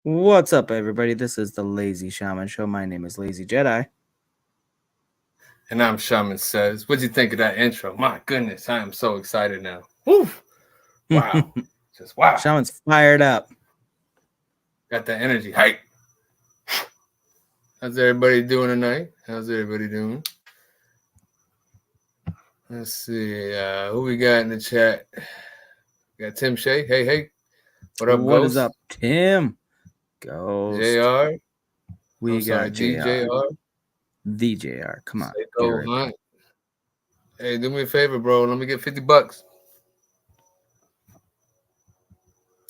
What's up, everybody? This is the Lazy-Shaman Show. My name is Lazy Jedi. And I'm Shaman Says. What'd you think of that intro? My goodness, I am so excited now. Woo! Wow. Just wow. Shaman's fired up. Got that energy. Hype. How's everybody doing tonight? How's everybody doing? Let's see. Who we got in the chat? We got Tim Shea. Hey. What up, What Ghost? is up, Tim? Ghost. JR. We got DJR. The JR. Come on. Go Hunt. Hey, do me a favor, bro. Let me get $50.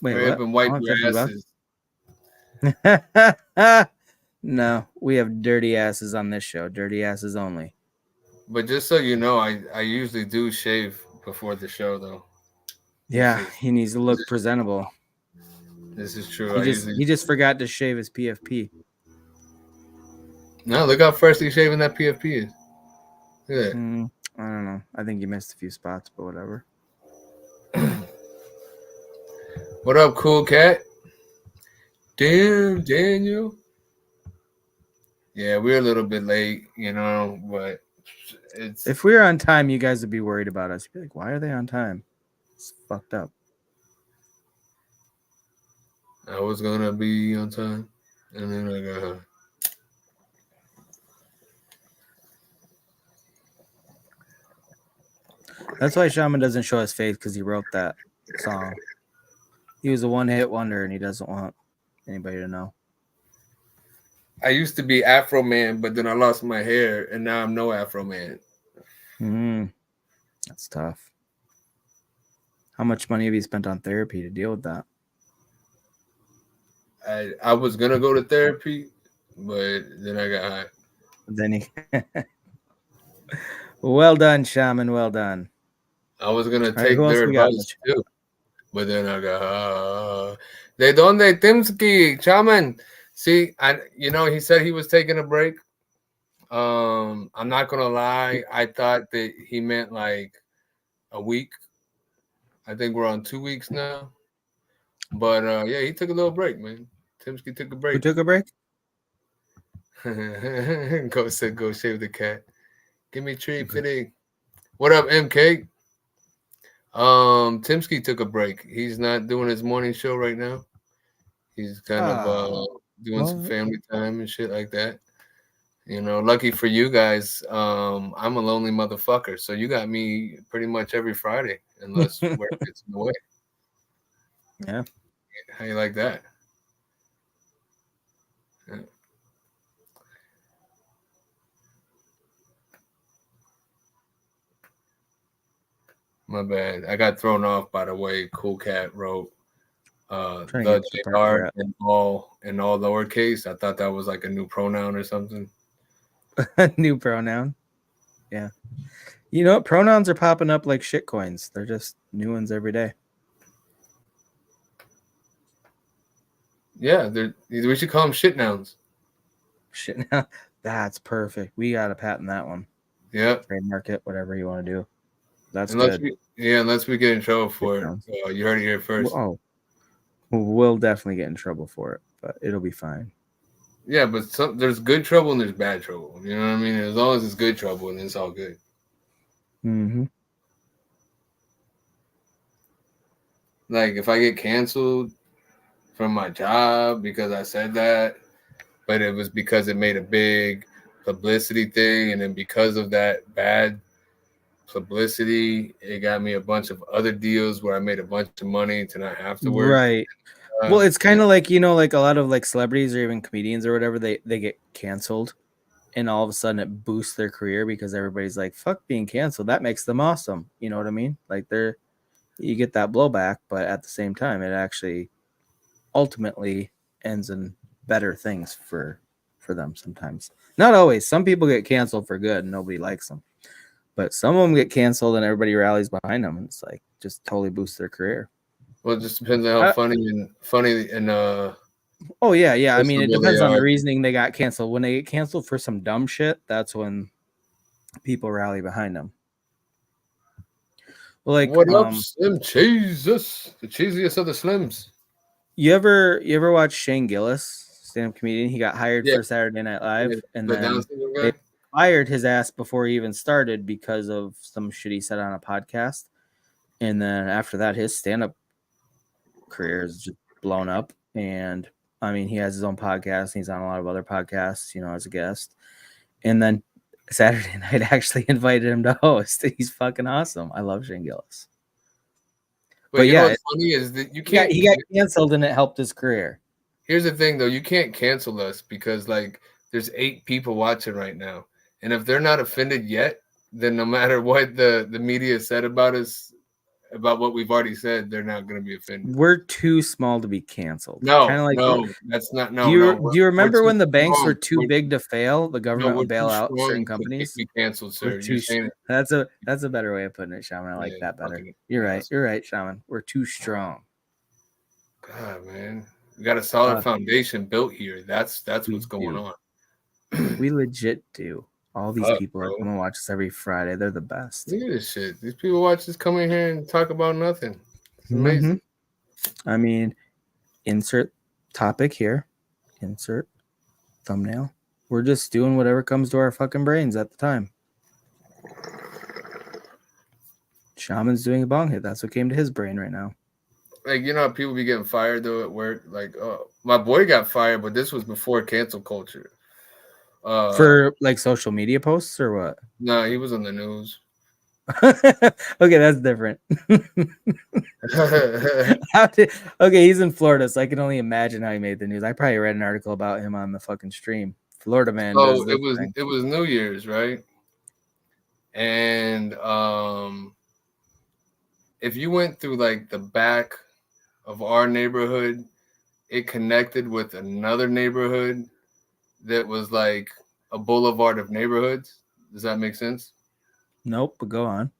Wait, Hurry up and wipe your asses. No, we have dirty asses on this show. Dirty asses only. But just so you know, I usually do shave before the show, though. Yeah, he needs to look presentable. This is true. He just forgot to shave his PFP. No, look how freshly shaven that PFP is. Look at that. I don't know. I think you missed a few spots, but whatever. What up, cool cat? Damn, Daniel. Yeah, we're a little bit late, but it's... If we were on time, you guys would be worried about us. You'd be like, why are they on time? It's fucked up. I was going to be on time, and then I got her. That's why Shaman doesn't show his face, because he wrote that song. He was a one-hit wonder, and he doesn't want anybody to know. I used to be Afro Man, but then I lost my hair, and now I'm no Afro Man. That's tough. How much money have you spent on therapy to deal with that? I was going to go to therapy, but then I got high. Then he... Well done, Shaman. Well done. I was going to take their advice, too. But then I got ¿De dónde, Timsky, Shaman? See, he said he was taking a break. I'm not gonna lie, I thought that he meant like a week. I think we're on 2 weeks now. But yeah, he took a little break, man. Timsky took a break. Who took a break? Go shave the cat. Give me treat fitting. What up, MK? Timsky took a break. He's not doing his morning show right now. He's kind of doing some family time and shit like that. Lucky for you guys, I'm a lonely motherfucker. So you got me pretty much every Friday, unless work gets in the way. Yeah. How you like that? Yeah. My bad. I got thrown off by the way Cool Cat wrote the JR in all lowercase. I thought that was like a new pronoun or something. A new pronoun? Yeah. You know what? Pronouns are popping up like shit coins. They're just new ones every day. Yeah, we should call them shit nouns. Shit now. That's perfect. We got to patent that one. Yeah. Trademark it, whatever you want to do. That's unless good. Unless we get in trouble for it. You heard it here first. Oh, we'll definitely get in trouble for it, but it'll be fine. Yeah, but there's good trouble and there's bad trouble. You know what I mean? As long as it's good trouble, and it's all good. Like if I get canceled from my job because I said that, but it was because it made a big publicity thing, and then because of that bad publicity, it got me a bunch of other deals where I made a bunch of money to not have to work. Right. Well, it's kind of like, like a lot of like celebrities or even comedians or whatever, they get canceled, and all of a sudden it boosts their career because everybody's like, fuck being canceled. That makes them awesome. You know what I mean? Like you get that blowback, but at the same time, it actually ultimately ends in better things for them sometimes. Not always. Some people get canceled for good and nobody likes them. But some of them get canceled and everybody rallies behind them, and it's like just totally boosts their career. Well, it just depends on how funny and oh yeah. I mean, it depends on the reasoning they got canceled. When they get canceled for some dumb shit, that's when people rally behind them. Like, what up, Slim Jesus, the cheesiest of the Slims. You ever watch Shane Gillis, stand-up comedian? He got hired Yeah, for Saturday Night Live, and the Down then syndrome they guy. fired his ass before he even started because of some shit he said on a podcast. And then after that, his stand-up career is just blown up. And I mean, he has his own podcast. And he's on a lot of other podcasts, as a guest. And then Saturday Night actually invited him to host. He's fucking awesome. I love Shane Gillis. But you know yeah, what's funny is that you he got canceled, and it helped his career. Here's the thing, though. You can't cancel us because, like, there's 8 people watching right now. And if they're not offended yet, then no matter what the media said about us, about what we've already said, they're not going to be offended. We're too small to be canceled. No, Kind of like no, that's not. No, do you no. do you remember when the banks were too We're, big to fail? The no, government we're would bail too out certain strong to companies. be canceled, sir. We're You're too. saying it. That's a better way of putting it, Shaman. I like that better. You're right. You're right, Shaman. We're too strong. God, man, we got a solid foundation built here. That's what's going on. We legit do. All these people that come and watch us every Friday, they're the best. Look at this shit. These people watch us come in here and talk about nothing. It's amazing. I mean, insert topic here. Insert thumbnail. We're just doing whatever comes to our fucking brains at the time. Shaman's doing a bong hit. That's what came to his brain right now. Like, how people be getting fired though at work. Like, my boy got fired, but this was before cancel culture. For like social media posts or what? No, he was on the news. Okay, that's different. Okay, he's in Florida, so I can only imagine how he made the news. I probably read an article about him on the fucking stream. Florida man. Oh, it was New Year's, right? And if you went through like the back of our neighborhood, it connected with another neighborhood that was like a boulevard of neighborhoods. Does that make sense? Nope, but go on.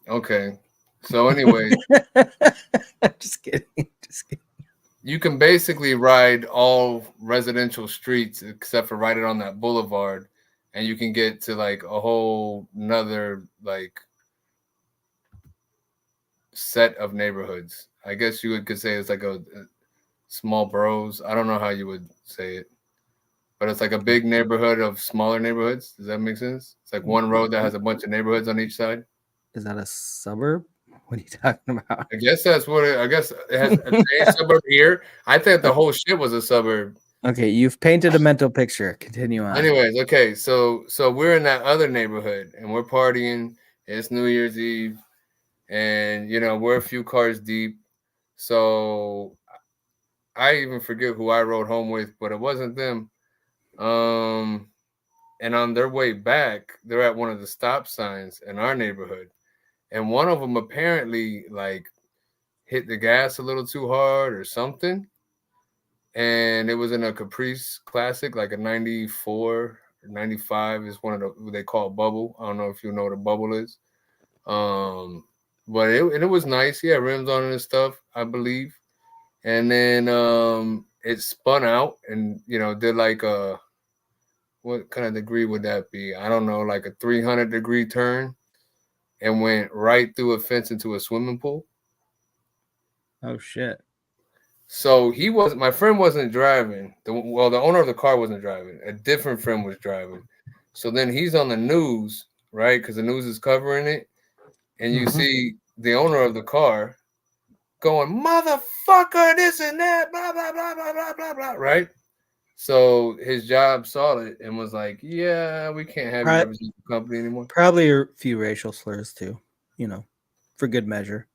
Okay. So anyway, just kidding. You can basically ride all residential streets except for ride it on that boulevard, and you can get to like a whole nother like set of neighborhoods. I guess you could say it's like a small boroughs. I don't know how you would say it, but it's like a big neighborhood of smaller neighborhoods. Does that make sense? It's like one road that has a bunch of neighborhoods on each side. Is that a suburb? What are you talking about? I guess that's what I guess it has a suburb here. I think the whole shit was a suburb. Okay, you've painted a mental picture. Continue on. Anyways, okay, so we're in that other neighborhood and we're partying. It's New Year's Eve, and we're a few cars deep. So I even forget who I rode home with, but it wasn't them. And on their way back, they're at one of the stop signs in our neighborhood. And one of them apparently like hit the gas a little too hard or something. And it was in a Caprice Classic, like a 94 or 95 is one of the what they call bubble. I don't know if you know what a bubble is. But it was nice. He had rims on it and stuff, I believe. And then it spun out and did like a what kind of degree would that be? I don't know, like a 300-degree turn and went right through a fence into a swimming pool. Oh shit. So my friend wasn't driving. The owner of the car wasn't driving. A different friend was driving. So then he's on the news, right? Because the news is covering it. And you see the owner of the car going, motherfucker, this and that, blah, blah, blah, blah, blah, blah, blah, right? So his job saw it and was like, yeah, we can't have you represent the company anymore. Probably a few racial slurs too, for good measure.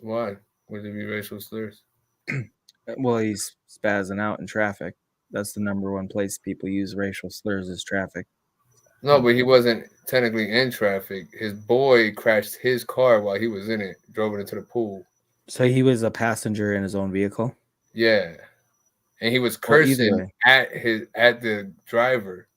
Why? Would it be racial slurs? Well, he's spazzing out in traffic. That's the number one place people use racial slurs is traffic. No, but he wasn't technically in traffic. His boy crashed his car while he was in it, drove it into the pool. So he was a passenger in his own vehicle? Yeah. And he was cursing at the driver.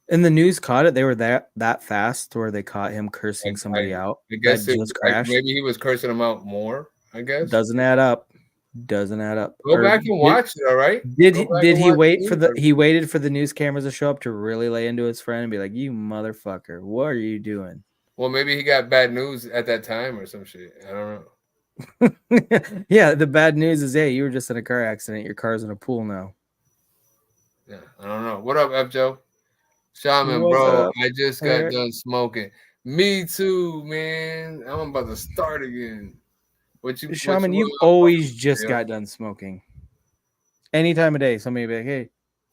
And the news caught it. They were that fast where they caught him cursing somebody out. I guess maybe he was cursing them out more, I guess. Doesn't add up. Go back and watch it, all right? Did he wait for he waited for the news cameras to show up to really lay into his friend and be like, you motherfucker, what are you doing? Well, maybe he got bad news at that time or some shit. I don't know. Yeah, the bad news is, hey, you were just in a car accident. Your car's in a pool now. Yeah, I don't know. What up, F. Joe? Shaman, What's bro, up, I just got Eric? done smoking. Me too, man. I'm about to start again. What Shaman, you you've always just yeah. got done smoking. Any time of day, somebody be like, hey,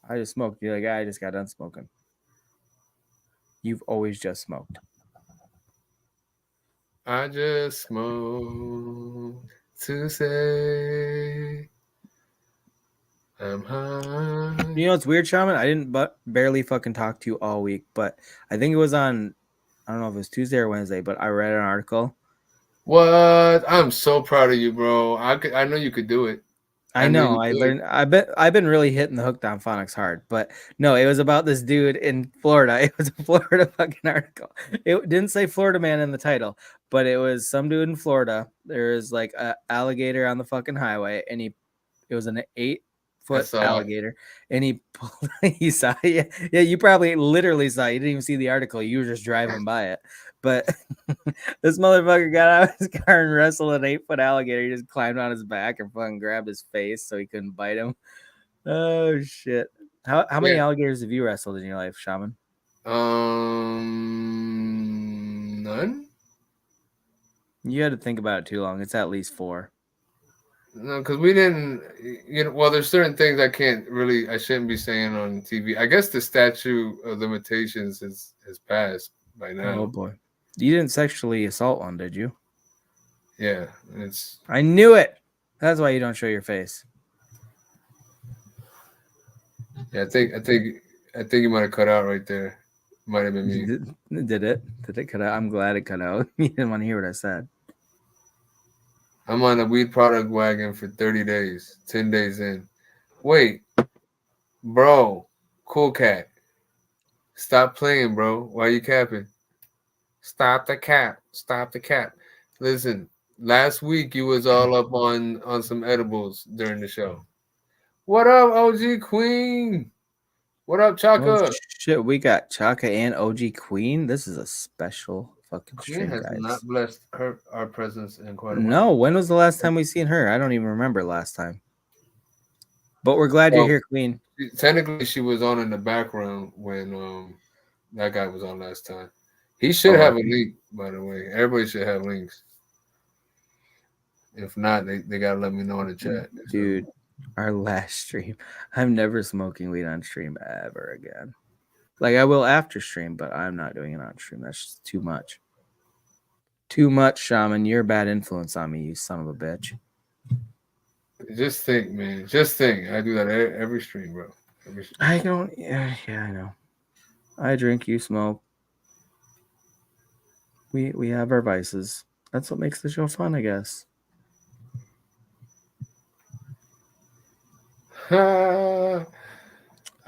I just smoked. You're like, I just got done smoking. You've always just smoked. I just smoke to say I'm high. You know what's weird, Shaman? I didn't barely fucking talk to you all week, but I think it was on, I don't know if it was Tuesday or Wednesday, but I read an article. What? I'm so proud of you, bro. I know you could do it. I knew know. you I could. learned. I've been really hitting the hook on phonics hard, but no, it was about this dude in Florida. It was a Florida fucking article. It didn't say Florida man in the title, but it was some dude in Florida. There is like a alligator on the fucking highway, and it was an 8-foot saw it. alligator, and he pulled. He saw, yeah, you probably literally saw it. You didn't even see the article. You were just driving by it, but this motherfucker got out of his car and wrestled an 8-foot alligator. He just climbed on his back and fucking grabbed his face so he couldn't bite him. Oh shit! How many Yeah. alligators have you wrestled in your life, Shaman? None. You had to think about it too long. It's at least 4. No, because we didn't. Well, there's certain things I shouldn't be saying on TV. I guess the statute of limitations has passed by Oh now. boy, you didn't sexually assault one, did you? Yeah, it's. I knew it. That's why you don't show your face. Yeah, I think you might have cut out right there. Might have been me. Did it? Did it cut out? I'm glad it cut out. You didn't want to hear what I said. I'm on the weed product wagon for 30 days. 10 days in. Wait, bro, cool cat. Stop playing, bro. Why you capping? Stop the cap. Stop the cap. Listen, last week you was all up on some edibles during the show. What up, OG Queen? What up, Oh Chaka? shit, we got Chaka and OG Queen. This is a special fucking Queen stream, has guys. not blessed our presence in quite a while. No, when was the last time we seen her? I don't even remember last time. But we're glad you're Well, here, Queen. technically, she was on in the background when that guy was on last time. He should have a link, by the way. Everybody should have links. If not, they gotta let me know in the chat. Dude, our last stream. I'm never smoking weed on stream ever again. Like I will after stream, but I'm not doing it on stream. That's just too much. Too much, Shaman. You're a bad influence on me, you son of a bitch. Just think, man. Just think. I do that every stream, bro. Every stream. I don't. Yeah, I know. I drink, you smoke. We have our vices. That's what makes the show fun, I guess.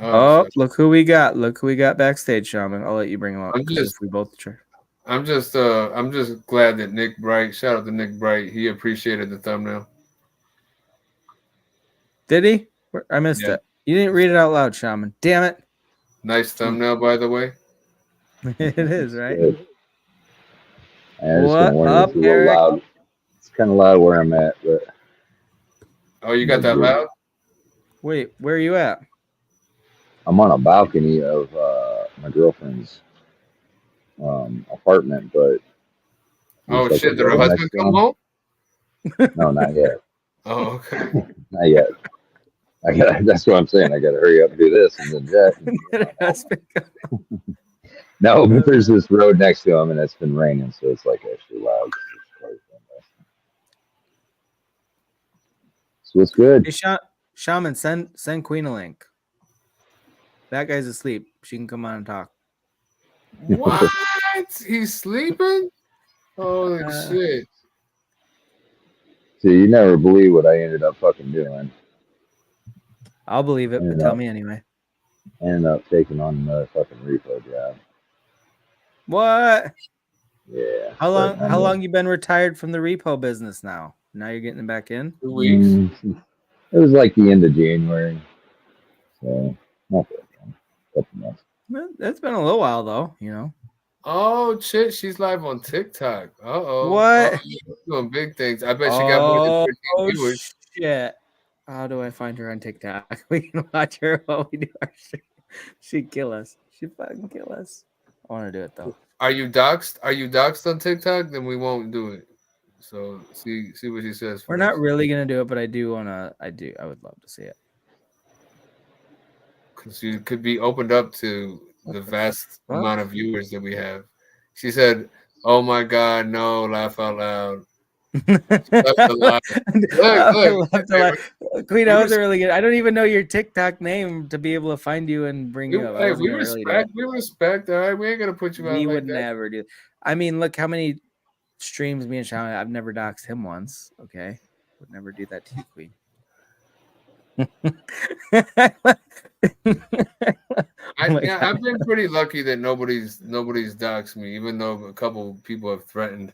Oh, look who we got. Look who we got backstage, Shaman. I'll let you bring him up because if we both try. I'm just glad that Nick Bright, shout out to Nick Bright, he appreciated the thumbnail. Did he? I missed it. You didn't read it out loud, Shaman. Damn it. Nice thumbnail, by the way. It is, right? What up, Eric? Loud. It's kind of loud where I'm at, but. Oh, you got that loud? Wait, where are you at? I'm on a balcony of my girlfriend's apartment, but. Oh shit! Did her husband come home? No, not yet. Oh, okay. Not yet. That's what I'm saying. I got to hurry up and do this and then jet. No, but there's this road next to him, and it's been raining, so it's like actually loud. So it's good. Hey, Shaman, send Queen a link. That guy's asleep. She can come on and talk. What? He's sleeping? Holy shit. So you never believe what I ended up fucking doing. I'll believe it, but tell me anyway. Ended up taking on another fucking repo job. What? Yeah. How long you been retired from the repo business now? Now you're getting back in? 2 weeks. It was like the end of January. So not that long. Couple months. It's been a little while though, you know. Oh shit, she's live on TikTok. What? Doing big things. I bet she got more than Oh 13 viewers. shit! How do I find her on TikTok? We can watch her while we do our shit. She'd kill us. She'd fucking kill us. I want to do it though. Are you doxxed? Are you doxxed on TikTok? Then we won't do it. So see what she says first. We're not really gonna do it, but I do wanna. I would love to see it. Because you could be opened up to the vast amount of viewers that we have. She said, "Oh my god, no! Laugh out loud." Look. Queen, that was really good. I don't even know your TikTok name to be able to find you and bring you up. Hey, we respect. All right, we ain't gonna put you out. We would never do. I mean, look how many streams me and Shaman. I've never doxed him once. Okay, would never do that to you, Queen. I've been pretty lucky that nobody's doxed me, even though a couple people have threatened.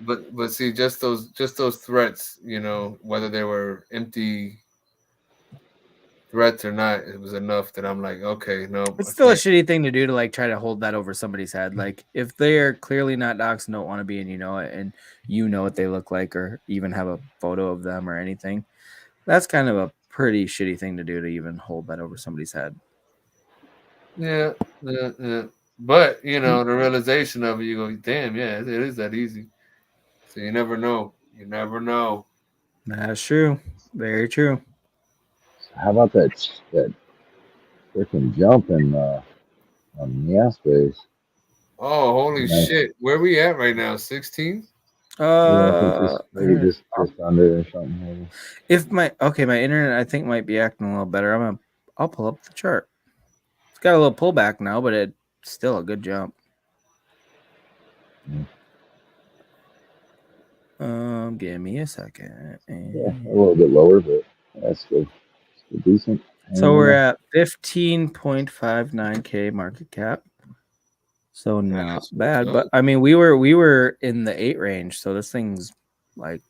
But see, just those threats, you know, whether they were empty threats or not, it was enough that I'm like, okay, no. It's still a shitty thing to do to like try to hold that over somebody's head. Like if they're clearly not doxed and don't want to be, and you know it, and you know what they look like, or even have a photo of them or anything, that's kind of a pretty shitty thing to do to even hold that over somebody's head. Yeah. But you know, the realization of it, you go, damn, yeah, it is that easy. So you never know. You never know. That's true. Very true. How about that freaking jump on the space? Oh, holy shit! Where we at right now? 16? Yeah, maybe just under or something. Maybe. If my internet I think might be acting a little better. I'll pull up the chart. It's got a little pullback now, but it's still a good jump. Give me a second. Yeah, a little bit lower, but that's still decent. So we're at 15.59K market cap. So not bad, but I mean we were in the 8 range, so this thing's like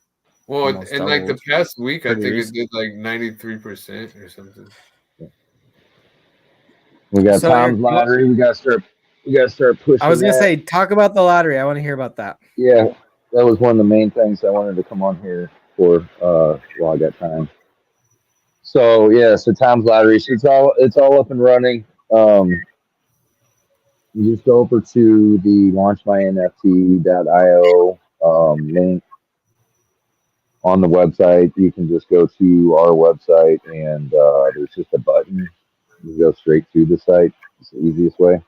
in like the past week, I think it did like 93% or something. We got Tom's lottery. We gotta start pushing. I was gonna say, talk about the lottery. I want to hear about that. Yeah, that was one of the main things I wanted to come on here for while I got time. So yeah, so Tom's lottery. So it's all up and running. You just go over to the launchmynft.io link on the website. You can just go to our website, and there's just a button. You go straight to the site. It's the easiest way.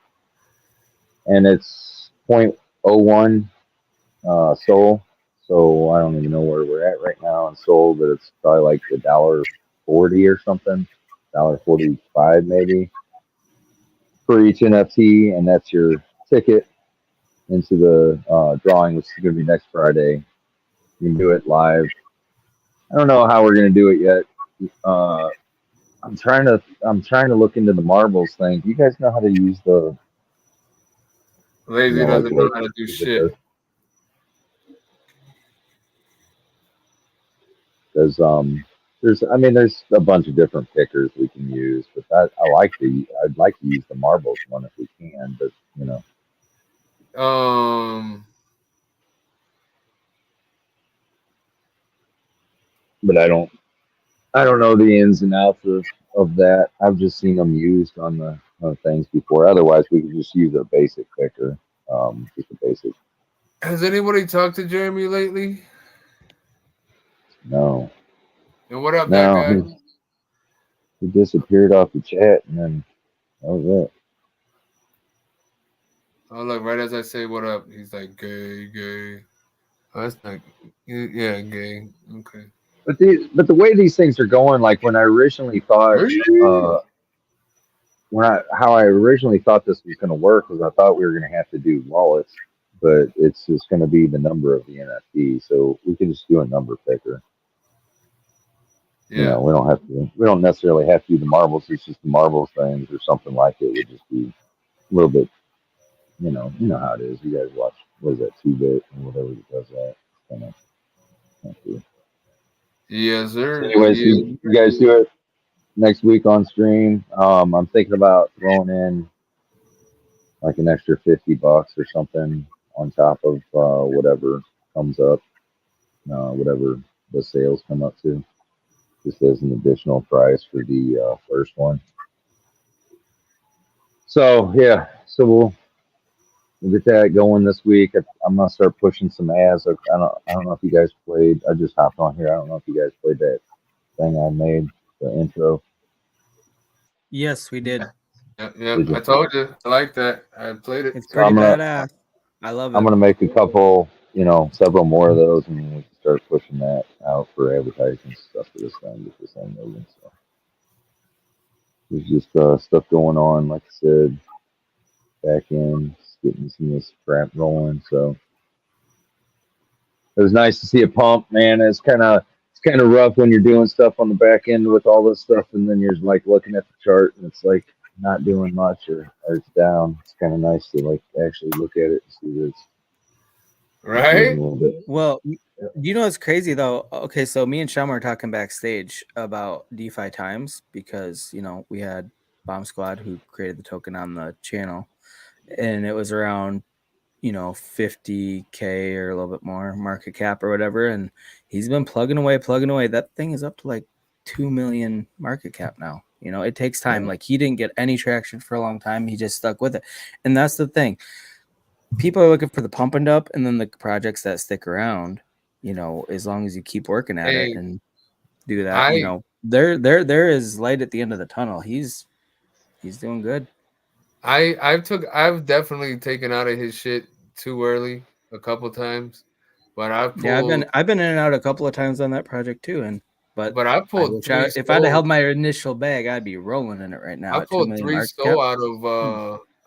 And it's 0.01 SOL. So I don't even know where we're at right now in SOL, but it's probably like $1.40 or something, $1.45 maybe for each NFT, and that's your ticket into the drawing, which is going to be next Friday. You can do it live. I don't know how we're going to do it yet. I'm trying to look into the marbles thing. Do you guys know how to use the? Lazy doesn't know how to do shit. Because there's a bunch of different pickers we can use, but I'd like to use the marbles one if we can, but you know. But I don't know the ins and outs of that. I've just seen them used on the things before. Otherwise, we could just use a basic picker, just a basic. Has anybody talked to Jeremy lately? No. And what up, that guy? He disappeared off the chat, and then that was it. Oh, look, right as I say what up, he's like, gay. Oh, that's not, yeah, gay. Okay. But the way these things are going, like when I originally thought, how I originally thought this was going to work was I thought we were going to have to do wallets, but it's just going to be the number of the NFT, so we can just do a number picker. Yeah. You know, we don't necessarily have to do the marbles. It's just the marbles things or something like it would just be a little bit, you know how it is. You guys watch, what is that, 2-bit and whatever it does that. Kind of cool. Yes, sir. Anyways, you guys do it next week on stream. I'm thinking about throwing in like an extra $50 or something on top of whatever comes up, whatever the sales come up to, just as an additional price for the first one. So yeah, so we'll get that going this week. I'm gonna start pushing some ads. I don't know if you guys played. I just hopped on here. I don't know if you guys played that thing I made, the intro. Yes, we did. Yeah. Did you? I told you. I like that. I played it. It's So pretty badass. I love I'm it. gonna make a couple, several more of those, and we can start pushing that out for advertising stuff for this thing, get this thing moving. So there's just stuff going on, like I said, back in, just getting some of this crap rolling. So it was nice to see a pump, man. It's kind of rough when you're doing stuff on the back end with all this stuff, and then you're like looking at the chart, and it's like not doing much, or it's down. It's kind of nice to like actually look at it and see that it's moving Right? a little bit. Well, you know what's crazy though? Okay, so me and Shama were talking backstage about DeFi times because we had Bomb Squad who created the token on the channel, and it was around 50K or a little bit more market cap or whatever, and he's been plugging away. That thing is up to like 2 million market cap now. It takes time. Like, he didn't get any traction for a long time. He just stuck with it, and that's the thing. People are looking for the pump and up, and then the projects that stick around. As long as you keep working at it Hey, and do that, I there is light at the end of the tunnel. He's doing good. I've definitely taken out of his shit too early a couple times, but Yeah, I've been in and out a couple of times on that project too, but I I pulled wish three if I'd have stole. held my initial bag, I'd be rolling in it right now I at 2 pulled million three market cap. stole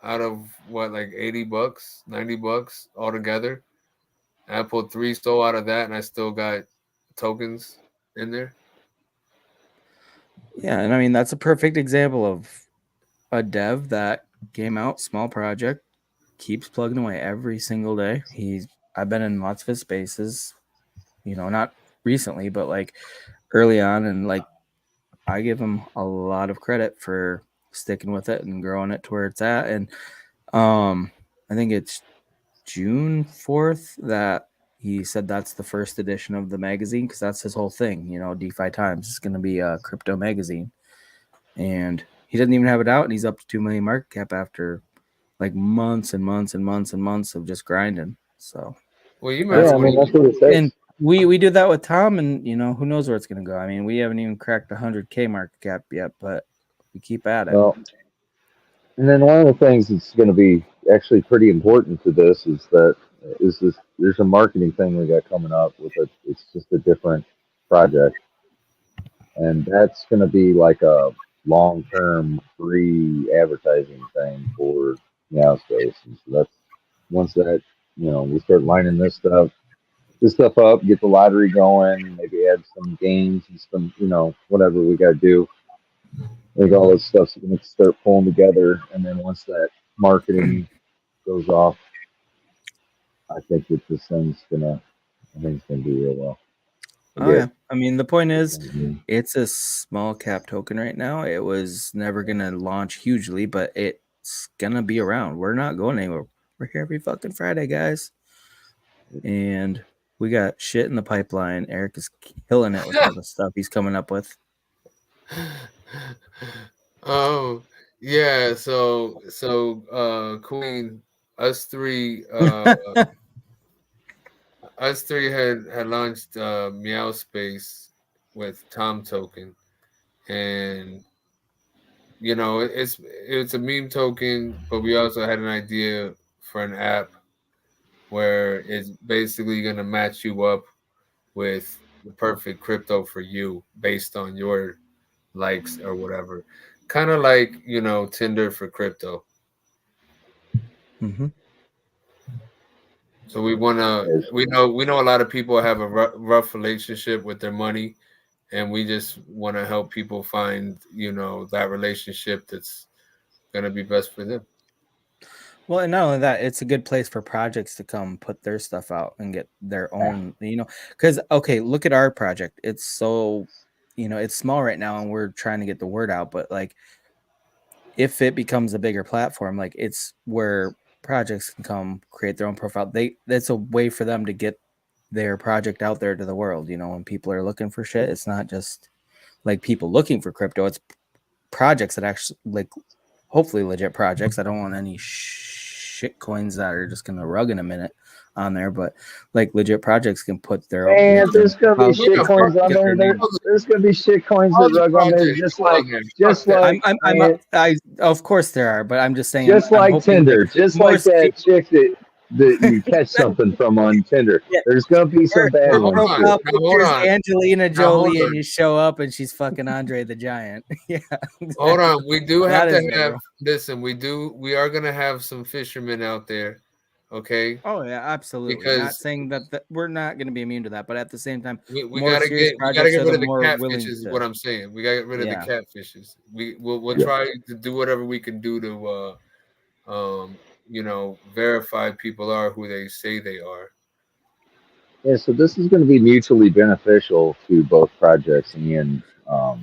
out of what, like $80, $90 altogether. And I pulled three stole out of that, and I still got tokens in there. Yeah, and I mean that's a perfect example of a dev that came out, small project, keeps plugging away every single day. I've been in lots of his spaces, not recently, but like early on, and like I give him a lot of credit for sticking with it and growing it to where it's at. And I think it's June 4th that he said that's the first edition of the magazine, because that's his whole thing. DeFi Times is going to be a crypto magazine, and he doesn't even have it out, and he's up to 2 million market cap after like months and months and months and months of just grinding. So Well, you that's remember Yeah, I when mean he that's what it takes. and we did that with Tom, and who knows where it's going to go. I mean, we haven't even cracked 100K market cap yet, but we keep at it. Well, and then one of the things that's going to be actually pretty important to this is there's a marketing thing we got coming up with it. It's just a different project, and that's going to be like a long-term free advertising thing for Meow Space. And so that's once that we start lining this stuff up, get the lottery going, maybe add some games and some whatever we got to do. I think all this stuff's going to start pulling together, and then once that marketing goes off, I think that I think it's gonna do real well. Oh Get yeah, I mean the point get is, things moving. it's a small cap token right now. It was never gonna launch hugely, but it's gonna be around. We're not going anywhere. We're here every fucking Friday, guys, and we got shit in the pipeline. Eric is killing it with all the stuff he's coming up with. Oh, yeah, Queen, us three had launched Meow Space with Tom Token, and it's a meme token, but we also had an idea for an app where it's basically going to match you up with the perfect crypto for you based on your likes or whatever. Kind of like, Tinder for crypto. Mm-hmm. So we know a lot of people have a rough relationship with their money, and we just want to help people find, that relationship that's going to be best for them. Well, and not only that, it's a good place for projects to come put their stuff out and get their own, because, okay, look at our project. It's so, it's small right now and we're trying to get the word out, but like if it becomes a bigger platform, like it's where projects can come create their own profile. That's a way for them to get their project out there to the world. You know, when people are looking for shit, it's not just like people looking for crypto. It's projects that actually, like, hopefully legit projects. I don't want any shit coins that are just gonna rug in a minute on there, but like legit projects can put their own. And there's gonna be Yeah, shit coins on there. There's gonna be shit coins that all the rug on there, projects on there. Fuck that. I of course there are, but I'm just saying, just I'm like hoping, Tinder, like, just more like that chick that you catch something from on Tinder. Yeah. There's gonna be some bad Or ones profile too. pictures Angelina Now, hold Jolie, and on. you show up and she's fucking Andre the Giant. Yeah, exactly. Hold on. We do have That to is have. bro. Listen, we are gonna have some fishermen out there. Okay. Oh yeah, absolutely. Not Because saying that we're not going to be immune to that, but at the same time, we more gotta serious get projects are rid the of the more catfishes. willing Is to. what I'm saying. We gotta get rid of the Yeah. catfishes. We'll Yeah. try to do whatever we can do to verify people are who they say they are. Yeah, so this is going to be mutually beneficial to both projects and People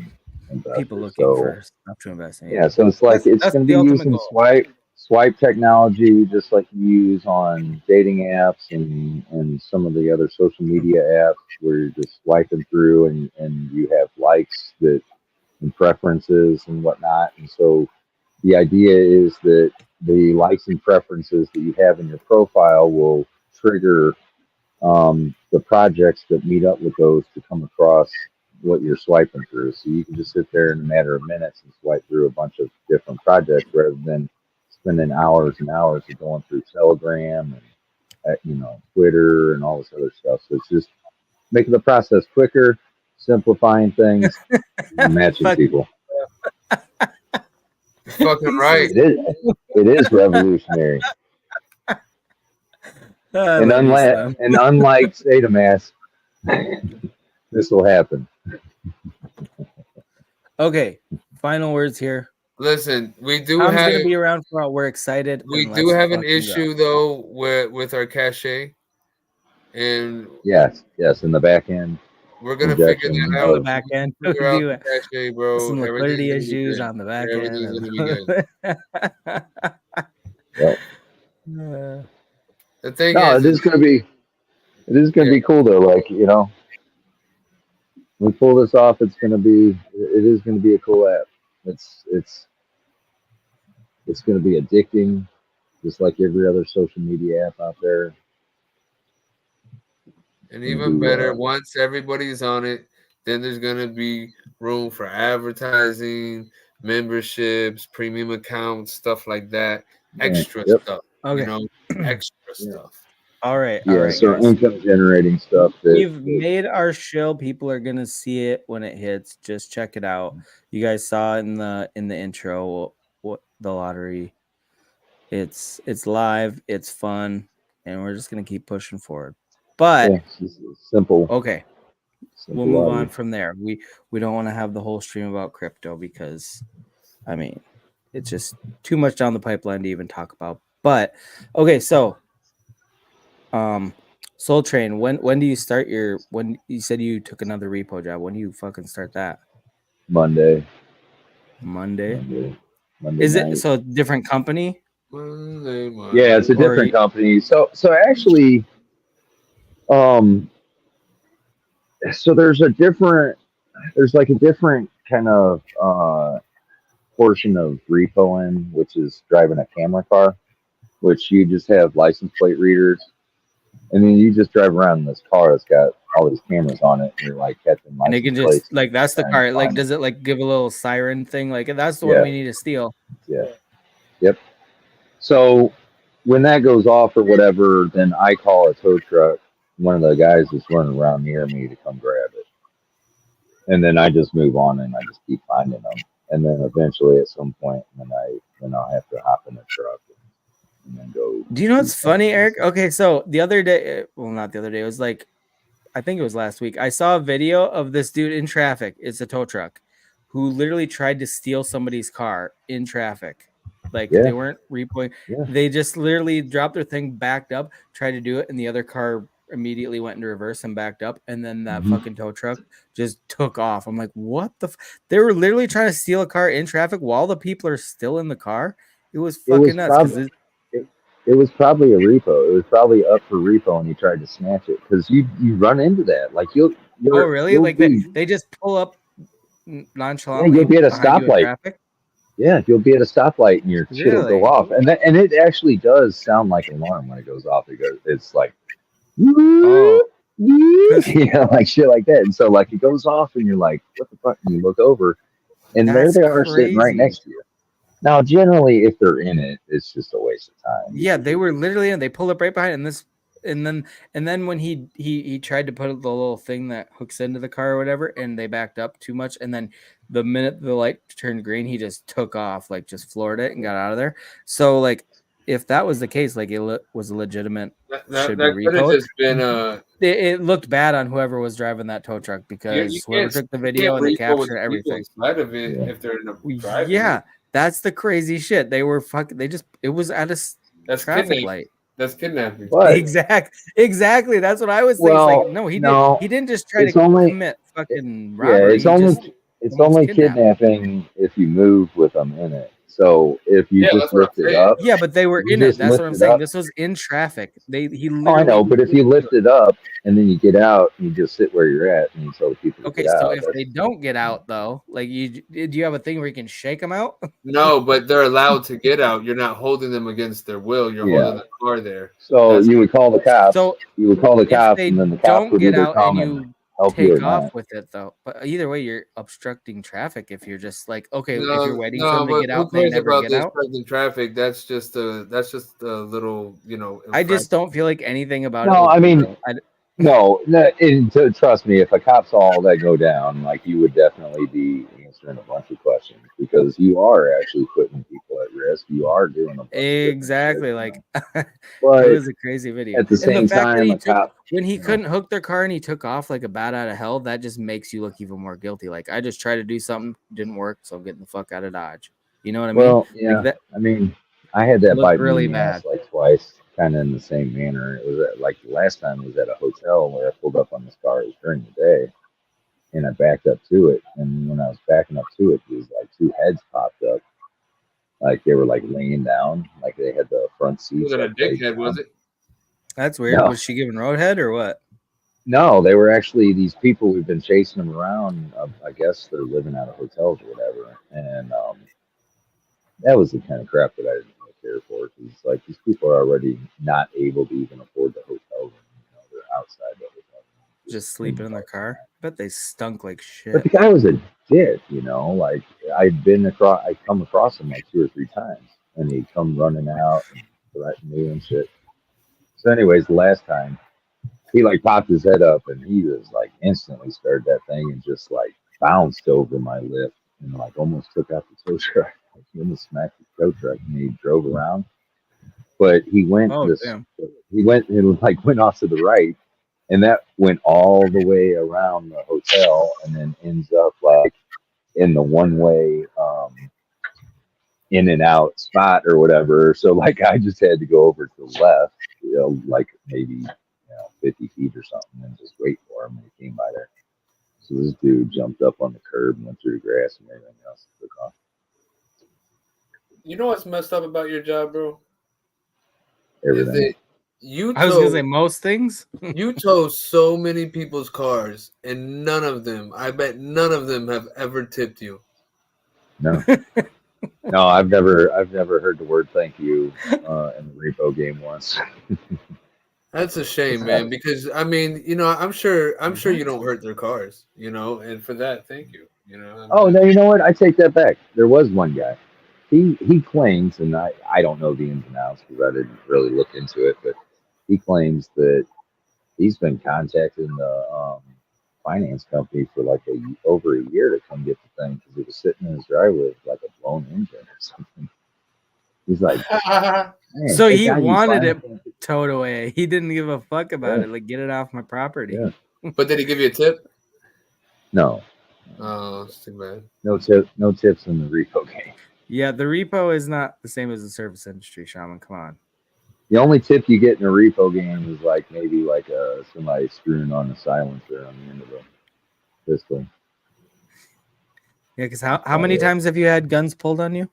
investors. looking So for stuff to invest in. yeah, so it's like it's That's going to the be ultimate using goal. swipe technology, just like you use on dating apps and some of the other social media apps, where you're just swiping through and you have likes that and preferences and whatnot. And so the idea is that the likes and preferences that you have in your profile will trigger the projects that meet up with those to come across what you're swiping through. So you can just sit there in a matter of minutes and swipe through a bunch of different projects rather than spending hours and hours of going through Telegram and Twitter and all this other stuff. So it's just making the process quicker, simplifying things, and matching people. Fucking right. It is revolutionary. And unlike Sadamass, this will happen. Okay, final words here. Listen, we do Tom's have going to be around for all. We're excited. We do have an issue though with our cache, and yes, in the back end. We're gonna figure that out. On the back end, figure out the cache, bro. Some liquidity issues on the back end. Everything's gonna be good. Yep. The thing it is gonna be cool though. Like, we pull this off, it is gonna be a cool app. It's gonna be addicting, just like every other social media app out there. And even better, once everybody's on it, then there's gonna be room for advertising, memberships, premium accounts, stuff like that. Extra stuff. Okay. Extra stuff. All right. Yeah, all right, so guys. income generating stuff. We've made our shill. People are gonna see it when it hits. Just check it out. You guys saw in the intro what the lottery. It's live. It's fun, and we're just gonna keep pushing forward. But simple. Okay, we'll move on from there. We don't want to have the whole stream about crypto because, I mean, it's just too much down the pipeline to even talk about. But okay, so Soul Train, when do you start when you said you took another repo job? When do you fucking start that? Monday. Is night. it so different company? Monday. Yeah, it's a different company. So actually, so there's like a different kind of portion of repoing, which is driving a camera car, which you just have license plate readers. And then you just drive around in this car that's got all these cameras on it, and you're like catching license plates. And it can just like that's the car. Like, does it like give a little siren thing? Like, that's the one we need to steal. Yeah. Yep. So when that goes off or whatever, then I call a tow truck. One of the guys that's running around near me to come grab it, and then I just move on and I just keep finding them. And then eventually, at some point, then I'll have to hop in the truck and then go. Do you know what's funny, Eric? Okay, so the other day, well, not the other day, it was like, I think it was last week. I saw a video of this dude in traffic. It's a tow truck who literally tried to steal somebody's car in traffic. Like, they weren't repoing. Yeah. They just literally dropped their thing, backed up, tried to do it, and the other car immediately went into reverse and backed up, and then that fucking tow truck just took off. I'm like, what the? They were literally trying to steal a car in traffic while the people are still in the car. It was fucking nuts. It was probably a repo. It was probably up for repo, and he tried to snatch it because you run into that. Like you'll really? You'll Like be, they just pull up yeah, nonchalantly you'll be at a behind you in stoplight. traffic. Yeah, you'll be at a stoplight and your shit will go Really? off, and it actually does sound like an alarm when it goes off. It's like, Oh, like shit like that. And so like it goes off, and you're like, what the fuck? And you look over, and there that's they are sitting right crazy. next to you. Now, generally, if they're in it, it's just a waste of time. Yeah, they were literally in. They pulled up right behind, and then when he tried to put the little thing that hooks into the car or whatever, and they backed up too much, and then the minute the light turned green, he just took off, like just floored it and got out of there. So like, if that was the case, like it was a legitimate that be could have repo. just been It looked bad on whoever was driving that tow truck because whoever took the video and the capture and everything. Inside of it, if they're in a driving. Yeah, that's the crazy shit. They were fucking. It was at a traffic light. That's kidnapping. But, exactly. That's what I was thinking. well, It's like, no, he didn't just try to commit fucking robbery. It's only kidnapping if you move with them in it. So if you just lift it up, yeah, but they were in it. That's what I'm saying. This was in traffic. He literally. I know, but if you lift it up and then you get out and you just sit where you're at and you tell the people to get out. So if they don't get out though, like do you have a thing where you can shake them out? No, but they're allowed to get out. You're not holding them against their will. You're holding the car there. So you would call the cops. So you would call the cops, and then the cops would either come and help you or take off with it though. But either way, you're obstructing traffic if you're just like, okay, if you're waiting for them to get out, they never get out. Traffic. That's just a little, I just don't feel like anything about it. No, I mean, no, and trust me, if a cop saw all that go down, like you would definitely be answering a bunch of questions because you are actually putting people at risk. You are doing a bunch exactly like. But it was a crazy video. At the same time, when he couldn't hook their car and he took off like a bat out of hell, that just makes you look even more guilty. Like I just tried to do something, didn't work, so I'm getting the fuck out of Dodge. You know what I mean? Well, yeah. Like I mean, I had that bite really bad, like twice, kind of in the same manner. It was like last time it was at a hotel where I pulled up on this car. It was during the day, and I backed up to it. And when I was backing up to it, there was like two heads popped up, like they were like laying down, like they had the front seats. Was it a dickhead? Was it? That's weird. No. Was she giving roadhead or what? No, they were actually these people. We've been chasing them around. I guess they're living out of hotels or whatever, and that was the kind of crap that I didn't really care for. Because like these people are already not able to even afford the hotel room. They're outside the hotel room, just sleeping in their car. But they stunk like shit. But the guy was a dick, Like I come across him like 2 or 3 times, and he'd come running out and threaten me and shit. So, anyways, the last time he like popped his head up, and he was like instantly started that thing and just like bounced over my lift and like almost took out the tow truck. Like, he almost smacked the tow truck, and he drove around. But he went he went and like went off to the right, and that went all the way around the hotel, and then ends up like in the one-way in and out spot or whatever. So like I just had to go over to the left, like maybe 50 feet or something, and just wait for him when he came by there. So this dude jumped up on the curb and went through the grass and everything else and took off. You know what's messed up about your job, bro? Everything. I was gonna say most things. You tow so many people's cars, and I bet none of them have ever tipped you. No. No, I've never heard the word thank you in the repo game once. That's a shame, man, because I mean, I'm sure you don't hurt their cars, and for that, thank you. Oh, no, you know what? I take that back. There was one guy. He claims, and I don't know the ins and outs because I didn't really look into it, but he claims that he's been contacting the finance company for like over a year to come get the thing because it was sitting in his driveway with like a blown engine or something. He's like, so he wanted it towed away. He didn't give a fuck about it. Like, get it off my property. Yeah. But did he give you a tip? No. Oh, it's too bad. No tips in the repo game. Yeah, the repo is not the same as the service industry, Shaman. Come on. The only tip you get in a repo game is like maybe like somebody screwing on a silencer on the end of a pistol. Yeah, because how many times have you had guns pulled on you?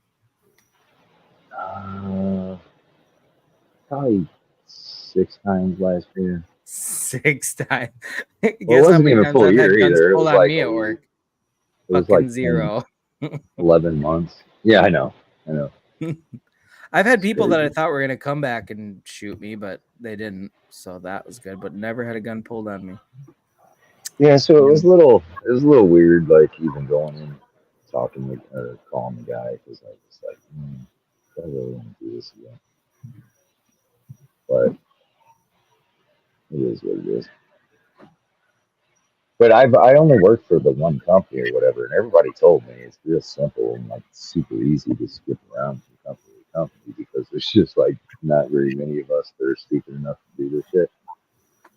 Probably 6 times last year. 6 times. Well, it Guess how wasn't many even a times full I've year had guns either. It pulled was on like me at work? it was Fucking like 10, 0. 11 months. Yeah, I know. I've had It's people that I crazy. thought were gonna come back and shoot me, but they didn't. So that was good. But never had a gun pulled on me. Yeah, so it was a little weird, like even going in, talking with or calling the guy because I was like, I really want to do this again, but it is what it is. But I only worked for the one company or whatever, and everybody told me it's real simple and like super easy to skip around from company to company because there's just like not very many of us that are stupid enough to do this shit.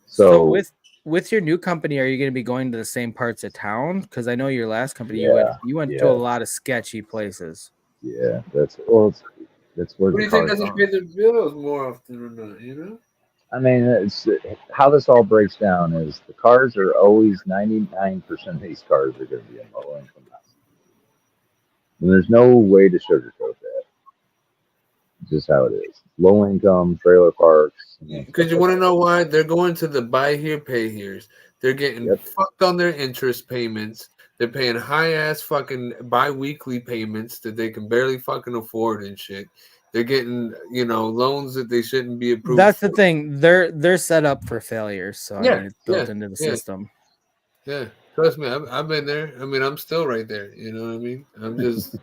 So So with your new company, are you going to be going to the same parts of town? Because I know your last company, yeah, you went to a yeah, lot of sketchy places. yeah. That's where What the do you think cars doesn't are. pay the bills more often or not? You know. I mean, it's how this all breaks down is the cars are always 99% of these cars are going to be in low income housing, and there's no way to sugarcoat that. It's just how it is. Low income trailer parks, stuff Because you like want to that. know why they're going to the buy here, pay here's. They're getting Yep. fucked on their interest payments. They're paying high ass fucking bi-weekly payments that they can barely fucking afford and shit. They're getting loans that they shouldn't be approved That's the for. thing. They're set up for failure. So I Yeah, mean, it's yeah, built into the yeah, system. yeah. Trust me, I've been there. I mean, I'm still right there. You know what I mean? I'm just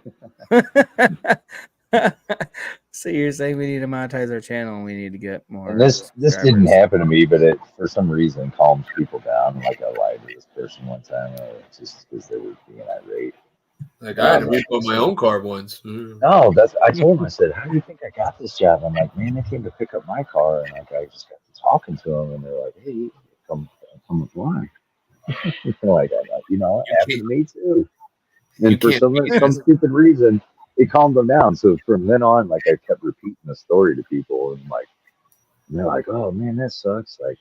So you're saying we need to monetize our channel and we need to get And more this didn't subscribers. happen to me, but it for some reason calms people down. Like I lied to this person one time, just because they were being irate. like And I had I'm to like, repo my own car once. no, that's. I told him, I said, how do you think I got this job? I'm like, man, they came to pick up my car, and like I just got to talking to them, and they're like, hey, come apply. Like, I'm like, it You happened can't, to me too. you And for can't beat some us. stupid reason, it calmed them down. So from then on, like I kept repeating the story to people, and like they're like, oh man, that sucks. Like,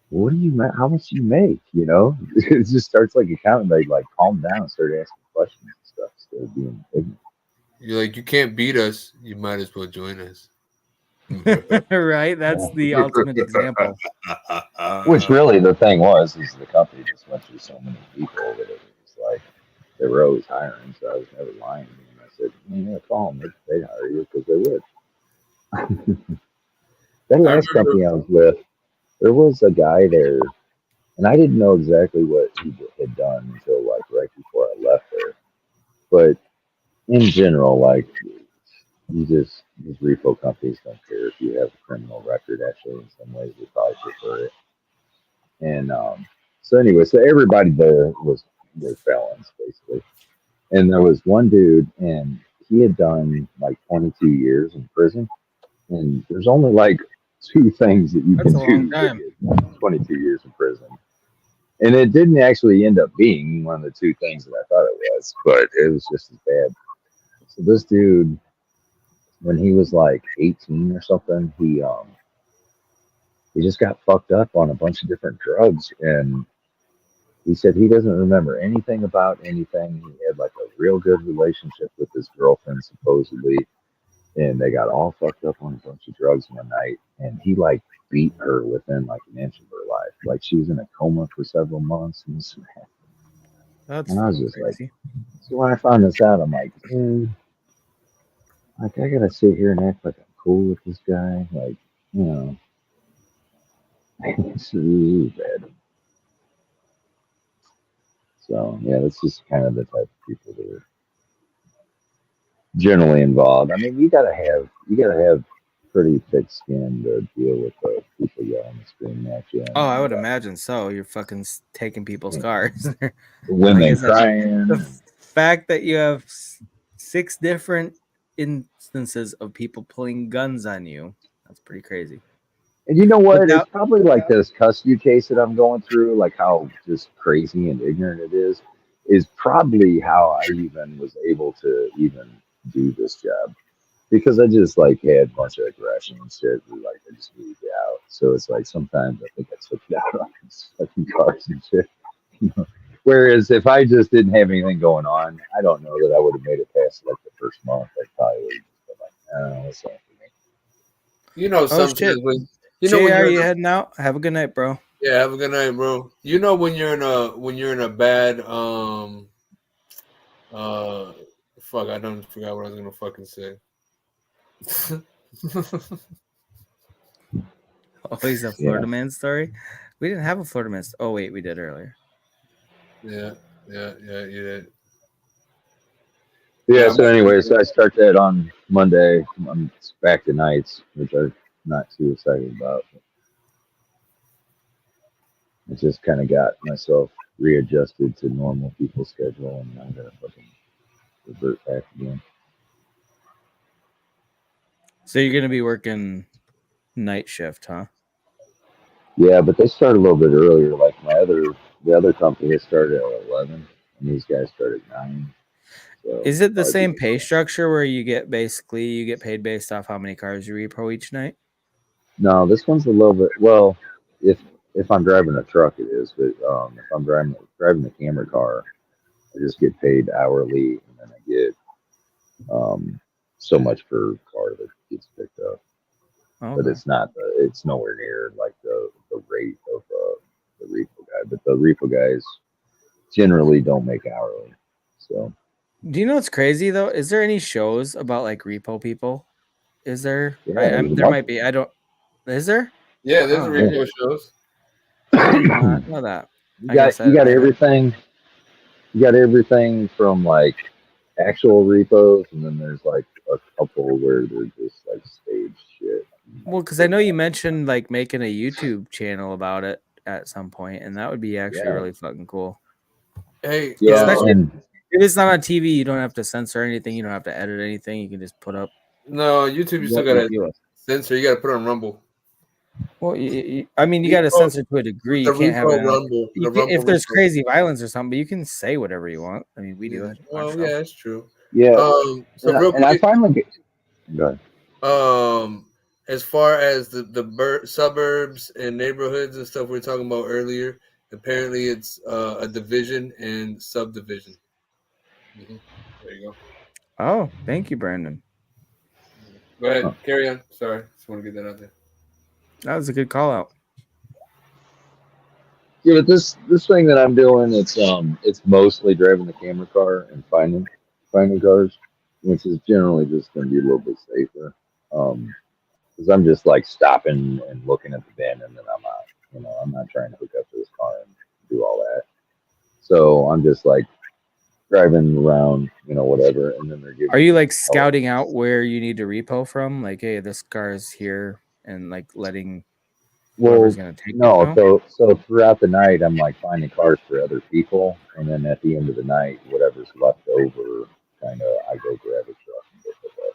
what do you how much do you make? It just starts like accounting. They like calm down and start asking questions and stuff instead of being ignorant. You're like, you can't beat us. You might as well join us. Right? That's the ultimate example. Which really the thing was is the company just went through so many people that it was like they were always hiring, so I was never lying to them. I said, yeah, call them. They'd hire you because they would. That I last remember. company I was with, there was a guy there, and I didn't know exactly what he had done until like right before I left there. But in general, like these repo companies don't care if you have a criminal record. Actually, in some ways, they probably prefer it. And so anyway, so everybody there were felons basically, and there was one dude, and he had done like 22 years in prison, and there's only like two things that you That's can a long do to time. get 22 years in prison. And it didn't actually end up being one of the two things that I thought it was, but it was just as bad. So this dude, when he was like 18 or something, he just got fucked up on a bunch of different drugs, and he said he doesn't remember anything about anything. He had like a real good relationship with his girlfriend supposedly, and they got all fucked up on a bunch of drugs one night, and he like beat her within like an inch of her life. Like she was in a coma for several months, That's and I was fucking just like, crazy. so when I found this out, I'm like, like I gotta sit here and act like I'm cool with this guy, like you know, it's really bad. So yeah, that's just kind of the type of people that are generally involved. I mean, you gotta have pretty thick skin to deal with the people yelling and screaming at you, Oh, I and would imagine so. You're fucking taking people's the cars. Like I women said, crying. the And, fact that you have 6 different instances of people pulling guns on you, that's pretty crazy. and you know what? It's Without, probably like this custody case that I'm going through, like how just crazy and ignorant it is probably how I even was able to even do this job. because I just like had a bunch of aggression and shit. Like I just needed it out. So it's like sometimes I think I took it out on fucking cars and shit. Whereas if I just didn't have anything going on, I don't know that I would have made it past like the first month. I probably would have just been like, oh, that's not for me. You know, Oh sometimes shit. when JR, you're you heading out? Have a good night, bro. yeah, have a good night, bro. You know when you're in a bad fuck, I don't forgot what I was gonna fucking say. Always a Florida man story. We didn't have a Florida man. Oh wait, we did earlier. Yeah, you did. Yeah. So, anyways, I start that on Monday. I'm back to nights, which I'm not too excited about. I just kind of got myself readjusted to normal people's schedule, and I'm gonna fucking revert back again. So you're gonna be working night shift, huh? Yeah, but they start a little bit earlier. Like the other company, they started at 11, and these guys start at 9. So is it the same pay structure where you get paid based off how many cars you repo each night? No, this one's a little bit. Well, if I'm driving a truck, it is. But if I'm driving the camera car, I just get paid hourly, and then I get so much per car that gets picked up. Okay. But it's nowhere near like the rate of the repo guy. But the repo guys generally don't make hourly. So, do you know what's crazy though? Is there any shows about like repo people? Is there? Yeah, there might be. I don't. Is there? Yeah, there's repo shows. I did not know that. You got everything. You got everything from like actual repos, and then there's like a couple where they're just like stage shit. Well, because I know you mentioned like making a YouTube channel about it at some point, and that would be actually really fucking cool. Hey, yeah, especially if it's not on TV, you don't have to censor anything. You don't have to edit anything. You can just put up. No, YouTube, you still gotta censor. You gotta put on Rumble. Well, I mean, you got to censor to a degree. You can't have it Rumble. If there's crazy violence or something, but you can say whatever you want. I mean, we do it. Well, yeah, that's true. Yeah. So real quick, I finally get. As far as the suburbs and neighborhoods and stuff we were talking about earlier, apparently it's a division and subdivision. Mm-hmm. There you go. Oh, thank you, Brandon. Go ahead, carry on. Sorry, just want to get that out there. That was a good call out. Yeah, but this thing that I'm doing, it's mostly driving the camera car and finding cars, which is generally just going to be a little bit safer. Because I'm just like stopping and looking at the bin, and then I'm out. I'm not trying to hook up to this car and do all that. So I'm just like driving around, whatever, and then they're giving. Are you like scouting out where you need to repo from? Like, hey, this car is here, and like letting. Well, no. So throughout the night, I'm like finding cars for other people, and then at the end of the night, whatever's left over, kind of, I go grab a truck and go pick up.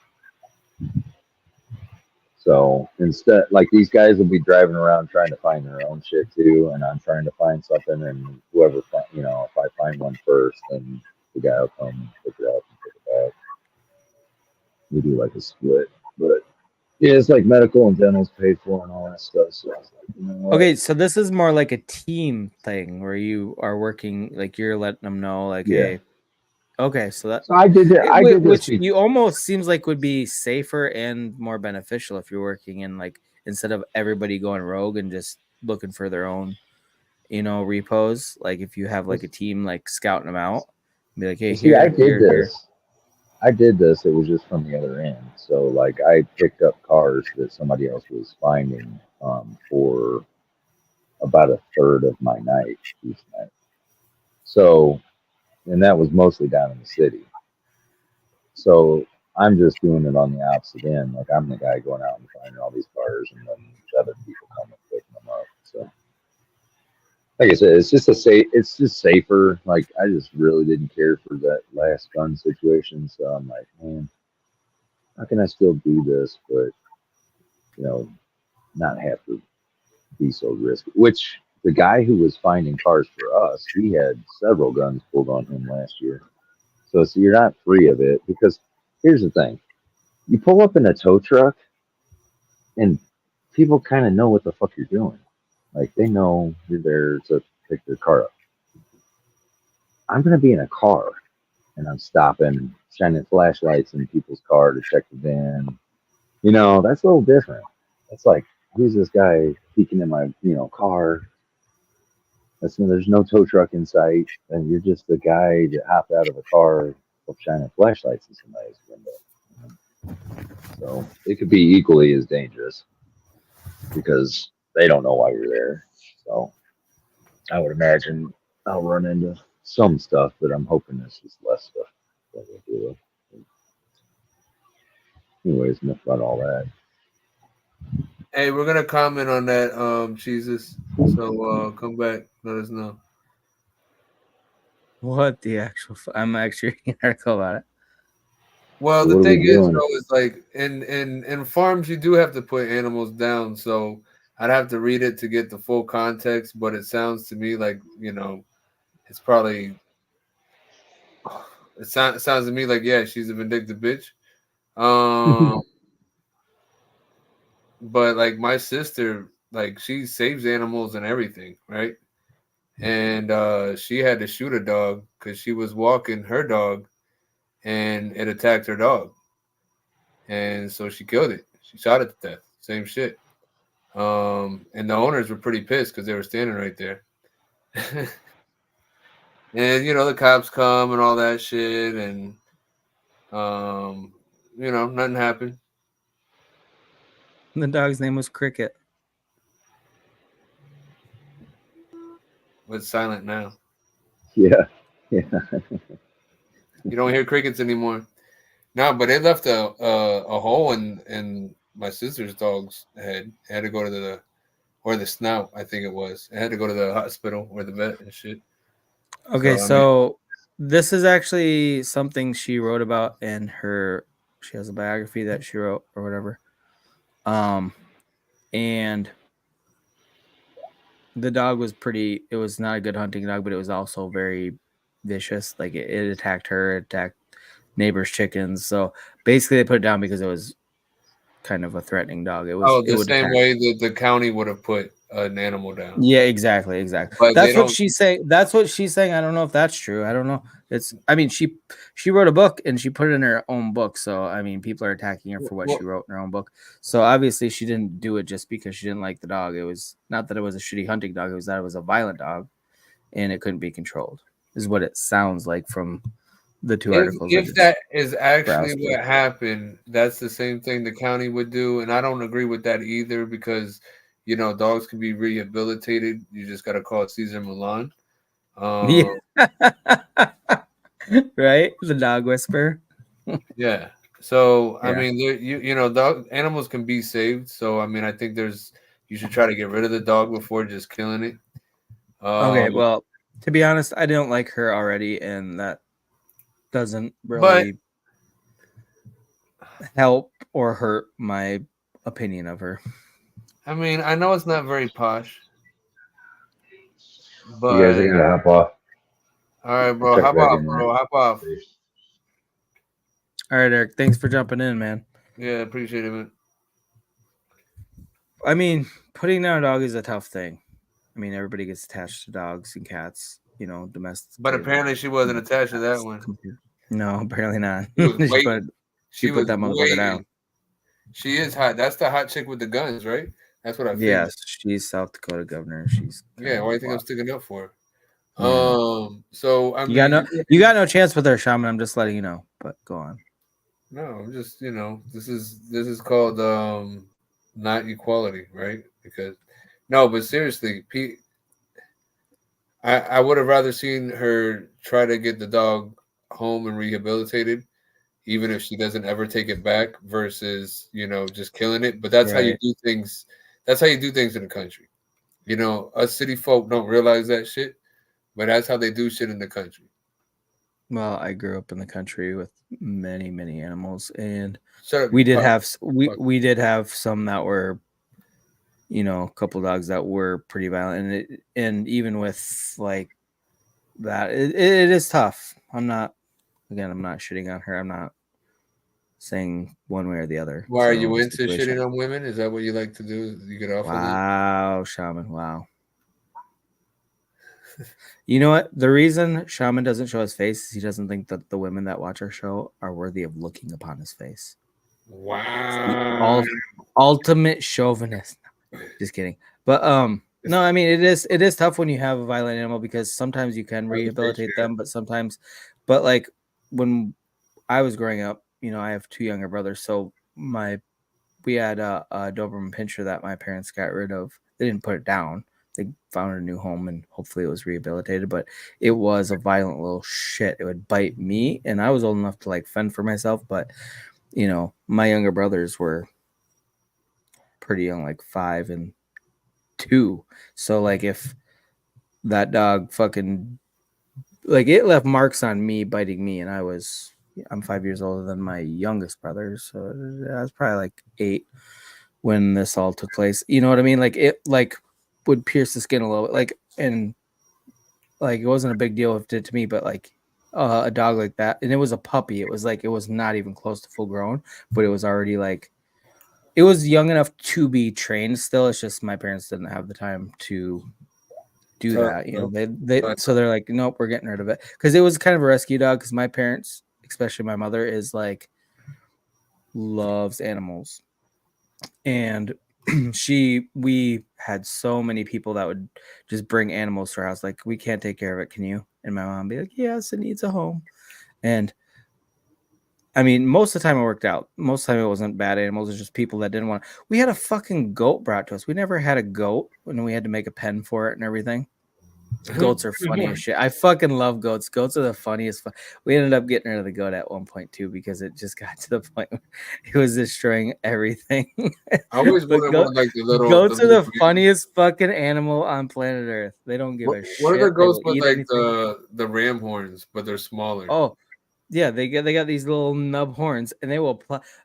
So instead, like these guys will be driving around trying to find their own shit too, and I'm trying to find something, and whoever, if I find one first, then the guy will come pick it up and pick it back. We do like a split, but. Yeah, it's like medical and dental's paid for and all that stuff. So I was like, okay, so this is more like a team thing where you are working, like you're letting them know, like, hey, okay, so that. So I did that. Which you almost seems like would be safer and more beneficial if you're working in like instead of everybody going rogue and just looking for their own, repos. Like if you have like a team like scouting them out, be like, hey, here, I did this. I did this. It was just from the other end. So like I picked up cars that somebody else was finding for about a third of my night each night. So, and that was mostly down in the city. So I'm just doing it on the opposite end. Like I'm the guy going out and finding all these cars, and then other people come and picking them up. So, like I said, it's just safer. Like I just really didn't care for that last gun situation. So I'm like, man, how can I still do this, but not have to be so risky? Which the guy who was finding cars for us, he had several guns pulled on him last year. So you're not free of it, because here's the thing. You pull up in a tow truck, and people kind of know what the fuck you're doing. Like they know you're there to pick their car up. I'm gonna be in a car, and I'm stopping, shining flashlights in people's car to check the VIN. That's a little different. That's like, who's this guy peeking in my car? There's no tow truck in sight, and you're just the guy that hopped out of a car shining flashlights in somebody's window. So it could be equally as dangerous because they don't know why you're there. So I would imagine I'll run into some stuff, but I'm hoping this is less stuff that we'll deal with. Anyways, enough about all that. Hey, we're gonna comment on that, Jesus. So come back, let us know. What the actual? I'm actually reading an article about it. Well, So the what are we thing is, doing? though, is like in farms you do have to put animals down. So I'd have to read it to get the full context. But it sounds to me like it's probably it sounds to me like yeah, she's a vindictive bitch. Um, but like my sister, like she saves animals and everything, right? And she had to shoot a dog because she was walking her dog and it attacked her dog, and so she killed it. She shot it to death. Same shit. And the owners were pretty pissed because they were standing right there. And the cops come and all that shit, and nothing happened. The dog's name was Cricket. It's silent now. Yeah, yeah. You don't hear crickets anymore. No, but they left a hole in my sister's dog's head. It had to go to the snout, I think it was. It had to go to the hospital or the vet and shit. Okay, So I mean, so this is actually something she wrote about in her. She has a biography that she wrote or whatever. And the dog was pretty. It was not a good hunting dog, but it was also very vicious. Like it attacked her, it attacked neighbors' chickens. So basically, they put it down because it was kind of a threatening dog. It the would same attack. way that the county would have put an animal down, Yeah, exactly. but they That's what don't. she's saying. That's what she's saying. I don't know if that's true. I don't know. I mean, she wrote a book and she put it in her own book. So I mean, people are attacking her for what she Well, wrote in her own book. So obviously, she didn't do it just because she didn't like the dog. It was not that it was a shitty hunting dog. It was that it was a violent dog, and it couldn't be controlled. Is what it sounds like from the two articles I if just that is actually browsed through. what happened, that's the same thing the county would do, and I don't agree with that either because dogs can be rehabilitated. You just got to call Caesar Milan. Yeah, Um, right. The dog whisperer. yeah. So I Yeah. mean, dog animals can be saved. So I mean, I think you should try to get rid of the dog before just killing it. Okay. Um, Well, to be honest, I didn't like her already, and that doesn't but really help or hurt my opinion of her. I mean, I know it's not very posh, You guys are but gonna hop off. all right, I'll bro, check hop back off, in there. bro, hop off. All right, Eric. Thanks for jumping in, man. Yeah, appreciate it, man. I mean, putting down a dog is a tough thing. I mean, everybody gets attached to dogs and cats, But domesticated. apparently she wasn't attached to that one. No, apparently not. She was she waiting. put she She put was that motherfucker down. waiting. She is hot. That's the hot chick with the guns, right? That's what I figured. Yes, she's South Dakota governor. She's kind Yeah, of why do a you think I'm lot. sticking up for her? Yeah. So I You got no mean, you got no chance with her, Shaman. I'm just letting you know. But go on. no, I'm just this is called not equality, right? Because no, but seriously, I would have rather seen her try to get the dog home and rehabilitated, even if she doesn't ever take it back, versus just killing it. But that's how you Right. do things. That's how you do things in the country. Us city folk don't realize that shit, but that's how they do shit in the country. Well, I grew up in the country with many, many animals, and Shut up, we you did pop. have Fuck. we did have some that were, a couple dogs that were pretty violent, and even with like that, it is tough. I'm not shitting on her. I'm not saying one way or the other. Why are you into shitting on women? Is that what you like to do? You get off on that? Wow, Shaman. Wow. You know what? The reason Shaman doesn't show his face is he doesn't think that the women that watch our show are worthy of looking upon his face. Wow. Ultimate chauvinist. Just kidding. But no, I mean it is tough when you have a violent animal because sometimes you can rehabilitate them, but sometimes like when I was growing up, you know, I have 2 younger brothers, so we had a Doberman Pinscher that my parents got rid of. They didn't put it down. They found a new home and hopefully it was rehabilitated, but it was a violent little shit. It would bite me, and I was old enough to like fend for myself, but you know, my younger brothers were pretty young, like 5 and 2. So like if that dog fucking like it left marks on me biting me, and I'm 5 years older than my youngest brother, so I was probably like 8 when this all took place. You know what I mean? Like it like would pierce the skin a little bit, like, and like it wasn't a big deal if it did to me, but like a dog like that, and it was a puppy. It was like it was not even close to full grown, but it was already like it was young enough to be trained still. It's just my parents didn't have the time to do that. You know, so they're like, nope, we're getting rid of it. Because it was kind of a rescue dog, because my parents, especially my mother, is like loves animals. And we had so many people that would just bring animals to our house. Like, we can't take care of it. Can you? And my mom would be like, yes, it needs a home. And I mean, most of the time it worked out. Most of the time it wasn't bad animals. It was just people that didn't want. We had a fucking goat brought to us. We never had a goat, and we had to make a pen for it and everything. Goats are funny as shit. I fucking love goats. Goats are the funniest. We ended up getting rid of the goat at one point too, because it just got to the point where it was destroying everything. I always wanted one like the little. Goats are the funniest fucking animal on planet Earth. They don't give a shit. What are the goats with like the ram horns, but they're smaller? Oh, yeah, they got these little nub horns, and they will.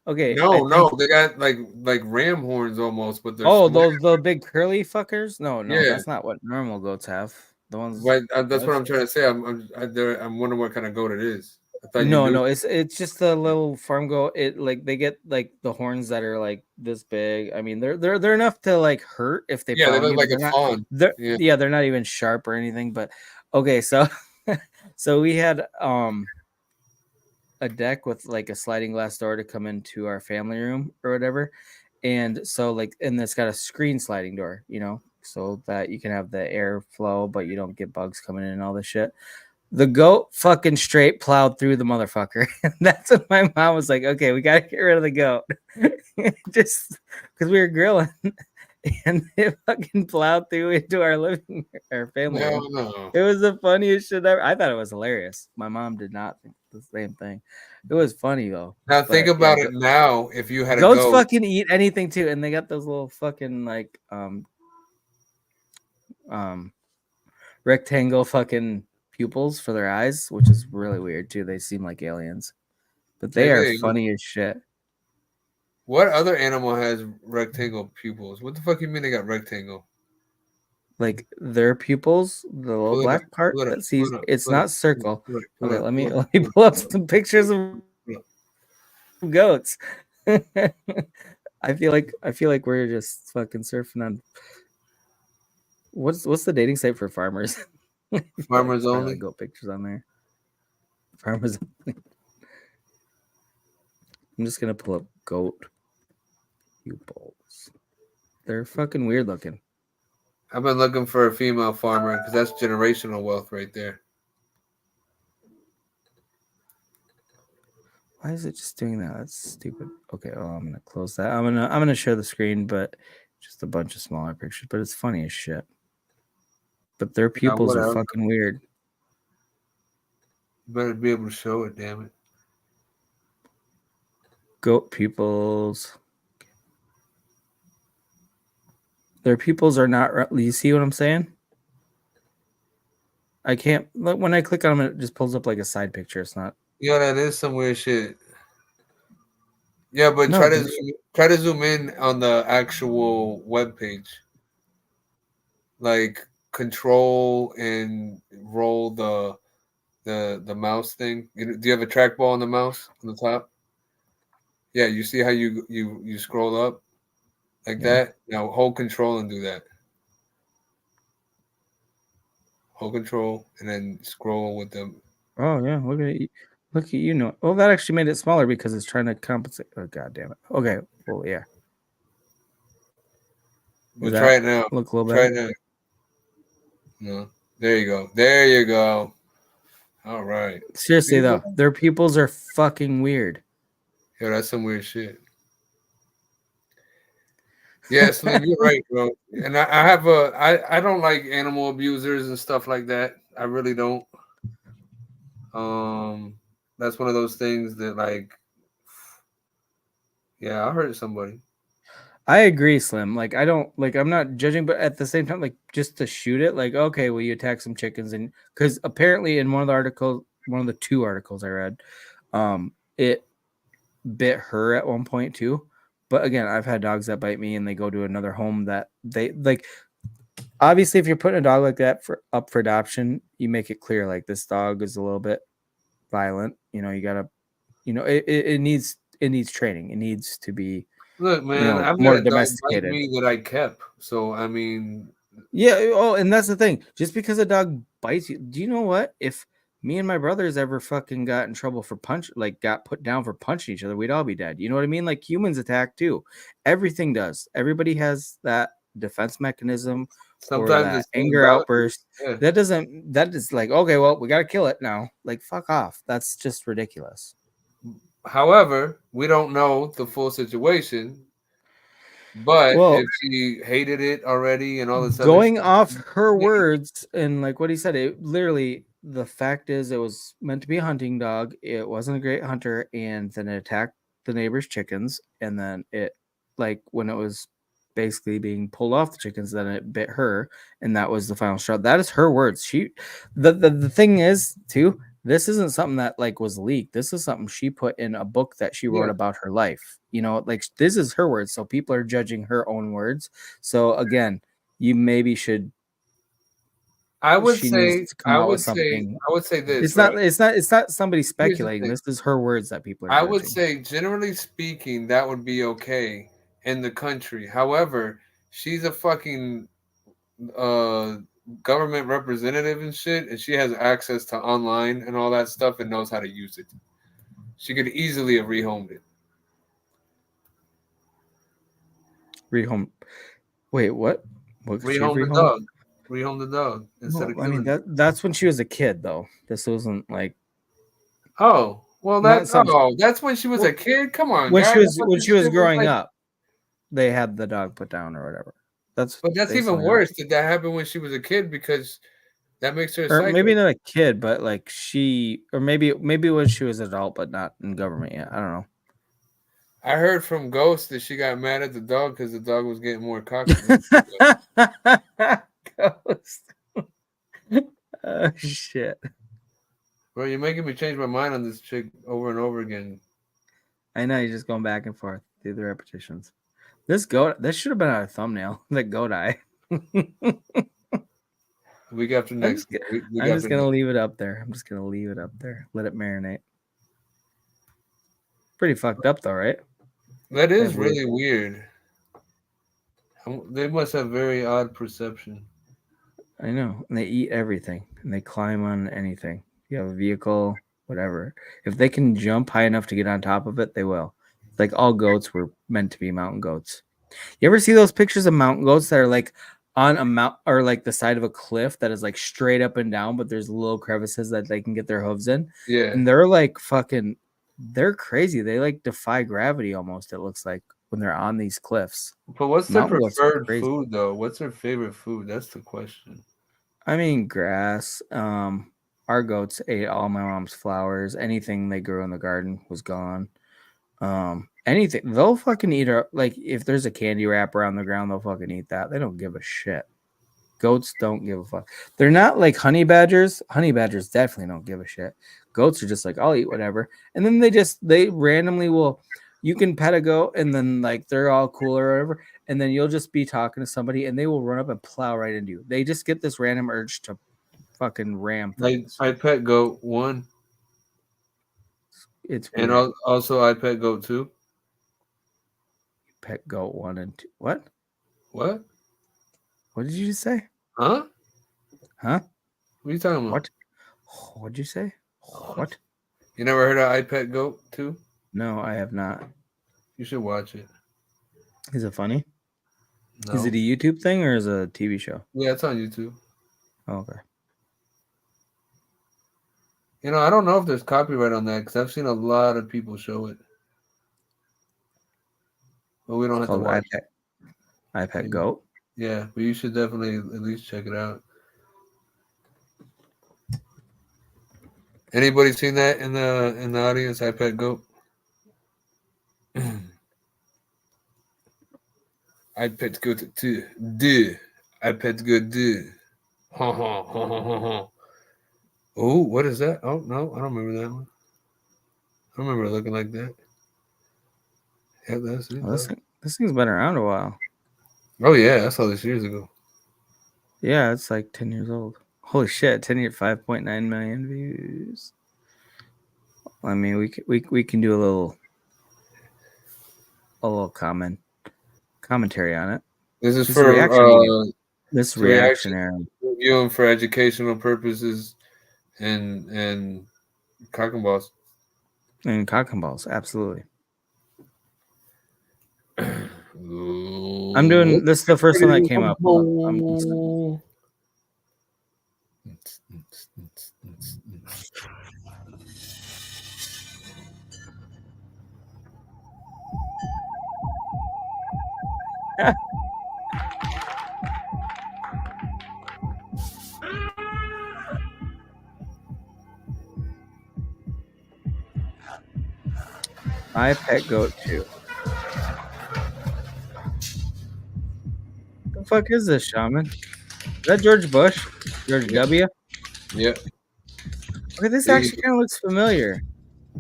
Okay, no, they got like ram horns almost, but they're those big curly fuckers. No, that's not what normal goats have. The ones, but that's what I'm trying to say. I'm wondering what kind of goat it is. I thought no, it's just a little farm goat. It like they get like the horns that are like this big. I mean, they're enough to like hurt if they. Yeah, they look like a fawn. They're not even sharp or anything. But okay, so so we had a deck with like a sliding glass door to come into our family room or whatever, and so like, and it's got a screen sliding door, you know, so that you can have the air flow, but you don't get bugs coming in and all this shit. The goat fucking straight plowed through the motherfucker. That's when my mom was like, okay, we gotta get rid of the goat. Just because we were grilling, and it fucking plowed through into our family room. No. It was the funniest shit ever. I thought it was hilarious. My mom did not think the same thing. It was funny though. Now think about it now. If you had a goats fucking eat anything too, and they got those little fucking like rectangle fucking pupils for their eyes, which is really weird too. They seem like aliens, but they are funny as shit. What other animal has rectangle pupils? What the fuck you mean they got rectangle? Like their pupils, the little black part that sees, it's not circle. Okay, let me pull up some pictures of goats. I feel like we're just fucking surfing on. What's the dating site for farmers? Farmers only. Goat pictures on there. Farmers only. I'm just gonna pull up goat pupils. They're fucking weird looking. I've been looking for a female farmer because that's generational wealth right there. Why is it just doing that? That's stupid. Okay, well, I'm gonna close that. I'm gonna share the screen, but just a bunch of smaller pictures. But it's funny as shit. But their pupils are fucking weird. You better be able to show it, damn it. Goat pupils. Their pupils are not. You see what I'm saying? I can't. When I click on them, it just pulls up like a side picture. It's not. Yeah, that is some weird shit. Yeah, but try to zoom in on the actual web page. Like control and roll the mouse thing. Do you have a trackball on the mouse on the top? Yeah, you see how you scroll up like Yeah. that? Now hold control and do that. Hold control and then scroll with the. Oh yeah, look at you. Look at you know. Oh, that actually made it smaller because it's trying to compensate. Oh god damn it. Okay. Well, yeah. Does We'll try that it now. look a little Try better? it now. No. There you go. There you go. All right. Seriously See though, that? their pupils are fucking weird. Yeah, that's some weird shit. Yeah, Slim, you're right, bro. And I have I don't like animal abusers and stuff like that. I really don't. Um, that's one of those things that like, yeah, I hurt somebody. I agree, Slim. Like I don't like I'm not judging, but at the same time, like just to shoot it, like okay, well you attack some chickens and because apparently in one of the articles, one of the two articles I read, it bit her at one point too. But again, I've had dogs that bite me and they go to another home that they like. Obviously, if you're putting a dog like that for up for adoption, you make it clear like this dog is a little bit violent. You know, you gotta, it needs training. It needs to be, Look, man, I've got more a dog bite domesticated. me that I kept. So I mean, Yeah. Oh, and that's the thing. Just because a dog bites you, do you know what? If me and my brothers ever fucking got in trouble for like got put down for punching each other, we'd all be dead. You know what I mean? Like humans attack too. Everything does. Everybody has that defense mechanism or sometimes that it's setting anger boundaries. outburst. Yeah. That is like, okay, well, we got to kill it now. Like, fuck off. That's just ridiculous. However, we don't know the full situation. But Well, if she hated it already and all this other going stuff, off her yeah, words and like what he said, it literally the fact is it was meant to be a hunting dog. It wasn't a great hunter, and then it attacked the neighbor's chickens, and then it like when it was basically being pulled off the chickens, then it bit her, and that was the final straw. That is her words. She the thing is too, this isn't something that like was leaked. This is something she put in a book that she wrote yeah. about her life. You know, like this is her words. So people are judging her own words. So again, you maybe should I would she needs say, to come I out with would say, something. I would say this, It's right? not it's not somebody Here's the speculating. thing. This is her words that people are I would judging. say, generally speaking, that would be okay in the country. However, she's a fucking uh government representative and shit, and she has access to online and all that stuff and knows how to use it. She could easily have rehomed it. Rehome. Wait, what? What could she have Rehome the rehomed? dog. Rehome the dog instead Well, of I mean killing it. that's when she was a kid though. This wasn't like Oh, well, not something. that's when she was a Well, kid. Come on, guys. I thought when this she was shit was growing like, up, they had the dog put down or whatever. That's but that's even basically how. worse. Did that happen when she was a kid? Because that makes her a Or psycho. maybe not a kid, but like she, or maybe when she was an adult, but not in government yet. I don't know. I heard from Ghost that she got mad at the dog because the dog was getting more cocky. When Ghost. Oh shit! Bro, you're making me change my mind on this chick over and over again. I know you're just going back and forth through the repetitions. This goat. This should have been our thumbnail. The goat eye. Week after next. Week I'm just after gonna next. leave it up there. I'm just gonna leave it up there. Let it marinate. Pretty fucked up though, right? That Kind is of weird. really weird. They must have very odd perception. I know. And they eat everything and they climb on anything. If you have a vehicle, whatever. If they can jump high enough to get on top of it, they will. Like all goats were meant to be mountain goats. You ever see those pictures of mountain goats that are like on a mount or like the side of a cliff that is like straight up and down, but there's little crevices that they can get their hooves in? Yeah. And they're like fucking, they're crazy. They like defy gravity almost, it looks like, when they're on these cliffs. But what's their Mountain goats are preferred crazy. food, though? What's their favorite food? That's the question. I mean, grass. Our goats ate all my mom's flowers. Anything they grew in the garden was gone. Anything they'll fucking eat. Like if there's a candy wrapper on the ground, they'll fucking eat that. They don't give a shit. Goats don't give a fuck. They're not like honey badgers. Honey badgers definitely don't give a shit. Goats are just like, I'll eat whatever. And then they randomly will. You can pet a goat and then like they're all cool or whatever. And then you'll just be talking to somebody and they will run up and plow right into you. They just get this random urge to fucking ram things. I pet goat 1, It's and weird. also I pet goat 2. Pet Goat 1 and 2. What? What? What did you just say? Huh? Huh? What are you talking about? What? What'd you say? What? You never heard of iPet Goat 2? No, I have not. You should watch it. Is it funny? No. Is it a YouTube thing or is it a TV show? Yeah, it's on YouTube. Oh, okay. You know, I don't know if there's copyright on that because I've seen a lot of people show it. But we don't It's have to called watch it. iPet Goat. Yeah, but you should definitely at least check it out. Anybody seen that in the audience? iPet Goat. iPet Goat 2. iPet Goat 2. Oh, what is that? Oh no, I don't remember that one. I remember it looking like that. Yeah, that's it. Oh, this thing's been around a while. Oh yeah, I saw this years ago. Yeah, it's like 10 years old. Holy shit, 10 years, 5.9 million views. I mean, we can do a little commentary on it. This is This for reactionary. Reviewing for educational purposes and cock and balls. And cock and balls, absolutely. I'm doing this is the first one that came up. My Pet Goat 2. The fuck is this, Shaman? Is that George Bush? George W? Yeah. Okay, this actually kind of looks familiar.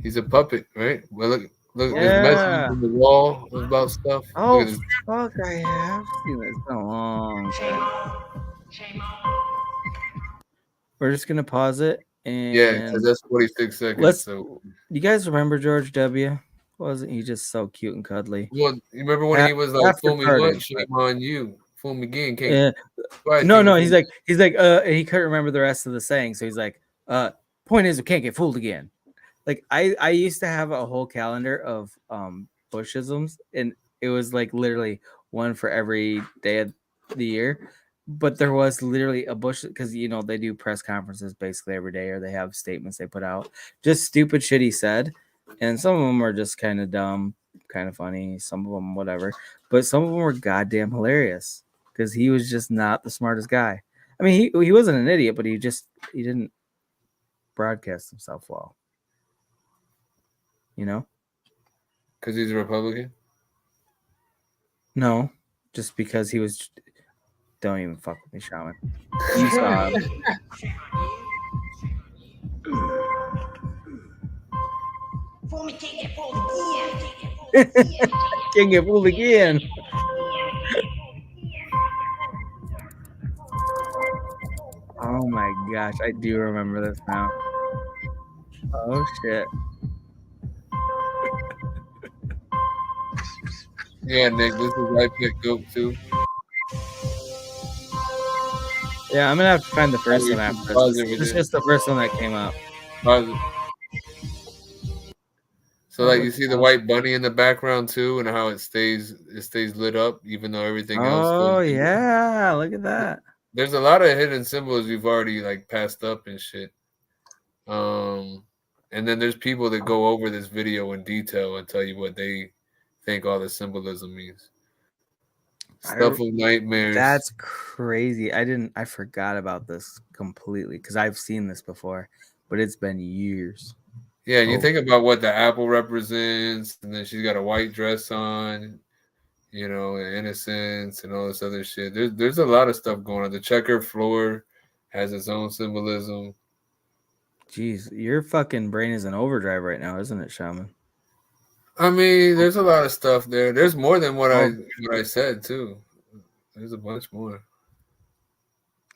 He's a puppet, right? Well, look, there's messages on the wall about stuff. Oh, fuck, I have seen this in a long time. We're just going to pause it. And yeah, because that's 46 seconds. So, you guys remember George W? Wasn't he just so cute and cuddly? Well, you remember when he was like, "Fool me once, shame on you. Fool me again, can't." No, he's like, and he couldn't remember the rest of the saying, so he's like, point is, we can't get fooled again. Like I used to have a whole calendar of Bushisms, and it was like literally one for every day of the year. But there was literally a Bush because they do press conferences basically every day, or they have statements they put out, just stupid shit he said, and some of them are just kind of dumb, kind of funny, some of them whatever, but some of them were goddamn hilarious because he was just not the smartest guy. I mean, he wasn't an idiot, but he didn't broadcast himself well. Because he's a Republican? No, just because he was. Don't even fuck with me, Shaman. You saw him. Can't get fooled again. Oh my gosh, I do remember this now. Oh shit. Yeah, Nick, this is iPet Goat 2. Yeah, I'm gonna have to find the first one after this. This is just the first one that came up. So like you see the white bunny in the background too, and how it stays lit up even though everything else goes. Oh yeah, look at that. There's a lot of hidden symbols we've already like passed up and shit. And then there's people that go over this video in detail and tell you what they think all the symbolism means. Stuff of nightmares. That's crazy. I forgot about this completely because I've seen this before, but it's been years. Yeah, and you think about what the apple represents, and then she's got a white dress on, innocence and all this other shit. There's a lot of stuff going on. The checker floor has its own symbolism. Jeez, your fucking brain is in overdrive right now, isn't it, Shaman? I mean, there's a lot of stuff there. There's more than what I said too. There's a bunch more.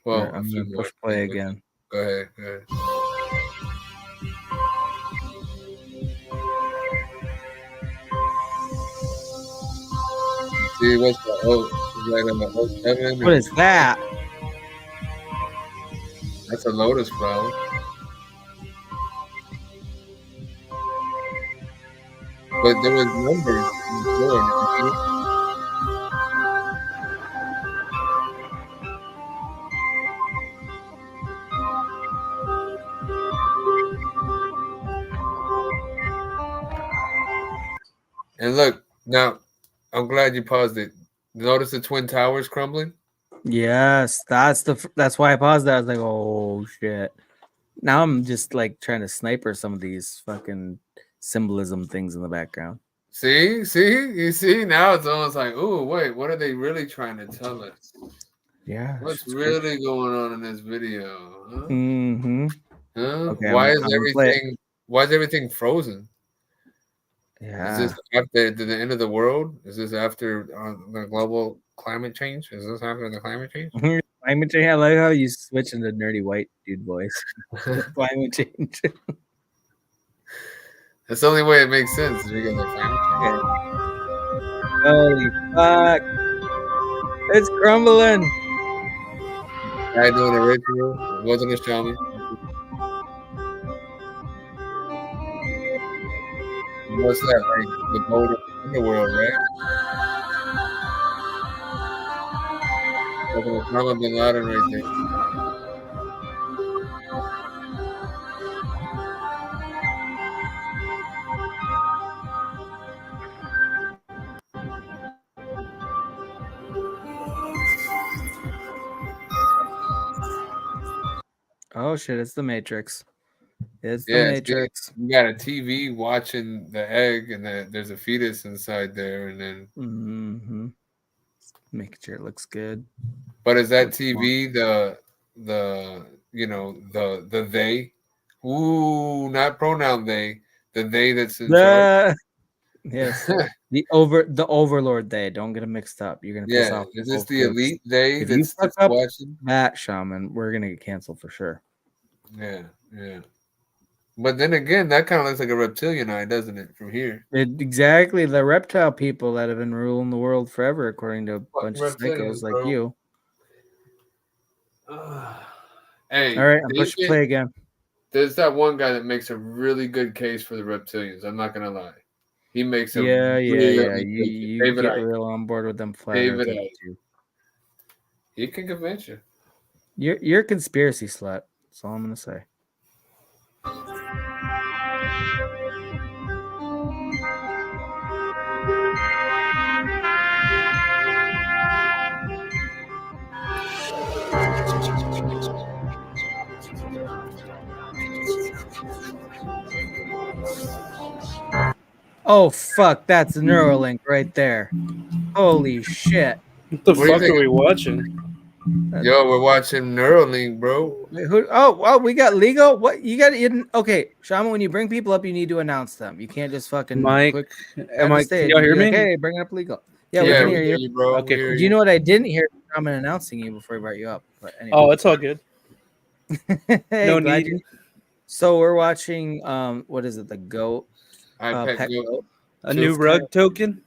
Well, I'm gonna push play again. Go ahead. See what's the O? Is that 07 What or is that? that's a lotus flower. But there was numbers on the floor. Did you see it? And look, now I'm glad you paused it. Notice the twin towers crumbling? Yes, that's why I paused that. I was like, oh shit. Now I'm just like trying to sniper some of these fucking symbolism things in the background. See, you see. Now it's almost like, oh wait, what are they really trying to tell us? Yeah, What's really going on in this video? Huh? Mm-hmm. Huh? Okay, I'm gonna play it. Why is everything frozen? Is this Yeah. after the end of the world? Is this after the global climate change? Is this after the climate change? Climate change. I like how you switch into nerdy white dude voice. Climate change. That's the only way it makes sense. Is because of climate change. Okay. Holy fuck! It's crumbling. Guy doing a ritual. It wasn't a shaman. What's that? Like the boat of the underworld, right? Like Osama bin Laden right there. Oh shit! It's the Matrix. It's the Yeah, see, Matrix. you got a TV watching the egg, and then there's a fetus inside there, and then. Mm-hmm. Making sure it looks good. But is that TV the the they? Ooh, not pronoun they. The they that's in charge. Yes. The overlord they. Don't get them mixed up. You're gonna piss Yeah, off is people this with the groups. elite they If you fuck that's up watching? that shaman, we're gonna get canceled for sure. Yeah, yeah. But then again, that kind of looks like a reptilian eye, doesn't it? From here, Exactly, the reptile people that have been ruling the world forever, according to a fucking bunch of reptilians, psychos like bro. you. All Hey, right, I'm pushing play again. there's that one guy that makes a really good case for the reptilians. I'm not gonna lie. He makes a Yeah. really good case. You David get Icke. real on board with them flat David earthers Icke. too. He can convince you. You're a conspiracy slut. That's all I'm gonna say. Oh fuck, that's Neuralink right there. Holy shit. What the What do you fuck think? are we watching? Yo, we're watching Neuralink, bro. Wait, who? Oh, we got Lego. What you got? Okay, Shaman. When you bring people up, you need to announce them. You can't just fucking Mike, quick grab the Can stage y'all and hear be like, me? "Hey, bring up Lego." Yeah, we Yeah, can we hear hear you. you, bro. Okay, We hear cool. Do you you. know what I didn't hear? Shaman announcing you before he brought you up. But anyway. Oh, it's all good. Hey, No glad need. you. So we're watching. What is it? The goat. iPad Pet Go. goat. A new rug token?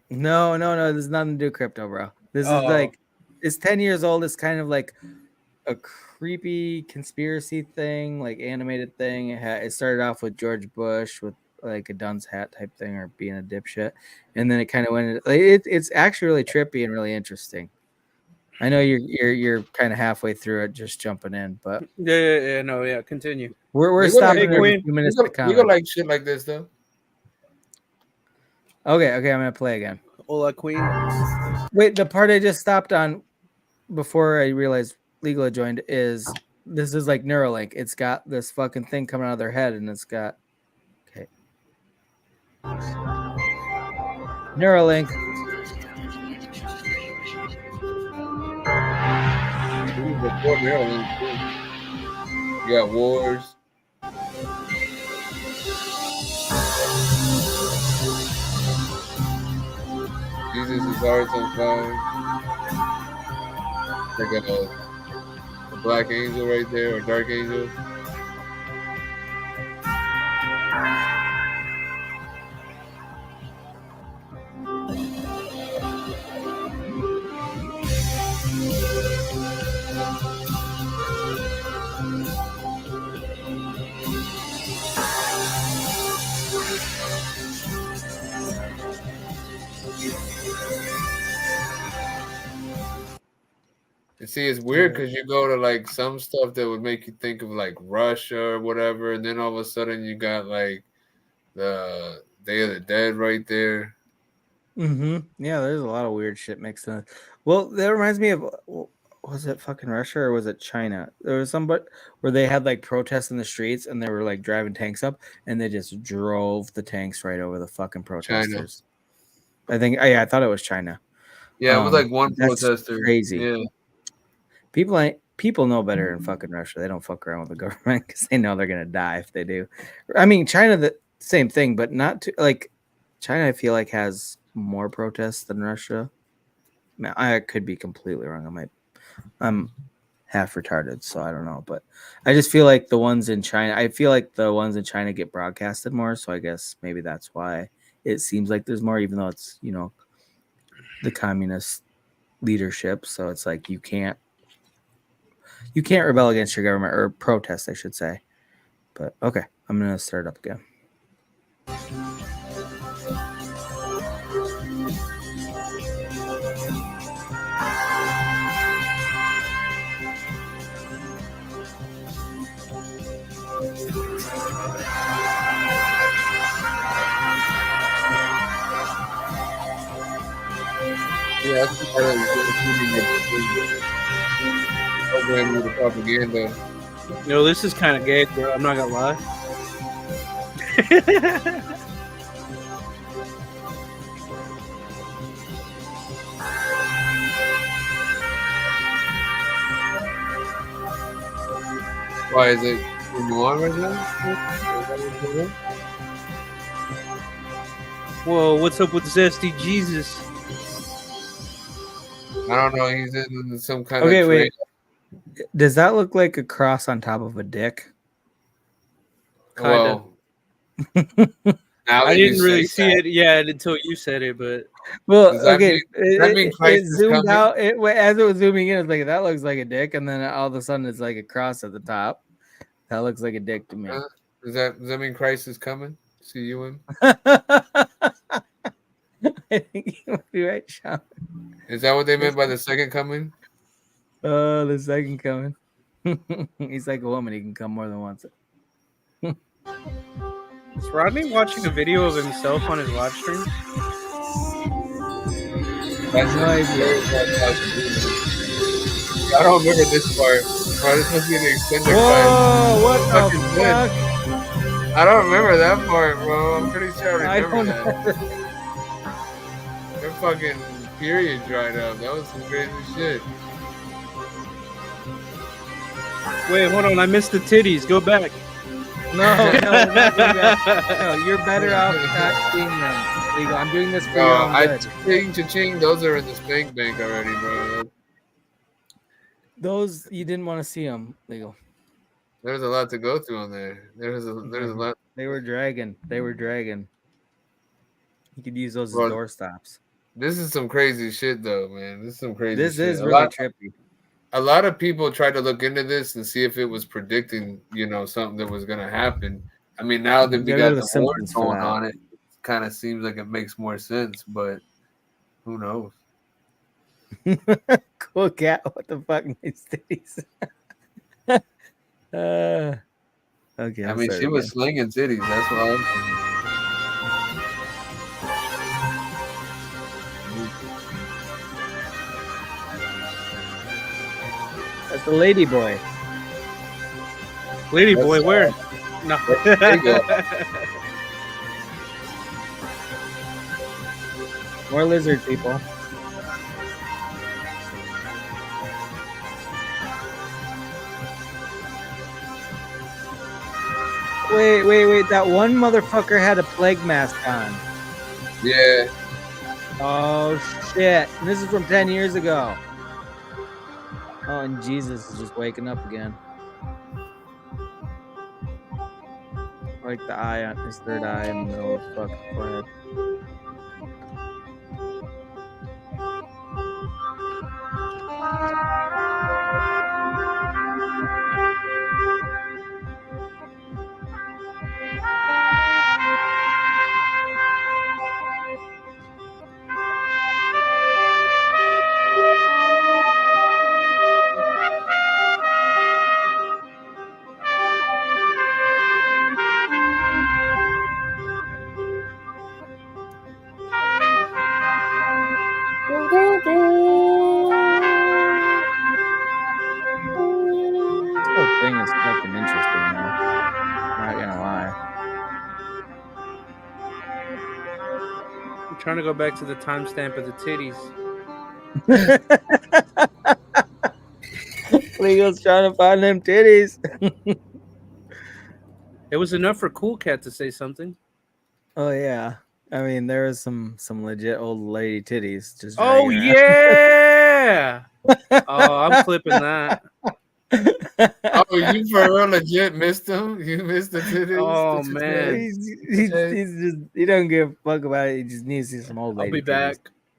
No. This is nothing to do with crypto, bro. This is Oh, like, it's 10 years old. It's kind of like a creepy conspiracy thing, like animated thing. It started off with George Bush with like a dunce hat type thing or being a dipshit, and then it kind of went. It's actually really trippy and really interesting. I know you're kind of halfway through it, just jumping in, but yeah. No, yeah. Continue. we're You go like stopping every Queen. few minutes to you go comment. like shit like this though. Okay, I'm gonna play again. Hola, Queen. Wait, the part I just stopped on before I realized Legal had joined is this is like Neuralink. It's got this fucking thing coming out of their head, and it's got Neuralink. This is before Neuralink too. You got wars. Jesus' heart's on fire. Like a black angel right there, or dark angel. see, it's weird because you go to like some stuff that would make you think of like Russia or whatever, and then all of a sudden you got like the Day of the Dead right there. Yeah, there's a lot of weird shit mixed in. Well, that reminds me of, was it fucking Russia or was it China? There was somebody where they had like protests in the streets and they were like driving tanks up and they just drove the tanks right over the fucking protesters. China. I thought it was China. Yeah, it was like one protester. Crazy. Yeah. People know better in fucking Russia. They don't fuck around with the government because they know they're gonna die if they do. I mean, China, the same thing, but not to like China. I feel like has more protests than Russia. I could be completely wrong. I'm half retarded, so I don't know. But I just feel like the ones in China. I feel like the ones in China get broadcasted more. So I guess maybe that's why it seems like there's more, even though it's the communist leadership. So it's like you can't rebel against your government or protest, I should say. But okay, I'm gonna start up again. Yeah, that's the part program with the propaganda. No, this is kind of gay, bro. I'm not gonna lie. Why is it on right now? Whoa, what's up with Zesty Jesus? I don't know. He's in some kind of. Okay, wait. Does that look like a cross on top of a dick? Kinda. Well, I didn't really see it yet until you said it, but okay, it zoomed out. As it was zooming in, it's like that looks like a dick, and then all of a sudden it's like a cross at the top. That looks like a dick to me. Does that mean Christ is coming? See you in? I think you might be right, Sean. Is that what they meant by the second coming? The second coming. He's like a woman; he can come more than once. Is Rodney watching a video of himself on his live stream? That's no idea. I don't remember this part. Bro, this must be the extended Whoa, what the fuck? I don't remember that part, bro. I'm pretty sure I remember that. Their fucking period dried up. That was some crazy shit. Wait, hold on. I missed the titties. Go back. No, you're better off not seeing them. Legal. I'm doing this for your own good. Cha-ching. Those are in the spank bank already, bro. Those you didn't want to see them, Legal. There's a lot to go through on there. There's a lot. They were dragging. You could use those as door stops. This is some crazy shit, though, man. This is some crazy. This is really trippy. A lot of people tried to look into this and see if it was predicting, something that was going to happen. I mean, now that we got the horns going on it kind of seems like it makes more sense, but who knows? Cool cat. What the fuck? These titties. Okay. I mean, she was slinging titties. That's what I'm saying. That's the lady boy. Lady boy, where? No. There you go. More lizard people. Wait. That one motherfucker had a plague mask on. Yeah. Oh, shit. And this is from 10 years ago. Oh, and Jesus is just waking up again. Like the eye on his third eye in the middle of his fucking forehead. thing is fucking interesting, though. Not gonna lie. I'm trying to go back to the timestamp of the titties. Legal's trying to find them titties. It was enough for Cool Cat to say something. Oh yeah, I mean there was some legit old lady titties. Just oh yeah. Oh, I'm clipping that. Oh, you for real legit missed them? You missed the titties? Oh man, he don't give a fuck about it. He just needs to see some old lady. I'll be titties. back.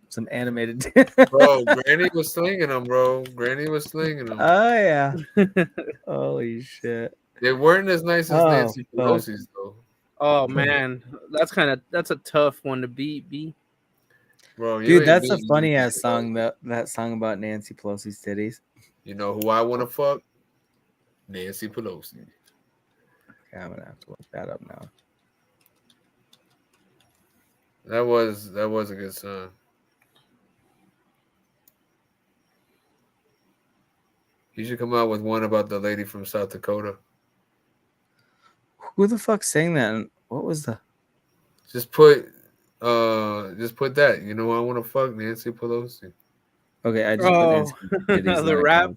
Some animated. Bro, Granny was slinging them, bro. Granny was slinging them. Oh yeah. Holy shit. They weren't as nice as Nancy Pelosi's though. Oh man, that's a tough one to beat, B. Bro, dude, that's a funny ass song. That song about Nancy Pelosi's titties. You know who I want to fuck? Nancy Pelosi. Okay, I'm gonna have to look that up now. That was a good song. You should come out with one about the lady from South Dakota. Who the fuck sang that? And what was the? Just put that. You know, I want to fuck Nancy Pelosi. Okay, I just put Nancy Pelosi's the rap.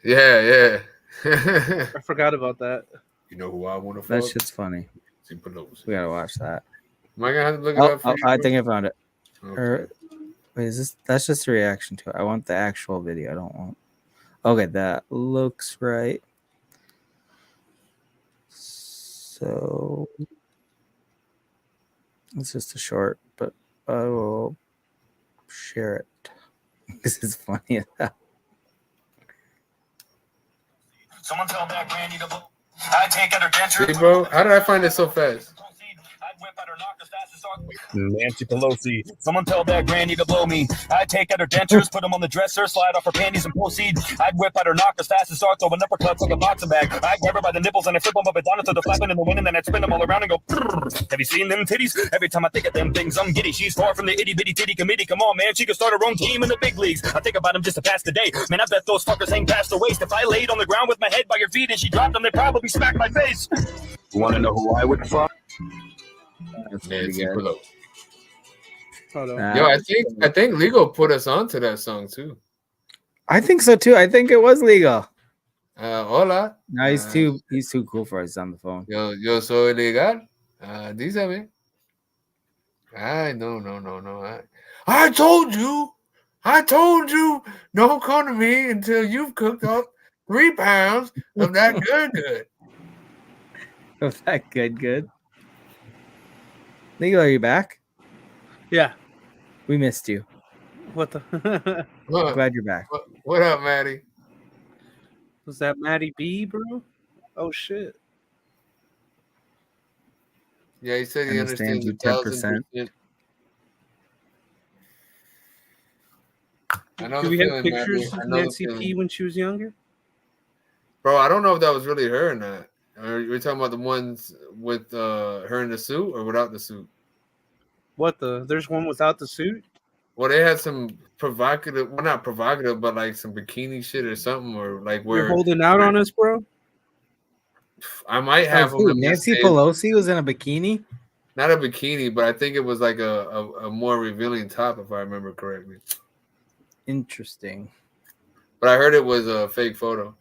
Yeah. I forgot about that. You know who I want to fuck? That shit's funny. Nancy Pelosi. We gotta watch that. Am I gonna have to look it up for you? I think I found it. Okay. Wait, is this? That's just a reaction to it. I want the actual video. I don't want. Okay, that looks right. So it's just a short, but I will share it. This is funny as hell. Someone tell that granny to blow. I take out her dentures. Hey, bro, how did I find it so fast? Nancy Pelosi. Someone tell that granny to blow me. I'd take out her dentures, put them on the dresser, slide off her panties and proceed. I'd whip out her knock as fast as start, throwing uppercuts like a boxing bag. I'd grab her by the nipples and I flip them up and down until they're flapping in the wind, and then I'd spin them all around and go. Have you seen them titties? Every time I think of them things, I'm giddy. She's far from the itty bitty titty committee. Come on, man, she could start her own team in the big leagues. I think about them just to pass the day. Man, I bet those fuckers hang past the waist. If I laid on the ground with my head by your feet and she dropped them, they'd probably smack my face. Want to know who I would fuck? Nancy Pelosi. Hold on. Yo, I think Legal put us onto that song too. I think so too. I think it was Legal. Hola. No, he's too cool for us on the phone. Yo soy legal. Dísame. Ay, no. I told you, don't come to me until you've cooked up 3 pounds of that good. Of that good. Legal, are you back? Yeah. We missed you. What the? I'm glad you're back. What up, Maddie? Was that Maddie B, bro? Oh shit. Yeah, he said he understands you 10%. Do we have pictures of Nancy P when she was younger? Bro, I don't know if that was really her or not. Are you talking about the ones with her in the suit or without the suit? What the? There's one without the suit? Well, they had some provocative, well, not provocative, but like some bikini shit or something, or like where you're holding out on us, bro. I might have Nancy Pelosi was in a bikini. Not a bikini, but I think it was like a more revealing top, if I remember correctly. Interesting. But I heard it was a fake photo.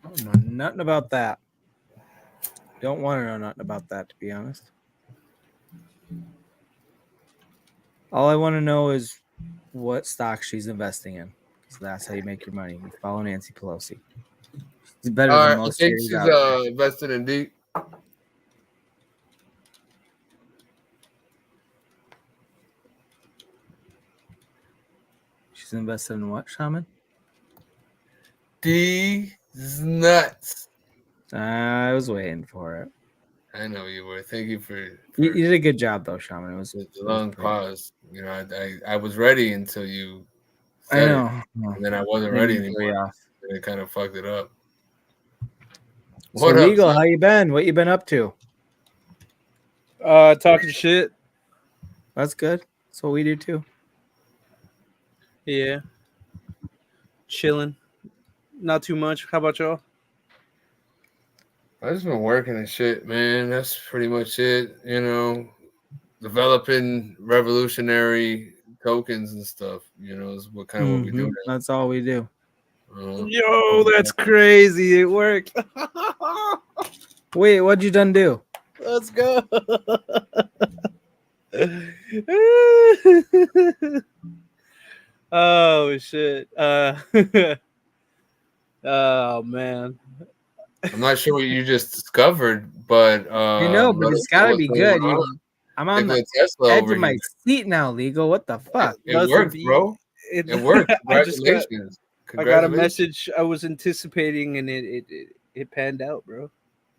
I don't know nothing about that. Don't want to know nothing about that, to be honest. All I want to know is what stock she's investing in. So that's how you make your money. You follow Nancy Pelosi. She's better than most. I think she's invested in deep. She's invested in what, Shaman? These nuts. I was waiting for it. I know you were. Thank you for you did a good job, though, Shaman. It was a long pause. You know, I was ready until you said I know. It, and then I wasn't ready anymore. And it kind of fucked it up. So, Legal, how you been? What you been up to? Talking shit. That's good. That's what we do, too. Yeah. Chilling. Not too much. How about y'all? I just been working and shit, man. That's pretty much it. You know, developing revolutionary tokens and stuff. You know, is what we do now. That's all we do. Yo, that's crazy. It worked. Wait, what'd you done do? Let's go. Oh shit. Oh man. I'm not sure what you just discovered, but I know, but it's gotta be good. I'm on the Tesla edge of my seat now, Legal. What the fuck? It worked, bro. It worked. Congratulations. I got a message I was anticipating, and it panned out, bro.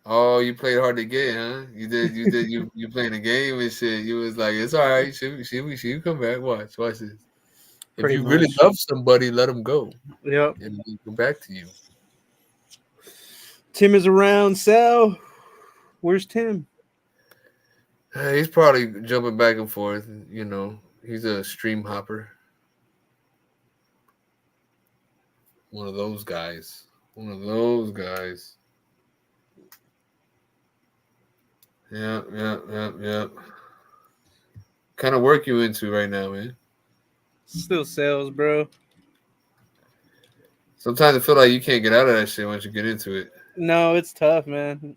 Oh, you played hard to get, huh? You playing a game and shit. You was like, it's all right. She come back. Watch this. If you really love somebody, let them go. Yep. And he'll come back to you. Tim is around. Sal, where's Tim? He's probably jumping back and forth. You know, he's a stream hopper. One of those guys. Yep. Kind of work you into right now, man? Still sales, bro. Sometimes I feel like you can't get out of that shit once you get into it. No, it's tough, man.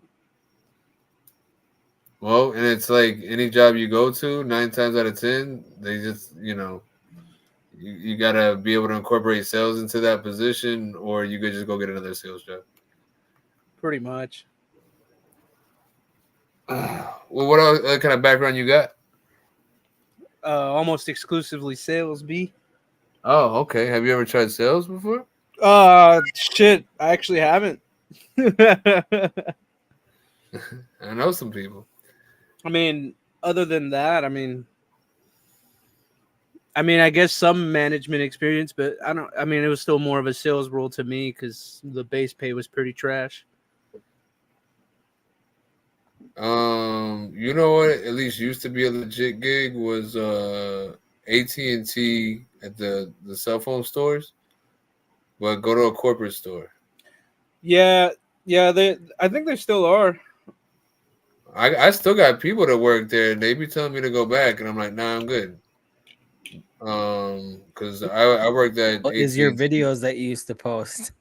Well, and it's like any job you go to, 9 times out of 10, they just, you know, you got to be able to incorporate sales into that position, or you could just go get another sales job. Pretty much. Well, what else, kind of background you got? Almost exclusively sales, B. Oh, okay. Have you ever tried sales before? Shit. I actually haven't. I know some people. I mean, other than that, I mean, I guess some management experience, but it was still more of a sales role to me because the base pay was pretty trash. You know what? At least used to be a legit gig was AT&T at the cell phone stores, but go to a corporate store. Yeah. I think there still are. I still got people that work there, and they be telling me to go back, and I'm like, nah, I'm good. Because I worked at what is your videos that you used to post?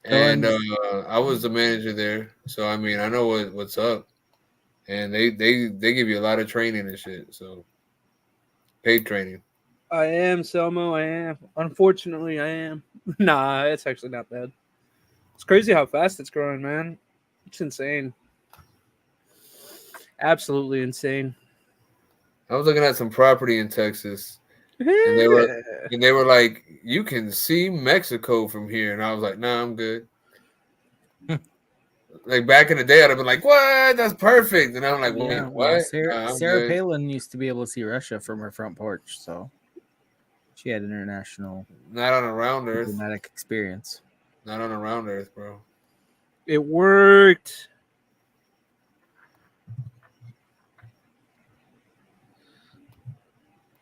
And I was the manager there, so I mean I know what's up, and they give you a lot of training and shit, so paid training. I am, Selmo. I am. Unfortunately, I am. Nah, it's actually not bad. It's crazy how fast it's growing, man. It's insane. Absolutely insane. I was looking at some property in Texas, and they were like, "You can see Mexico from here," and I was like, "Nah, I'm good." Like back in the day, I'd have been like, "What? That's perfect," and I'm like, "Wait, what?" Sarah Palin used to be able to see Russia from her front porch, so she had international, not on a round Earth, diplomatic experience. Not on a round Earth, bro. It worked.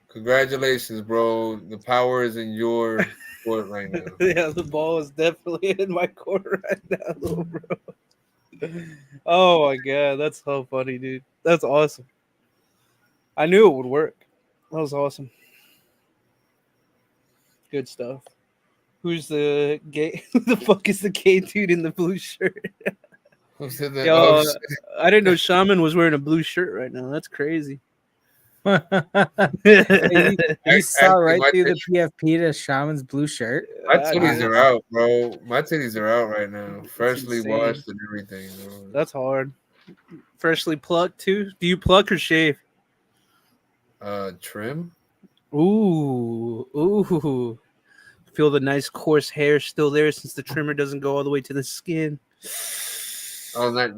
Congratulations, bro. The power is in your court right now. Yeah, the ball is definitely in my court right now, little bro. Oh my god, that's so funny, dude. That's awesome. I knew it would work. That was awesome. Good stuff. Who's the gay? Who the fuck is the gay dude in the blue shirt? Who said that? Yo, I didn't know Shaman was wearing a blue shirt right now. That's crazy. You saw right through the PFP to Shaman's blue shirt. My titties are out, bro. My titties are out right now. Freshly washed and everything, bro. That's hard. Freshly plucked too? Do you pluck or shave? Trim. Ooh. Feel the nice coarse hair still there since the trimmer doesn't go all the way to the skin. Oh, a little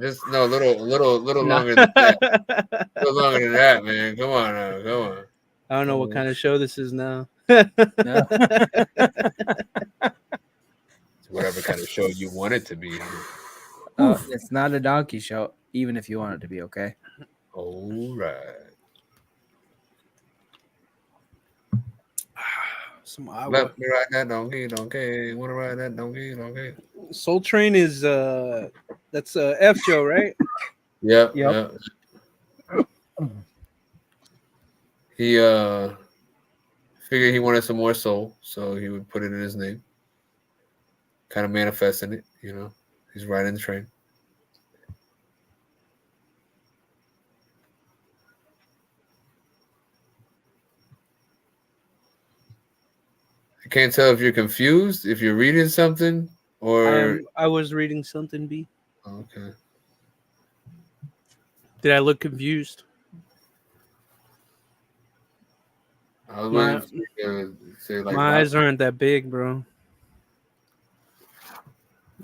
longer than that. A little longer than that, man. Come on. I don't know what kind of show this is now. It's whatever kind of show you want it to be. It's not a donkey show, even if you want it to be, okay? All right. some Iowa. Let me ride that donkey. Wanna ride that donkey. Soul Train is that's F Joe, right? Yep. He figured he wanted some more soul, so he would put it in his name. Kind of manifesting it, you know. He's riding the train. I can't tell if you're confused, if you're reading something, or I was reading something, B. Okay. Did I look confused? I was waiting for you to say like my eyes aren't that big, bro.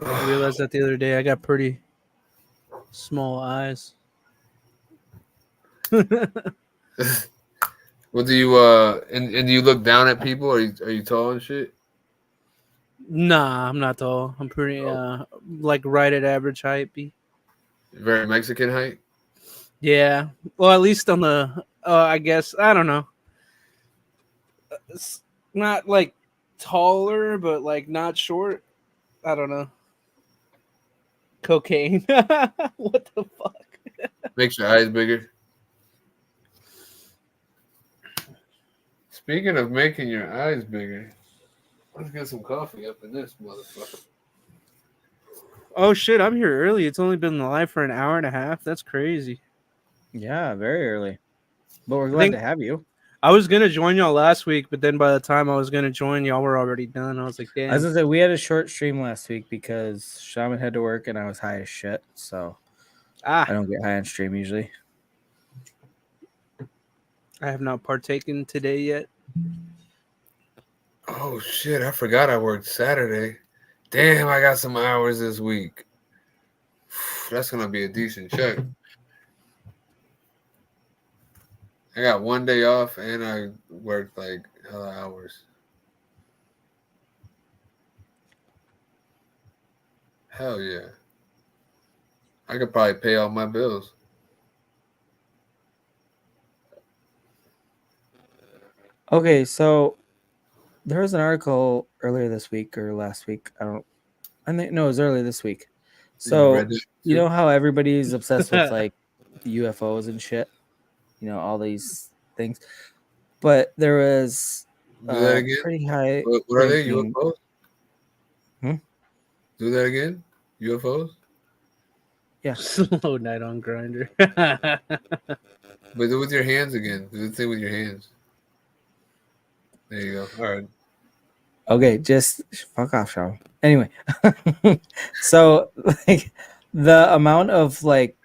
I realized that the other day. I got pretty small eyes. Well, do you and do you look down at people? Are you tall and shit? Nah, I'm not tall. I'm pretty like right at average height, B. Very Mexican height? Yeah. Well, at least on the I guess I don't know. It's not like taller, but like not short. I don't know. Cocaine. What the fuck? Makes your eyes bigger. Speaking of making your eyes bigger, let's get some coffee up in this motherfucker. Oh shit, I'm here early. It's only been live for an hour and a half. That's crazy. Yeah, very early. But we're glad to have you. I was gonna join y'all last week, but then by the time I was gonna join, y'all were already done. I was like, damn. I was gonna say we had a short stream last week because Shaman had to work and I was high as shit. So I don't get high on stream usually. I have not partaken today yet. Oh shit, I forgot I worked Saturday. Damn, I got some hours this week. That's gonna be a decent check. I got one day off and I worked like hella hours. Hell yeah. I could probably pay all my bills. Okay, so there was an article earlier this week or last week. I think no, it was earlier this week. So you know how everybody's obsessed with like UFOs and shit. You know, all these things. But there was Do that again? pretty high. What are they? UFOs? Do that again? UFOs? Yeah. Slow night on Grindr. But do it with your hands again. Do the thing with your hands. There you go. All right. Okay, just fuck off, Sean. Anyway, so like the amount of like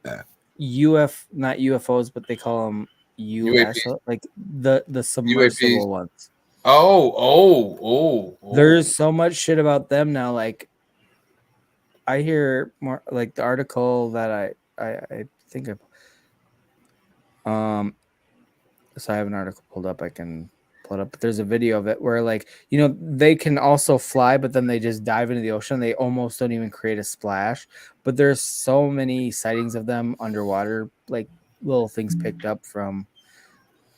not UFOs, but they call them US, like the submersible ones. Oh. There's so much shit about them now. Like I hear more like the article that I think so I have an article pulled up. I can pull it up, but there's a video of it where like, you know, they can also fly, but then they just dive into the ocean. They almost don't even create a splash, but there's so many sightings of them underwater, like little things picked up from,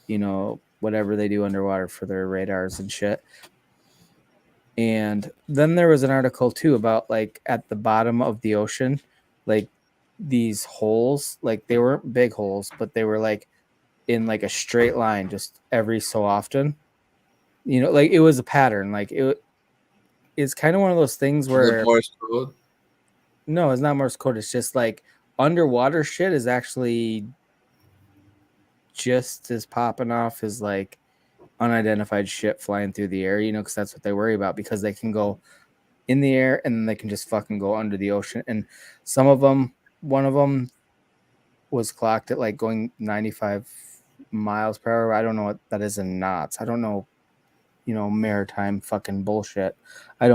you know, whatever they do underwater for their radars and shit. And then there was an article too about like at the bottom of the ocean, like these holes, like they weren't big holes, but they were like in like a straight line just every so often. You know, like it was a pattern. Like it's kind of one of those things where Morse code? No, it's not Morse code. It's just like underwater shit is actually just as popping off as like unidentified shit flying through the air, you know, because that's what they worry about, because they can go in the air and then they can just fucking go under the ocean. And some of them, one of them was clocked at like going 95 miles per hour. I don't know what that is in knots. I don't know, you know, maritime fucking bullshit. I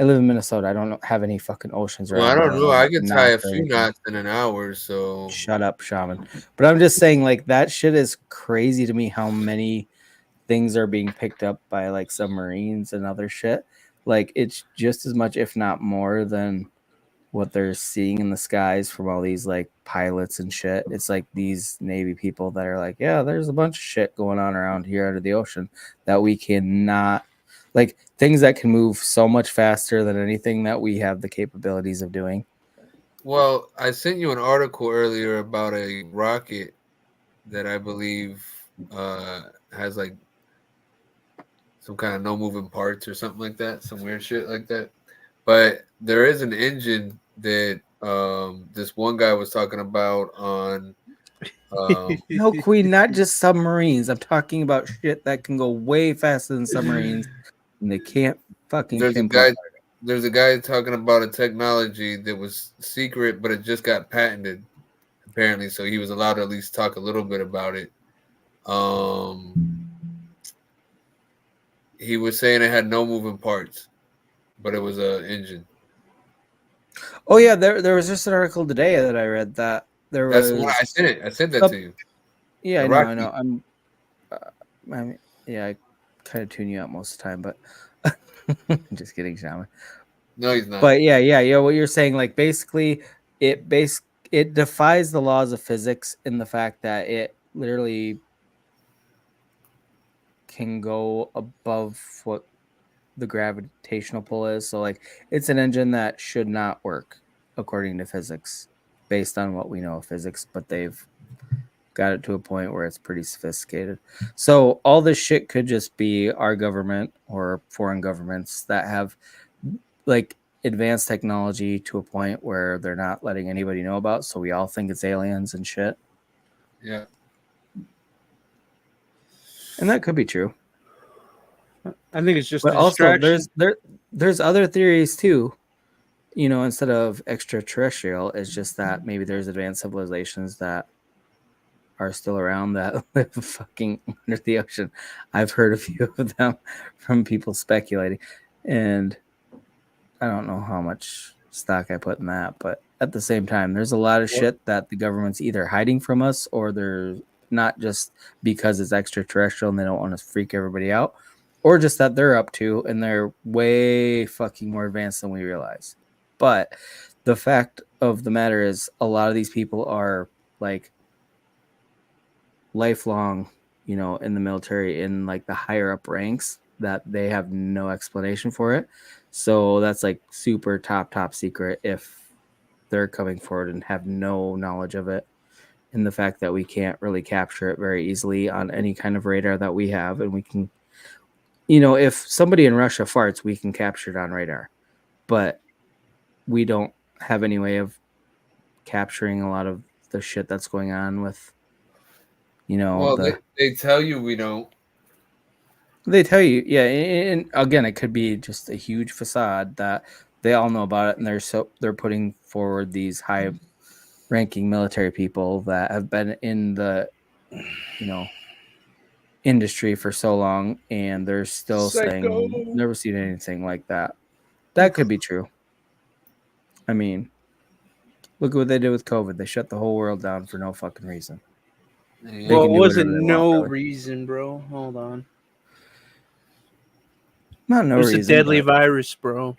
live in Minnesota. I don't have any fucking oceans. Well, I don't know. I could tie a few knots in an hour, so shut up, Shaman. But I'm just saying, like, that shit is crazy to me how many things are being picked up by like submarines and other shit. Like, it's just as much, if not more, than what they're seeing in the skies from all these like pilots and shit. It's like these Navy people that are like, yeah, there's a bunch of shit going on around here under the ocean that we cannot, like things that can move so much faster than anything that we have the capabilities of doing. Well, I sent you an article earlier about a rocket that I believe has like some kind of no moving parts or something like that, some weird shit like that. But there is an engine that this one guy was talking about on No, Queen, not just submarines. I'm talking about shit that can go way faster than submarines, and they can't fucking pinpoint. There's a guy talking about a technology that was secret, but it just got patented, apparently. So he was allowed to at least talk a little bit about it. He was saying it had no moving parts, but it was an engine. Oh yeah, there was just an article today that I read that there was. That's the one I sent it. I sent that to you. Yeah, I know. I mean, yeah, I kind of tune you out most of the time, but just kidding, Shaman. No, he's not. But yeah. What you're saying, like basically, it defies the laws of physics in the fact that it literally can go above what the gravitational pull is. So like, it's an engine that should not work according to physics, based on what we know of physics. But they've got it to a point where it's pretty sophisticated. So all this shit could just be our government or foreign governments that have like advanced technology to a point where they're not letting anybody know about. So we all think it's aliens and shit. Yeah. And that could be true. I think it's just but a distraction. Also there's other theories too. You know, instead of extraterrestrial, it's just that maybe there's advanced civilizations that are still around that live fucking under the ocean. I've heard a few of them from people speculating, and I don't know how much stock I put in that, but at the same time, there's a lot of shit that the government's either hiding from us, or they're not, just because it's extraterrestrial and they don't want to freak everybody out, or just that they're up to and they're way fucking more advanced than we realize. But the fact of the matter is, a lot of these people are like lifelong, you know, in the military, in like the higher up ranks, that they have no explanation for it. So that's like super top secret if they're coming forward and have no knowledge of it. And the fact that we can't really capture it very easily on any kind of radar that we have. And we can, you know, if somebody in Russia farts, we can capture it on radar. But we don't have any way of capturing a lot of the shit that's going on with, you know, well, they tell you we don't. They tell you, yeah. And again, it could be just a huge facade that they all know about it, and they're putting forward these high-ranking military people that have been in the, you know, industry for so long, and they're still saying never seen anything like that. That could be true. I mean, look at what they did with COVID. They shut the whole world down for no fucking reason. Yeah. Well, it wasn't no reason, bro. Hold on. Not no reason. It was a deadly virus, bro.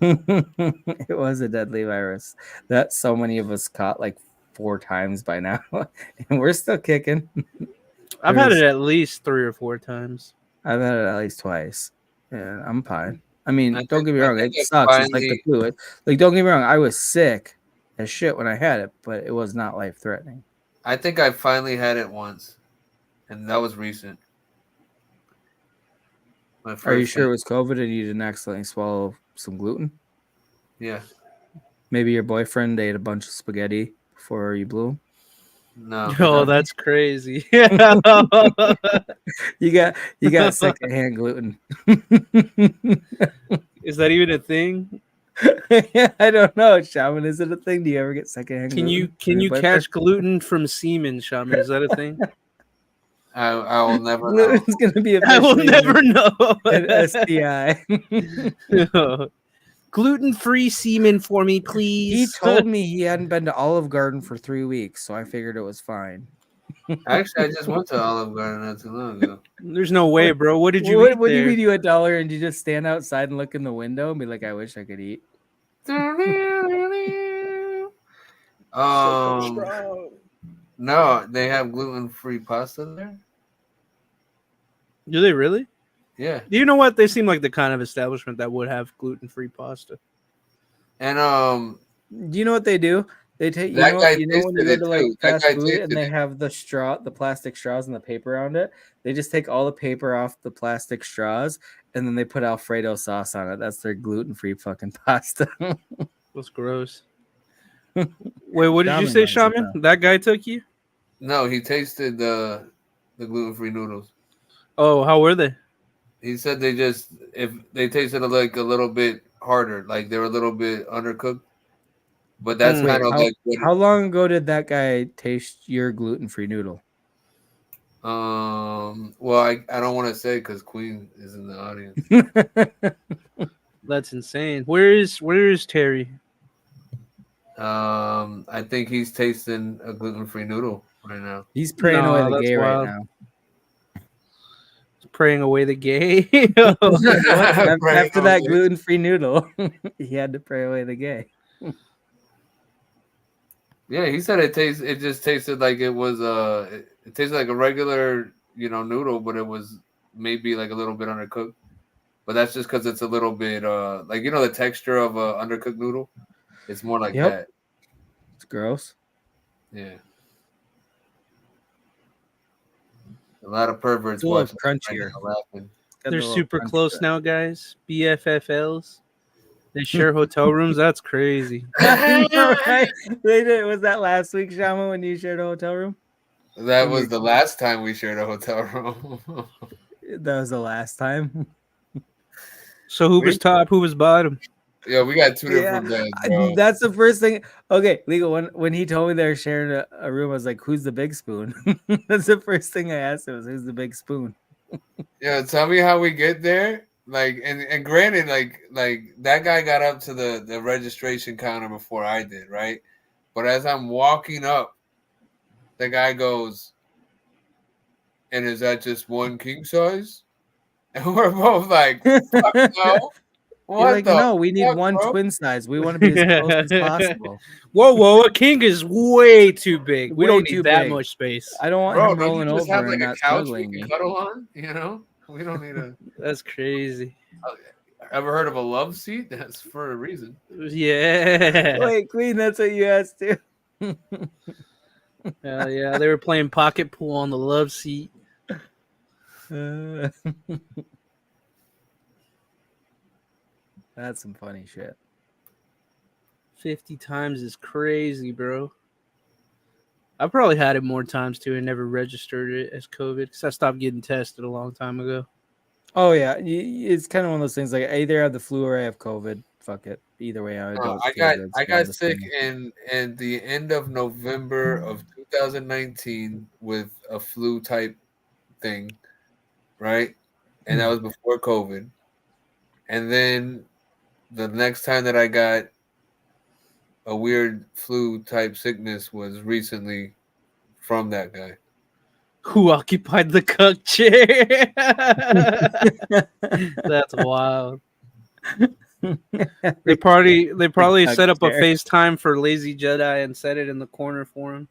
It was a deadly virus that so many of us caught like 4 times by now, and we're still kicking. I've had it at least 3 or 4 times. I've had it at least twice, and I'm fine. I mean, don't get me wrong, it sucks. It's like the flu. Like, don't get me wrong, I was sick as shit when I had it, but it was not life-threatening. I think I finally had it once, and that was recent. Are you sure it was COVID and you didn't accidentally swallow some gluten? Yeah. Maybe your boyfriend ate a bunch of spaghetti before you blew him? No. Oh, that's crazy. You got secondhand gluten. Is that even a thing? I don't know, Shaman. Is it a thing? Do you ever get secondhand gluten? Can you catch gluten from semen, Shaman? Is that a thing? I will never know. It's gonna be I will never know. An STI. Gluten-free semen for me, please. He told me he hadn't been to Olive Garden for 3 weeks, so I figured it was fine. Actually, I just went to Olive Garden not too long ago. There's no way, bro. What did you eat What do there? you mean you $1 and you just stand outside and look in the window and be like, I wish I could eat? No, they have gluten-free pasta there. Do they really? Yeah. Do you know what? They seem like the kind of establishment that would have gluten-free pasta. And do you know what they do? They take that guy when you go to like That fast guy food and tasted they it. have the plastic straws and the paper around it. They just take all the paper off the plastic straws and then they put Alfredo sauce on it. That's their gluten-free fucking pasta. That's gross. Wait, what did you say, Shaman? That guy took you? No, he tasted the gluten-free noodles. Oh, how were they? He said they tasted like a little bit harder, like they were a little bit undercooked. But that's kind of like how long ago did that guy taste your gluten-free noodle? Well, I don't want to say because Queen is in the audience. That's insane. Where is Terry? I think he's tasting a gluten-free noodle right now. He's praying away the gay right now. He's praying away the gay. After that gluten-free noodle, he had to pray away the gay. Yeah, he said it just tasted like it was it tasted like a regular, noodle, but it was maybe like a little bit undercooked. But that's just because it's a little bit like the texture of a undercooked noodle. It's more like that. It's gross. Yeah. A lot of perverts watching. Crunchier. They're super close now, guys. BFFLs. They share hotel rooms. That's crazy. Right? They did. Was that last week, Shaman, when you shared a hotel room? That was the last time we shared a hotel room. That was the last time. So who was top? Who was bottom? Yeah, we got two different beds, bro. That's the first thing. Okay, Legal, when he told me they were sharing a room, I was like, who's the big spoon? That's the first thing I asked him was, who's the big spoon? Yeah, tell me how we get there. Like, and granted, like that guy got up to the registration counter before I did, right? But as I'm walking up, the guy goes, and is that just one king size? And we're both like, fuck no. What no, we need one twin size. We want to be as close as possible. Whoa, a king is way too big. We don't need that much space. I don't want him rolling over have, and not snuggling me. Cuddle on, we don't need a. That's crazy. Ever heard of a love seat? That's for a reason. Yeah. Wait, Queen, that's what you asked too. Hell yeah, they were playing pocket pool on the love seat. That's some funny shit. 50 times is crazy, bro. I probably had it more times too and never registered it as COVID because I stopped getting tested a long time ago. Oh yeah, it's kind of one of those things. Like I either have the flu or I have COVID. Fuck it. Either way, I got sick in the end of November of 2019 with a flu type thing, right? And that was before COVID. And then the next time that I got a weird flu type sickness was recently from that guy. Who occupied the cuck chair? That's wild. They probably set up a FaceTime for Lazy Jedi and set it in the corner for him.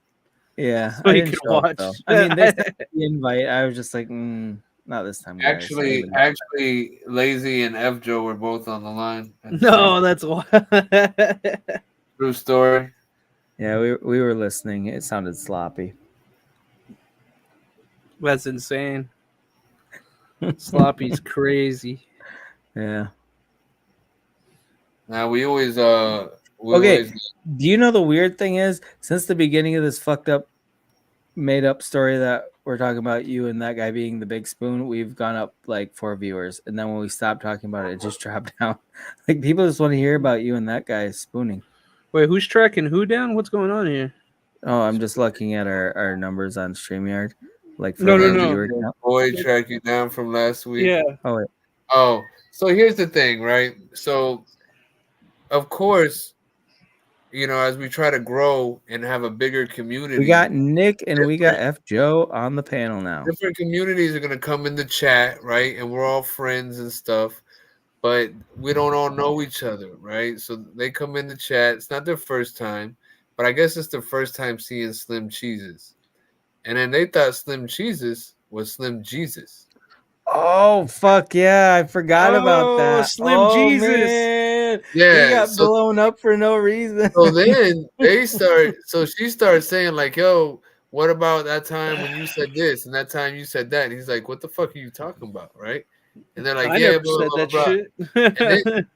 Yeah, so he could watch. I mean, they sent the invite. I was just like, not this time. Guys. Actually, Lazy and F Joe were both on the line. No, that's wild. True story. Yeah, we were listening. It sounded sloppy. That's insane. Sloppy's crazy. Yeah. Now we always Do you know the weird thing is, since the beginning of this fucked up, made up story that we're talking about you and that guy being the big spoon, we've gone up like 4 viewers, and then when we stopped talking about it just dropped down. Like people just want to hear about you and that guy spooning. Wait, who's tracking who down? What's going on here? Oh, I'm just looking at our numbers on StreamYard. Like no. Boy, track you down from last week. Yeah. Oh, wait. Oh, so here's the thing, right? So, of course, as we try to grow and have a bigger community, we got Nick and we got F Joe on the panel now. Different communities are gonna come in the chat, right? And we're all friends and stuff. but we don't all know each other, right? So they come in the chat. It's not their first time, but I guess it's their first time seeing Slim Cheeses. And then they thought Slim Cheeses was Slim Jesus. Oh fuck yeah! I forgot about that. Slim Jesus. Man. Yeah, he got blown up for no reason. So then so she starts saying like, "Yo, what about that time when you said this and that time you said that?" And he's like, "What the fuck are you talking about?" Right? And they're like, I "Yeah, never blah, said blah, that blah, shit. And then,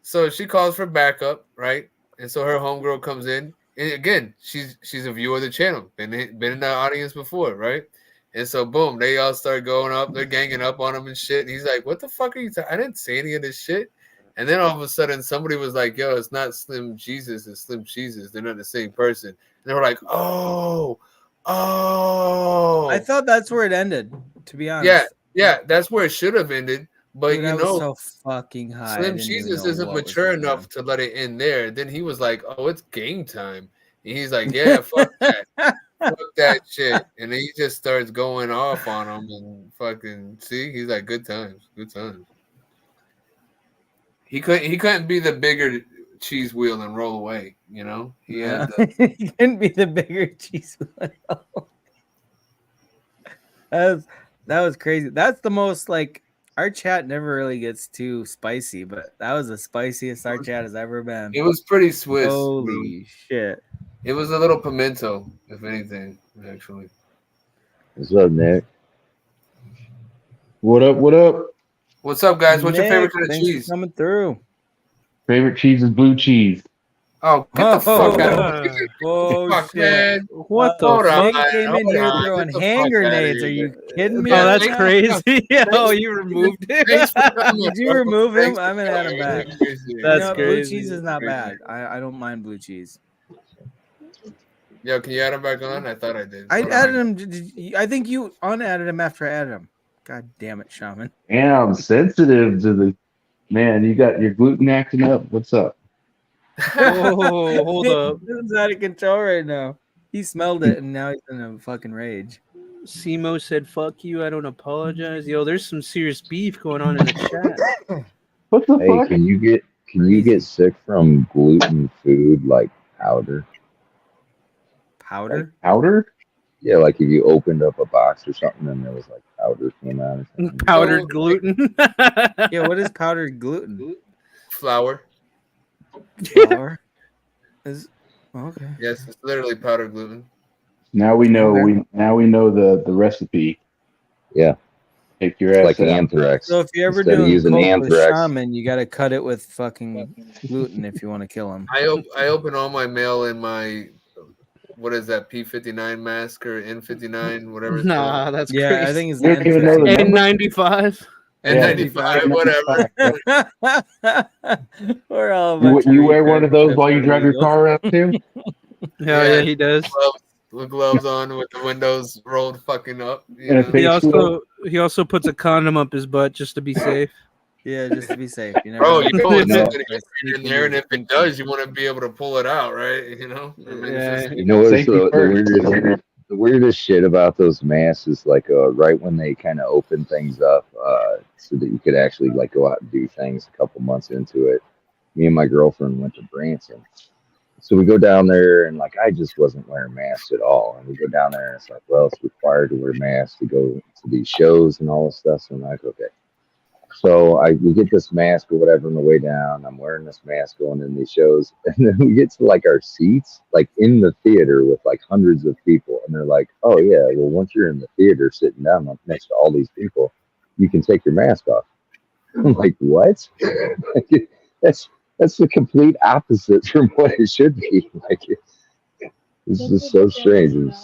so she calls for backup, right? And so her homegirl comes in, and again, she's a viewer of the channel, been in the audience before, right? And so boom, they all start going up, they're ganging up on him and shit. And he's like, "What the fuck are you? I didn't say any of this shit." And then all of a sudden, somebody was like, "Yo, it's not Slim Jesus, it's Slim Jesus. They're not the same person." And they were like, "Oh." I thought that's where it ended. To be honest, yeah, that's where it should have ended. But dude, I was so fucking high. Slim Jesus isn't mature enough to let it end there. Then he was like, "Oh, it's game time." And he's like, "Yeah, fuck that, fuck that shit." And then he just starts going off on him and fucking see. He's like, "Good times, good times." He couldn't be the bigger cheese wheel and roll away. You know, he had he couldn't be the bigger cheese wheel. that was crazy. That's the most like. Our chat never really gets too spicy, but that was the spiciest our chat has ever been. It was pretty Swiss. Holy shit. It was a little pimento, if anything, actually. What's up, Nick? What up? What up? What's up, guys? What's your favorite kind of thanks cheese? For coming through. Favorite cheese is blue cheese. Oh, get the fuck out of here. Oh, fuck, shit. man. What the Hold on, fuck? Came in here throwing hand grenades. Are you kidding me? Oh, that's thanks. crazy. Oh, you removed it. Did you remove him? I'm gonna add him back. That's Blue crazy. cheese is not bad. I don't mind blue cheese. Yo, can you add him back on? I thought I did. I added him. I think you unadded him after I added him. God damn it, Shaman. Yeah, I'm sensitive to the man. You got your gluten acting up. What's up? Oh, hold up. This is out of control right now. He smelled it and now he's in a fucking rage. Simo said, "Fuck you. I don't apologize." Yo, there's some serious beef going on in the chat. What the Hey, fuck? can you get sick from gluten food like powder? Powder? Like powder? Yeah, like if you opened up a box or something and there was like powder came out or something. Powdered gluten. Yeah, what is powdered gluten? Flour. Flour? Okay. Yes, it's literally powdered gluten. Now we know. Okay. We know the recipe. Yeah. Take your ass Like out. anthrax. So if you ever Instead of do using coke with anthrax. Shaman, you got to cut it with fucking gluten if you want to kill him. I open all my mail in my, what is that, P59 mask or N59, whatever it's Nah, called. that's Yeah, crazy. I think it's You don't even know the number? N95. N95, whatever. We're all a bunch You of wear one of those while you drive your illegals. car around too? Yeah, he does. With gloves on, with the windows rolled fucking up. You And a know? face He also puts a condom up his butt just to be safe. Yeah, just to be safe. You never Bro, know. you know it's No. gonna get right in there, and if it does, you want to be able to pull it out, right? You know. I mean, Yeah. You know what's Safety the first. weirdest shit about those masks is like right when they kind of open things up so that you could actually like go out and do things a couple months into it. Me and my girlfriend went to Branson. So we go down there and like I just wasn't wearing masks at all. And we go down there and it's like, well, it's required to wear masks to go to these shows and all this stuff. So I'm like, okay. So we get this mask or whatever on the way down. I'm wearing this mask going in these shows. And then we get to like our seats, like in the theater with like hundreds of people. And they're like, oh yeah, well, once you're in the theater sitting down next to all these people, you can take your mask off. I'm like, what? That's the complete opposite from what it should be. Like, it's just so strange.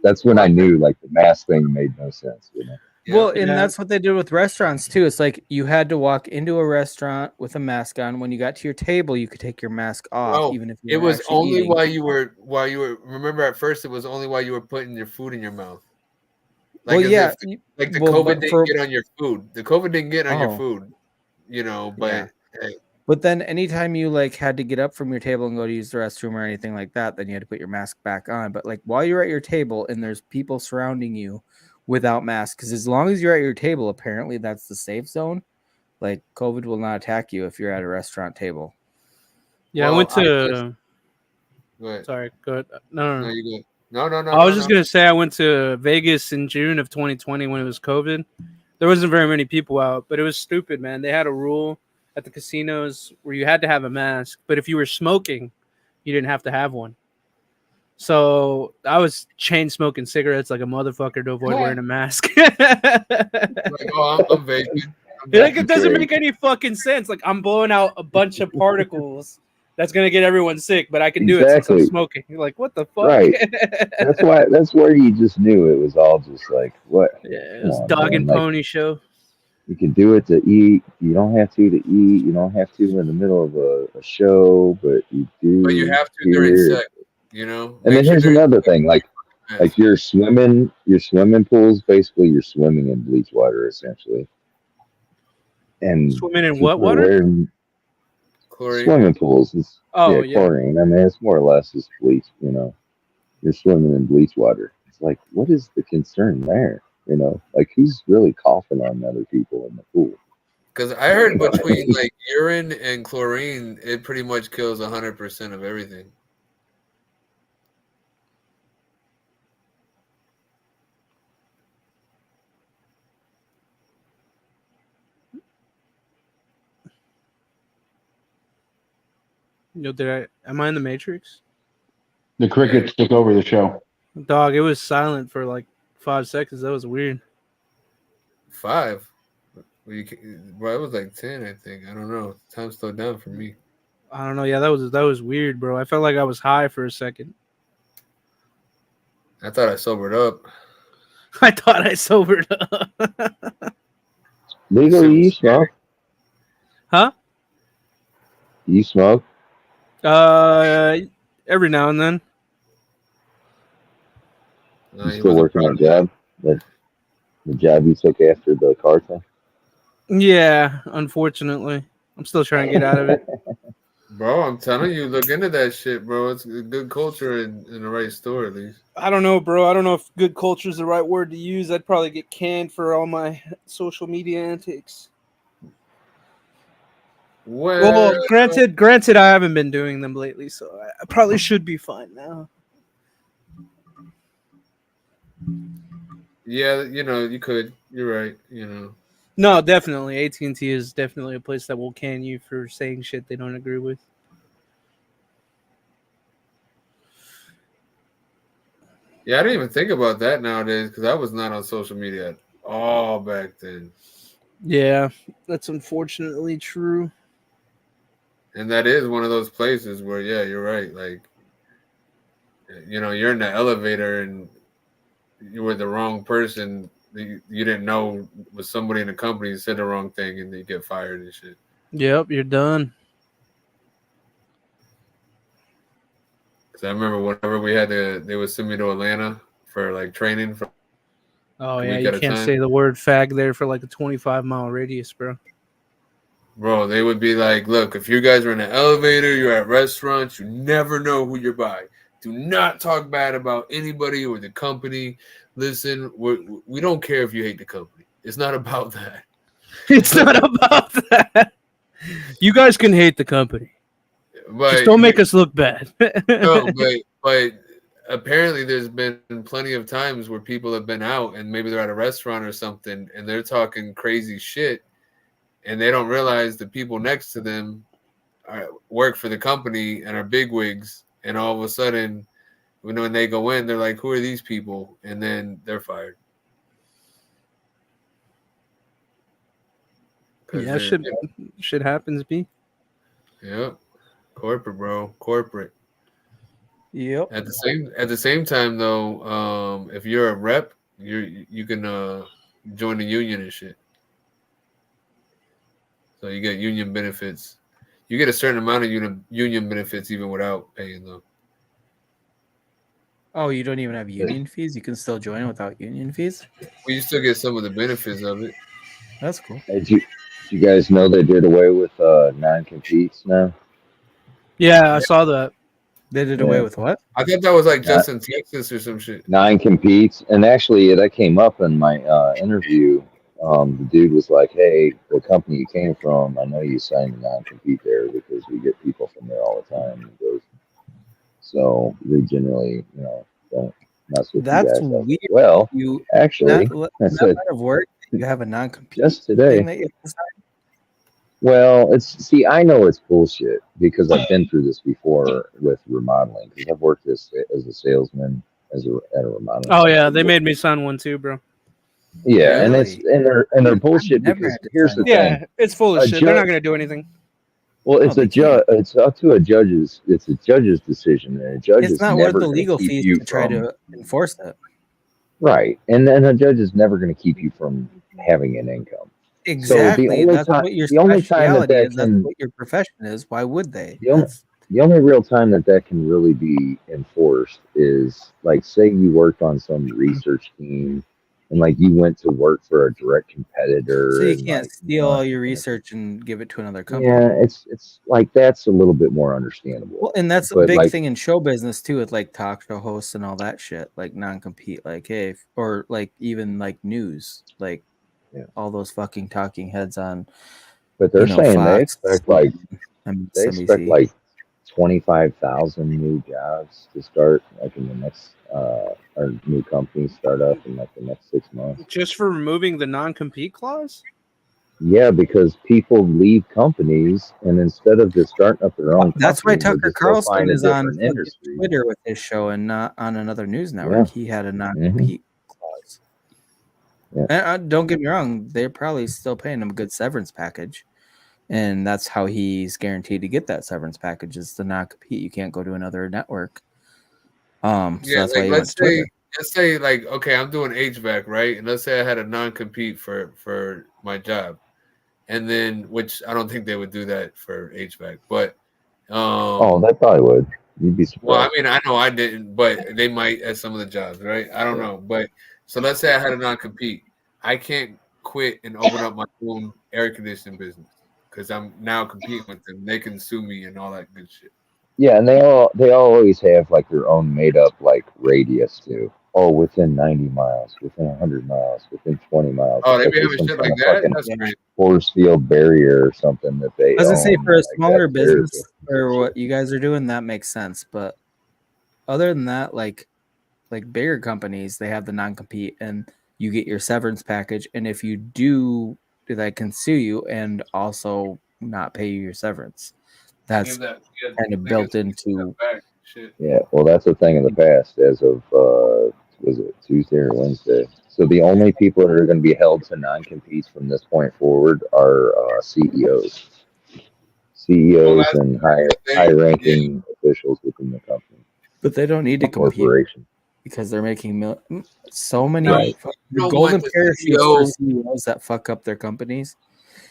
That's when I knew like the mask thing made no sense, you know. Well, and that's what they did with restaurants too. It's like you had to walk into a restaurant with a mask on. When you got to your table, you could take your mask off, even if you were was only eating. while you were remember at first it was only while you were putting your food in your mouth. Like, well, yeah, like the COVID didn't get on your food. The COVID didn't get on your food, you know. But yeah. But then anytime you like had to get up from your table and go to use the restroom or anything like that, then you had to put your mask back on. But like while you're at your table and there's people surrounding you without masks, because as long as you're at your table, apparently that's the safe zone. Like COVID will not attack you if you're at a restaurant table. Yeah, well, I went to. Go ahead. Sorry, go ahead. No, you good. No. I was just gonna say I went to Vegas in June of 2020 when it was COVID. There wasn't very many people out, but it was stupid, man. They had a rule at the casinos where you had to have a mask, but if you were smoking, you didn't have to have one. So I was chain smoking cigarettes like a motherfucker to avoid wearing a mask. Like, I'm vaping. Like, it doesn't make any fucking sense. Like, I'm blowing out a bunch of particles that's gonna get everyone sick, but I can do it since I'm smoking. You're like, what the fuck? Right. That's where you just knew it was all just like, what? Yeah, it was dog and pony show. You can do it to eat. You don't have to eat. You don't have to in the middle of a show, but you do. But you have to during sex, you know. And then here's another thing, like your swimming pools, basically you're swimming in bleach water essentially. And swimming in what water? Chlorine. Swimming pools. Chlorine. I mean, it's more or less just bleach. You know, you're swimming in bleach water. It's like, what is the concern there? You know, like who's really coughing on other people in the pool? Because I heard between like urine and chlorine, it pretty much kills 100% of everything. Am I in the Matrix? The crickets took over the show. Dog, it was silent for like 5 seconds. That was weird. 5? Well, it was like 10, I think. I don't know. Time slowed down for me. I don't know. Yeah, that was weird, bro. I felt like I was high for a second. I thought I sobered up. I thought I sobered up. Legally, you smoke? Huh? You smoke? Every now and then. You still working on a job? The job you took after the car thing? Yeah, unfortunately. I'm still trying to get out of it. Bro, I'm telling you, look into that shit, bro. It's a good culture in the right store, at least. I don't know, bro. I don't know if good culture is the right word to use. I'd probably get canned for all my social media antics. Well, granted, I haven't been doing them lately, so I probably should be fine now. Yeah, you know, you could. You're right, you know. No, definitely. AT&T is definitely a place that will can you for saying shit they don't agree with. Yeah, I didn't even think about that nowadays because I was not on social media at all back then. Yeah, that's unfortunately true. And that is one of those places where, yeah, you're right. Like, you know, you're in the elevator and you were the wrong person. You didn't know was somebody in the company said the wrong thing and you get fired and shit. Yep, you're done. Because I remember whenever they would send me to Atlanta for like training. Oh, yeah, you can't say the word fag there for like a 25-mile radius, bro. Bro, they would be like, look, if you guys are in an elevator, you're at restaurants, you never know who you're by. Do not talk bad about anybody or the company. Listen, we don't care if you hate the company. It's not about that. It's not about that. You guys can hate the company. But just don't make us look bad. No, but apparently there's been plenty of times where people have been out and maybe they're at a restaurant or something and they're talking crazy shit. And they don't realize the people next to them work for the company and are bigwigs. And all of a sudden, when they go in, they're like, who are these people? And then they're fired. Yeah, shit happens, B. Yep. Corporate, bro. Corporate. Yep. At the same time, though, if you're a rep, you can join the union and shit. So you get union benefits. You get a certain amount of union benefits even without paying, though. Oh, you don't even have union fees? You can still join without union fees? Well, you still get some of the benefits of it. That's cool. Did you guys know they did away with non-competes now? Yeah, I saw that. They did away with what? I thought that was like just in Texas or some shit. Non-competes. And actually, that came up in my interview the dude was like, "Hey, the company you came from, I know you signed a non-compete there because we get people from there all the time." And he goes, "So we generally, don't mess with you That's guys." I was weird. like, "Well, You actually," I that said, line of work, you have a non-compete "just today." thing that you have to sign? Well, I know it's bullshit because I've been through this before with remodeling because I've worked as a salesman at a remodeling Oh yeah, company. they made me sign one too, bro. Yeah, and Really? they're I've bullshit never because had to here's sign the one. thing: Yeah, it's full of a shit. They're not judge. gonna do anything. Well, No, they can't. It's up to a judge's. It's a judge's decision, and a judge It's is not worth never the going to legal keep fees you to try from to enforce it. right, and then a judge is never going to keep you from having an income. So Exactly. That's what your the only time that speciality that is. That's can what your profession is. Why would they? the only the only real time that that can really be enforced is like say you worked on some research team and like you went to work for a direct So competitor you and can't like steal all your research and give it to another yeah, company. it's like that's a little bit more understandable. Well, and that's a But big like thing in show business too, with like talk show hosts and all that shit, like non-compete, like hey, or like even like news, like yeah. all those fucking talking heads on, But they're saying Fox, they expect MSNBC. like 25,000 new jobs to start like in the next or new companies start up in like the next 6 months. Just for removing the non-compete clause? Yeah, because people leave companies and instead of just starting up their own That's why company, they Tucker just go Carlson find a is on different fucking industry. Twitter with his show and not on another news Yeah. network. He had a Hmm. non-compete clause. Yeah. And, don't get me wrong; they're probably still paying him a good severance package, and that's how he's guaranteed to get that severance package is to not compete. You can't go to another network. So Yeah, that's why like he went to Twitter. let's say like okay, I'm doing HVAC, right? And let's say I had a non-compete for my job. And then which I don't think they would do that for HVAC, but Oh, they probably would. You'd be well, I surprised. mean, I know I didn't, but they might at some of the jobs, right? I don't Yeah. know. But so let's say I had a non-compete. I can't quit and open up my own air conditioning business because I'm now competing with them. They can sue me and all that good shit. Yeah, and they all always have like their own made up like radius too. Oh, within 90 miles, within 100 miles, within 20 miles. Oh, It's they like be there's having some shit kind like of that? fucking That's Yeah. crazy. force field barrier or something that they I was gonna say own. for a Like smaller there's business or what you guys are doing, that makes sense. But other than that, like bigger companies, they have the non-compete and you get your severance package. And if you do, they can sue you and also not pay you your severance. That's kind of They can built take into. that back. Shit. yeah. Well, that's a thing in the past. As of was it Tuesday or Wednesday? So the only people that are going to be held to non-competes from this point forward are CEOs, Well, CEOs, that's and they, yeah. high-ranking officials within the company But they don't need to or compete corporation. because they're making so many Right. You don't want golden the parachutes for CEO. CEOs that fuck up their companies.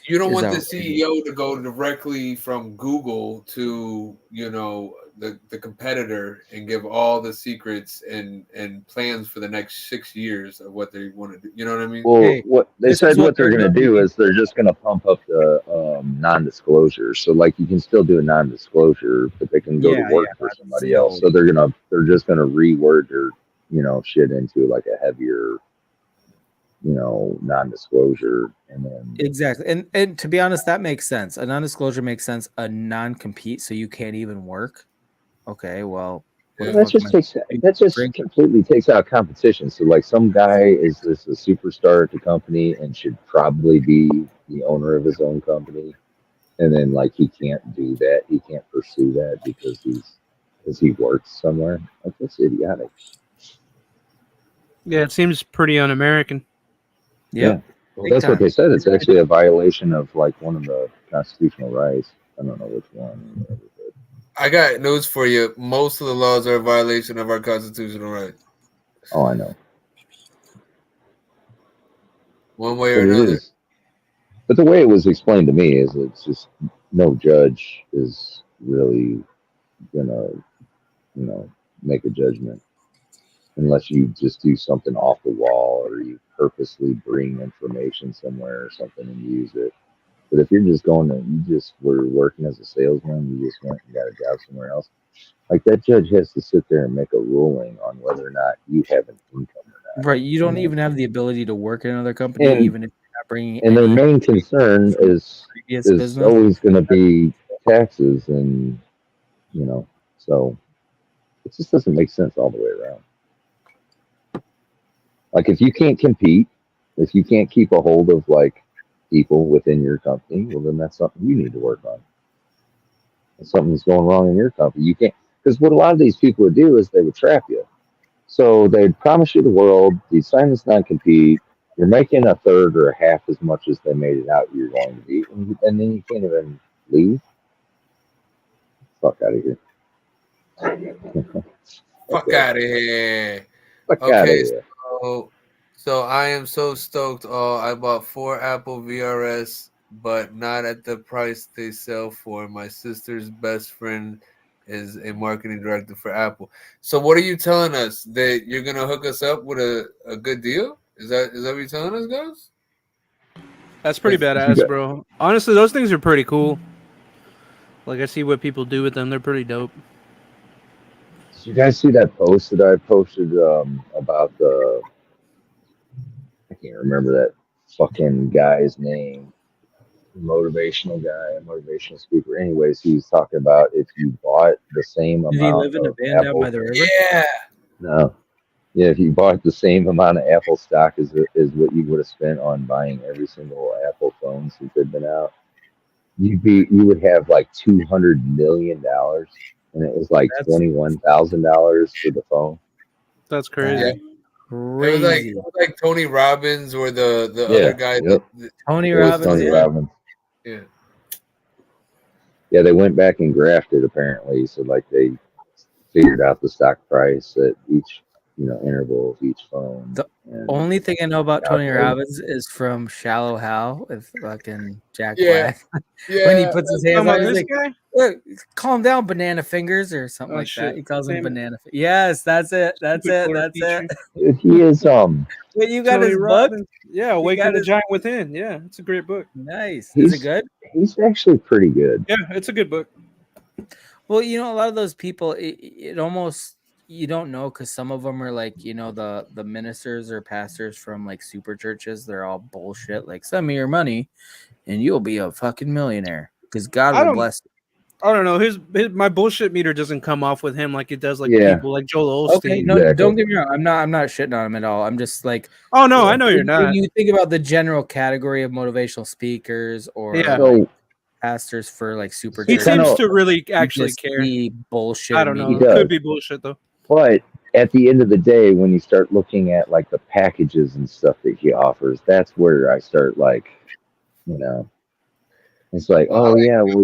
You don't Is want the outrageous. CEO to go directly from Google to the competitor and give all the secrets and plans for the next 6 years of what they want to do. You know what I mean? Well, Hey, what they this is said what what they're they're going to doing. do is they're just going to pump up the non-disclosure. So like you can still do a non-disclosure, but they can go to Yeah, work for that's somebody else. still So they're just gonna reword their shit into like a heavier non-disclosure, and then exactly. And to be honest, that makes sense. A non-disclosure makes sense. A non-compete, so you can't even work. Okay, well, what the Yeah. fuck am I supposed to do? that just Drinking? completely takes out competition. So like some guy is this a superstar at the company and should probably be the owner of his own company, and then like he can't do that, he can't pursue that because he works somewhere. Like that's idiotic. Yeah, it seems pretty un-American. Yeah. Yep. Well, Big that's what time. they said. It's actually a violation of like one of the constitutional rights. I don't know which one. I got news for you. Most of the laws are a violation of our constitutional rights, Oh, I know. one way or But it another. is. But the way it was explained to me is it's just no judge is really gonna, make a judgment unless you just do something off the wall or you purposely bring information somewhere or something and use it. But if you're just you just were working as a salesman, you just went and got a job somewhere else. Like that judge has to sit there and make a ruling on whether or not you have an income or Right. You don't not. even have the ability to work in another company, And even if bringing and their any main concern is business. always going to be taxes, and so it just doesn't make sense all the way around. Like if you can't compete, if you can't keep a hold of like people within your company, well then that's something you need to work on. If something's going wrong in your company, you can't, because what a lot of these people would do is they would trap you. So they'd promise you the world, you'd sign this non-compete, you're making a third or a half as much as they made it out you're going to be, and then you can't even leave. Fuck out of here. Fuck out of here. Fuck out of Okay, here. so I am so stoked. I bought 4 Apple VRS, but not at the price they sell for. My sister's best friend is a marketing director for Apple. So what are you telling us? That you're gonna hook us up with a good deal? Is that what you're telling us, guys? That's pretty badass, bro. Honestly, those things are pretty cool. Like I see what people do with them; they're pretty dope. Did you guys see that post that I posted about the? I can't remember that fucking guy's name. Motivational guy, a motivational speaker. Anyways, he was talking about if you bought the same Did he amount live in a of van down Apple. by the river? Yeah. No. Yeah, if you bought the same amount of Apple stock as what you would have spent on buying every single Apple phone since they've been out, you would have like $200 million, and it was like $21,000 for the phone. That's crazy. Yeah. It was like Tony Robbins or the other guy. Yep. Tony Robbins. Yeah. Yeah, they went back and grafted apparently, so like they figured out the stock price at each interval of each phone. The only thing I know about Tony Robbins is from Shallow Hal with fucking Jack Black. When he puts his hands on, he's like, "Calm down, banana fingers," or something like that. He calls him banana. Yes, that's it. That's it. He is Wait, you got his book? Yeah, Awaken the Giant Within. Yeah, it's a great book. Nice. Is it good? He's actually pretty good. Yeah, it's a good book. Well, a lot of those people, it almost, you don't know, because some of them are like, the ministers or pastors from like super churches. They're all bullshit. Like, send me your money and you'll be a fucking millionaire because God will bless you. I don't know. My bullshit meter doesn't come off with him like it does like people like Joel Osteen. Okay, no, don't get me wrong. I'm not shitting on him at all. I'm just like, oh no, I know you're not. When you think about the general category of motivational speakers or pastors for like super churches, he seems to really actually care. Bullshit. I don't know. It could be bullshit though. But at the end of the day, when you start looking at like the packages and stuff that he offers, that's where I start like, it's like, oh yeah, well,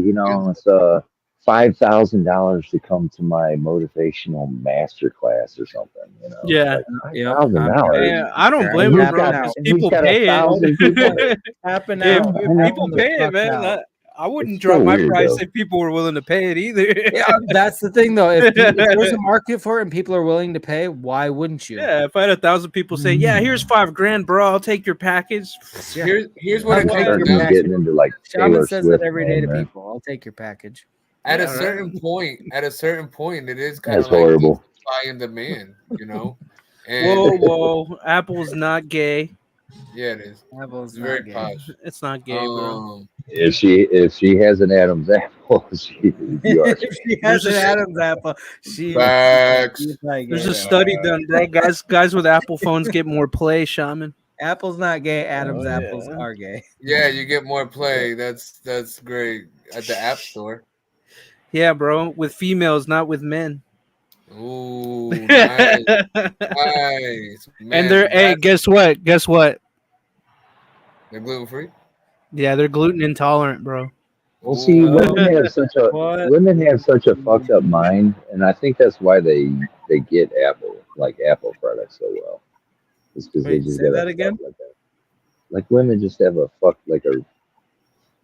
it's $5,000 to come to my motivational master class or something. Yeah, $5,000. Yeah, I don't blame him, bro. People pay it. Happen out. People pay it, man. I wouldn't drop my price if people were willing to pay it either. Yeah, that's the thing, though. If there's a market for it and people are willing to pay, why wouldn't you? Yeah, if I had 1,000 people say, "Yeah, here's $5,000, bro. I'll take your package." Here's what it comes down to. Getting into like Shaman says that every day to people. I'll take your package. At a certain point, it is kind of horrible. Supply and demand, And whoa! Apple's not gay. Yeah, it is. Apple's very posh. It's not gay, bro. If she has an Adam's apple, if she has an Adam's apple, there's a study done, bro. Guys with Apple phones get more play, Shaman. Apple's not gay. Adam's apples are gay. Yeah, you get more play. That's great at the App Store. Yeah, bro. With females, not with men. Ooh, nice. Nice. Man, and guess what? They're gluten free. Yeah, they're gluten intolerant, bro. Well, see, women have such a fucked up mind, and I think that's why they get Apple products so well. It's because they just say that again. Like women just have a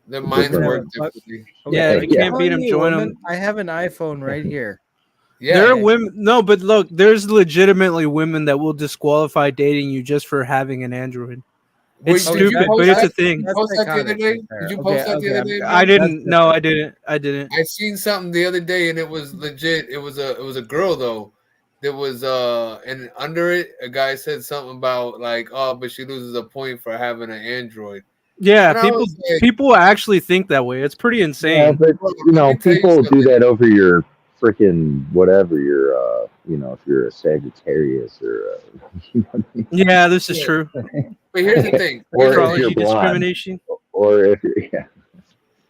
their minds work differently. Yeah, they can't beat them. Join them. I have an iPhone right here. Yeah, there are women. No, but look, there's legitimately women that will disqualify dating you just for having an Android. It's stupid, but it's a thing. Did you post that the other day? Did you post that the other day? I didn't. No, I didn't. I seen something the other day, and it was legit. It was a girl though, there was and under it, a guy said something about like, oh, but she loses a point for having an Android. Yeah, And I was like, people actually think that way. It's pretty insane. Yeah, but well, you let know, me tell you people do something. that over your freaking whatever. Your, you know, if you're a Sagittarius or, you know what I mean? Yeah, this is true. But here's the thing. Or if Astrology you're blonde, discrimination. or if you're, yeah.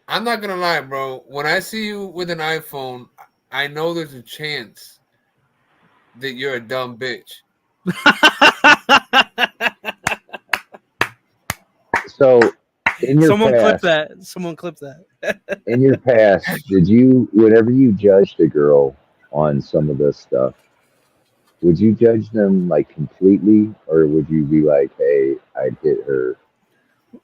I'm not gonna lie, bro. When I see you with an iPhone, I know there's a chance that you're a dumb bitch. So, in your Someone clip past, that. Someone clip that. in your past, did you, whenever you judged a girl on some of this stuff, would you judge them like completely, or would you be like, "Hey, I'd hit her,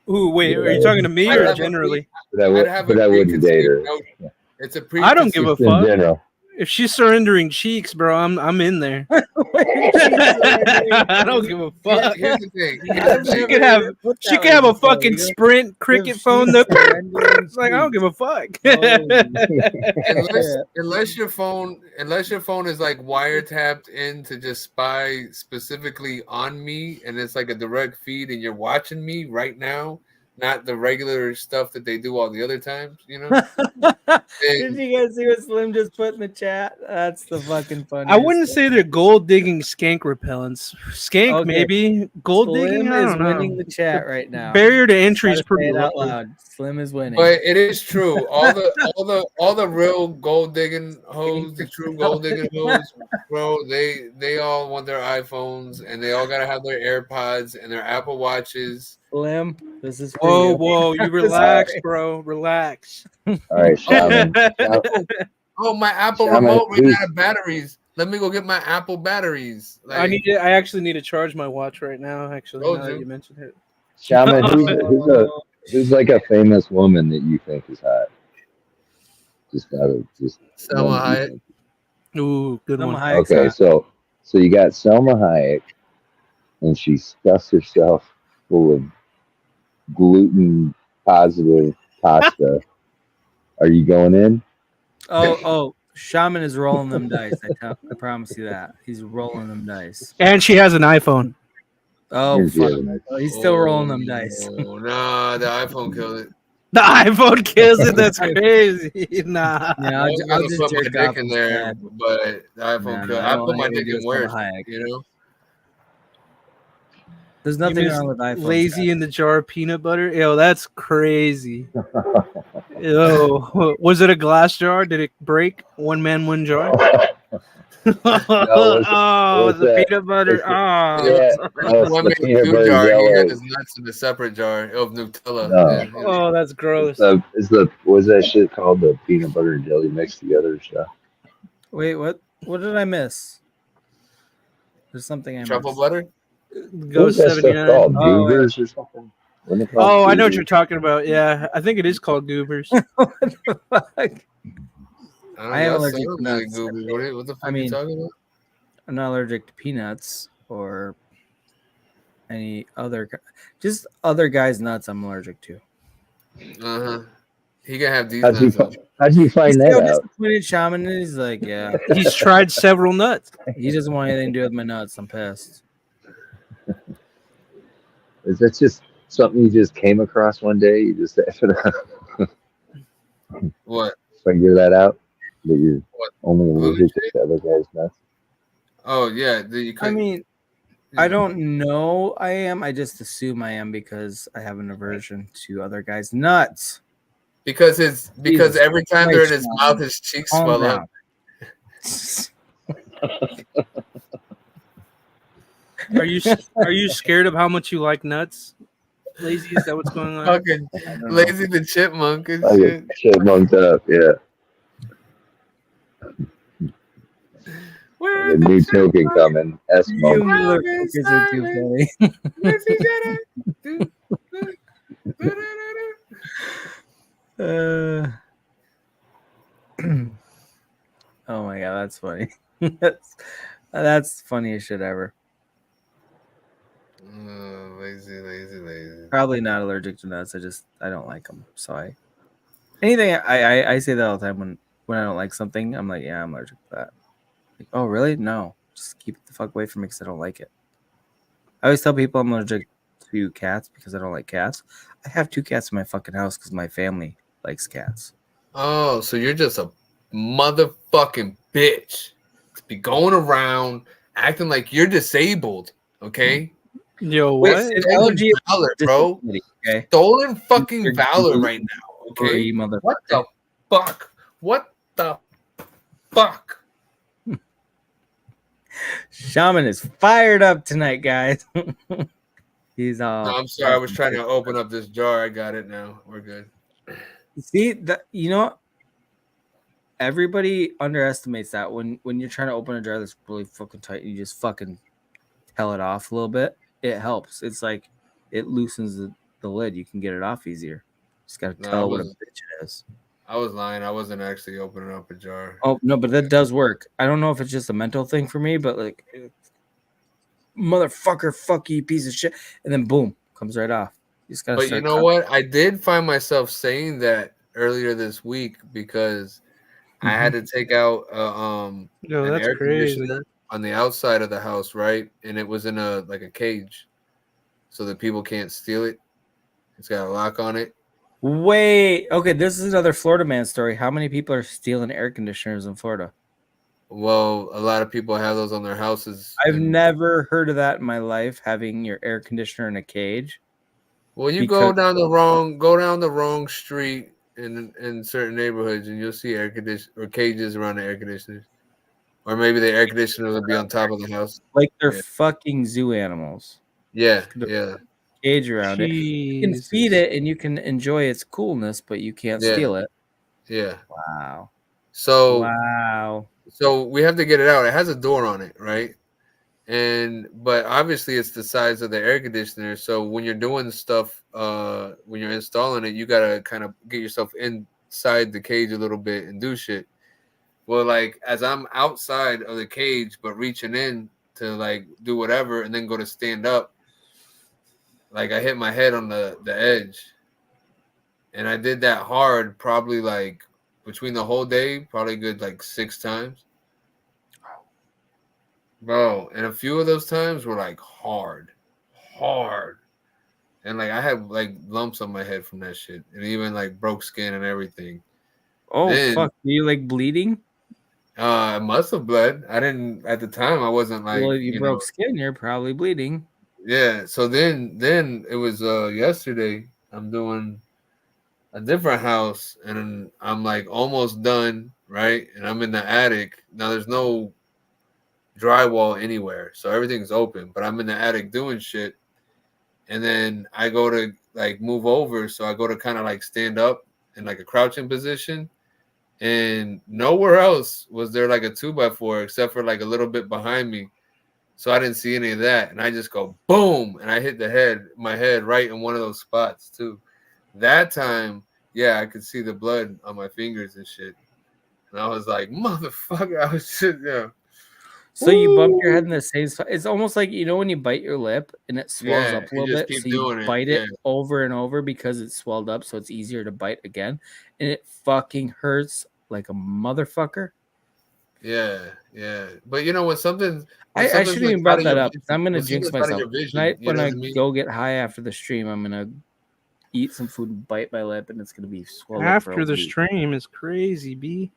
Ooh, wait, but are I you talking to wouldn't, me I'd or have a generally? but I wouldn't date preconceived her." notion. It's a I don't give a Just in fuck. general. If she's surrendering cheeks, bro, I'm in there. I don't give a fuck. Here's the thing. She could have a fucking Sprint cricket phone. It's like I don't give a fuck. unless your phone is like wiretapped in to just spy specifically on me, and it's like a direct feed, and you're watching me right now, not the regular stuff that they do all the other times, you know. Did you guys see what Slim just put in the chat? That's the fucking funniest. I wouldn't say they're gold digging skank repellents. Skank Okay. maybe. Gold Slim digging. I is don't know. winning the chat right now. Barrier to entry is Gotta pretty say it low. out loud. Slim is winning. But it is true. All the real gold digging hoes, the true gold digging hoes, bro, they all want their iPhones, and they all gotta have their AirPods and their Apple Watches. Slim, this is for you. Whoa, you relax, bro. Relax. All right, Shaman. Oh, my Apple Shaman, remote ran out of batteries. Let me go get my Apple batteries. Like, I actually need to charge my watch right now. Actually, now that you mentioned it. Shaman, who's like a famous woman that you think is hot? Just out of just Selma Hayek. Ooh, good one. Okay, so you got Selma Hayek, and she stuffs herself full of gluten positive pasta. Are you going in? Oh, Shaman is rolling them dice. I promise you that. He's rolling them dice. And she has an iPhone. Oh, fuck. He's still rolling them dice. Nah, the iPhone killed it. The iPhone kills it. That's crazy. Nah. Yeah, I was I'll gonna just put my jerk dick off in there, instead. but the iPhone killed. I put my dick in worse, you know. There's nothing wrong with iPhones. Lazy in the jar of peanut butter. Yo, that's crazy. Yo, was it a glass jar? Did it break? One man, one jar. The peanut butter. One man two jar. He had his nuts in a separate jar of Nutella. No. Oh, that's gross. Was that shit called the peanut butter and jelly mixed together stuff? Wait, what? What did I miss? There's something I Truffle missed. butter. What was that stuff called? Goobers or something? Oh, I know what you're talking about. Yeah, I think it is called goobers. What the fuck? I am allergic to nuts. What the fuck are you talking about? I'm not allergic to peanuts or any other, just other guys' nuts. I'm allergic to. He can have these. How'd you find that out? Disappointed Shaman. He's like, yeah. He's tried several nuts. He doesn't want anything to do with my nuts. I'm pissed. Is that just something you just came across one day? You just what? Figure that out? That you're only allergic to other guys' nuts? Oh yeah. I mean, I don't know. I am. I just assume I am because I have an aversion to other guys' nuts. Because every time they're in his mouth, his cheeks swell up. Are you scared of how much you like nuts? Lazy, is that what's going on? Fucking Lazy the chipmunk and shit. Chipmunked up, yeah. Where the new token coming. S-Monk. Motherfuckers are too funny. Oh my god, that's funny. that's the funniest shit ever. Lazy. Probably not allergic to nuts. I don't like them. So I say that all the time when I don't like something. I'm like, yeah, I'm allergic to that. Like, oh really? No, just keep it the fuck away from me because I don't like it. I always tell people I'm allergic to cats because I don't like cats. I have 2 cats in my fucking house because my family likes cats. Oh, so you're just a motherfucking bitch to be going around acting like you're disabled, okay? Yo, With what? stolen valor, bro. Okay? Stolen fucking valor right now, okay? What the fuck? What the fuck? Shaman is fired up tonight, guys. He's all. No, I'm sorry. I was trying to open up this jar. I got it now. We're good. See that? You know, everybody underestimates that when you're trying to open a jar that's really fucking tight, and you just fucking tell it off a little bit. It helps. It's like it loosens the lid. You can get it off easier. Just gotta tell what a bitch it is. I was lying. I wasn't actually opening up a jar. Oh no, but that does work. I don't know if it's just a mental thing for me, but like, motherfucker, fuck you, piece of shit, and then boom, comes right off. You just gotta. But you know what? I did find myself saying that earlier this week because I had to take out an air conditioner on the outside of the house, right? And it was in a cage, so that people can't steal it. It's got a lock on it. Wait, okay, this is another Florida man story. How many people are stealing air conditioners in Florida? Well, a lot of people have those on their houses. I've never heard of that in my life, having your air conditioner in a cage. Well, you go down the wrong street in certain neighborhoods, and you'll see air condition or cages around the air conditioners, or maybe the air conditioner will be on top of the house, like they're fucking zoo animals. Yeah. Cage around it. You can feed it and you can enjoy its coolness, but you can't steal it. Yeah. Wow. So we have to get it out. It has a door on it, right? But obviously it's the size of the air conditioner. So when you're doing stuff, when you're installing it, you gotta kind of get yourself inside the cage a little bit and do shit. Well, like as I'm outside of the cage but reaching in to like do whatever and then go to stand up, like I hit my head on the edge. And I did that hard, probably like between the whole day, probably good like 6 times. Bro, and a few of those times were like hard. And like I had like lumps on my head from that shit. And even like broke skin and everything. Oh, fuck. Were you like bleeding? I must have bled. I didn't at the time. I wasn't like. Well, if you broke skin, you're probably bleeding. Yeah. So then it was yesterday. I'm doing a different house, and I'm like almost done, right? And I'm in the attic. Now there's no drywall anywhere, so everything's open. But I'm in the attic doing shit, and then I go to like move over, so I go to kind of like stand up in like a crouching position. And nowhere else was there like a 2x4 except for like a little bit behind me. So I didn't see any of that. And I just go boom. And I hit my head right in one of those spots too. That time, yeah, I could see the blood on my fingers and shit. And I was like, motherfucker. I was just, yeah. So you bumped your head in the same spot. It's almost like, you know, when you bite your lip and it swells up a little bit. So you bite it over and over because it's swelled up. So it's easier to bite again. And it fucking hurts like a motherfucker. Yeah. But you know, when something. I shouldn't even brought that up. I'm going to jinx myself. Tonight when I go get high after the stream, I'm going to eat some food and bite my lip and it's going to be swollen after the stream is crazy, B.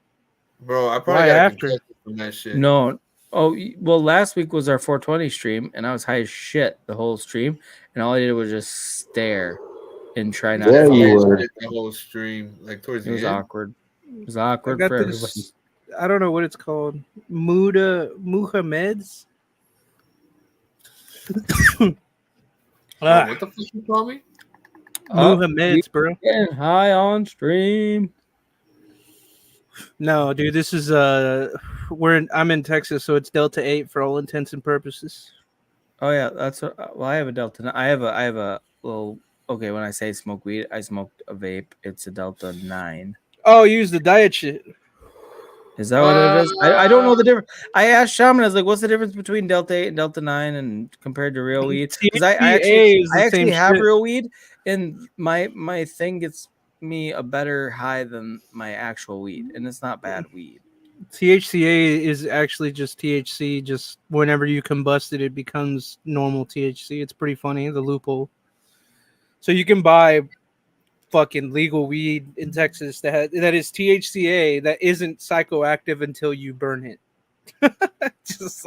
Bro, I probably got concussion from that shit. No. Oh, well, last week was our 420 stream, and I was high as shit the whole stream, and all I did was just stare and try not to. You were the whole stream, like towards the end. It was awkward. It was awkward for everybody. I don't know what it's called. Muhammad's. What the fuck you call me? Muhammad's, bro. Getting high on stream. No, dude, this is I'm in Texas, so it's Delta 8 for all intents and purposes. Oh yeah, well, I have a Delta. I have a little. Okay, when I say smoke weed, I smoked a vape. It's a Delta 9. Oh, you use the diet shit. Is that what it is? I don't know the difference. I asked Shaman, I was like, "What's the difference between Delta 8 and Delta 9, and compared to real weed?" Because I actually have real weed, and my thing gets me a better high than my actual weed, and it's not bad weed. THCA is actually just THC. Just whenever you combust it, it becomes normal THC. It's pretty funny, the loophole. So you can buy fucking legal weed in Texas that is THCA that isn't psychoactive until you burn it. It's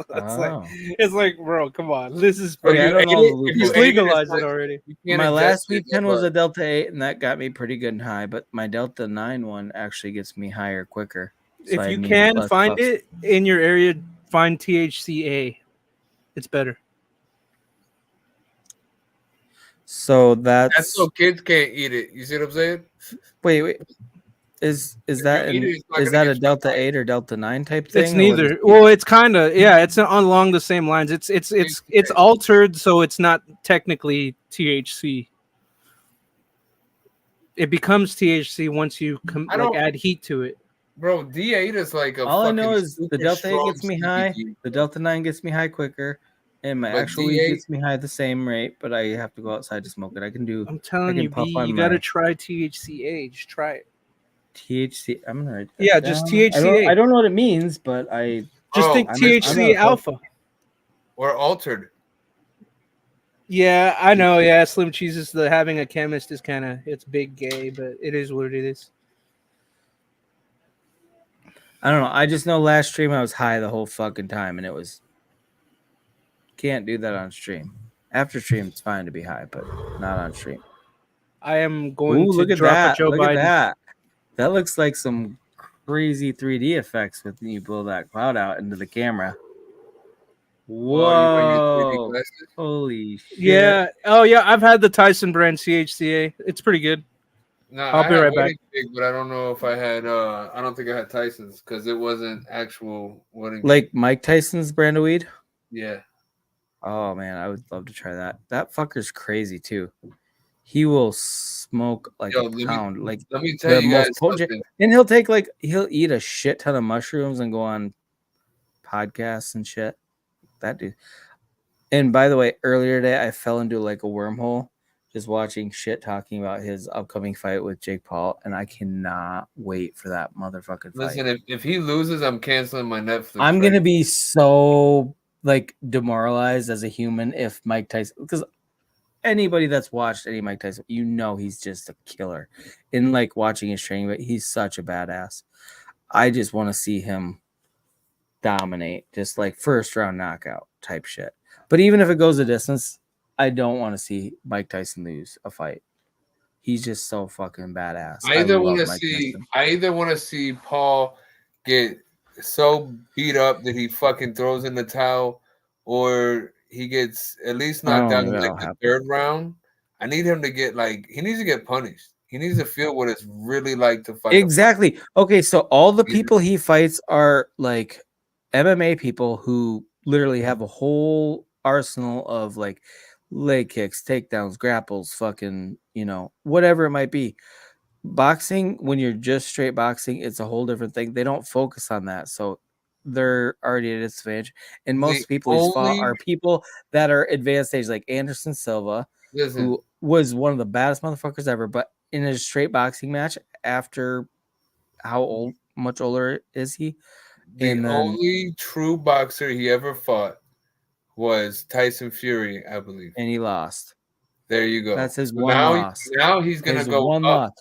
like, bro, come on, this is pretty. I don't know the loophole. loophole. Just legalize it already. My last weed pen was a Delta 8, and that got me pretty good and high. But my Delta 9 one actually gets me higher quicker. So if you can find it in your area, find THCA. It's better. So that's so kids can't eat it. You see what I'm saying? Wait. Is that a Delta 8 or Delta 9 type thing? It's neither. Well, it's kind of it's along the same lines. It's altered, so it's not technically THC. It becomes THC once you add heat to it. Bro, D8 is like all I know is the Delta 8 gets me high, the Delta 9 gets me high quicker, and my actual weed gets me high the same rate, but I have to go outside to smoke it. I'm telling you, B, you gotta try THCA. Just try it. THC. I'm gonna write that down. Just THCA. I don't know what it means, but I just think THC alpha or altered. Yeah, I know. Yeah, Slim Cheese is having a chemist is kind of it's big gay, but it is what it is. I don't know. I just know last stream I was high the whole fucking time, and it was can't do that on stream. After stream, it's fine to be high, but not on stream. I am going to drop a Joe Biden. Look at that. That looks like some crazy 3D effects when you blow that cloud out into the camera. Whoa! Holy shit! Yeah. Oh yeah. I've had the Tyson brand CHCA. It's pretty good. No, I'll be right back. But I don't know if I had. I don't think I had Tyson's because it wasn't actual wedding. Like Mike Tyson's brand of weed. Yeah. Oh man, I would love to try that. That fucker's crazy too. He will smoke like a pound. Let me tell you guys something. And he'll eat a shit ton of mushrooms and go on podcasts and shit. That dude. And by the way, earlier today I fell into like a wormhole just watching shit talking about his upcoming fight with Jake Paul, and I cannot wait for that motherfucking fight. Listen, if he loses, I'm canceling my Netflix. I'm gonna be so like demoralized as a human if Mike Tyson, because anybody that's watched any Mike Tyson, you know he's just a killer. In like watching his training, but he's such a badass. I just want to see him dominate, just like first round knockout type shit. But even if it goes a distance, I don't want to see Mike Tyson lose a fight. He's just so fucking badass. I either want to see Paul get so beat up that he fucking throws in the towel, or he gets at least knocked out in like the third round. I need him to get he needs to get punished. He needs to feel what it's really like to fight. Exactly. Okay, so all the people he fights are like MMA people who literally have a whole arsenal of like leg kicks, takedowns, grapples, fucking, whatever it might be. Boxing, when you're just straight boxing, it's a whole different thing. They don't focus on that. So they're already at a disadvantage. And most people he's fought are people that are advanced stage, like Anderson Silva, who was one of the baddest motherfuckers ever. But in a straight boxing match, after much older is he? The only true boxer he ever fought was Tyson Fury, I believe. And he lost. There you go. That's his one loss. Now he's going to go one up.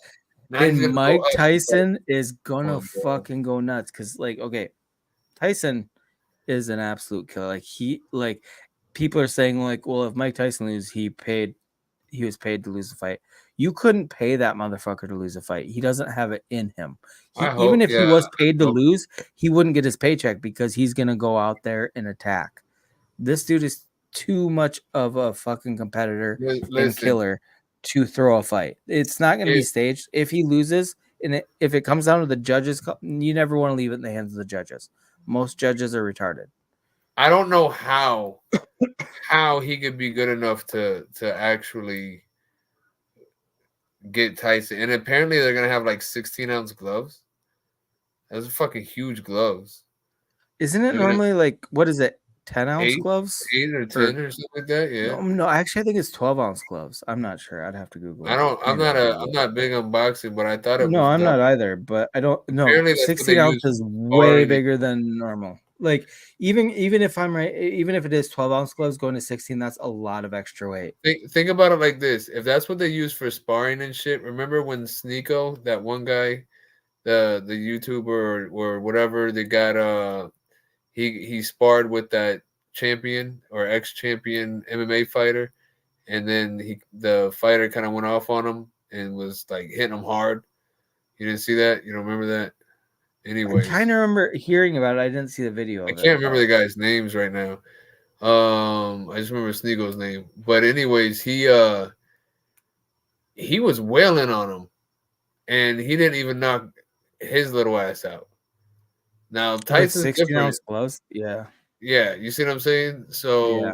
Loss. And Mike Tyson is going to fucking go nuts. Because, Tyson is an absolute killer. People are saying, well, if Mike Tyson loses, he was paid to lose the fight. You couldn't pay that motherfucker to lose a fight. He doesn't have it in him. Even if he was paid to lose, he wouldn't get his paycheck because he's going to go out there and attack. This dude is too much of a fucking competitor and killer to throw a fight. It's not going to be staged. If he loses, and if it comes down to the judges, you never want to leave it in the hands of the judges. Most judges are retarded. I don't know how he could be good enough to actually get Tyson. And apparently they're going to have 16-ounce gloves. Those are fucking huge gloves. Isn't it normally what is it? 10-ounce gloves, 8 or 10 or something like that. Yeah. No, actually, I think it's 12-ounce gloves. I'm not sure. I'd have to Google it. I'm not big on boxing, but I thought it was. No, I'm not either. But I don't know. Apparently that's 16 what they ounce use is for way sparring. bigger than normal. Like even if I'm right, even if it is 12-ounce gloves going to 16, that's a lot of extra weight. Think about it like this: if that's what they use for sparring and shit, remember when Sneeko, that one guy, the YouTuber or whatever, they got he sparred with that champion or ex-champion MMA fighter, and then the fighter kind of went off on him and was like hitting him hard. You didn't see that? You don't remember that? Anyways, I'm trying to remember hearing about it. I didn't see the video. I can't remember the guys' names right now. I just remember Sneego's name. But anyways, he was wailing on him, and he didn't even knock his little ass out. Now Tyson's 16-ounce gloves. Yeah. Yeah, you see what I'm saying? So yeah.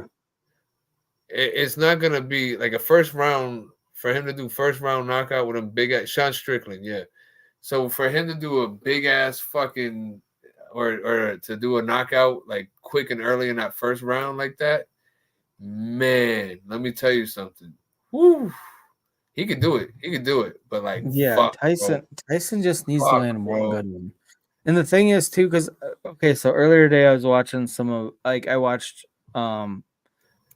It's not gonna be like a first round for him to do first round knockout with a big ass Sean Strickland, yeah. So for him to do a big ass fucking or to do a knockout like quick and early in that first round like that, man, let me tell you something. Woo! He could do it. He could do it. But like, fuck, Tyson just needs to land one good one. And the thing is too, because okay, so earlier today I was watching I watched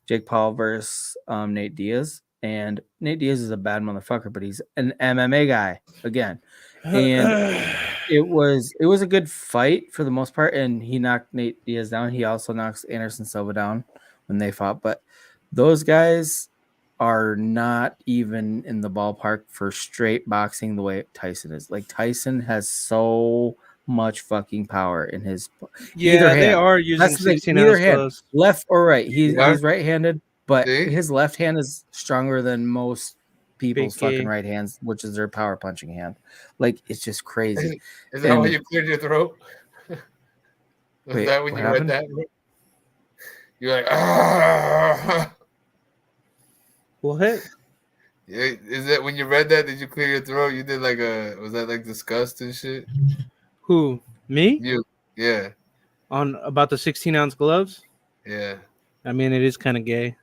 Jake Paul versus Nate Diaz, and Nate Diaz is a bad motherfucker, but he's an MMA guy again, and it was a good fight for the most part, and he knocked Nate Diaz down. He also knocks Anderson Silva down when they fought, but those guys are not even in the ballpark for straight boxing the way Tyson is. Like Tyson has so much fucking power in his either hand. They are using 16-ounce gloves, left or right. He's right-handed, but his left hand is stronger than most people's fucking right hands, which is their power punching hand. Like it's just crazy. Is that why you cleared your throat? Wait, that when you read that? You're like, ah. What? Yeah, is that when you read that? Did you clear your throat? You did like was that like disgust and shit? Who? Me? You? Yeah. On about the 16-ounce gloves? Yeah. I mean, it is kind of gay.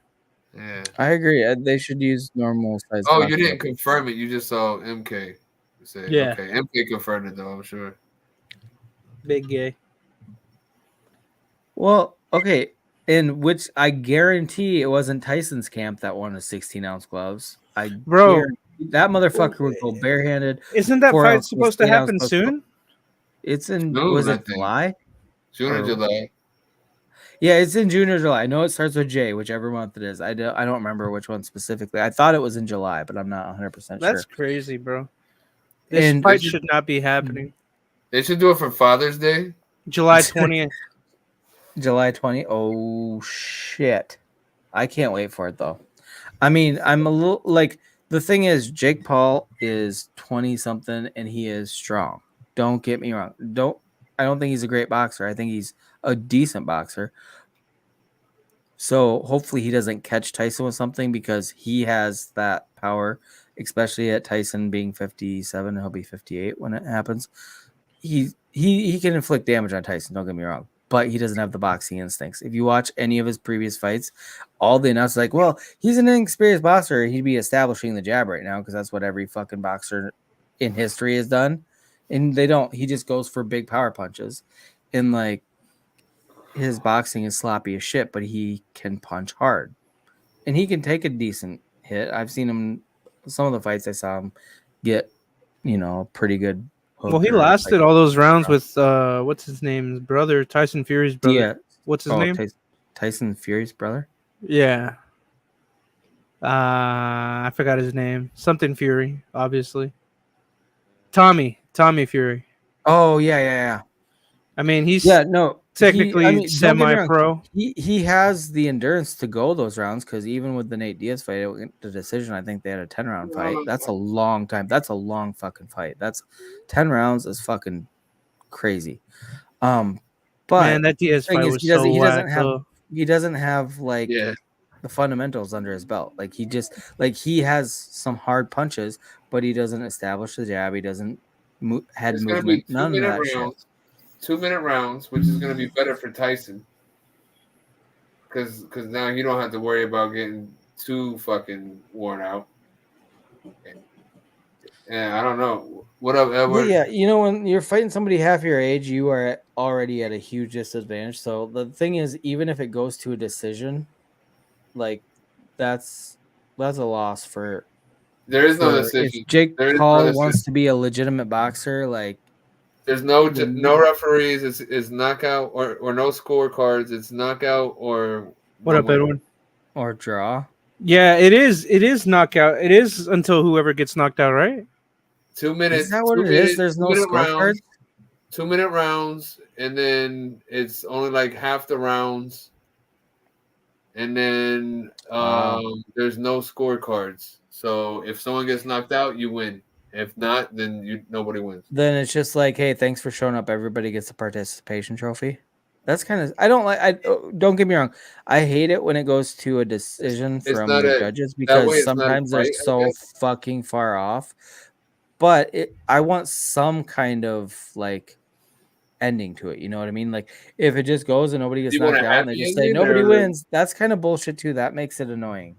Yeah. I agree. They should use normal size. Oh, you didn't confirm it. You just saw MK say. Yeah. Okay. MK confirmed it though. I'm sure. Big gay. Well, okay. In which I guarantee it wasn't Tyson's camp that won the 16-ounce gloves. Bro, that motherfucker would go barehanded. Isn't that fight supposed to happen soon? It's in was it July? June or July? Yeah, it's in June or July. I know it starts with J, whichever month it is. I don't remember which one specifically. I thought it was in July, but I'm not 100% sure. That's crazy, bro. This fight should not be happening. They should do it for Father's Day. July 20th. July 20th. Oh shit. I can't wait for it though. I mean, I'm a little like the thing is Jake Paul is 20 something and he is strong. Don't get me wrong. I don't think he's a great boxer. I think he's a decent boxer. So hopefully he doesn't catch Tyson with something because he has that power, especially at Tyson being 57. He'll be 58 when it happens. He can inflict damage on Tyson. Don't get me wrong, but he doesn't have the boxing instincts. If you watch any of his previous fights, all the announcers like, well, he's an inexperienced boxer. He'd be establishing the jab right now because that's what every fucking boxer in history has done. And they don't. He just goes for big power punches. And like his boxing is sloppy as shit, but he can punch hard. And he can take a decent hit. I've seen him some of the fights I saw him get, pretty good. Well, he lasted all those rounds with what's his name? His brother, Tyson Fury's brother. Yeah. What's his name? Tyson Fury's brother? Yeah. I forgot his name. Something Fury, obviously. Tommy Fury. Oh, yeah. I mean, he's technically semi-pro. He has the endurance to go those rounds because even with the Nate Diaz fight, the decision, I think they had a 10-round fight. That's a long time. That's a long fucking fight. That's 10 rounds is fucking crazy. But man, that Diaz fight was so whack. He doesn't have like the fundamentals under his belt. Like he has some hard punches, but he doesn't establish the jab. He doesn't head movement. None of that shit. 2-minute rounds, which is going to be better for Tyson. because now you don't have to worry about getting too fucking worn out. And I don't know. What up, Edward? Yeah, when you're fighting somebody half your age, you are already at a huge disadvantage. So the thing is, even if it goes to a decision, like that's a loss for. There is no If decision. Jake There is no Paul decision. wants to be a legitimate boxer, like there's no referees. It's knockout or no scorecards. It's knockout or what up, Edwin? Or draw. Yeah, it is. It is knockout. It is until whoever gets knocked out, right? 2 minutes. Is that what it is? There's no scorecards. 2-minute rounds, and then it's only like half the rounds, and then there's no scorecards. So if someone gets knocked out, you win. If not, then nobody wins. Then it's just like, hey, thanks for showing up. Everybody gets a participation trophy. That's kind of. I don't like. I don't get me wrong. I hate it when it goes to a decision from the judges because sometimes they're so fucking far off. But I want some kind of like ending to it. You know what I mean? Like if it just goes and nobody gets knocked out and they just say nobody wins, that's kind of bullshit too. That makes it annoying.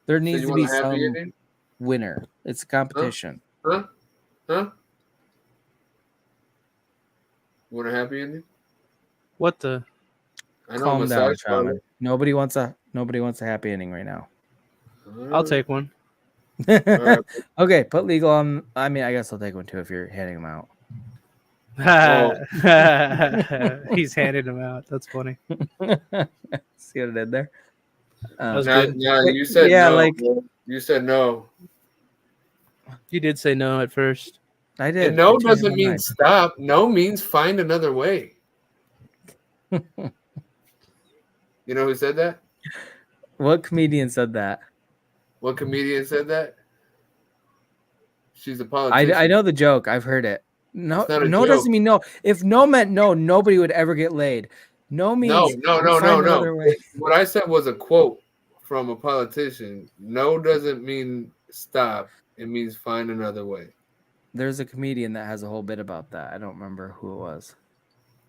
There needs to be some winner. It's a competition. Huh? You want a happy ending? What the? Calm down, Shaman. Nobody wants a happy ending right now. I'll take one. Right. Okay, put legal on. I mean, I guess I'll take one too if you're handing them out. He's handing them out. That's funny. See what I did there? You said no. Like you said no. You did say no at first. I did. And no doesn't mean stop. No means find another way. You know who said that? What comedian said that? What comedian said that? She's a politician. I know the joke. I've heard it. No doesn't mean no. If no meant no, nobody would ever get laid. No means no. What I said was a quote from a politician. No doesn't mean stop. It means find another way. There's a comedian that has a whole bit about that. I don't remember who it was.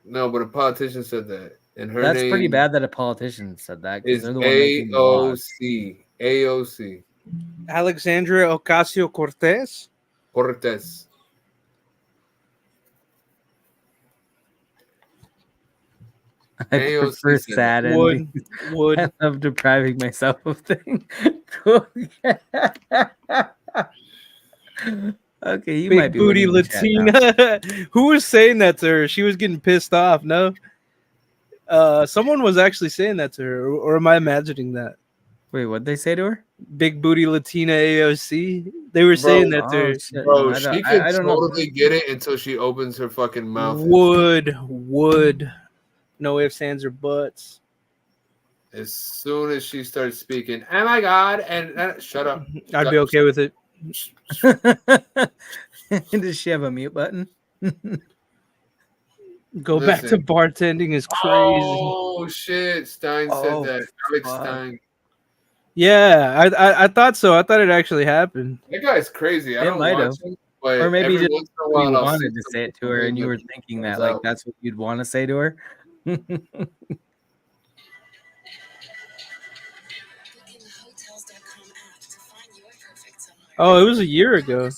No, but a politician said that. And her That's name pretty bad that a politician said that. Is AOC. AOC. Alexandria Ocasio-Cortez? Cortez. I prefer sad endings. Would. I love depriving myself of things. Okay, you Big might be booty Latina. Who was saying that to her? She was getting pissed off. No, someone was actually saying that to her, or am I imagining that? Wait, what'd they say to her? Big booty Latina AOC. They were saying that to her. Shit, bro, she can totally get it until she opens her fucking mouth. Would. No ifs, ands, or buts. As soon as she starts speaking, oh my god, and shut up. I'd be okay with it. Does she have a mute button? Go back to bartending is crazy. Oh shit, Stein said that. Alex Stein. Yeah, I thought so. I thought it actually happened. That guy's crazy. I don't watch him, but or maybe just once in a while, you wanted to say it to her, and you were thinking that like that's what you'd want to say to her. Oh, it was a year ago.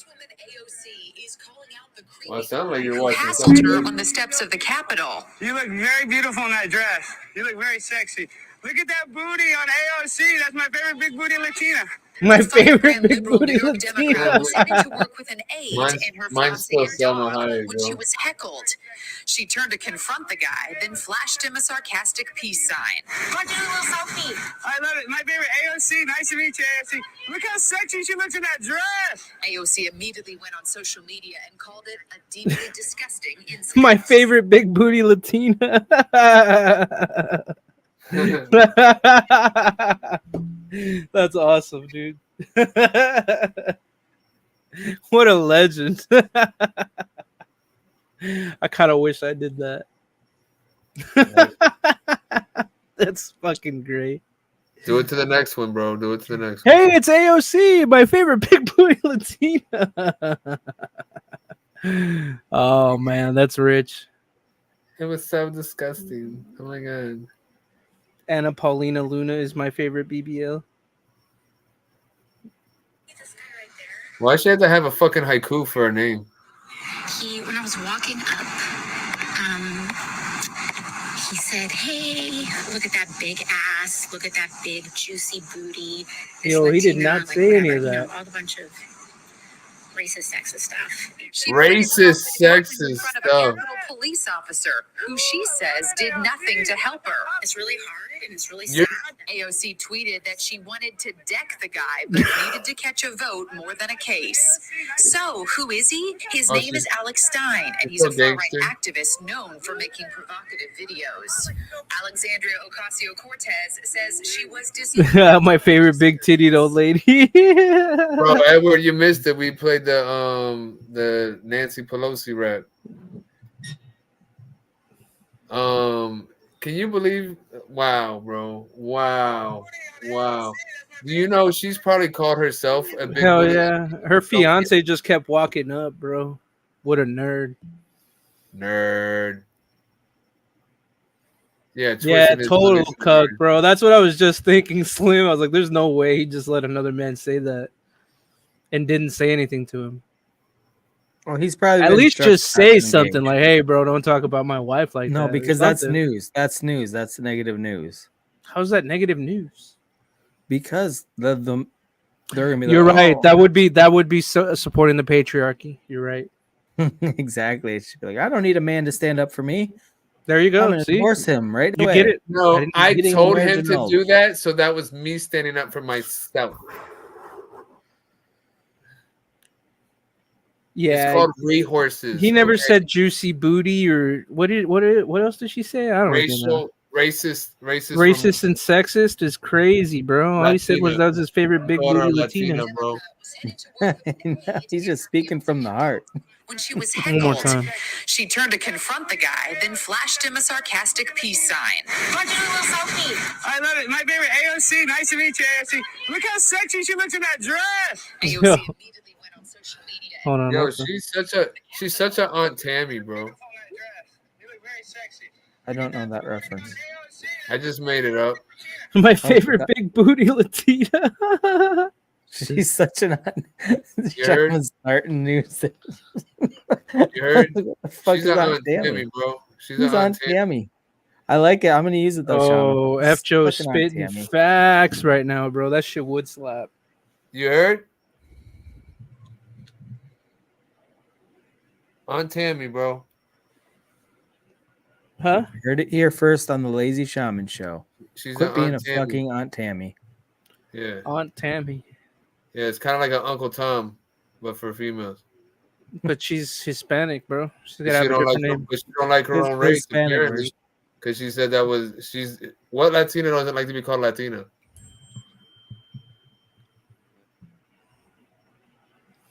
Well, it sounds like you're watching something. On the steps of the Capitol. You look very beautiful in that dress. You look very sexy. Look at that booty on AOC. That's my favorite big booty Latina. My favorite big booty Latina. Decided to work with an aide in her fiancé when she was heckled. She turned to confront the guy, then flashed him a sarcastic peace sign. Let's do a little selfie. I love it. My favorite AOC. Nice to meet you, AOC. Look how sexy she looks in that dress. AOC immediately went on social media and called it a deeply disgusting incident. My favorite big booty Latina. That's awesome, dude. What a legend. I kind of wish I did that. That's fucking great. Do it to the next one, bro. Do it to the next one. Hey, it's AOC, my favorite big booty Latina. Oh, man, that's rich. It was so disgusting. Oh, my God. Anna Paulina Luna is my favorite BBL. Why should I have to have a fucking haiku for a name? When I was walking up, he said, "Hey, look at that big ass. Look at that big juicy booty." Yo, he did not say any of that. All the bunch of racist, sexist stuff. Racist, sexist stuff. Police officer who she says did nothing to help her. It's really hard and it's really sad. AOC tweeted that she wanted to deck the guy, but needed to catch a vote more than a case. So, who is he? His name is Alex Stein, and he's a far-right activist known for making provocative videos. Alexandria Ocasio-Cortez says she was my favorite big tittied old lady. Bro, Edward, you missed it. We played the Nancy Pelosi rap. Can you believe? Wow, bro. Wow. Do you know she's probably called herself a big Hell booty? yeah. Her fiance just kept walking up, bro. What a nerd. Yeah, total cuck, bro. That's what I was just thinking, Slim. I was like, there's no way he just let another man say that and didn't say anything to him. Well, he's probably at least just say something like, "Hey, bro, don't talk about my wife like that." No, because that's news. That's news. That's negative news. How's that negative news? Because they're gonna be. You're right. That would be supporting the patriarchy. You're right. Exactly. It should be like, I don't need a man to stand up for me. There you go. See? Divorce him right you away. Get it? No, I told him to do that, so that was me standing up for myself. Yeah, it's called rehorses. He never said juicy booty or what else did she say? I don't know. Racist and sexist is crazy, bro. All he said was that was his favorite big booty Latina, bro. He's just speaking from the heart. When she was heckled, she turned to confront the guy, then flashed him a sarcastic peace sign. Look at your little selfie. I love it. My favorite AOC. Nice to meet you, AOC. Look how sexy she looks in that dress. AOC immediately went on social media. Hold on. Yo, she's such a Aunt Tammy, bro. You look very sexy. I don't know that reference. I just made it up. My favorite big booty Latina. She's such an starting news. You heard? She's on Aunt Tammy, bro. She's on Tammy. I like it. I'm gonna use it though. Oh, F Joe spitting facts right now, bro. That shit would slap. You heard? Aunt Tammy, bro. Huh? I heard it here first on the Lazy-Shaman Show. She's Quit being a fucking Aunt Tammy. Yeah. Aunt Tammy. Yeah, it's kind of like an Uncle Tom, but for females. But she's Hispanic, bro. She's gonna have a different name. But she don't like her own race, apparently. Because she said she's what Latina doesn't like to be called Latina?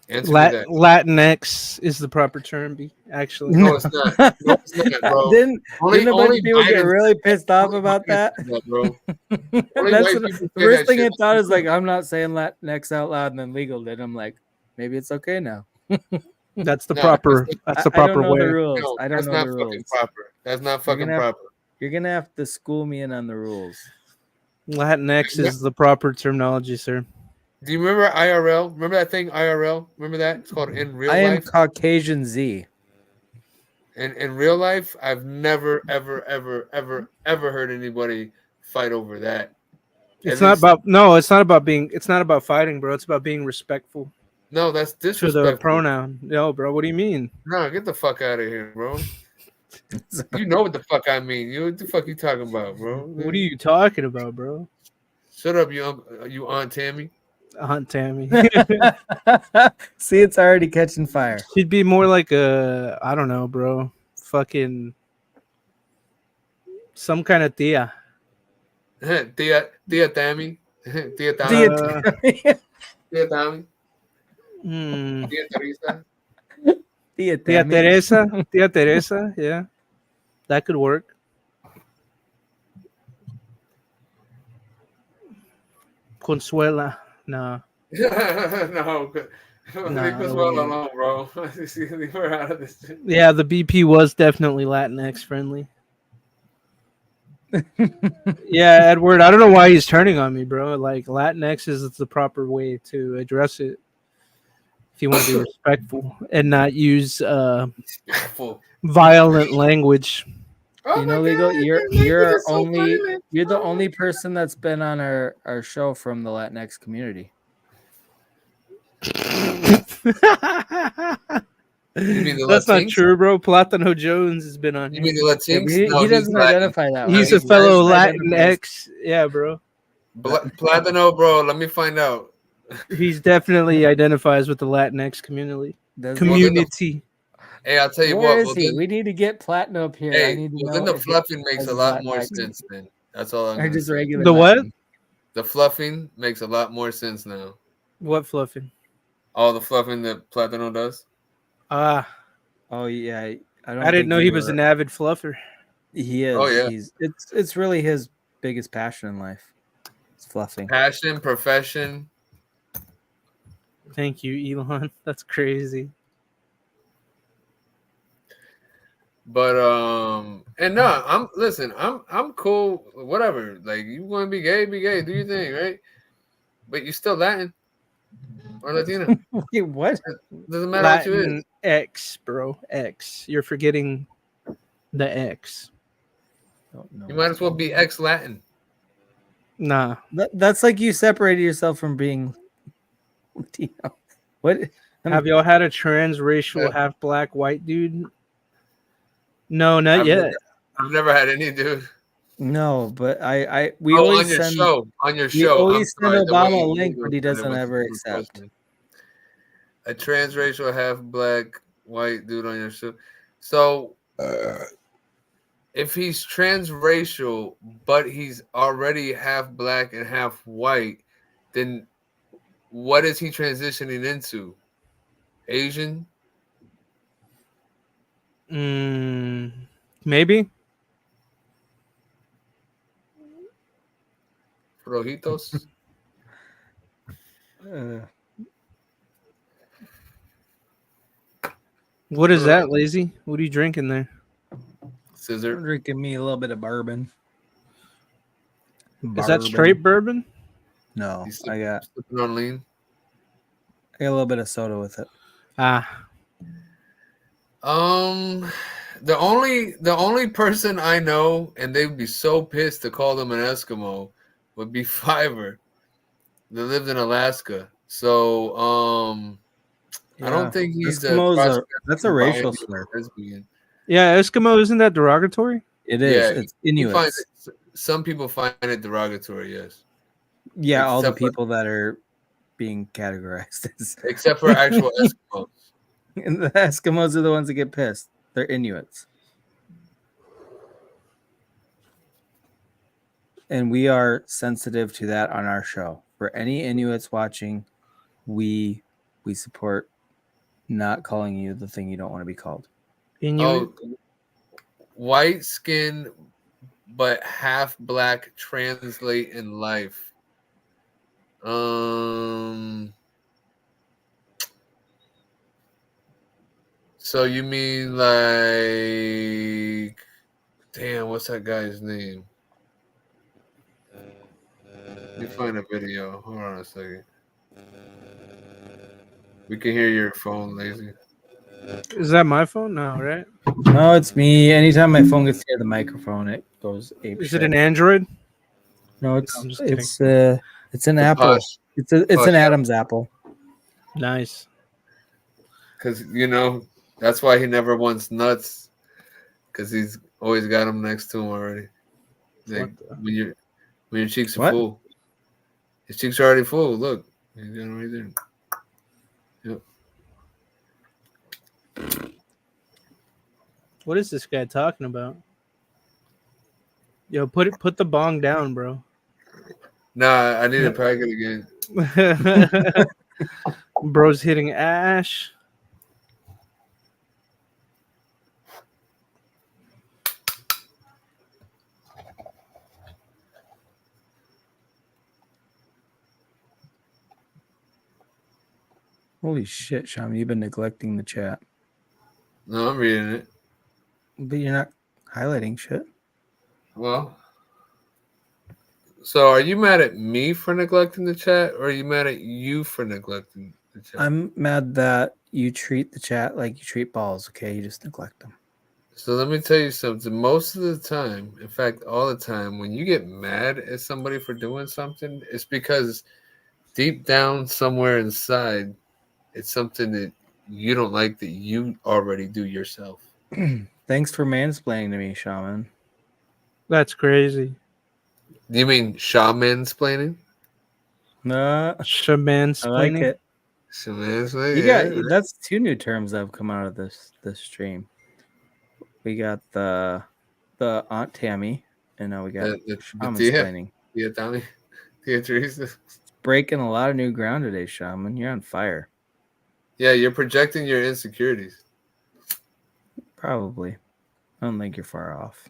Latinx is the proper term, actually. No, it's not. No, it's not, bro. Didn't a bunch of people get really pissed off about that? Bro. The first thing I thought is like, I'm not saying Latinx out loud, and then legal did. I'm like, maybe it's okay now. That's the proper. That's the proper way. No, I don't know the rules. Proper. That's not fucking proper. You're gonna have to school me in on the rules. Latinx is the proper terminology, sir. Do you remember IRL? Remember that thing, IRL? Remember that? It's called In Real Life. I am Caucasian Z. And in real life, I've never, ever heard anybody fight over that. It's not about fighting, bro. It's about being respectful. No, that's disrespectful. To the pronoun. No, bro. What do you mean? No, get the fuck out of here, bro. You know what the fuck I mean. What the fuck you talking about, bro? What are you talking about, bro? Shut up, you Aunt Tammy. Aunt Tammy. See, it's already catching fire. She'd be more like I don't know, bro. Fucking some kind of tia. Tia Tammy. Tia Tammy. Tia Tammy. Tia Teresa. Tia Teresa. Yeah, that could work. Consuela. No. No. Leave us well alone, bro. We're out of this. Yeah, the BP was definitely Latinx friendly. Yeah, Edward. I don't know why he's turning on me, bro. Like Latinx is the proper way to address it. If you want to be respectful and not use violent language. Oh you know, my Legal, God, your language is so you're the violent. only person that's been on our show from the Latinx community. You mean the That's not Latinx? true, bro. Platano Jones has been on You here. mean the Yeah, Latinx? he No, he's doesn't Latin. identify that He's way. a He's fellow Latin. Latinx. Yeah, bro. Platano, bro. Let me find out. He's definitely identifies with the Latinx community. Does he? Well, then Community. hey, I'll tell you Where what. is Well, he? then, We need to get Platinum up here. I hey, need to well, know then the if he fluffing makes a has lot more Latinx sense. Then that's all I'm or gonna just say. regular The what? Latin. The fluffing makes a lot more sense now. What fluffing? All the fluffing that Platano does. Ah, Oh yeah, I don't I didn't think know you he was were. an avid fluffer. He Oh is. yeah, It's really his biggest passion in life. It's fluffing. passion, profession. Thank you, Elon. That's crazy. But and no, I'm cool. Whatever. Like you want to be gay, do your thing, right? But you still Latin or Latino. Wait, what? Doesn't matter what you is. Latin X, bro. X. You're forgetting the X. Don't know You might as well be ex-Latin. Nah. That's like you separated yourself from being Latino. What? Have y'all had a transracial half black white dude? No, not yet. I've never had any dude. No, but we always on your send show. On your we show. I'm always send sorry. Obama a link, but he doesn't was ever super accept. questioning. A transracial half black white dude on your show. So if he's transracial, but he's already half black and half white, then what is he transitioning into? Asian? Maybe. Rojitos? What is that, Lazy? What are you drinking there? Scissor. I'm drinking me a little bit of bourbon. Is that straight bourbon? No, I got sipping on lean. I got a little bit of soda with it. The only person I know, and they'd be so pissed to call them an Eskimo, would be Fiverr. They lived in Alaska, so I don't think he's that's a racial slur. Yeah, Eskimo, isn't that derogatory? It is. Yeah, it's Inuits. Some people find it derogatory. Yes. Yeah, all the people that are being categorized as except for actual Eskimos. And the Eskimos are the ones that get pissed. They're Inuits. And we are sensitive to that on our show. For any Inuits watching, we support not calling you the thing you don't want to be called. Inuit? Oh, white skin, but half black, translate in life. So you mean like, damn, what's that guy's name? Let me find a video. Hold on a second. We can hear your phone, Lazy. Is that my phone? No, right? No, it's me. Anytime my phone gets near the microphone, it goes ape Is shit. it an Android? No, it's no, it's an Apple. It's an Adam's apple. Nice. Because that's why he never wants nuts. Because he's always got them next to him already. Like when your cheeks are full, his cheeks are already full. Look, he's got them right there. Yep. What is this guy talking about? Yo, put the bong down, bro. Nah, I need to pack it again. Bro's hitting Ash. Holy shit, Sham, you've been neglecting the chat. No, I'm reading it. But you're not highlighting shit. Well, So are you mad at me for neglecting the chat, or are you mad at you for neglecting the chat? I'm mad that you treat the chat like you treat balls. Okay, you just neglect them. So let me tell you something. Most of the time, in fact, all the time, when you get mad at somebody for doing something, it's because deep down somewhere inside, it's something that you don't like that you already do yourself. Thanks for mansplaining to me, Shaman. That's crazy. Do you mean shaman-splaining? Shaman-splaining? I like it. Shaman-splaining, You yeah. got that's 2 new terms that have come out of this stream. We got the Aunt Tammy, and now we got shaman-splaining. Yeah, Tommy. Yeah, Teresa. Breaking a lot of new ground today, Shaman. You're on fire. Yeah, you're projecting your insecurities. Probably. I don't think you're far off.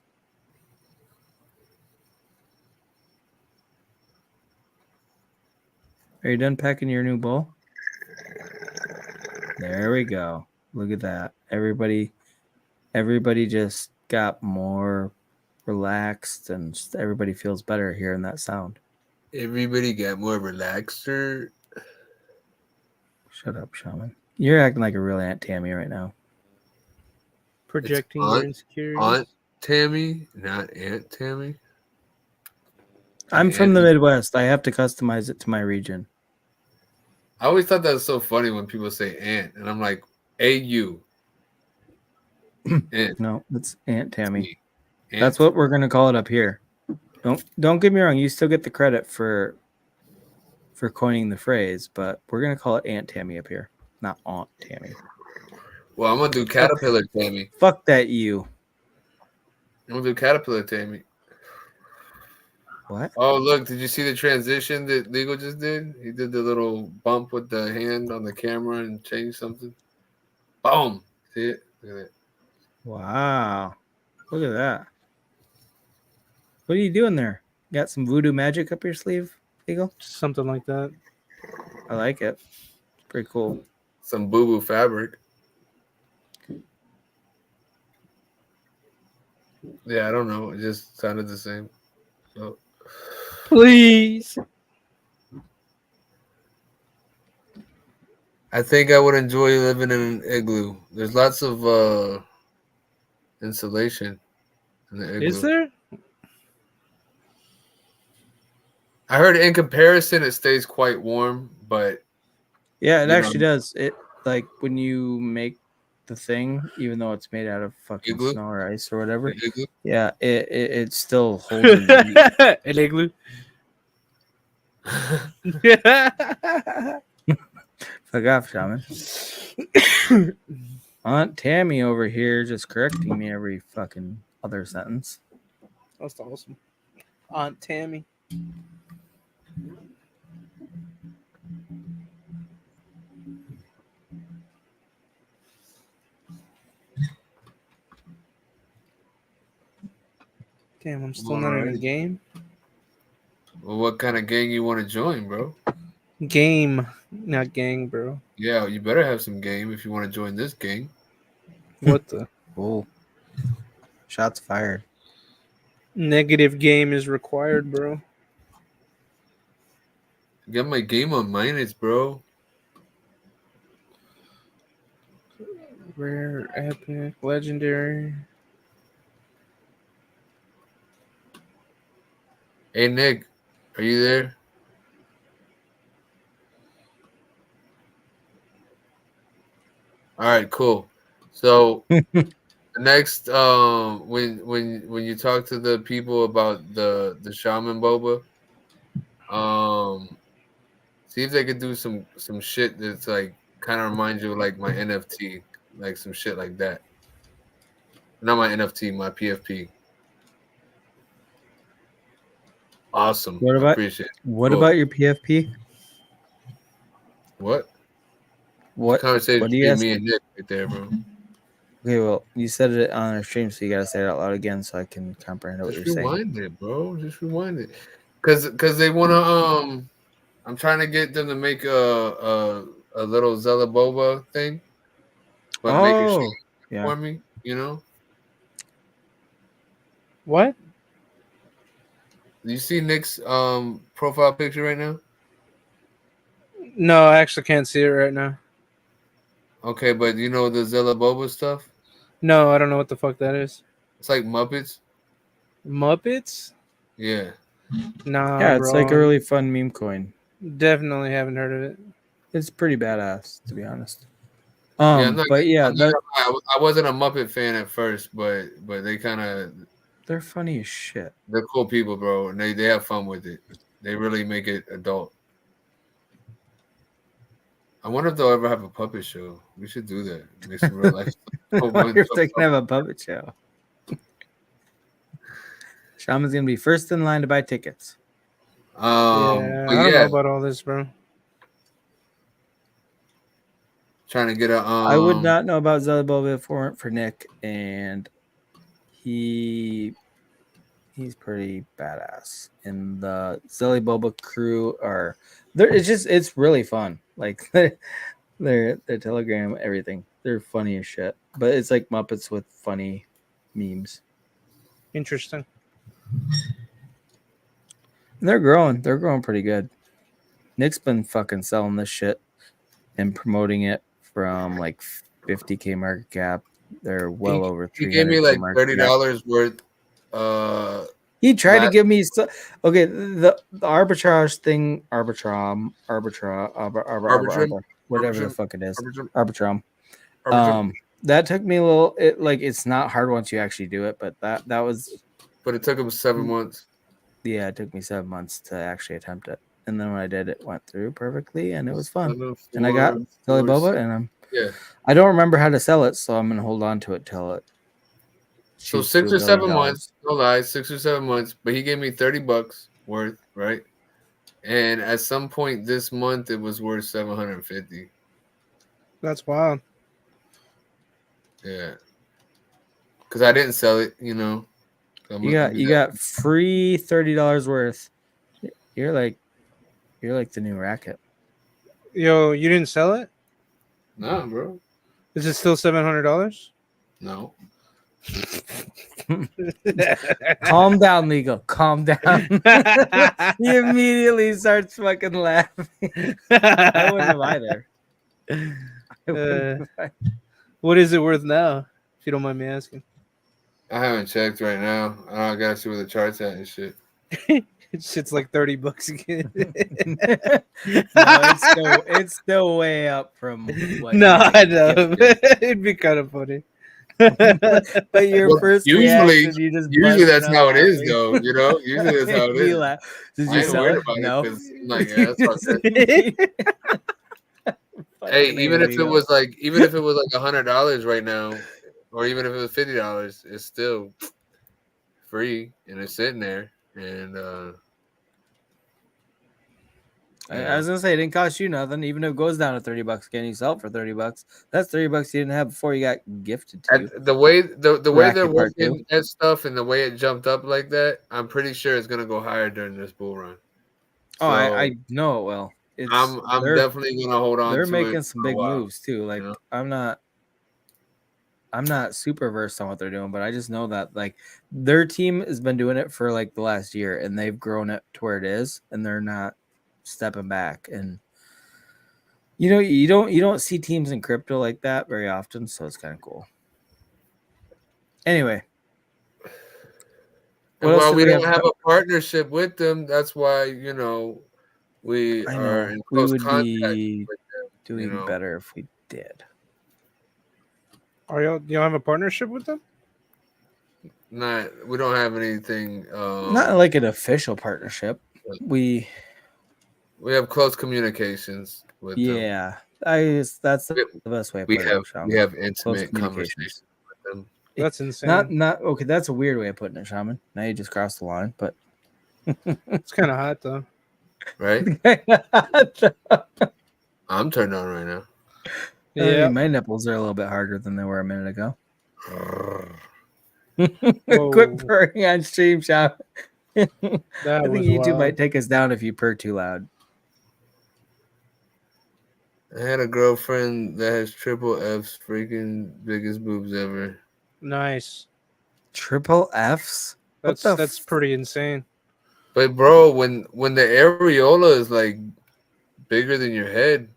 Are you done packing your new bowl? There we go. Look at that. Everybody just got more relaxed, and everybody feels better hearing that sound. Everybody got more relaxer. Shut up, Shaman. You're acting like a real Aunt Tammy right now. Projecting your insecurities. Aunt Tammy, not Aunt Tammy. I'm from the Midwest. I have to customize it to my region. I always thought that was so funny when people say aunt, and I'm like, A-U. No, it's Aunt Tammy. Aunt. That's what we're gonna call it up here. Don't get me wrong. You still get the credit for coining the phrase, but we're gonna call it Aunt Tammy up here, not Aunt Tammy. Well, I'm gonna do Caterpillar Tammy. Fuck that you. I'm gonna do Caterpillar Tammy. What? Oh, look, did you see the transition that Legal just did? He did the little bump with the hand on the camera and changed something. Boom. See it? Look at that. Wow. Look at that. What are you doing there? Got some voodoo magic up your sleeve, Legal? Something like that. I like it. It's pretty cool. Some boo-boo fabric. Yeah, I don't know. It just sounded the same. So. Please. I think I would enjoy living in an igloo. There's lots of insulation in the igloo. Is there? I heard in comparison it stays quite warm, but yeah, it actually does. It like when you make the thing, even though it's made out of fucking igloo? snow or ice or whatever. Igloo? Yeah, it still holds the heat. An igloo. Fuck off, Shaman. Aunt Tammy over here just correcting me every fucking other sentence. That's awesome. Aunt Tammy. Damn, I'm still not in a game. Well, what kind of gang you want to join, bro? Game, not gang, bro. Yeah, you better have some game if you want to join this gang. What the? Oh. Shots fired. Negative game is required, bro. I got my game on minus, bro. Rare, epic, legendary. Hey, Nick, are you there? All right, cool. So next, when you talk to the people about the shaman boba, see if they could do some shit that's like kind of reminds you of like my NFT, like some shit like that. Not my NFT, my PFP. Awesome. What about, appreciate it. What about your PFP? What? What conversation what do you between ask? me and Nick right there, bro. Okay, well, you said it on our stream, so you gotta say it out loud again so I can comprehend what you're saying. Just rewind it, bro. Just rewind it. Cause they wanna I'm trying to get them to make a little Zella Boba thing. But make it for me, you know? What? Do you see Nick's profile picture right now? No, I actually can't see it right now. Okay, but you know the Zella Boba stuff? No, I don't know what the fuck that is. It's like Muppets. Muppets? Yeah. Nah, Yeah, it's like a bro. really fun meme coin. Definitely haven't heard of it. It's pretty badass, to be honest. Yeah, But yeah, I wasn't a Muppet fan at first, but they kind of they're funny as shit. they're cool people, bro, and they have fun with it. They really make it adult. I wonder if they'll ever have a puppet show. We should do that. Make some real life. If they can have a puppet show. Shaman's gonna be first in line to buy tickets. Yeah, I don't know about all this, bro. Trying to get a. I would not know about Zelda Boba if it weren't for Nick, and he's pretty badass. And the Zelly Boba crew are there. It's really fun. Like their Telegram, everything. They're funny as shit. But it's like Muppets with funny memes. Interesting. And they're growing. They're growing pretty good. Nick's been fucking selling this shit and promoting it from like 50K market cap. They're well over 300K. He gave me like $30 worth. He tried to give me the arbitrage thing, arbitrum, whatever the fuck it is, arbitrum. That took me a little. It's not hard once you actually do it, but that was. But it took him 7 months. Yeah, it took me 7 months to actually attempt it, and then when I did, it went through perfectly, and it was fun. And I got Zelly Boba, and I don't remember how to sell it, so I'm gonna hold on to it till it. So 6 or 7 months, no lies, 6 or 7 months. But he gave me $30 worth, right? And at some point this month, it was worth $750. That's wild. Yeah, because I didn't sell it, you know. You got free $30 worth. You're like the new racket. Yo, you didn't sell it? No, bro. Is it still $700? No. Calm down, legal. Calm down. He immediately starts fucking laughing. I wouldn't have either. What is it worth now? If you don't mind me asking. I haven't checked right now. I gotta see where the chart's at and shit. Shit's like $30 again. No, it's still way up from what. No, I know. It'd be kind of funny. But your first usually that's how it is, though. You know, usually that's how it is. Did you sell it? No. That's what hey, even if it was like $100 right now, or even if it was $50, it's still free and it's sitting there. And I was gonna say it didn't cost you nothing. Even if it goes down to $30 again, you sell it for $30. That's $30 you didn't have before you got gifted to you. The way they're working at stuff and the way it jumped up like that, I'm pretty sure it's gonna go higher during this bull run. So, I know it will. I'm definitely gonna hold on. They're making some big moves too. Like I'm not super versed on what they're doing, but I just know that like their team has been doing it for like the last year, and they've grown it to where it is, and they're not stepping back. And you don't see teams in crypto like that very often, so it's kind of cool. Anyway, well, we don't have a partnership with them. That's why we are in close contact be with them, doing better if we did. Do y'all have a partnership with them? We don't have anything. Not like an official partnership. We have close communications with them. Yeah, that's the best way. We have intimate conversations with them. That's insane. Not okay. That's a weird way of putting it, Shaman. Now you just crossed the line, but it's kind of hot though, right? I'm turned on right now. Yeah, my nipples are a little bit harder than they were a minute ago. Quit purring on stream, Shaman. I think YouTube might take us down if you purr too loud. I had a girlfriend that has triple F's, freaking biggest boobs ever. Nice. Triple F's? That's pretty insane. But bro, when the areola is like bigger than your head,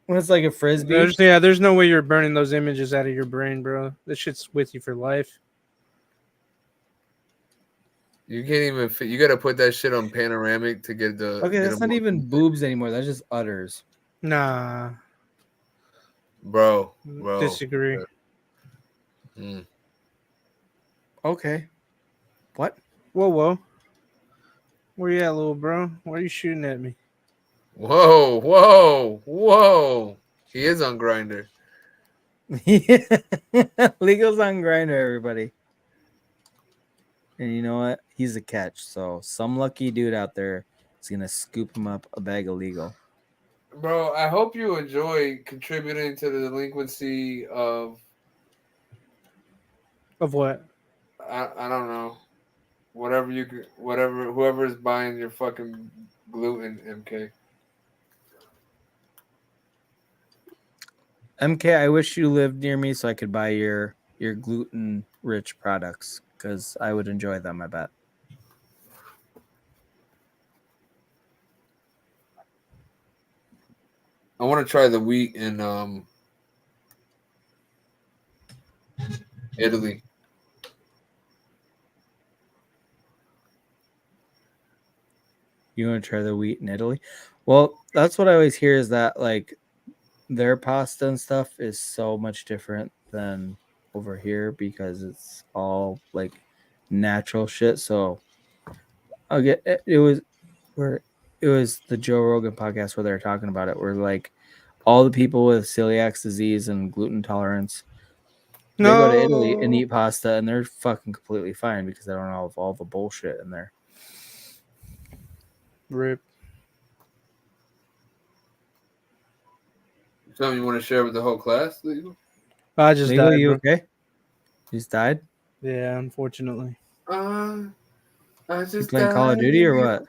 when it's like a frisbee. There's no way you're burning those images out of your brain, bro. This shit's with you for life. you can't even fit. You got to put that shit on panoramic to get the. Okay, that's not even boobs anymore. That's just udders. Nah, bro. Disagree. Mm. Okay. What? Whoa. Where you at, little bro? Why are you shooting at me? Whoa. He is on Grinder. Legal's on Grinder, everybody. And you know what? He's a catch. So some lucky dude out there is gonna scoop him up a bag of legal. Bro, I hope you enjoy contributing to the delinquency of what? I don't know. Whoever is buying your fucking gluten, MK. MK, I wish you lived near me so I could buy your gluten rich products because I would enjoy them, I bet. I want to try the wheat in Italy. You want to try the wheat in Italy? Well, that's what I always hear is that like their pasta and stuff is so much different than over here because it's all like natural shit. So I'll get it was the Joe Rogan podcast where they're talking about it, where like all the people with celiac disease and gluten tolerance, they go to Italy and eat pasta and they're fucking completely fine because they don't have all the bullshit in there. Rip. Something you want to share with the whole class, Legal? I just Legal, died. you bro. okay? You just died? Yeah, unfortunately. I just you playing Call of Duty or what?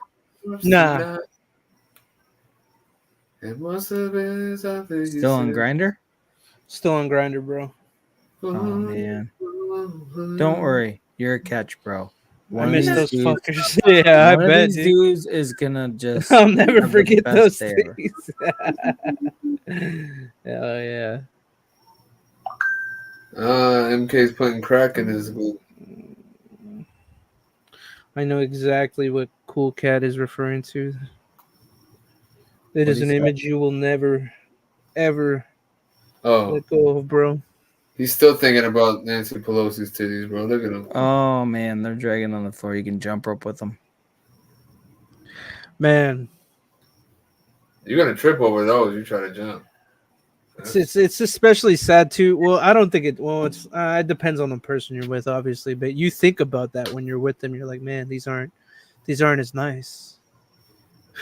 Nah. It must have been something. Still on Grinder? Still on Grinder, bro. Oh man. Don't worry, you're a catch, bro. I miss those fuckers. Yeah, I bet. One of these dudes is gonna just. I'll never forget those days. Hell yeah. MK's putting crack in his glue. I know exactly what Cool Cat is referring to. It is an image you will never, ever let go of, bro. He's still thinking about Nancy Pelosi's titties, bro. Look at him. Oh man, they're dragging on the floor. You can jump rope with them. Man, you're gonna trip over those. You try to jump. It's especially sad too. Well, I don't think it. Well, it depends on the person you're with, obviously. But you think about that when you're with them. You're like, man, these aren't as nice.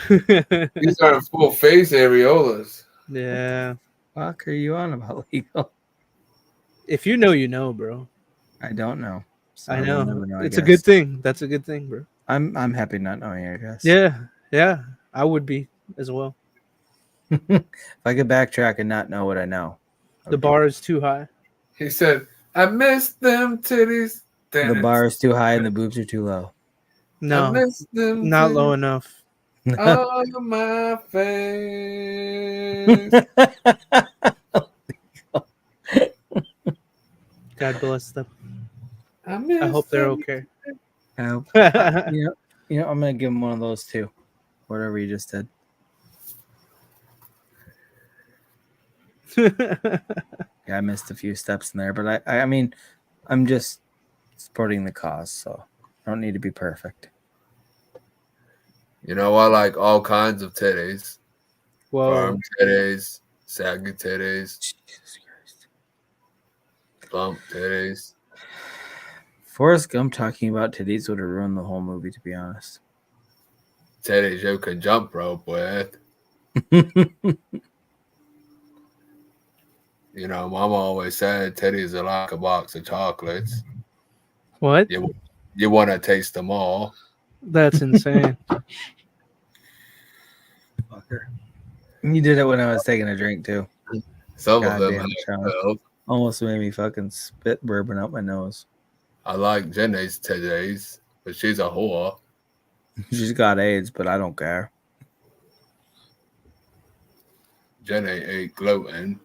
These are full face areolas. Yeah. Fuck are you on about, Legal? If you know, you know, bro. I don't know. So I know. It's a good thing. That's a good thing, bro. I'm happy not knowing, I guess. Yeah. I would be as well. If I could backtrack and not know what I know. The bar is too high. He said, I miss them titties. The bar is too high and the boobs are too low. No, not low enough. On my face. God bless them. I hope they're okay. You know, I'm gonna give him one of those too. Whatever you just did. Yeah, I missed a few steps in there, but I mean, I'm just supporting the cause, so I don't need to be perfect. You know, I like all kinds of titties. Whoa. Firm titties, saggy titties, Jesus Christ. Bump titties. Forrest Gump talking about titties would have ruined the whole movie, to be honest. Titties you can jump rope with. You know, Mama always said titties are like a box of chocolates. What? You want to taste them all. That's insane. Fucker. You did it when I was taking a drink, too. Some of them almost made me fucking spit bourbon out my nose. I like Jenny's titties, but she's a whore. She's got AIDS, but I don't care. Jenny ain't gloating.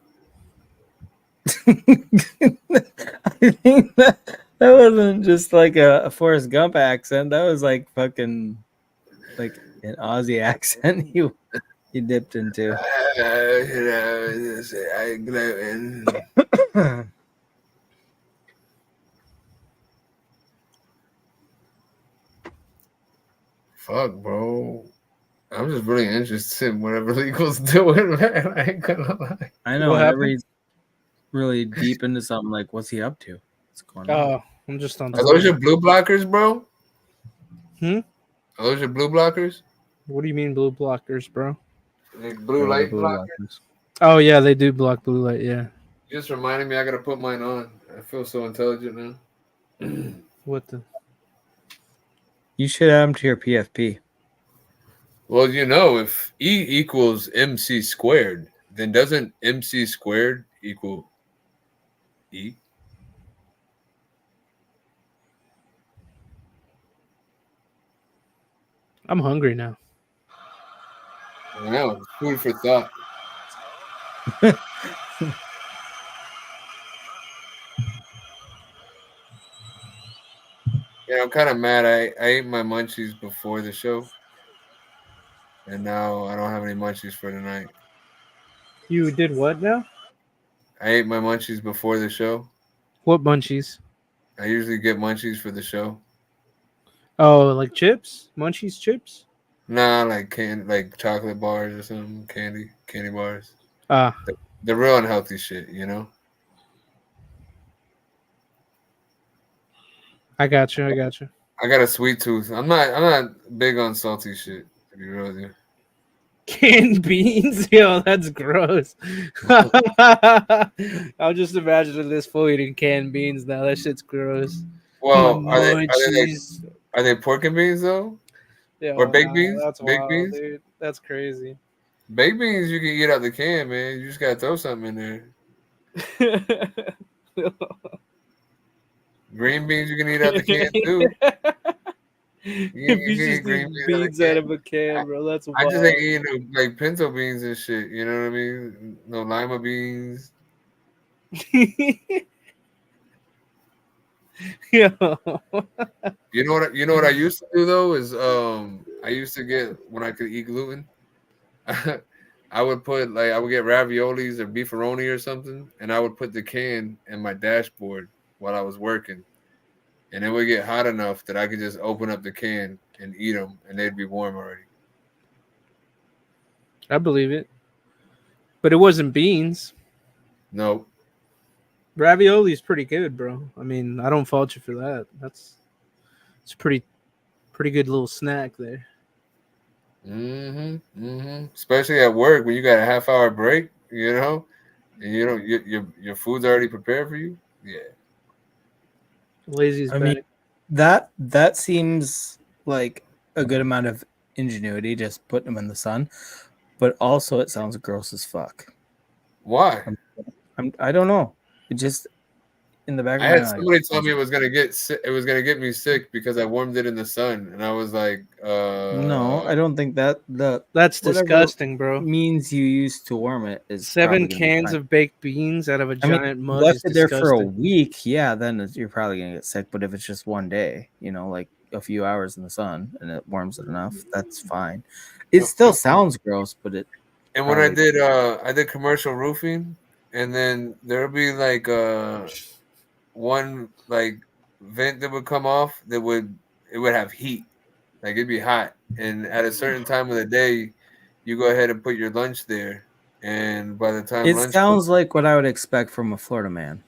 I think that wasn't just like a Forrest Gump accent. That was like fucking like an Aussie accent you dipped into. I ain't gloating. Fuck, bro. I'm just really interested in whatever Legal's doing, man. I ain't gonna lie. I know. Whenever he's really deep into something, like, what's he up to? What's going on? Oh, I'm just on. Are those your blue blockers, bro? Are those your blue blockers? What do you mean blue blockers, bro? Like blue light blockers? Oh yeah, they do block blue light. Yeah. You just reminded me I gotta put mine on. I feel so intelligent now. What the? You should add them to your PFP. Well, if E equals MC squared, then doesn't MC squared equal E? I'm hungry now. Wow, food for thought. I'm kind of mad. I ate my munchies before the show, and now I don't have any munchies for tonight. You did what now? I ate my munchies before the show. What munchies? I usually get munchies for the show. Oh, like chips? Munchies chips? Nah, like chocolate bars or something, candy bars. The real unhealthy shit, I got you. I got a sweet tooth. I'm not big on salty shit, to be real with you. Canned beans? Yo, that's gross. I'm just imagining this fool eating canned beans now. That shit's gross. Well, are they pork and beans though? Yeah, or baked beans? That's baked wild, beans? dude. That's crazy. Baked beans you can eat out the can, man. You just gotta throw something in there. Green beans you can eat out the can too. If you just eat beans out of a can, bro, that's wild. I just ain't eating like pinto beans and shit. You know what I mean? No lima beans. Yeah. You know what I used to do though is I used to get when I could eat gluten. I would get raviolis or beefaroni or something, and I would put the can in my dashboard while I was working, and it would get hot enough that I could just open up the can and eat them, and they'd be warm already. I believe it, but it wasn't beans. No. Ravioli is pretty good, bro. I mean, I don't fault you for that. It's a pretty good little snack there. Especially at work when you got a half-hour break, and your food's already prepared for you. Yeah. Lazy's back. Mean, that seems like a good amount of ingenuity, just putting them in the sun, but also it sounds gross as fuck. Why? I don't know. It just in the back. I had somebody tell me it was gonna get me sick because I warmed it in the sun, and I was like, no, I don't think that's disgusting, bro. Means you used to warm it is 7 cans of baked beans out of a giant mug. Left it there for a week, yeah, then you're probably gonna get sick. But if it's just one day, like a few hours in the sun and it warms it enough, that's fine. It still sounds gross, but it. And when I did commercial roofing, and then there'll be like one like vent that would come off it would have heat, like it'd be hot, and at a certain time of the day you go ahead and put your lunch there, and by the time it sounds like what I would expect from a Florida man.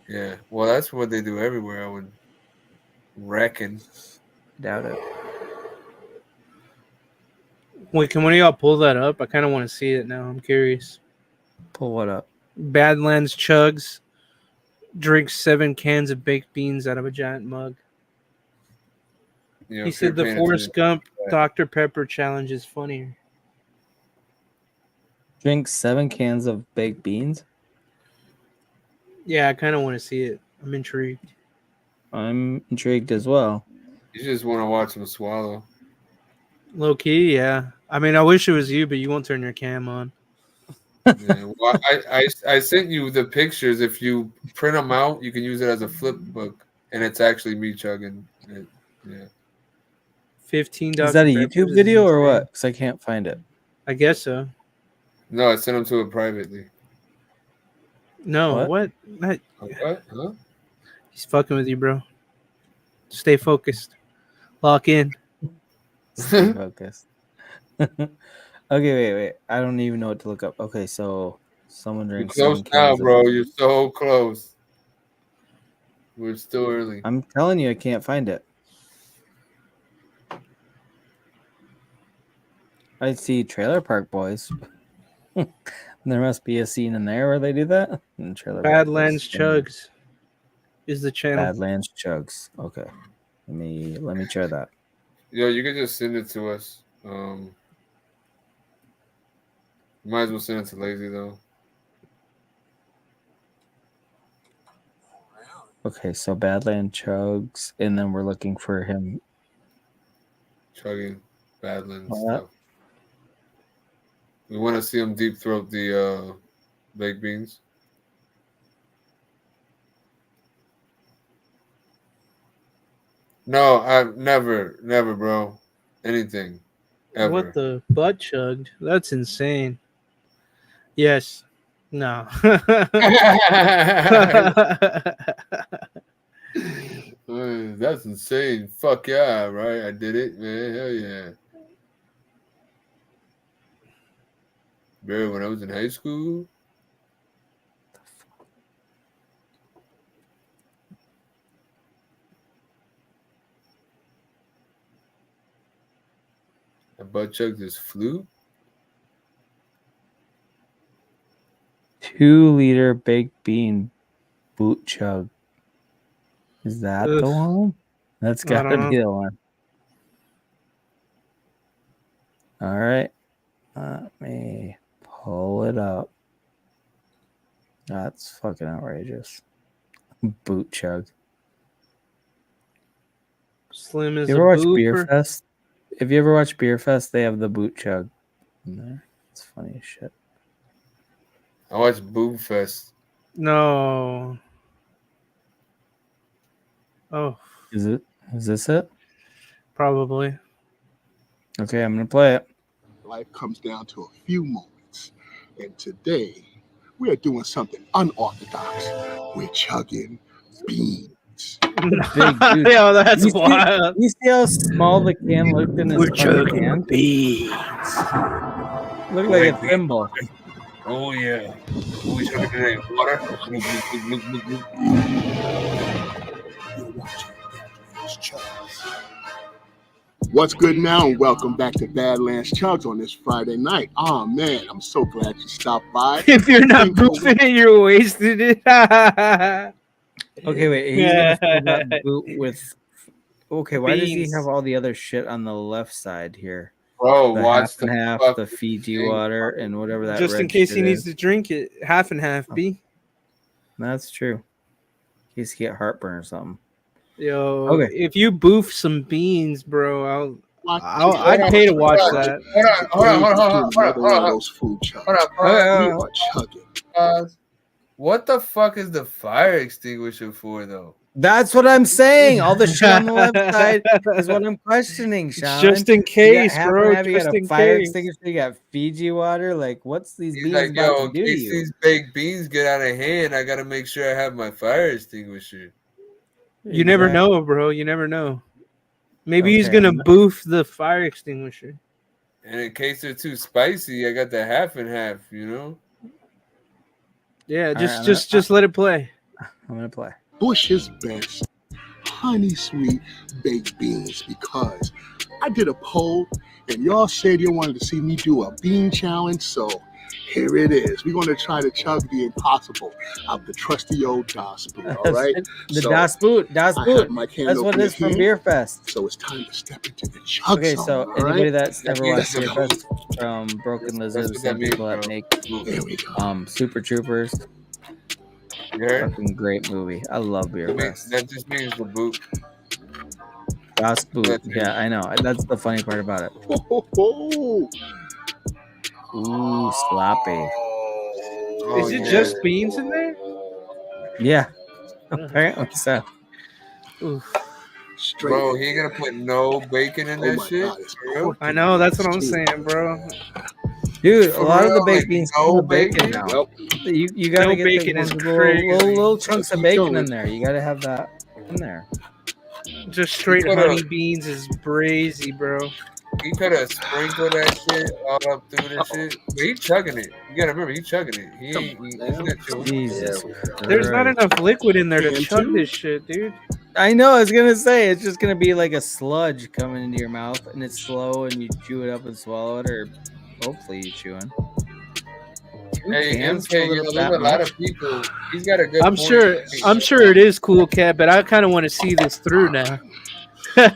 Yeah, well, that's what they do everywhere, I would reckon. Doubt it. Wait, can one of y'all pull that up? I kind of want to see it now. I'm curious. Pull what up? Badlands Chugs drinks 7 cans of baked beans out of a giant mug. He said the Forrest Gump Dr. Pepper challenge is funnier. Drink 7 cans of baked beans? Yeah, I kind of want to see it. I'm intrigued. I'm intrigued as well. You just want to watch them swallow. Low key, yeah. I mean, I wish it was you, but you won't turn your cam on. Yeah, well, I sent you the pictures. If you print them out, you can use it as a flip book, and it's actually me chugging it. Yeah. 15 Is that a Dr. YouTube Peppers is video or insane. what? Because I can't find it. I guess so. No, I sent them to it privately. No, what? What? Huh? He's fucking with you, bro. Stay focused. Lock in. Stay focused. Okay, wait. I don't even know what to look up. Okay, so someone You're drinks close 7 now, cans bro. of... You're so close. We're still early. I'm telling you, I can't find it. I see Trailer Park Boys. There must be a scene in there where they do that. In Trailer Park Badlands Boys. Chugs is the channel. Badlands Chugs. Okay. Let me try that. Yo, you can just send it to us. Might as well send it to Lazy though. Okay, so Badland Chugs, and then we're looking for him Chugging Badlands What? stuff. We want to see him deep throat the baked beans. No, I've never, bro. Anything. Ever. What the butt chugged? That's insane. Yes. No. That's insane. Fuck yeah, right? I did it, man. Hell yeah. Bro, when I was in high school. I butt chugged this flute. 2-liter baked bean boot chug. Is that the one? That's gotta be the one. All right. Let me pull it up. That's fucking outrageous. Boot chug. Slim is you ever a watch booper. Beer Fest? If you ever watch Beer Fest, they have the boot chug in there. It's funny as shit. I watched Boob Fest. No. Oh. Is this it? Probably. Okay, I'm gonna play it. Life comes down to a few moments. And today, we are doing something unorthodox. We're chugging beans. Big dude. Yo, that's wild. You see how small the can looked in his We're chugging hand? beans. Looked like a thimble. Oh yeah. What we chugging today? Water? You're watching Badlands Chugs. What's good now, and welcome back to Badlands Chugs on this Friday night. Oh man, I'm so glad you stopped by. If you're not boofing it, you're wasting it. Okay, wait. He's gonna fill that boot with. Okay, why does he Beans. have all the other shit on the left side here? Bro, the watch half and half, the Fiji water, and whatever that. Just in case he needs to drink it, half and half. B. That's true. In case he get heartburn or something. Yo, okay. If you boof some beans, bro, I'd pay to watch that. Hold on. What the fuck is the fire extinguisher for, though? That's what I'm saying. All the shit on the left side is what I'm questioning, Shaman. Just in case, bro. You got a fire extinguisher. You got Fiji water. Like, what's these beans like, about to do to you? In case these baked beans get out of hand, I gotta make sure I have my fire extinguisher. You never know, bro. You never know. Maybe he's gonna boof the fire extinguisher. And in case they're too spicy, I got the half and half. You know. Yeah, just let it play. I'm gonna play. Bush's best honey sweet baked beans, because I did a poll and y'all said you wanted to see me do a bean challenge, so here it is. We're going to try to chug the impossible out the trusty old Das Boot, all right? The Das Boot. Das Boot. That's what it is from Beer Fest. So it's time to step into the chug Okay, zone, so all anybody right? that's never watched Beer Fest from Broken Lizards, some people that make Super Troopers. Fucking great movie. I love Beer Fest. That just means the boot. Das Boot. Yeah, I know. That's the funny part about it. Ooh, sloppy. Is it just beans in there? Yeah, apparently so. Oof. Bro, he ain't gonna put no bacon in that shit. God, I know, that's what I'm saying, bro. Dude, For a lot of the real? baked Like, beans no come with bacon bacon? now. You gotta No get bacon the is ones with crazy. little chunks of Keep bacon going. in there. You gotta have that in there. Just straight coulda- honey beans is brazy, bro. He could have sprinkled that shit all up through the shit. But he chugging it. You gotta remember, he chugging it. He's not chewing. Jesus There's not Christ. enough liquid in there to Can chug too. this shit, dude. I know. I was gonna say it's just gonna be like a sludge coming into your mouth, and it's slow, and you chew it up and swallow it, or hopefully you chewing. Hey, Cans MK, filled you up know, that there's a lot much? of people. He's got a good I'm point. sure it is cool, Cat, but I kind of want to see this through now. I'm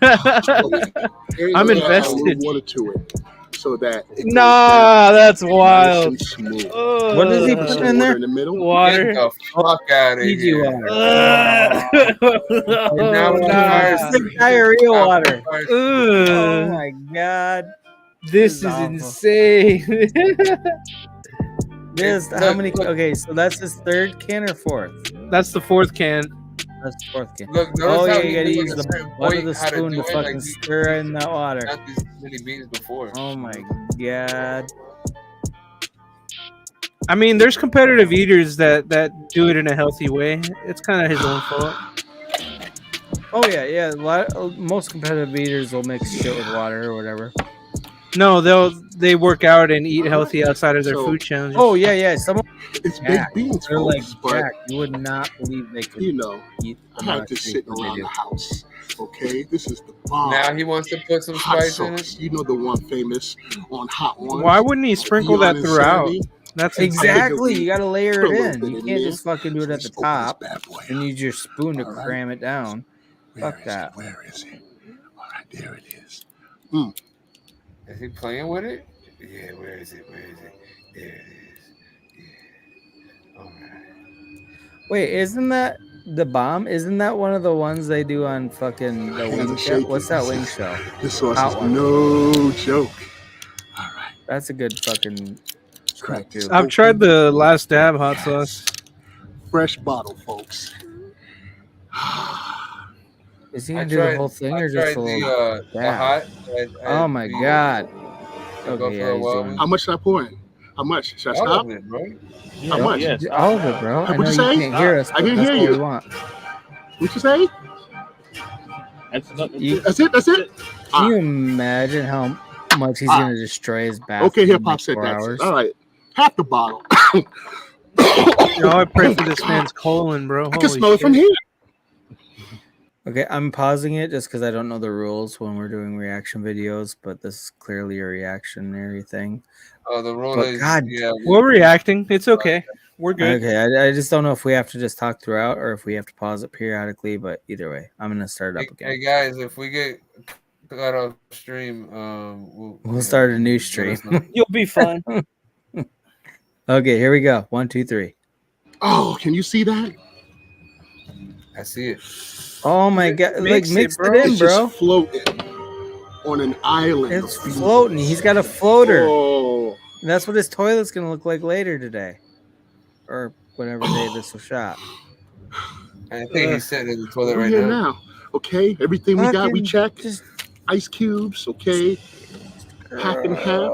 Add invested. a little water to it so that it goes Nah, down that's nice wild. and smooth. What is he Put putting some in water there? in the middle. Water. Get the fuck out of Fiji here. water. And now Oh, on nah. fire. This is diarrhea water. Oh Ugh. my god. This is awful. insane. This how many? Okay, so that's his third can or fourth? That's the fourth can. That's the fourth can. Look, notice Oh how yeah, he you gotta knew use at a the certain butt of point the how to spoon do to it, fucking like he- stir in that water. Not this many beans before. Oh my god. I mean, there's competitive eaters that do it in a healthy way. It's kind of his own fault. Oh yeah. Most competitive eaters will mix shit with water or whatever. No, they work out and eat healthy outside of their So- food challenges. Oh yeah. Some It's Jack. baked beans, They're like folks, but Jack. You would not believe they could you know, eat the I amount had of this shit sitting that they around do. the house. Okay, this is the bomb. Now he wants to put some Hot spice in it. sauce. You know the one famous on Hot Ones. Why wouldn't he sprinkle Beyond that throughout? Insanity. That's insane. Exactly. You gotta layer Put it a little in. bit You in can't there. just fucking do it So at the let's open this top bad boy and up. use your spoon to All right. cram it down. Where Fuck is that. it? Where is it? All right, there it is. Is he playing with it? Yeah, where is it? Where is it? There it is. Yeah. All right. Wait, isn't that the bomb? Isn't that one of the ones they do on fucking the Hands wing are show? shaking. What's that wing show? This sauce Hot is one. no joke. All right, That's a good fucking crack smoke this too. I've tried the last dab hot sauce. fresh bottle, folks. Is he I gonna do the tried- whole thing I or tried just a little the dab? hot. Oh my god. Go Okay, for yeah, a he's while. doing How much should I pour in? How much? Should I All stop? of it, bro. How much? Yes. all of it, bro. I What'd know you you say? can't hear us. I but didn't that's hear what you. we want. What'd you say? You- That's it. That's it. Can you imagine how much he's gonna destroy his bathroom? Okay, hip in hop like said 4 that's hours? it. All right, half the bottle. No, I pray for this man's colon, bro. I can Holy smell it from shit. here. Okay, I'm pausing it just because I don't know the rules when we're doing reaction videos, but this is clearly a reactionary thing. Oh, the rule But is God- yeah. We're reacting. It's okay. We're good. Okay, I just don't know if we have to just talk throughout or if we have to pause it periodically, but either way, I'm gonna start it up Hey again. guys, if we get cut off stream, We'll start a new let stream. us know. You'll be fine. Okay, here we go. 1, 2, 3. Oh, can you see that? I see it. Oh my god! Mix Like mix it, bro. it in, It's bro. just floating on an island. It's of beans. floating. He's got a floater. Oh, That's what his toilet's gonna look like later today, or whatever day this was shot. I think he's sitting in the toilet we're right here now. now. Okay, everything we got, we Fucking checked. Just Ice cubes. Okay, half and half.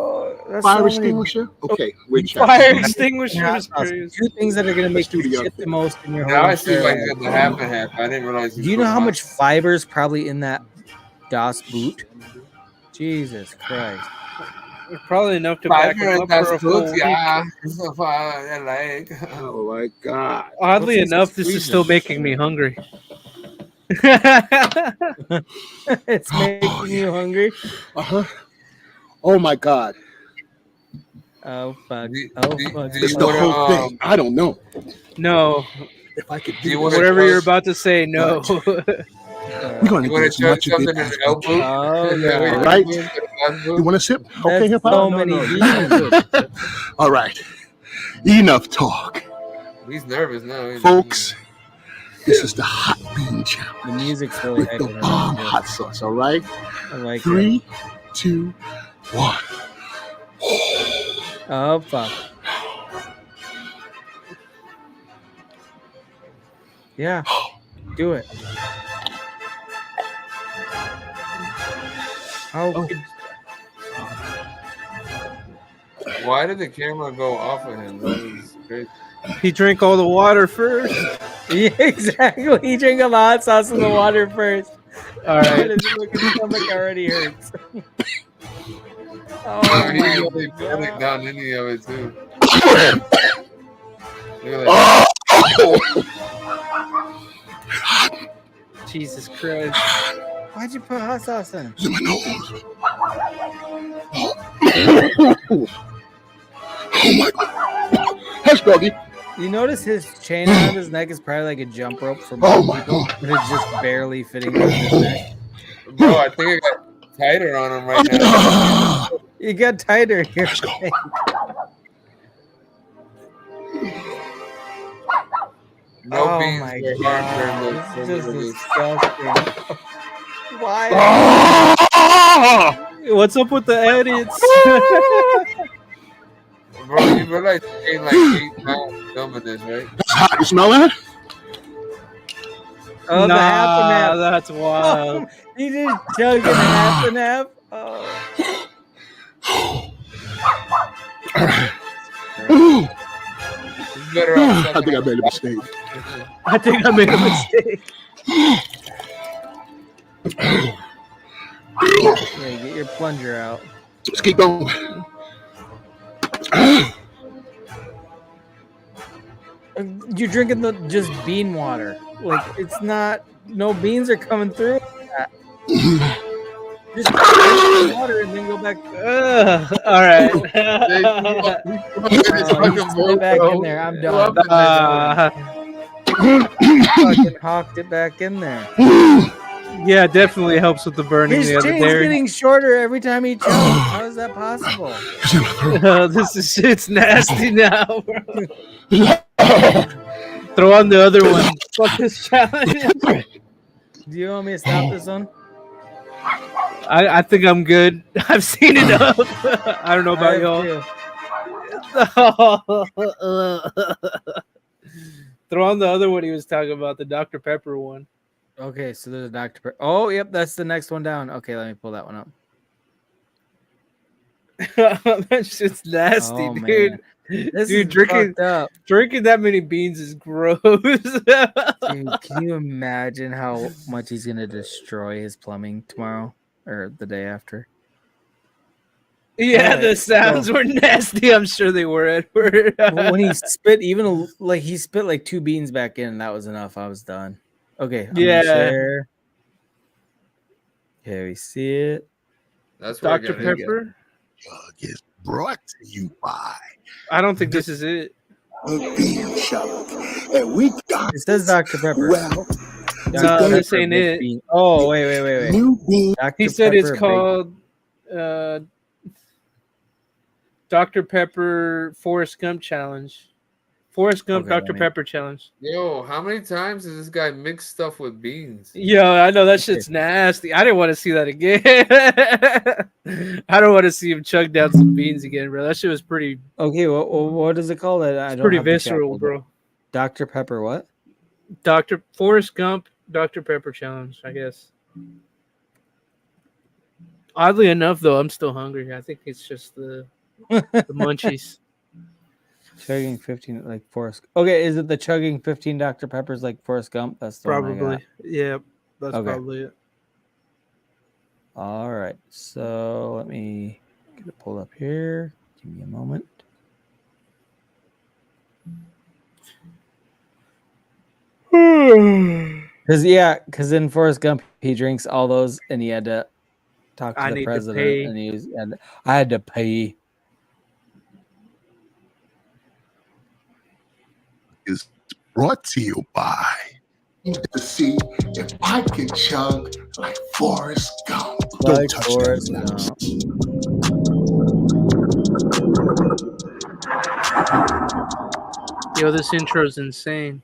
that's Fire so many- extinguisher. Okay, we're checked. Fire extinguisher is Hot sauce. crazy. 2 things that are gonna make Let's do you the other shit the thing. most in your Now whole I see entire why he's life. got the half and half. I didn't realize. Do you know how much fiber is probably in that Das Boot? Jesus Christ! It's probably enough to back him up for a full week. Yeah, I like. Oh my god. Oddly What's this enough, this is freezing? still making me hungry. It's making you hungry. Uh-huh. Oh my god. Oh fuck! Do- Oh do- fuck! do It's you the wanna, whole thing. I don't know. No, If I could Do you do wanna- this, whatever you're about to say, no. we're going to You do want as to chug much of it something in as the we elbow? can. Oh, Is that what God. you're Right. doing for the last You boot? want to sip? That's Okay, hip so hop. many no, beans. All right. Enough talk. He's nervous now. Folks, This is the hot bean challenge. The music's really with the bomb hot sauce, all right? I like 3, 2, 1. Oh, fuck. Yeah. Do it. Oh. Why did the camera go off of him? That was crazy. He drank all the water first. Yeah, exactly. He drank all the hot sauce in the water first. All right. His stomach already hurts. Oh, He's my really putting God. down any of it too. Look at that. Jesus Christ. Why'd you put hot sauce in? In my nose. Oh my God. Hush, doggy. You notice his chain around his neck is probably like a jump rope for Oh most my people, God. but it's just barely fitting around his neck. Bro, I think it got tighter on him right now. You got tighter here. Let's go. No Oh beans my were God. harmed This during is the just disgusting. Why? What's up with the edits? Bro, you realize you gained like 8 pounds filming this, right? It's hot. You smell that? Oh, the half and half. That's wild. He just chugged in half and half. Oh. All right. Ooh. It's better I off think I made a mistake. I think I made a mistake. Yeah, get your plunger out. Let's keep going. You're drinking the just bean water. Like, it's not, no beans are coming through. Just drink water and then go back. All right. Put it back in there. I'm done. Fucking hawked it back in there. Yeah, it definitely helps with the burning His the other chain's day. getting shorter every time he chokes. How is that possible? It's nasty now, bro. Throw on the other one. Fuck this challenge. Do you want me to stop this one? I think I'm good. I've seen enough. I don't know about y'all. Throw on the other one he was talking about, the Dr. Pepper one. Okay, so there's a Dr. Pepper. Oh, yep, that's the next one down. Okay, let me pull that one up. That shit's nasty, Oh, dude. man. This Dude, is drinking fucked up. that many beans is gross. Dude, can you imagine how much he's gonna destroy his plumbing tomorrow or the day after? Yeah, Alright, the sounds were nasty. I'm sure they were, Edward. When he spit, even like he spit like 2 beans back in, and that was enough. I was done. Okay, I'm gonna share. Okay, we see it. That's Dr. Pepper. Is brought to you by I don't think this is it. the Bean Shop. And we got It says Dr. Pepper. well, No, this ain't it. Bean. Oh, wait. new bean. Dr. He said it's Pepper called Dr. Pepper Forrest Gump Challenge. Forrest Gump Okay, Dr. Pepper Challenge. Yo, how many times does this guy mix stuff with beans? Yo, I know that shit's nasty. I didn't want to see that again. I don't want to see him chug down some beans again, bro. That shit was pretty. Okay, what is it called? I don't Pretty have the chat visceral, pulled bro. up. Dr. Pepper, what? Dr. Forrest Gump Dr. Pepper Challenge, I guess. Oddly enough, though, I'm still hungry. I think it's just the munchies. Chugging 15 like Forrest. Okay, is it the chugging 15 Dr. Peppers like Forrest Gump? That's the one I got. Probably. Yeah, that's Okay. probably it. All right, so let me get it pulled up here. Give me a moment. Because in Forrest Gump, he drinks all those and he had to talk to the president. And I had to pay. Is brought to you by to see if I can chug like Forrest Gump. Don't Like touch Forrest that. Yo, this intro's insane.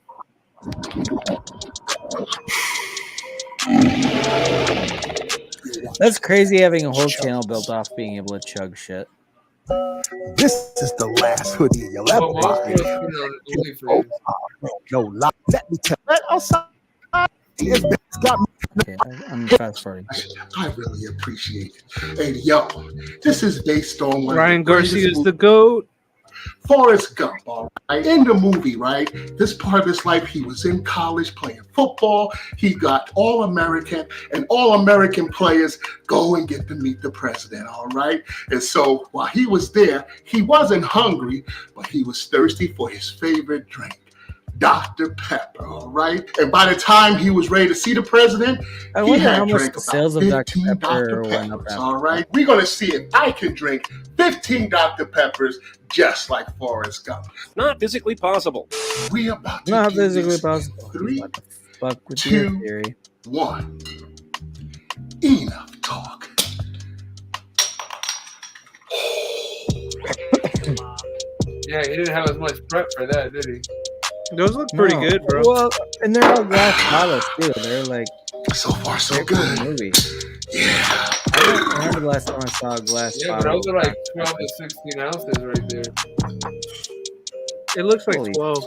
That's crazy having a whole channel built off being able to chug shit. This is the last hoodie you'll ever buy. No lie. Let me tell you. Right outside. It's got me. Okay, I'm fast forwarding. I really appreciate it. Hey, yo, this is based on one Ryan of the greatest Garcia is the GOAT. Forrest Gump, all right? In the movie, right? This part of his life, he was in college playing football. He got All-American, and All-American players go and get to meet the president, all right? And so while he was there, he wasn't hungry, but he was thirsty for his favorite drink. Dr. Pepper, all right? And by the time he was ready to see the president, he had drank about 15 Dr. Peppers, all right? We're going to see if I can drink 15 Dr. Peppers just like Forrest Gump. Not physically possible. We about to Not do physically this. possible. 3, What the fuck with 2, your theory? 1. Enough talk. Yeah, he didn't have as much prep for that, did he? Those look pretty good, bro. Well, and they're all glass bottles too. They're like so far so good. Movie. Yeah. I don't remember the last time I saw a glass bottle. Yeah, but those are like 12 to 16 ounces right there. It looks like 12.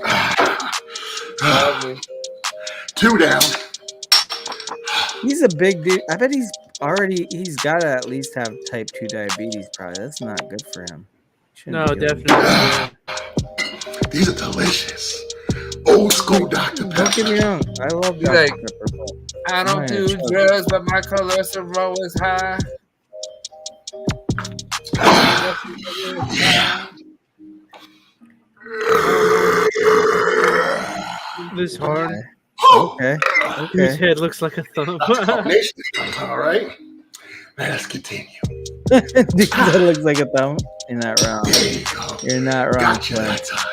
2 down. He's a big dude. I bet he's got to at least have type 2 diabetes. Probably that's not good for him. No, definitely. These are delicious. Old school Dr. Pepper. Don't get me wrong. I love Dr. Like, Pepper. I don't do drugs, but my cholesterol is high. Yeah. This hard. Okay. His head looks like a thumb. All right. Let's continue. That looks like a thumb. You're not wrong. There you go. You're not wrong. Gotcha that time.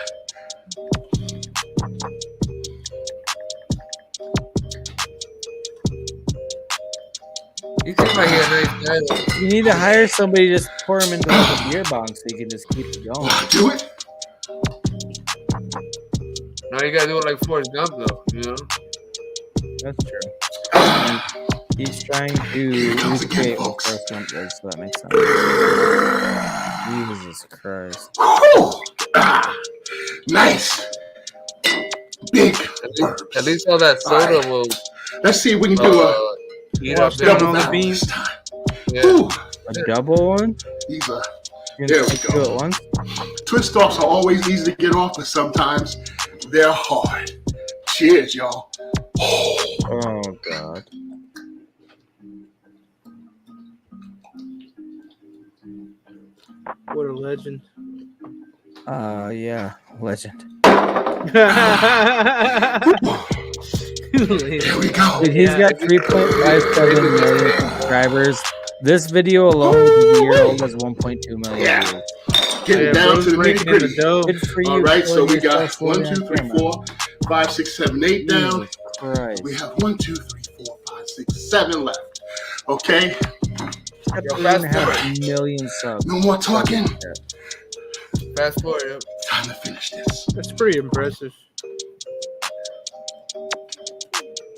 You seem like you're a nice guy. You need to hire somebody to just pour him into like a beer bong so you can just keep it going. Do it. No, you gotta do it like Forrest Gump, though. You know. That's true. And he's trying to recreate what Forrest Gump did, so that makes sense. Jesus Christ. Nice. Big. At least all that soda will. Let's see if we can do a double the bean. this time. Yeah. A double one? There we Do go. it once? Twist offs are always easy to get off, but sometimes they're hard. Cheers, y'all. Oh, God. What a legend. Yeah, legend. Here we go. Dude, he's got 3.57 million subscribers. This video alone with a year old has 1.2 million views. Getting down to the nitty gritty. Good for you. All right, so we got yourself 1, 2, 3, 4, 5, 6, 7, 8 down. Christ. We have 1, 2, 3, 4, 5, 6, 7 left. Okay. Got 3.5 million subs. No more talking. Fast forward. Yep. Time to finish this. That's pretty impressive.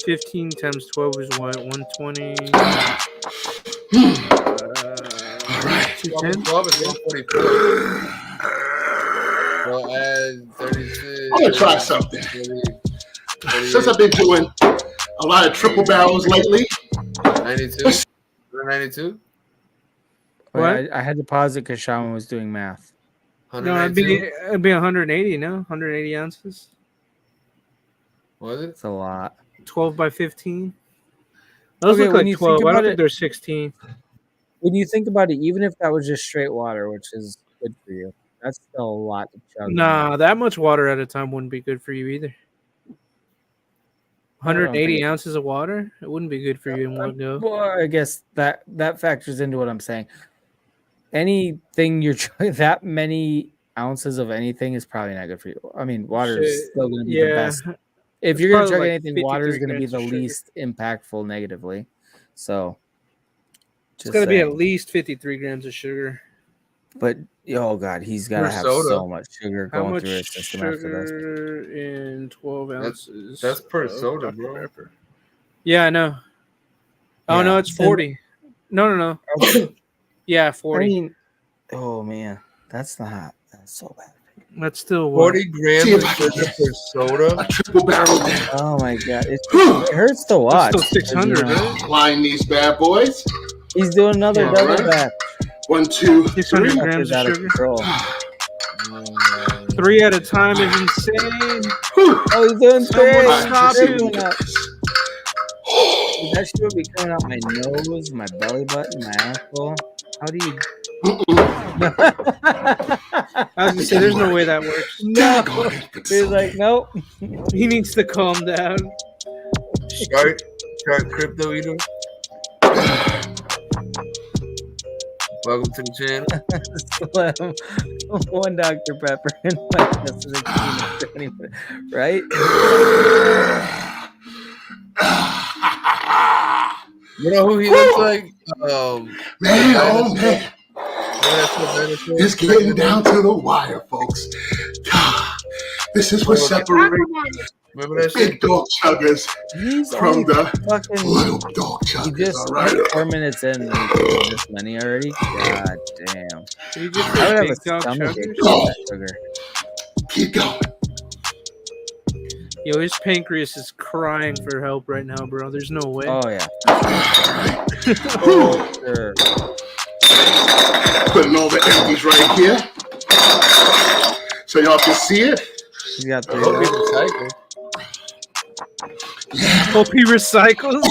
15 times 12 is what? 120. All right. 12 is 144. We'll add 36. I'm going to try something. Since I've been doing a lot of triple barrels lately. 92? 92? Wait, I had to pause it because Shaman was doing math. No, it'd be 180, no? 180 ounces? Was it? It's a lot. 12 by 15? Those Okay, look when like you 12. think I don't about think it- they're 16. When you think about it, even if that was just straight water, which is good for you, that's still a lot to chug. Nah, that much water at a time wouldn't be good for you either. 180 ounces of water? It wouldn't be good for you in one go. Well, I guess that factors into what I'm saying. Anything you're trying, that many ounces of anything is probably not good for you. I mean, water is still going to be the best. If you're going to chug anything, water is going to be the least impactful negatively. So it's going to be at least 53 grams of sugar. But oh god, he's got to have so much sugar going through his system after this. In 12 ounces. That's per soda, bro. Yeah, I know. Oh Yeah. no, it's 40. No. Yeah, 40. I mean, oh man, that's so bad. That's still what? 40 grams See of if I can sugar get per soda. a triple barrel down. Oh my god, it Whew. hurts to That's watch. still 600, right? Applying these bad boys. He's doing another Yeah. double Alright. batch. 1, 2, 600 3. grams of Out of sugar. control. 3 at a time is insane. Whew. Oh, he's doing Someone three. stop They're him. coming out. Dude, that shit would be coming out my nose, my belly button, my asshole. How do you? I was gonna say, there's no way that works. No. He's like, nope. He needs to calm down. Start crypto eater. Welcome to the channel. One Dr. Pepper and right? You know who he looks like? Man, oh man. It's getting down to the wire, folks. This is what separates big dog chuggers from the little dog chuggers. Just all right? 4 minutes in, and this many already. God damn! You just I would have a big dog stomach ache chuggers? from that sugar. Keep going. Yo, his pancreas is crying for help right now, bro. There's no way. Oh yeah. Oh, Sure. putting all the empties right here so y'all can see it. You got I hope he recycles. Hope he recycles.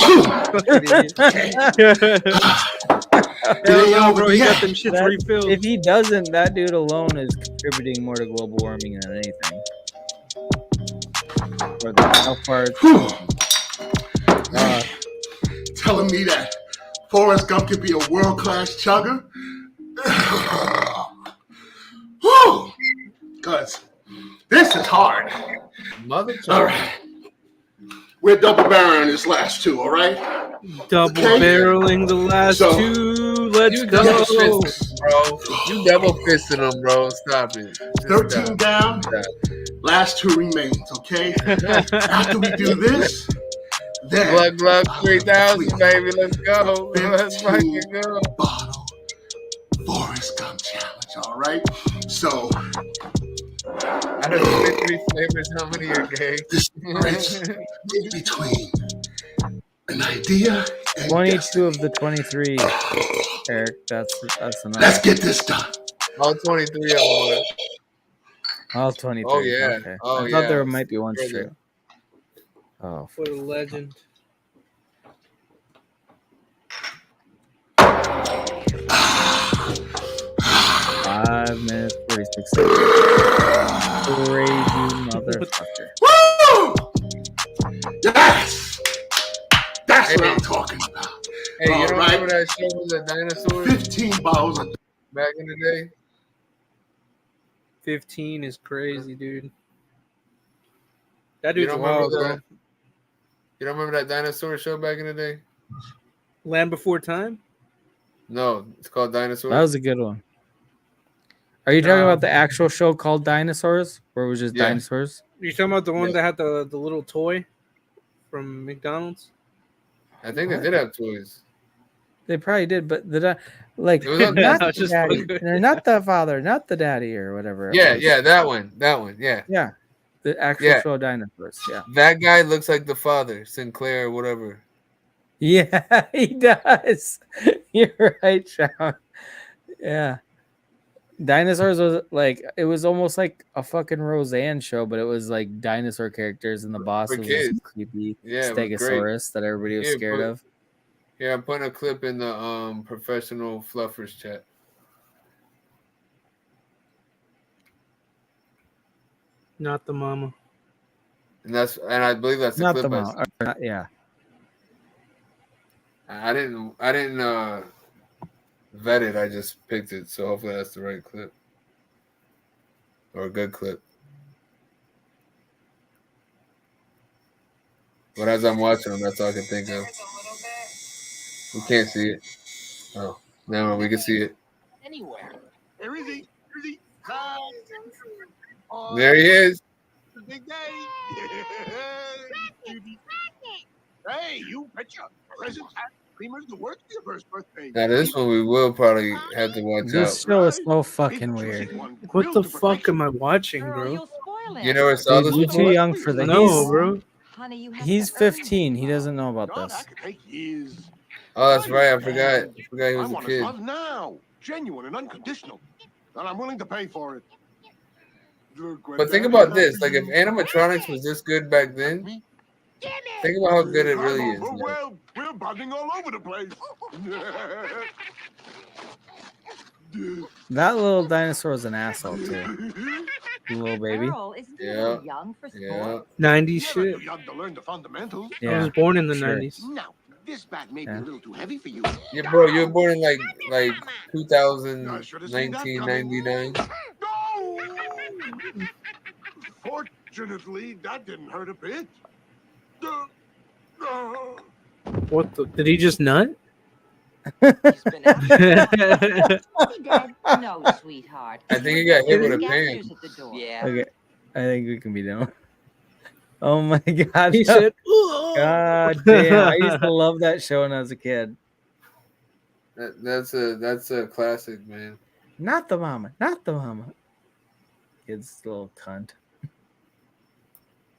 Hell no, bro. He got them shits refilled. If he doesn't, that dude alone is contributing more to global warming than anything. Or how far? Telling me that Forrest Gump could be a world-class chugger? Because this is hard. Mother All right. We're double barreling this last two, all right? Double barreling the last two. Let's go. Bro. You double fisting them, bro. Stop it. Just 13 stop. down. Last two remains, okay? After we do this, then Glug 3000, baby. Let's go. Let's fucking go. Bottle Forrest Gump challenge, all right? So out of 23 flavors, how many are gay? This is between an idea and 22 of the 23. Eric, that's enough. let's get this done. All 23 of them. All 23. Oh yeah. Okay. Oh, I thought yeah. there might be one straight. Oh. For the legend. Five minutes, 46 seconds. Crazy motherfucker. Woo! Yes! That's what I'm talking about. Hey, you All don't right. remember that show with the dinosaurs 15 bottles of back in the day? 15 is crazy, dude. That You dude's don't wild, remember bro. that? You don't remember that dinosaur show back in the day? Land Before Time? No, it's called Dinosaurs. That was a good one. Are you talking about the actual show called Dinosaurs, where it was just dinosaurs? You talking about the one that had the little toy from McDonald's? I think they did have toys. They probably did, but like It was on- not was the just daddy, fucking- not the father, not the daddy, or whatever. it Yeah, was. yeah, that one, yeah. Yeah, the actual Yeah. show Dinosaurs. Yeah, That guy looks like the father, Sinclair or whatever. yeah, he does. You're right, Sean. Yeah, Dinosaurs was like it was almost like a fucking Roseanne show, but it was like dinosaur characters, and the boss was this kids. creepy Yeah, it was great. Stegosaurus that everybody was Yeah, scared of. Yeah, I'm putting a clip in the professional fluffers chat. Not the mama. And I believe that's the Not clip. the mom. Yeah. I didn't vet it. I just picked it, so hopefully that's the right clip or a good clip. But as I'm watching them, that's all I can think of. We can't see it. Oh, no, we can see it. Anywhere. There is he. There he is. Big day. Hey, you betcha. Presents and creamers the work for your first birthday. Now this one we will probably have to watch This out. show is so fucking weird. What the fuck am I watching, bro? You never saw this You're before? too young for that. No, bro. He's 15. He doesn't know about this. Oh, that's right. I forgot. I forgot he was I a want kid. his love now. Genuine and unconditional. And I'm willing to pay for it. But think about this: like, if animatronics was this good back then, think about how good it really is. Well, we're bugging all over the place. That little dinosaur was an asshole too. Little baby. Yeah. Yeah. 90s shit. Young to learn the fundamentals. I was born in the sure. 90s. Now, this bat may be a little too heavy for you. Yeah, bro, you were born in like 2000, 1999. No! Fortunately, that didn't hurt a bit. What the? Did he just nut? He's been out. Dad, no, sweetheart. I think he got hit with a pan. Yeah. Okay, I think we can be done. Oh my god! He said, "God damn!" I used to love that show when I was a kid. That's a classic, man. Not the mama, not the mama. Kid's little cunt.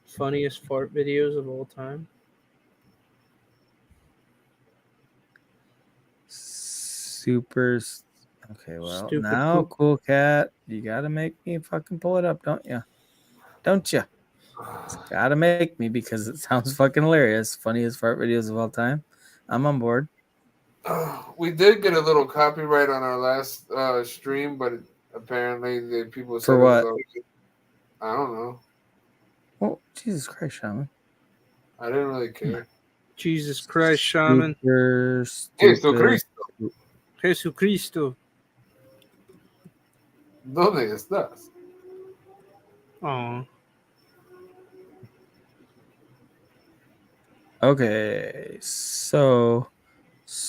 Funniest fart videos of all time. Super. Okay, well Stupid now, poop. Cool Cat, you gotta make me fucking pull it up, don't you? Don't you? It's gotta make me because it sounds fucking hilarious. Funniest fart videos of all time. I'm on board. We did get a little copyright on our last stream, but apparently the people said For what? I don't know. Oh, Jesus Christ, Shaman. I didn't really care. Jesus Christ, Shaman. Jesucristo. ¿Dónde estás? Oh. Okay, so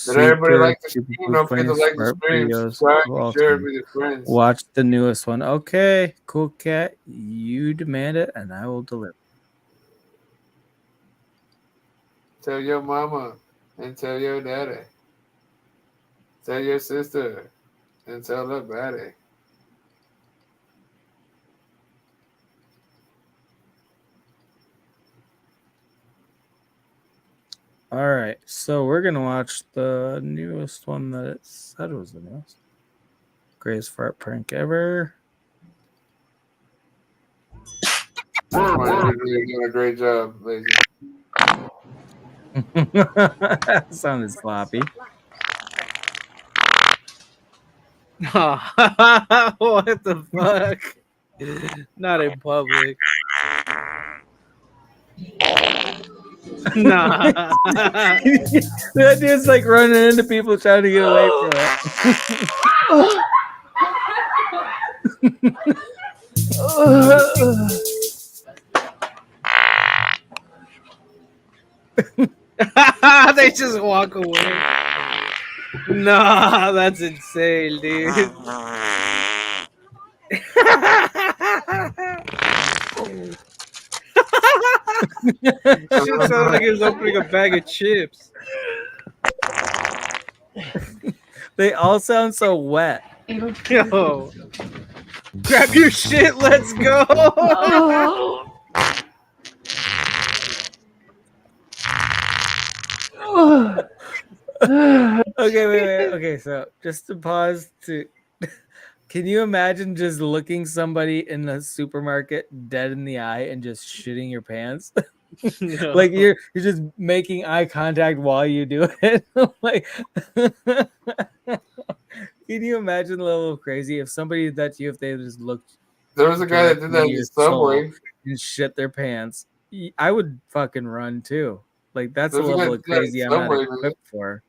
Did everybody like the stream? Don't forget to like the stream, subscribe, share it with your friends. Watch the newest one. Okay, Cool Cat, you demand it, and I will deliver. Tell your mama and tell your daddy. Tell your sister and tell her daddy. All right, so we're gonna watch the newest one that it said was the newest. Greatest fart prank ever. You're doing a great job, Lazy. That sounded sloppy. What the fuck? Not in public. Nah. That dude's like running into people trying to get away from it. They just walk away. Nah, that's insane, dude. Shit sounded like he was opening a bag of chips. They all sound so wet. Yo. Grab your shit, let's go. Okay, wait. Okay, so just to pause to can you imagine just looking somebody in the supermarket dead in the eye and just shitting your pants? No. Like you're just making eye contact while you do it. Like can you imagine a little crazy if somebody did that to you if they just looked? There was a guy that did that in the subway and shit their pants. I would fucking run too. Like that's There's a a level guy of crazy I'm not subway, equipped for.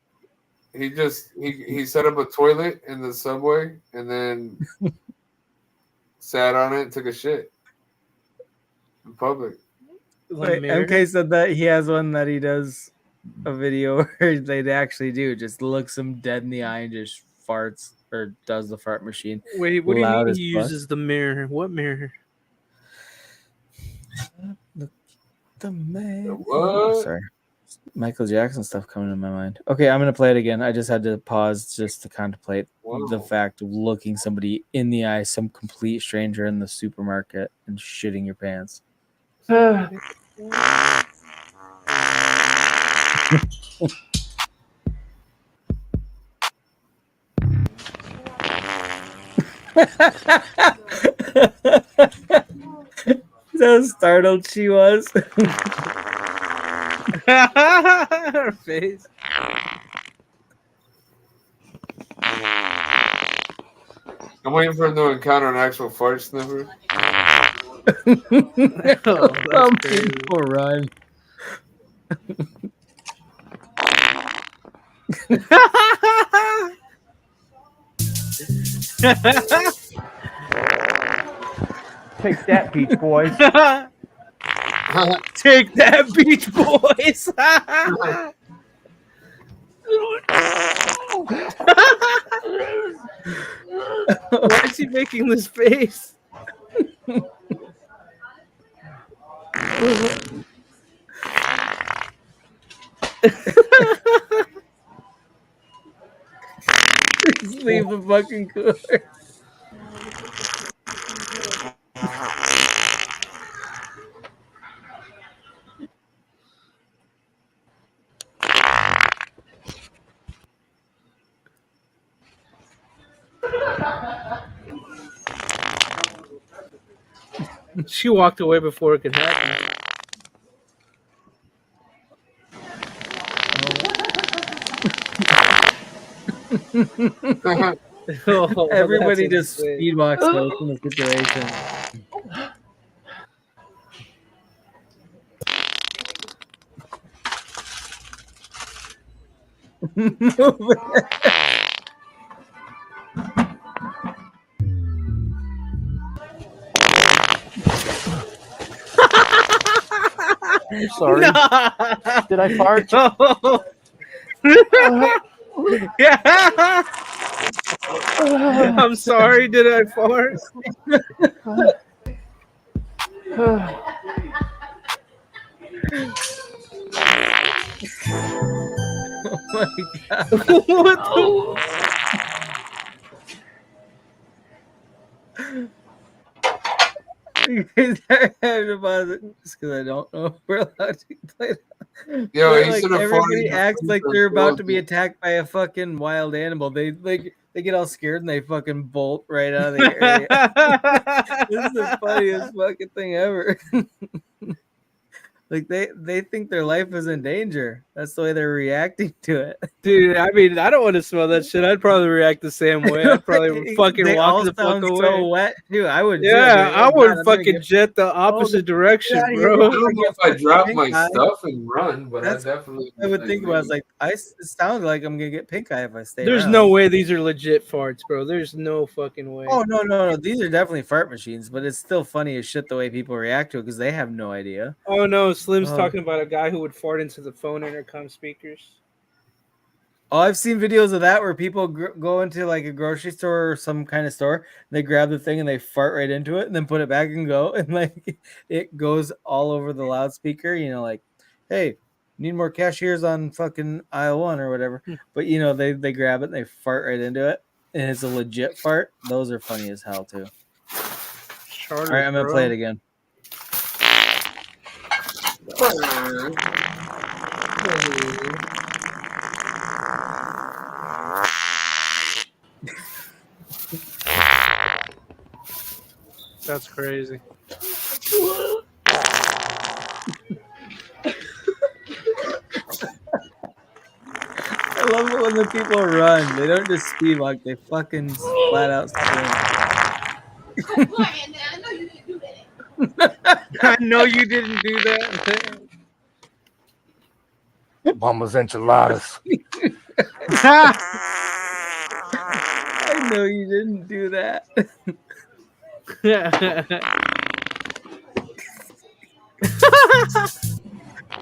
He set up a toilet in the subway and then sat on it and took a shit in public. Wait, MK said that he has one that he does a video where they actually do just looks him dead in the eye and just farts or does the fart machine. Wait, what do you mean as he fuck. uses the mirror? What mirror? The man. What? Sorry. Michael Jackson stuff coming to my mind. Okay, I'm gonna play it again. I just had to pause just to contemplate the fact of looking somebody in the eye, some complete stranger in the supermarket, and shitting your pants. How startled she was. Her face. I'm waiting for him to encounter an actual fart sniffer. Some people run. Take that, Beach Boys. Take that, Beach Boys. Why is he making this face? Just leave the fucking cooler. She walked away before it could happen. Oh, everybody just speed walks away from the situation. I'm sorry. No. Did I fart? No. Yeah. I'm sorry. Did I fart? Oh my god! What the? Just because I don't know if we're allowed to play that. Yo, But, he like, should have everybody acts like they're about to be it. attacked by a fucking wild animal. They get all scared and they fucking bolt right out of the area. This is the funniest fucking thing ever. Like they think their life is in danger. That's the way they're reacting to it. Dude, I mean, I don't want to smell that shit. I'd probably react the same way. I'd probably fucking They walk all the fuck sound away. so wet too. I would. Yeah, too. I Oh, would God, I'm fucking gonna jet the opposite direction, out of bro. here. I don't know if I drop my Pink eye. stuff and run, but That's I definitely. I would think about. It's like it sounds like I'm gonna get pink eye if I stay. There's around. no way these are legit farts, bro. There's no fucking way. Oh no! These are definitely fart machines, but it's still funny as shit the way people react to it because they have no idea. Oh no, Slim's talking about a guy who would fart into the phone intercom speakers. Oh, I've seen videos of that where people go into like a grocery store or some kind of store. They grab the thing and they fart right into it and then put it back and go. And like it goes all over the loudspeaker, you know, like, hey, need more cashiers on fucking aisle 1 or whatever. But, you know, they grab it and they fart right into it. And it's a legit fart. Those are funny as hell, too. Charter, all right, I'm going to play it again. That's crazy. I love it when the people run. They don't just speed walk. They fucking flat out sprint. I know you didn't do that. Mama's enchiladas. I know you didn't do that.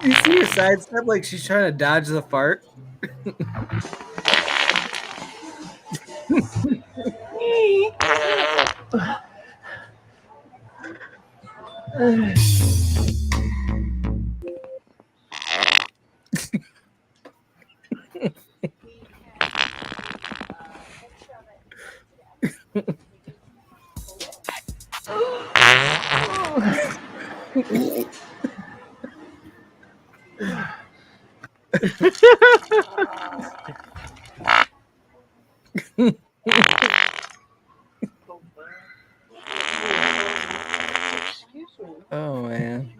You see her sidestep like she's trying to dodge the fart? Oh man.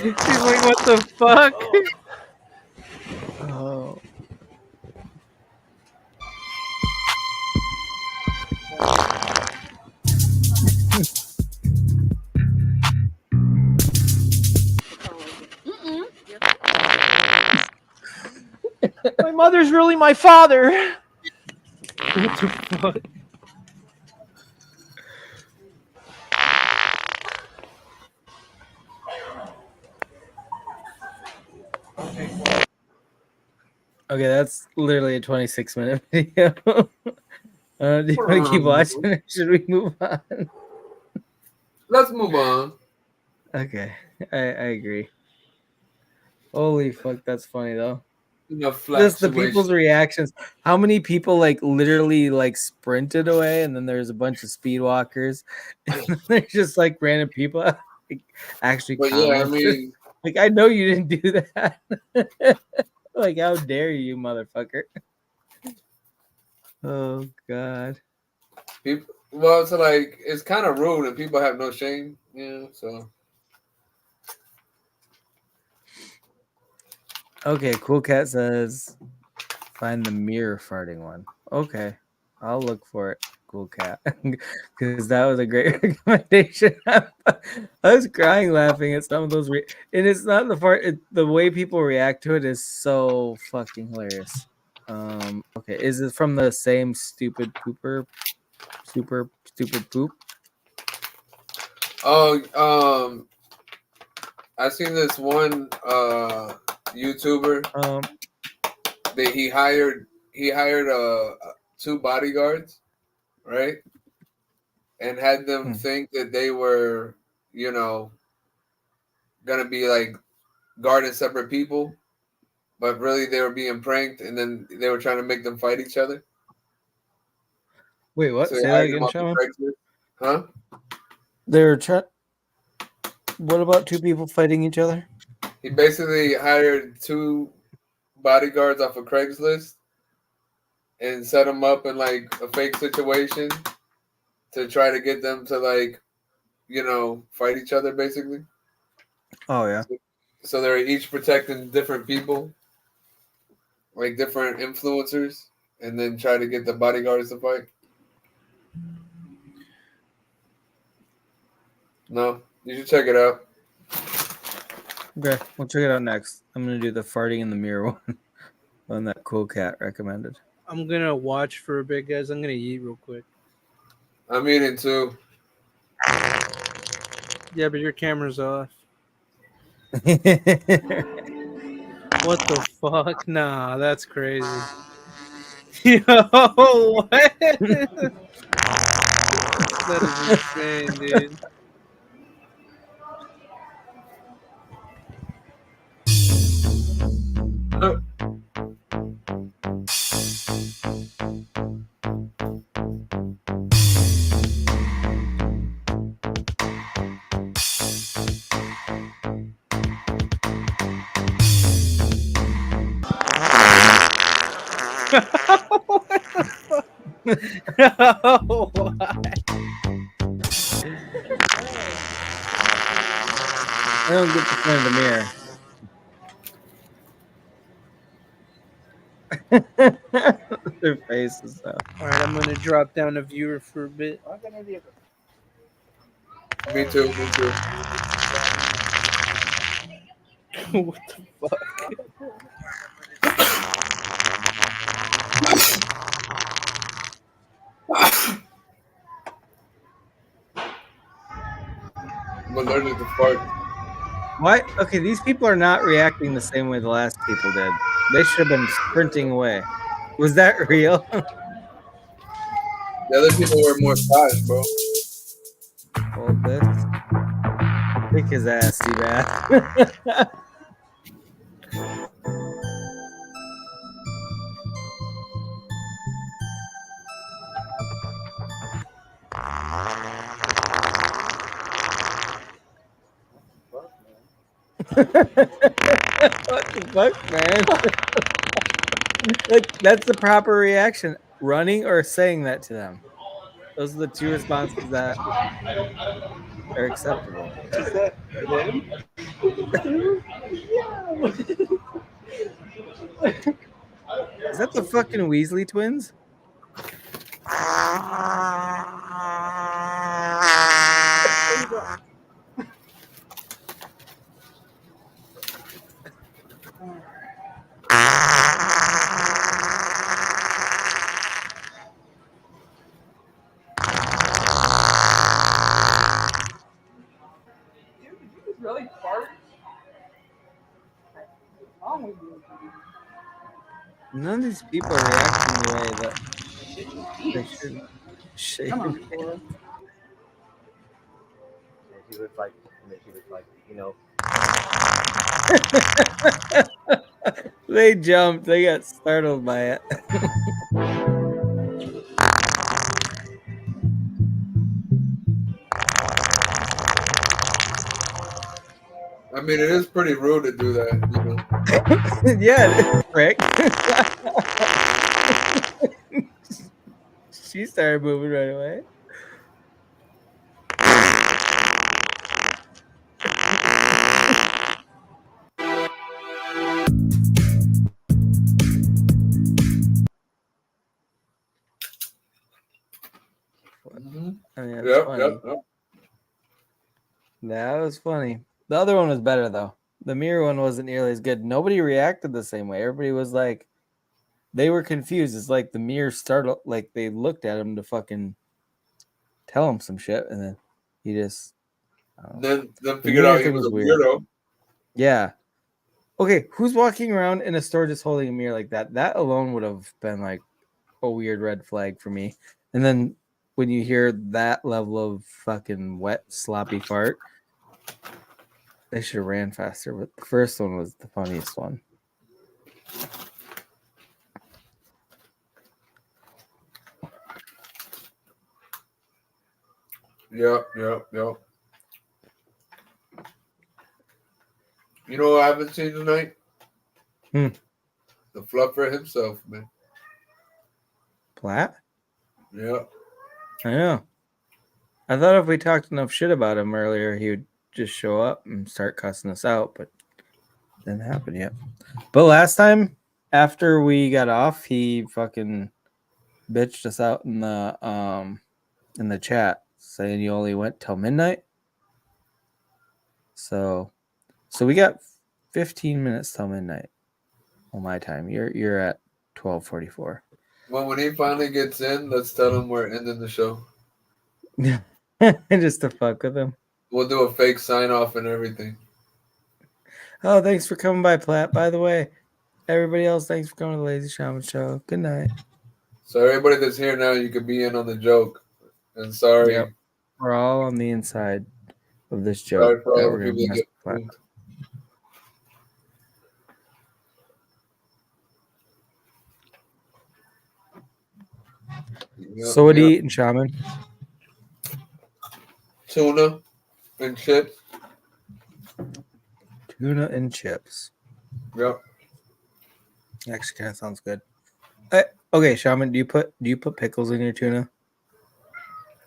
She's like, what the fuck? Oh. My mother's really my father. What the fuck? Okay, that's literally a 26-minute video. Do you want to keep watching or should we move on? Let's move on. Okay, I agree. Holy fuck, that's funny though. Just the people's reactions. How many people like literally like sprinted away, and then there's a bunch of speed walkers, and then there's just like random people like, actually commented. Yeah, I mean, like I know you didn't do that. Like how dare you, motherfucker? Oh god. People, well, it's like it's kind of rude, and people have no shame. Yeah, so. Okay, Cool Cat says, find the mirror farting one. Okay, I'll look for it, Cool Cat, because that was a great recommendation. I was crying laughing at some of those, and it's not the fart. The way people react to it is so fucking hilarious. Okay, is it from the same stupid pooper, super stupid poop? Oh, I seen this one YouTuber. That he hired two bodyguards, right? And had them think that they were, gonna be like guarding separate people, but really they were being pranked, and then they were trying to make them fight each other. Wait, what? So Say that again, Shaman. Huh? They're trying. What about two people fighting each other? He basically hired two bodyguards off of Craigslist and set them up in like a fake situation to try to get them to like, fight each other basically. Oh yeah. So they're each protecting different people, like different influencers, and then try to get the bodyguards to fight. No, you should check it out. Okay, we'll check it out next. I'm gonna do the farting in the mirror one that Cool Cat recommended. I'm gonna watch for a bit, guys. I'm gonna eat real quick. I'm eating too. Yeah, but your camera's off. What the fuck? Nah, that's crazy. Yo, what? That is insane, dude. I don't get the point of the mirror. Their faces though. Alright, I'm gonna drop down a viewer for a bit. Me too. Me too. What the fuck? I'm allergic to fart. Why? Okay, these people are not reacting the same way the last people did. They should have been sprinting away. Was that real? The other people were more size, bro. Hold this. Kick his ass, Seabass. What the fuck, man? Like, that's the proper reaction. Running or saying that to them. Those are the two responses that are acceptable. Is that them? Is that the fucking Weasley twins? Really fart? None of these people are reacting the way that they should. Come on, Cora. And she was like, you know. They jumped. They got startled by it. I mean, it is pretty rude to do that, you know. Yeah, Rick. She started moving right away. I mean, that's funny. Yep. That was funny. The other one was better though. The mirror one wasn't nearly as good. Nobody reacted the same way. Everybody was like, they were confused. It's like the mirror startled, like they looked at him to fucking tell him some shit, and then he just then figured out he was a weirdo. Yeah. Okay, who's walking around in a store just holding a mirror like that? That alone would have been like a weird red flag for me. And then when you hear that level of fucking wet, sloppy fart, they should have ran faster. But the first one was the funniest one. Yep. You know what I haven't seen tonight? The fluffer himself, man. Platt? Yep. I know. I thought if we talked enough shit about him earlier, he would just show up and start cussing us out, but it didn't happen yet. But last time, after we got off, he fucking bitched us out in the chat, saying you only went till midnight. So we got 15 minutes till midnight on my time. You're at 12:44. Well, when he finally gets in, let's tell him we're ending the show. Just to fuck with him. We'll do a fake sign off and everything. Oh, thanks for coming by, Platt. By the way, everybody else, thanks for coming to the Lazy-Shaman Show. Good night. So everybody that's here now, you could be in on the joke. And sorry. Yep. We're all on the inside of this Sorry joke. for all the people that get fooled. So what are you eating, Shaman? Tuna and chips. Tuna and chips. Yep. Actually, kind of sounds good. Okay, Shaman, do you put pickles in your tuna?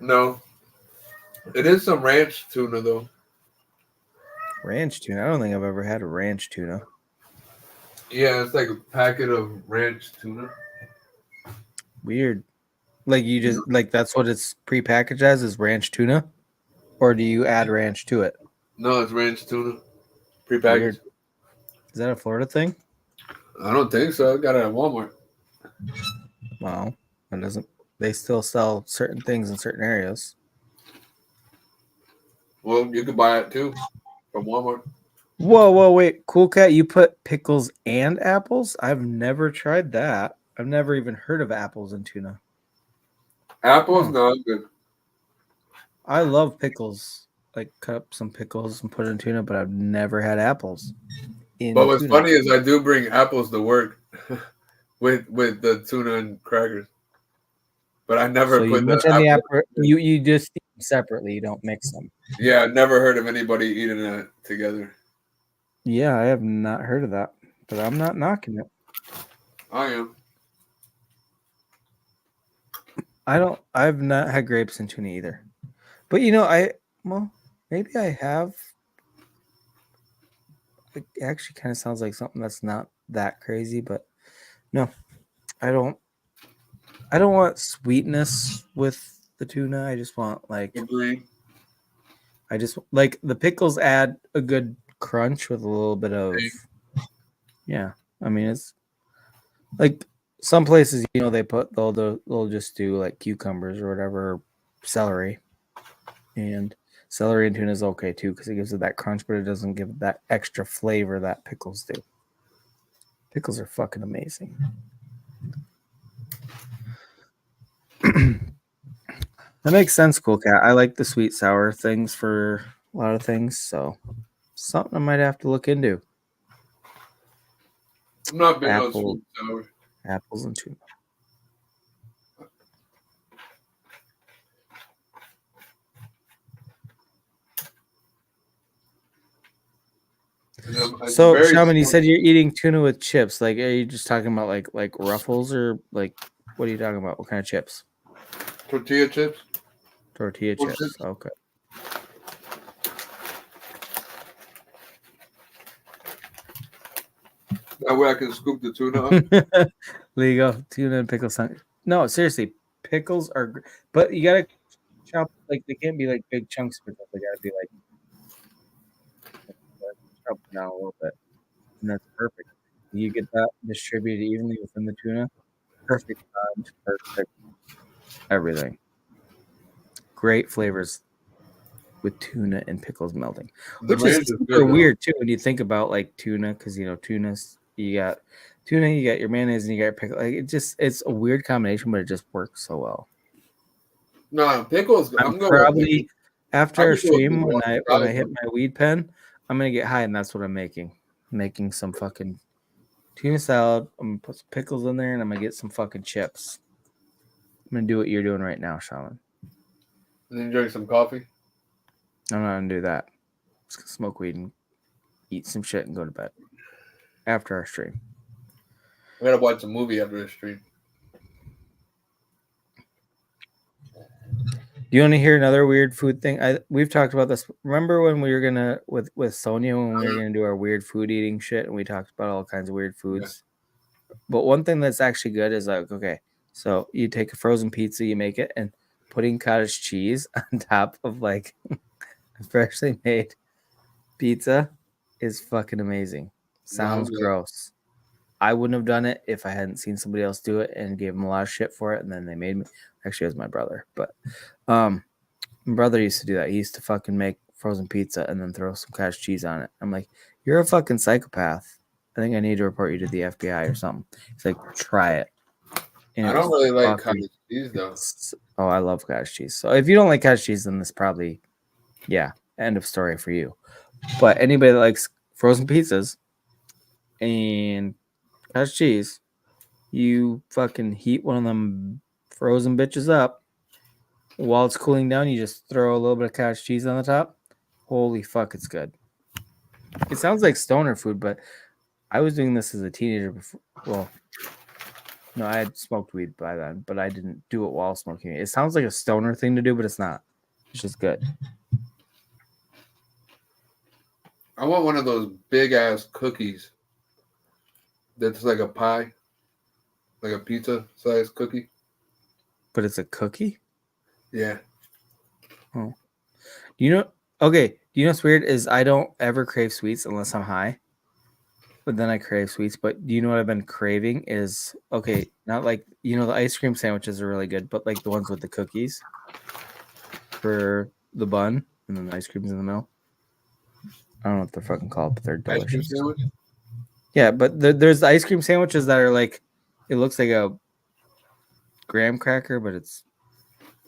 No. It is some ranch tuna though. Ranch tuna? I don't think I've ever had a ranch tuna. Yeah, it's like a packet of ranch tuna. Weird. Like you just like that's what it's prepackaged as is ranch tuna, or do you add ranch to it? No, it's ranch tuna, prepackaged. Weird. Is that a Florida thing? I don't think so. I got it at Walmart. Wow, that doesn't. They still sell certain things in certain areas. Well, you could buy it too from Walmart. Whoa, wait, Cool Cat, you put pickles and apples? I've never tried that. I've never even heard of apples in tuna. Apples, no, good. I love pickles. Like cut up some pickles and put it in tuna, but I've never had apples in But what's tuna. funny is I do bring apples to work with the tuna and crackers. But I never So you put mentioned the the apple. apple. You just eat them separately. You don't mix them. Yeah, I've never heard of anybody eating that together. Yeah, I have not heard of that, but I'm not knocking it. I am. I've not had grapes in tuna either. But maybe I have. It actually kind of sounds like something that's not that crazy, but no, I don't want sweetness with the tuna. I just want Agreed. I just like the pickles add a good crunch with a little bit of yeah. I mean, it's like some places, they'll just do like cucumbers or whatever, celery, and celery and tuna is okay too because it gives it that crunch, but it doesn't give it that extra flavor that pickles do. Pickles are fucking amazing. That makes sense, Cool Cat. I like the sweet sour things for a lot of things, so something I might have to look into. I'm not big on sweet sour. Apples and tuna. So, Shaman, you said you're eating tuna with chips. Like, are you just talking about like Ruffles or like what are you talking about? What kind of chips? Tortilla chips. Tortilla chips. Okay. That way I can scoop the tuna up. There you go. Tuna and pickles. No, seriously, pickles are, but you gotta chop like they can't be like big chunks of pickles. They gotta be like chop down a little bit, and that's perfect. You get that distributed evenly within the tuna. Perfect crunch, perfect everything. Great flavors with tuna and pickles melting, which is super weird too when you think about like tuna, because tuna's you got tuna, you got your mayonnaise, and you got your pickle. Like it's a weird combination, but it just works so well. No, pickles. I'm probably after our stream when I hit my weed pen, I'm gonna get high, and that's what I'm making. Making some fucking tuna salad. I'm gonna put some pickles in there, and I'm gonna get some fucking chips. I'm gonna do what you're doing right now, Shaman. And then drink some coffee. I'm not gonna do that. Just gonna smoke weed and eat some shit and go to bed after our stream. I gotta watch a movie after the stream. Do you want to hear another weird food thing? We've talked about this. Remember when we were gonna with Sonia when we were gonna do our weird food eating shit and we talked about all kinds of weird foods. Yeah. But one thing that's actually good is like, okay, so you take a frozen pizza, you make it, and putting cottage cheese on top of like freshly made pizza is fucking amazing. Sounds gross. I wouldn't have done it if I hadn't seen somebody else do it and gave them a lot of shit for it, and then they made me. Actually, it was my brother, but my brother used to do that. He used to fucking make frozen pizza and then throw some cottage cheese on it. I'm like, you're a fucking psychopath. I think I need to report you to the FBI or something. He's like, try it. And I don't really like cottage cheese though. Oh, I love cottage cheese. So if you don't like cottage cheese, then this probably, end of story for you. But anybody that likes frozen pizzas and cottage cheese, you fucking heat one of them frozen bitches up. While it's cooling down, you just throw a little bit of cottage cheese on the top. Holy fuck, it's good. It sounds like stoner food, but I was doing this as a teenager before. Well, no, I had smoked weed by then, but I didn't do it while smoking it. It sounds like a stoner thing to do, but it's not. It's just good. I want one of those big ass cookies. That's like a pie, like a pizza size cookie. But it's a cookie? Yeah. Oh. Okay. Do you know what's weird is I don't ever crave sweets unless I'm high. But then I crave sweets. But do you know what I've been craving is, okay, not like, the ice cream sandwiches are really good, but like the ones with the cookies for the bun and then the ice cream's in the middle. I don't know what they're fucking called, but they're Ice cream delicious. sandwich? Yeah, but there's the ice cream sandwiches that are like, it looks like a graham cracker, but it's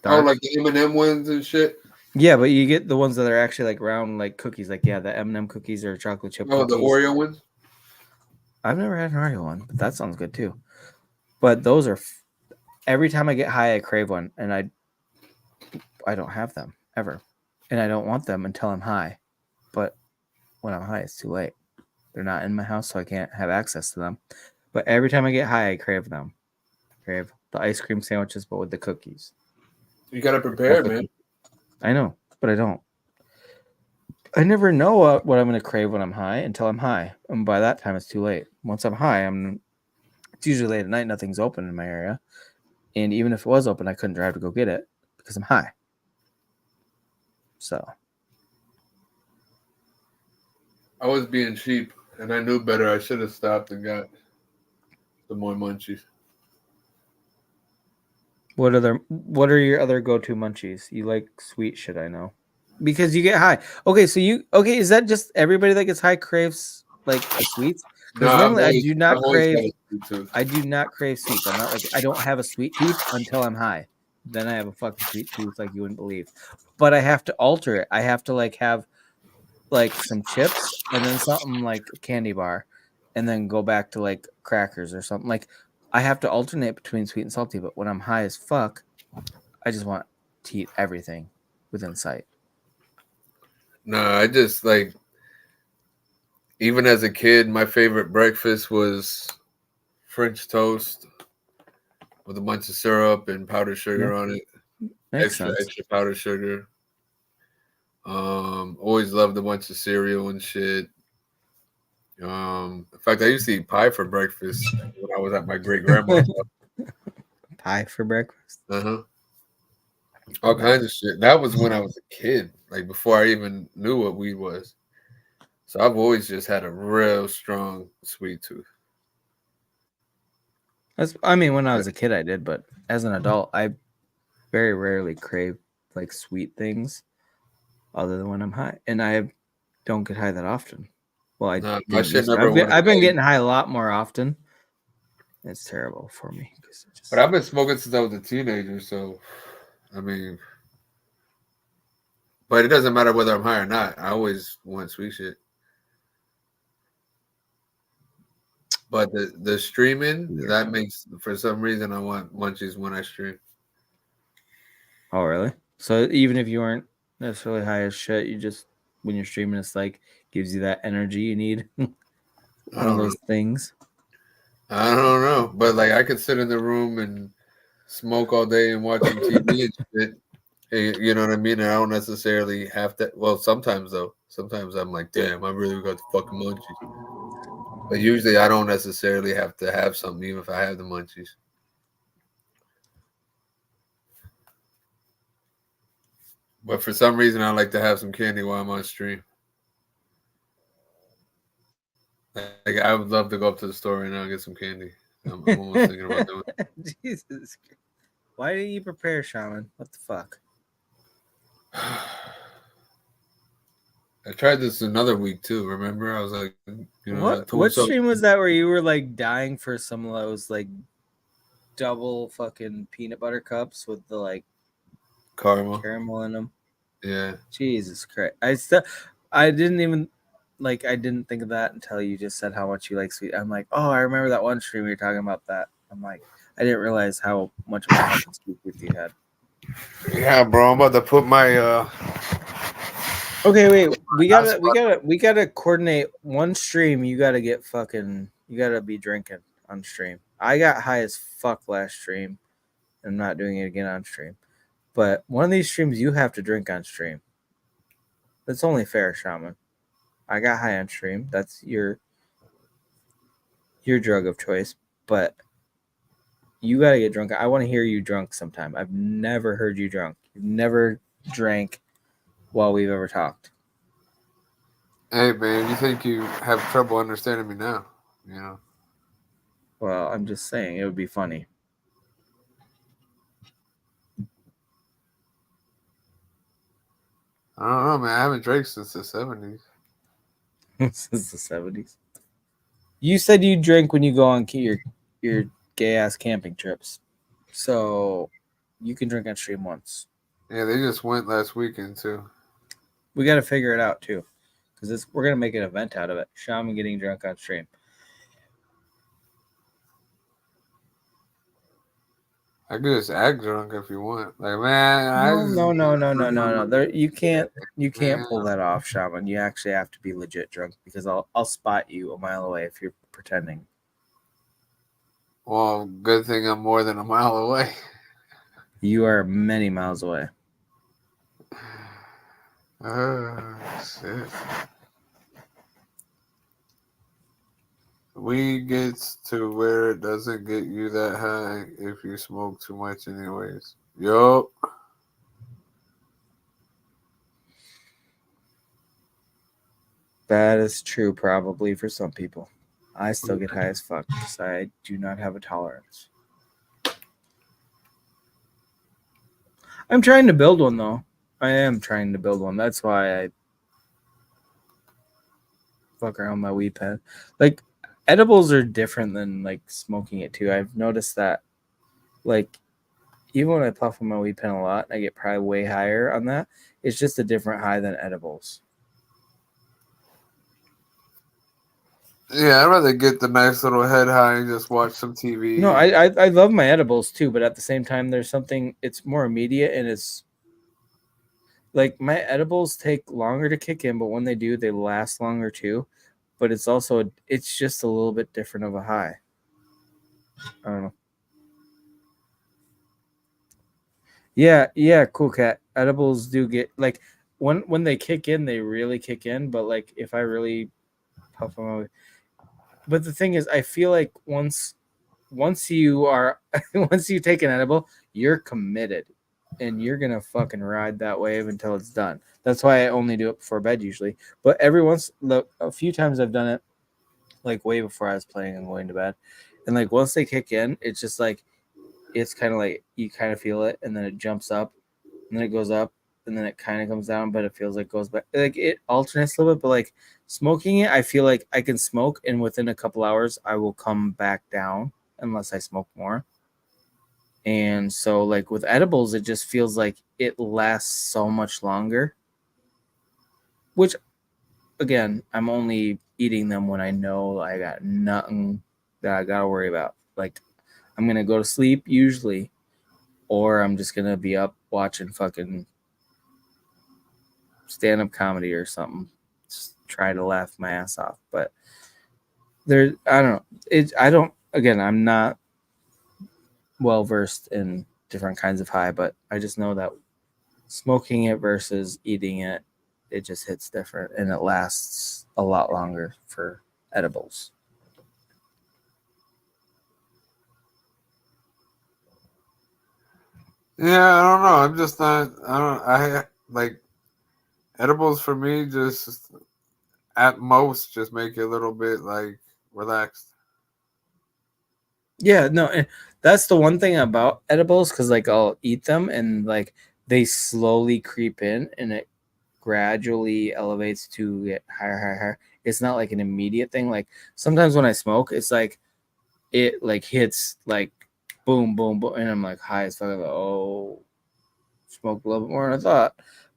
dark. Oh, like the M&M ones and shit? Yeah, but you get the ones that are actually like round, like cookies. Like, yeah, the M&M cookies or chocolate chip cookies. The Oreo ones? I've never had an Oreo one, but that sounds good too. But those are, every time I get high, I crave one, and I don't have them ever. And I don't want them until I'm high. But when I'm high, it's too late. They're not in my house, so I can't have access to them. But every time I get high, I crave them. Crave the ice cream sandwiches, but with the cookies. You gotta prepare it, man. I know, but I don't. I never know what I'm going to crave when I'm high until I'm high. And by that time, it's too late. Once I'm high, it's usually late at night. Nothing's open in my area. And even if it was open, I couldn't drive to go get it because I'm high. So. I was being cheap, and I knew better. I should have stopped and got some more munchies. What are your other go-to munchies? You like sweet shit, I know. Because you get high. Okay, so is that just everybody that gets high craves like sweets? Because normally I do not crave sweets. I'm not like, I don't have a sweet tooth until I'm high. Then I have a fucking sweet tooth like you wouldn't believe. But I have to alter it. I have to like have like some chips and then something like a candy bar and then go back to like crackers or something. Like I have to alternate between sweet and salty, but when I'm high as fuck, I just want to eat everything within sight. No, I just like, even as a kid, my favorite breakfast was French toast with a bunch of syrup and powdered sugar on it. Extra powdered sugar. Always loved a bunch of cereal and shit. In fact, I used to eat pie for breakfast when I was at my great grandma's house. Pie for breakfast? All kinds of shit. That was when I was a kid, like before I even knew what weed was. So I've always just had a real strong sweet tooth. When I was a kid, I did, but as an adult, I very rarely crave like sweet things other than when I'm high. And I don't get high that often. Well, I've been getting high a lot more often. It's terrible for me. But I've been smoking since I was a teenager, so but it doesn't matter whether I'm high or not. I always want sweet shit. But the streaming, that makes, for some reason, I want munchies when I stream. Oh, really? So even if you weren't necessarily high as shit, you just, when you're streaming, it's like gives you that energy you need. One of those things. I don't know, but like I could sit in the room and smoke all day and watching TV and shit. You know what I mean? And I don't necessarily have to. Well, sometimes though. Sometimes I'm like, damn, I really got the fucking munchies. But usually I don't necessarily have to have something, even if I have the munchies. But for some reason, I like to have some candy while I'm on stream. Like I would love to go up to the store right now and get some candy. I'm almost thinking about doing it. Jesus Christ. Why didn't you prepare, Shaman? What the fuck? I tried this another week too. Remember, I was like, what stream was that where you were like dying for some of those like double fucking peanut butter cups with the like caramel in them? Yeah. Jesus Christ! I didn't think of that until you just said how much you like sweet. I'm like, oh, I remember that one stream you were talking about that. I'm like, I didn't realize how much of a fucking sweet tooth you had. Yeah, bro. I'm about to put my Okay, wait. We gotta coordinate one stream. You gotta be drinking on stream. I got high as fuck last stream. I'm not doing it again on stream. But one of these streams you have to drink on stream. That's only fair, Shaman. I got high on stream. That's your drug of choice. But you gotta get drunk. I want to hear you drunk sometime. I've never heard you drunk. You've never drank while we've ever talked. Hey, man, you think you have trouble understanding me now? You know. Well, I'm just saying it would be funny. I don't know, man. I haven't drank since the 70s. Since the 70s. You said you drink when you go on your gay ass camping trips, so you can drink on stream once. Yeah, they just went last weekend too. We got to figure it out too, because we're gonna make an event out of it. Shaman getting drunk on stream. I could just act drunk if you want. Like, man, No. You can't pull that off, Shaman. You actually have to be legit drunk because I'll spot you a mile away if you're pretending. Well, good thing I'm more than a mile away. You are many miles away. Shit. Weed gets to where it doesn't get you that high if you smoke too much anyways. Yup. That is true probably for some people. I still get high as fuck because I do not have a tolerance. I'm trying to build one though. I am trying to build one. That's why I fuck around my weed pen. Like edibles are different than like smoking it too. I've noticed that like even when I puff on my weed pen a lot, I get probably way higher on that. It's just a different high than edibles. Yeah, I'd rather get the nice little head high and just watch some TV. No, I love my edibles too, but at the same time, there's something. It's more immediate and it's like my edibles take longer to kick in, but when they do, they last longer too. But it's just a little bit different of a high. I don't know. Yeah, cool cat. Edibles do get like when they kick in, they really kick in. But like if I really puff them out, but the thing is, I feel like once you are once you take an edible, you're committed, and you're gonna fucking ride that wave until it's done. That's why I only do it before bed usually. But a few times I've done it like way before I was playing and going to bed, and like once they kick in, it's just like it's kind of like you kind of feel it, and then it jumps up, and then it goes up, and then it kind of comes down, but it feels like it goes back. Like it alternates a little bit, but like smoking it, I feel like I can smoke, and within a couple hours, I will come back down unless I smoke more. And so, like with edibles, it just feels like it lasts so much longer. Which, again, I'm only eating them when I know I got nothing that I gotta worry about. Like I'm gonna go to sleep usually, or I'm just gonna be up watching fucking stand-up comedy or something. Just try to laugh my ass off. But I don't know. Again, I'm not well versed in different kinds of high, but I just know that smoking it versus eating it, it just hits different and it lasts a lot longer for edibles. Yeah, I don't know. I'm just not. I like edibles for me. Just at most, just make you a little bit like relaxed. Yeah, no, that's the one thing about edibles because like I'll eat them and like they slowly creep in and it gradually elevates to get higher. It's not like an immediate thing. Like sometimes when I smoke, it's like it like hits like boom, boom, boom, and I'm like high as fuck. I'm like, oh, smoked a little bit more than I thought.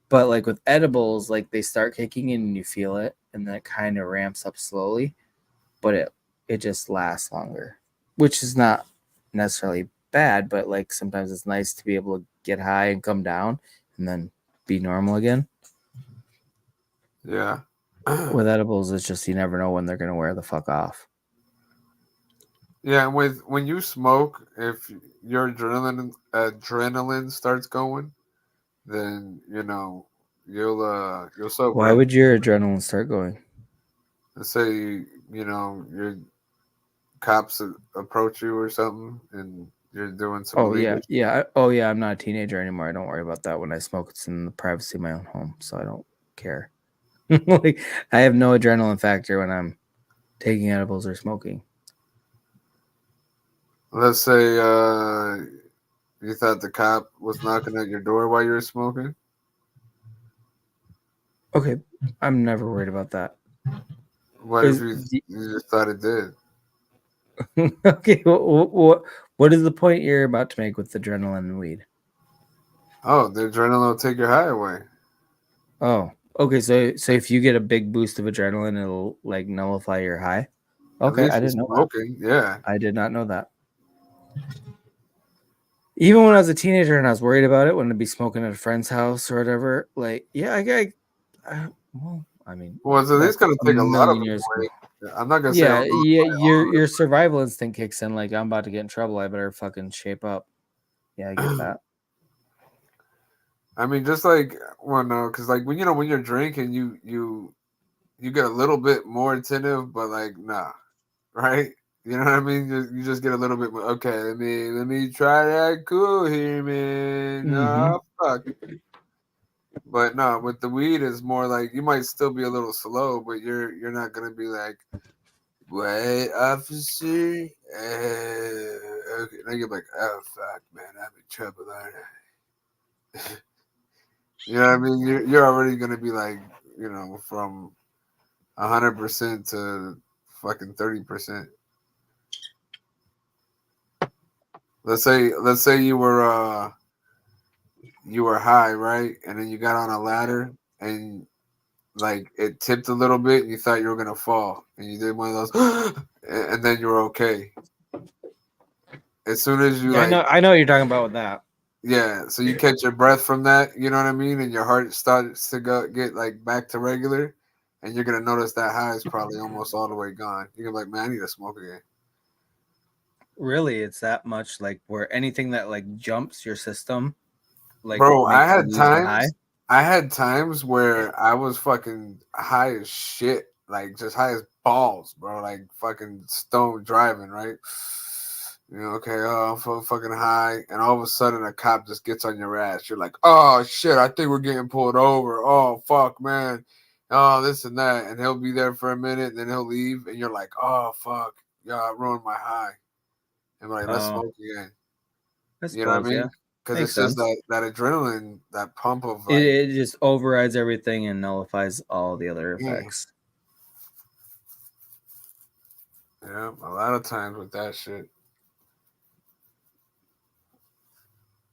But like with edibles, like they start kicking in and you feel it, and then it kind of ramps up slowly, but it just lasts longer, which is not necessarily bad, but like sometimes it's nice to be able to get high and come down and then be normal again. Yeah. With edibles, it's just you never know when they're gonna wear the fuck off. Yeah, when you smoke, if your adrenaline starts going, then you'll sober. Why would your adrenaline start going? Let's say your cops approach you or something, and you're doing some. Oh yeah. I'm not a teenager anymore. I don't worry about that when I smoke. It's in the privacy of my own home, so I don't care. Like I have no adrenaline factor when I'm taking edibles or smoking. Let's say you thought the cop was knocking at your door while you were smoking. Okay, I'm never worried about that. What if you just thought it did? Okay, what is the point you're about to make with adrenaline and weed? Oh, the adrenaline will take your high away. Oh, okay. So if you get a big boost of adrenaline, it'll like nullify your high. Okay, I didn't know that. Yeah, I did not know that. Even when I was a teenager and I was worried about it, when I'd be smoking at a friend's house or whatever, like, yeah, well, I mean, well, so this gonna take a lot of it years away. ago. I'm not gonna Yeah, say. your survival instinct kicks in. Like, I'm about to get in trouble. I better fucking shape up. Yeah, I get that. I mean, just like because like when you're drinking, you get a little bit more attentive, but like nah, right? You know what I mean? You just get a little bit more. Okay, let me try that cool here, man. Oh fuck. But no, with the weed, it's more like you might still be a little slow, but you're not gonna be like, wait, officer. Okay, then you're like, oh fuck, man, I'm in trouble, aren't I? You know what I mean? You're already gonna be like, from 100% to fucking 30%. Let's say you were high, right? And then you got on a ladder and like it tipped a little bit and you thought you were gonna fall and you did one of those and then you were okay. As soon as you I know what you're talking about with that. Yeah, so you catch your breath from that, you know what I mean? And your heart starts to get like back to regular, and you're gonna notice that high is probably almost all the way gone. You're gonna be like, man, I need to smoke again. Really, it's that much like where anything that like jumps your system, like bro, I had times where I was fucking high as shit, like just high as balls, bro, like fucking stone driving, right? Okay, oh, I'm fucking high, and all of a sudden a cop just gets on your ass. You're like, oh shit, I think we're getting pulled over. Oh fuck, man. Oh, this and that, and he'll be there for a minute, and then he'll leave, and you're like, oh fuck, yeah, I ruined my high. And like, let's smoke again. You know what I mean? Because it's just that adrenaline, that pump of like it just overrides everything and nullifies all the other effects. Yeah, a lot of times with that shit.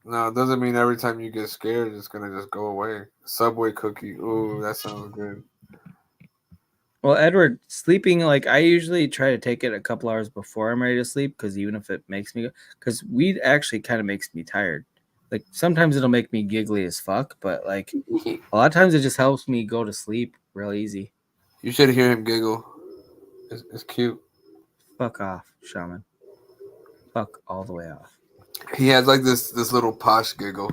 No, it doesn't mean every time you get scared, it's gonna just go away. Subway cookie. Ooh, that sounds good. Well, Edward, sleeping, like I usually try to take it a couple hours before I'm ready to sleep, because even if it makes me, because weed actually kind of makes me tired. Like sometimes it'll make me giggly as fuck, but like a lot of times it just helps me go to sleep real easy. You should hear him giggle. It's cute. Fuck off, Shaman. Fuck all the way off. He has like this little posh giggle.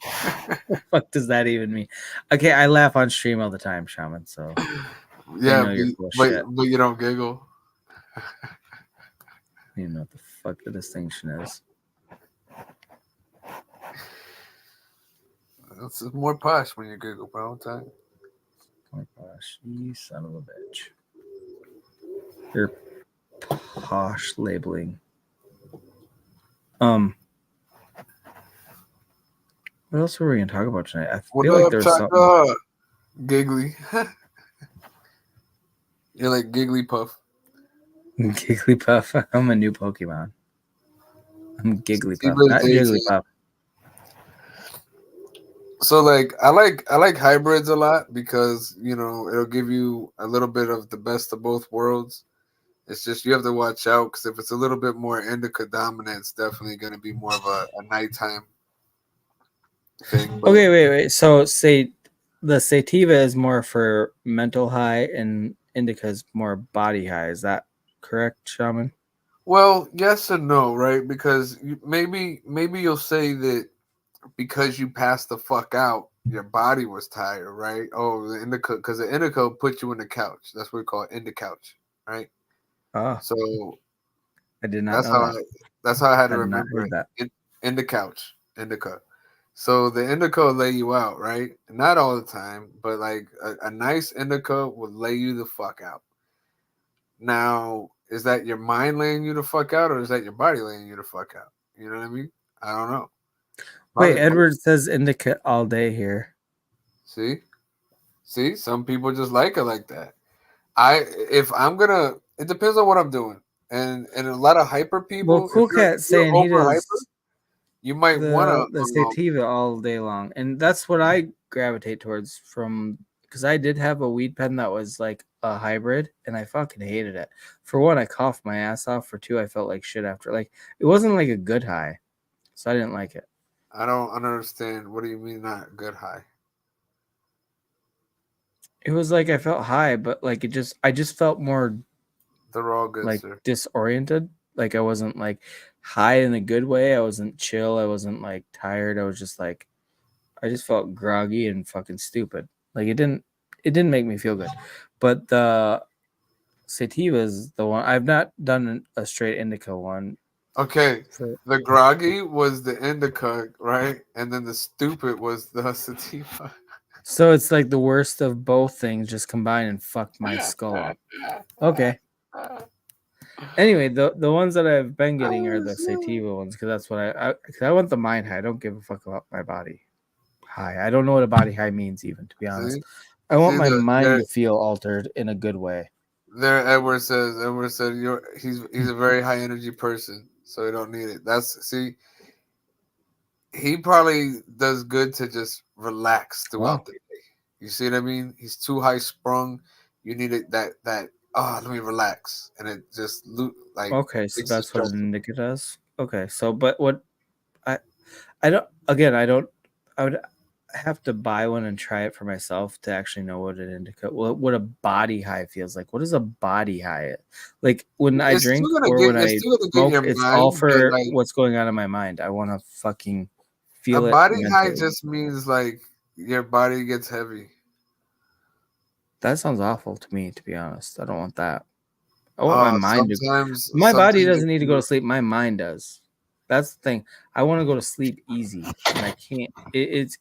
What the fuck does that even mean? Okay, I laugh on stream all the time, Shaman. So yeah, but you don't giggle. You know what the fuck the distinction is. It's more posh when you giggle, bro. I'll tell you. More posh, you son of a bitch. You're posh labeling. What else were we gonna talk about tonight? I feel like there's something. Giggly. You're like Giggly Puff. Giggly Puff. I'm a new Pokemon. I'm Giggly Puff, not Jigglypuff. So like I like hybrids a lot because it'll give you a little bit of the best of both worlds. It's just you have to watch out because if it's a little bit more indica dominant, it's definitely going to be more of a nighttime thing. But okay, wait. So say the sativa is more for mental high and indica is more body high. Is that correct, Shaman? Well, yes and no, right? Because maybe you'll say that because you passed the fuck out, your body was tired, right? Oh, the indica, because the indica will put you in the couch. That's what we call indicouch, right? Oh, so I did not know that. That's how I had to remember that. In the couch, indica. So the indica will lay you out, right? Not all the time, but like a nice indica will lay you the fuck out. Now, is that your mind laying you the fuck out, or is that your body laying you the fuck out? You know what I mean? I don't know. Wait, Edward says indica all day here. See, some people just like it like that. If I'm gonna, it depends on what I'm doing, and a lot of hyper people. Well, Cool Cat's if you're saying he over hyper, does you might wanna. the sativa all day long, and that's what I gravitate towards. From because I did have a weed pen that was like a hybrid, and I fucking hated it. For one, I coughed my ass off. For two, I felt like shit after. Like it wasn't like a good high, so I didn't like it. I don't understand. What do you mean not good high? It was like I felt high, but like I just felt more. They're all good, like sir. disoriented. Like I wasn't like high in a good way. I wasn't chill. I wasn't like tired. I was just like I just felt groggy and fucking stupid. Like it didn't make me feel good. But the sativa is the one I've not done a straight indica one. Okay, the groggy was the indica, right? And then the stupid was the sativa. So it's like the worst of both things just combined and fucked my skull up. Okay. Anyway, the ones that I've been getting are the sativa ones because that's what I want the mind high. I don't give a fuck about my body high. I don't know what a body high means even, to be honest. I want my mind to feel altered in a good way. There, Edward said he's a very high energy person, so he don't need it. He probably does good to just relax throughout the day. You see what I mean? He's too high sprung. You need it that let me relax, and it just like okay. So that's what an indica does. Okay, so but what I don't I would have to buy one and try it for myself to actually know what an indica what a body high feels like. What is a body high? Like when I drink or when I smoke, it's all for what's going on in my mind. I want to fucking feel it. A body high just means like your body gets heavy. That sounds awful to me, to be honest. I don't want that. I want my mind to. My body doesn't need to go to sleep. My mind does. That's the thing. I want to go to sleep easy, and I can't. It's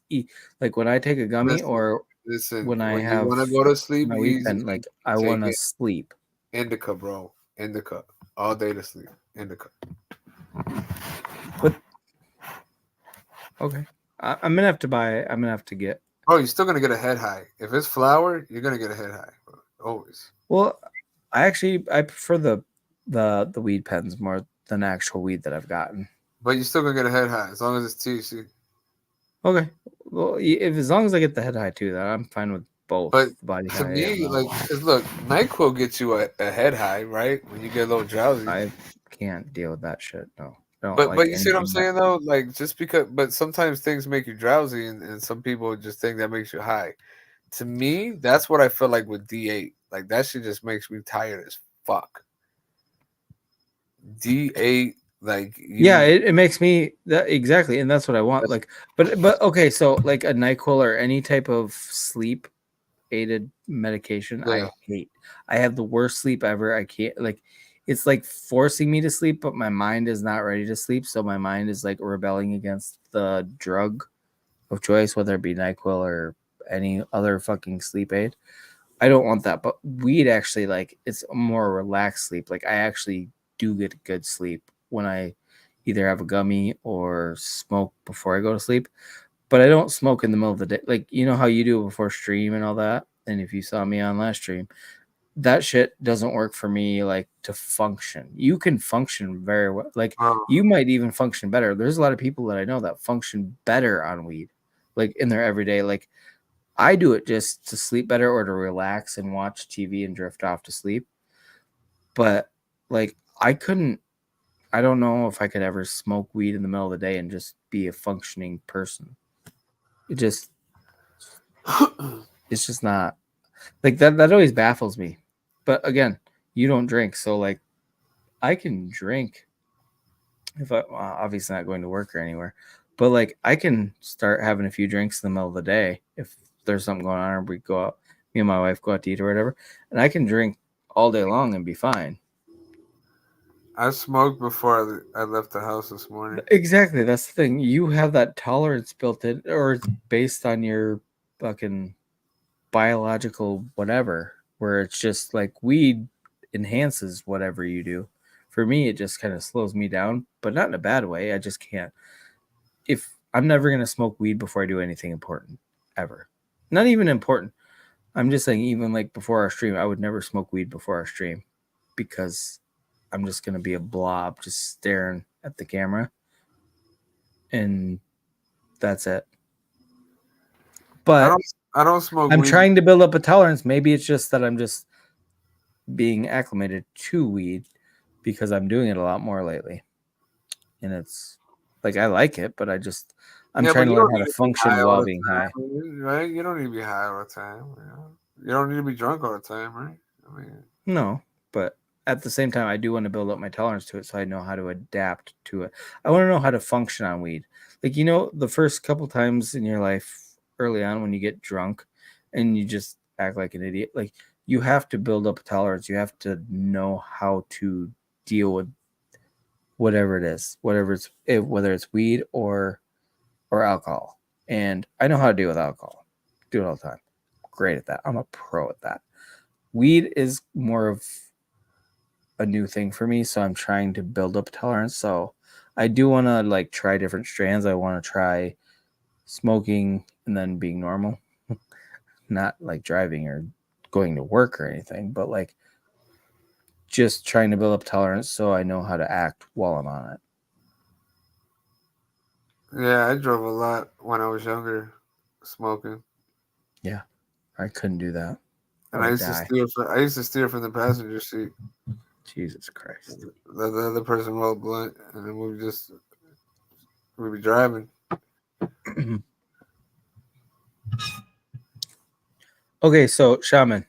like when I take a gummy or when I have want to go to sleep my weekend. Like I want to sleep. Indica, bro. Indica all day to sleep. Indica. But okay, I'm gonna have to buy. I'm gonna have to get. Oh, you're still gonna get a head high. If it's flower, you're gonna get a head high. Bro. Always. Well, I prefer the weed pens more than actual weed that I've gotten. But you're still gonna get a head high as long as it's THC. Okay. Well, as long as I get the head high too, that I'm fine with both. But the body to high me, like, cause look, NyQuil gets you a head high, right? When you get a little drowsy. I can't deal with that shit. No. But you see what I'm saying though? Like just because, but sometimes things make you drowsy, and some people just think that makes you high. To me, that's what I feel like with D8. Like that shit just makes me tired as fuck. D8, like it makes me that exactly, and that's what I want. Like, but okay, so like a NyQuil or any type of sleep aided medication, I hate. I have the worst sleep ever. I can't like. It's like forcing me to sleep, but my mind is not ready to sleep. So my mind is like rebelling against the drug of choice, whether it be NyQuil or any other fucking sleep aid. I don't want that. But weed actually, like, it's a more relaxed sleep. Like, I actually do get good sleep when I either have a gummy or smoke before I go to sleep. But I don't smoke in the middle of the day. Like, you know how you do before stream and all that? And if you saw me on last stream, that shit doesn't work for me, like, to function. You can function very well. Like, you might even function better. There's a lot of people that I know that function better on weed, like, in their everyday. Like, I do it just to sleep better or to relax and watch TV and drift off to sleep. But, like, I don't know if I could ever smoke weed in the middle of the day and just be a functioning person. It's just not. Like, that always baffles me. But again, you don't drink, so like I can drink if I obviously not going to work or anywhere, but like I can start having a few drinks in the middle of the day if there's something going on, or we go out, me and my wife go out to eat or whatever, and I can drink all day long and be fine. I smoked before I left the house this morning. Exactly, that's the thing. You have that tolerance built in, or it's based on your fucking biological whatever, where it's just like weed enhances whatever you do. For me, it just kind of slows me down, but not in a bad way. I just can't. If I'm never going to smoke weed before I do anything important, ever. Not even important. I'm just saying, even like before our stream, I would never smoke weed before our stream because I'm just gonna be a blob just staring at the camera, and that's it. But I don't smoke. I'm weed. trying to build up a tolerance. Maybe it's just that I'm just being acclimated to weed because I'm doing it a lot more lately, and it's like I like it, but I'm trying to learn how to function while being high. Right? You don't need to be high all the time. You don't need to be drunk all the time, right? I mean, no, but at the same time, I do want to build up my tolerance to it so I know how to adapt to it. I want to know how to function on weed. Like, the first couple times in your life early on when you get drunk and you just act like an idiot, like you have to build up a tolerance. You have to know how to deal with whatever it is, whether it's weed or alcohol. And I know how to deal with alcohol. Do it all the time. Great at that. I'm a pro at that. Weed is more of a new thing for me, so I'm trying to build up tolerance. So I do want to like try different strands. I want to try smoking and then being normal, not like driving or going to work or anything, but like just trying to build up tolerance so I know how to act while I'm on it. Yeah, I drove a lot when I was younger, smoking. Yeah, I couldn't do that. And I used to steer from the passenger seat. Jesus Christ. The other person rolled blunt, and then we'd be driving. Okay, so Shaman.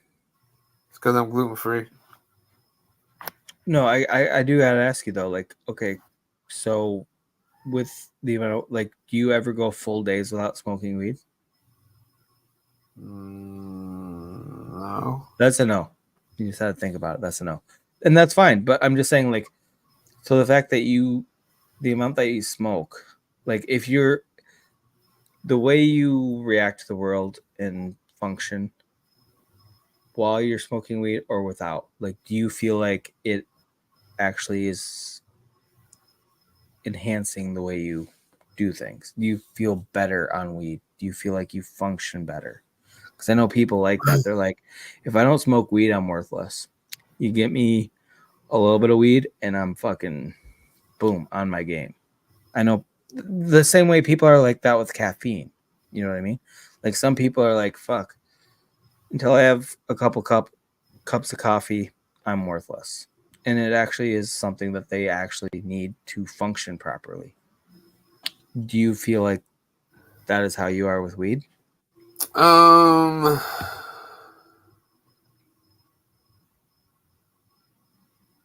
It's because I'm gluten free. No, I do gotta ask you though, like, okay, so with the amount of, like, do you ever go full days without smoking weed? No. That's a no. You just had to think about it. That's a no. And that's fine. But I'm just saying, like, so the fact that the amount that you smoke, like, if the way you react to the world and function while you're smoking weed or without, like, do you feel like it actually is enhancing the way you do things? Do you feel better on weed? Do you feel like you function better? Because I know people like that. They're like, if I don't smoke weed, I'm worthless. You get me a little bit of weed and I'm fucking boom on my game. I know the same way people are like that with caffeine. You know what I mean? Like some people are like, fuck, until I have a couple cups of coffee, I'm worthless. And it actually is something that they actually need to function properly. Do you feel like that is how you are with weed?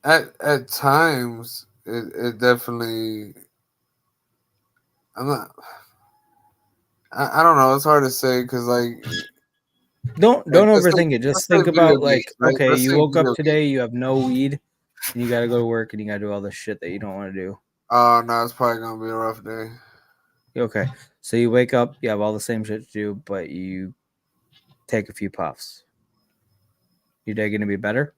At times it definitely. I'm not. I don't know. It's hard to say because like. Don't overthink it. Just think about like, okay, you woke up today, you have no weed, and you got to go to work and you got to do all this shit that you don't want to do. Oh no, it's probably gonna be a rough day. Okay, so you wake up, you have all the same shit to do, but you take a few puffs. Your day gonna be better?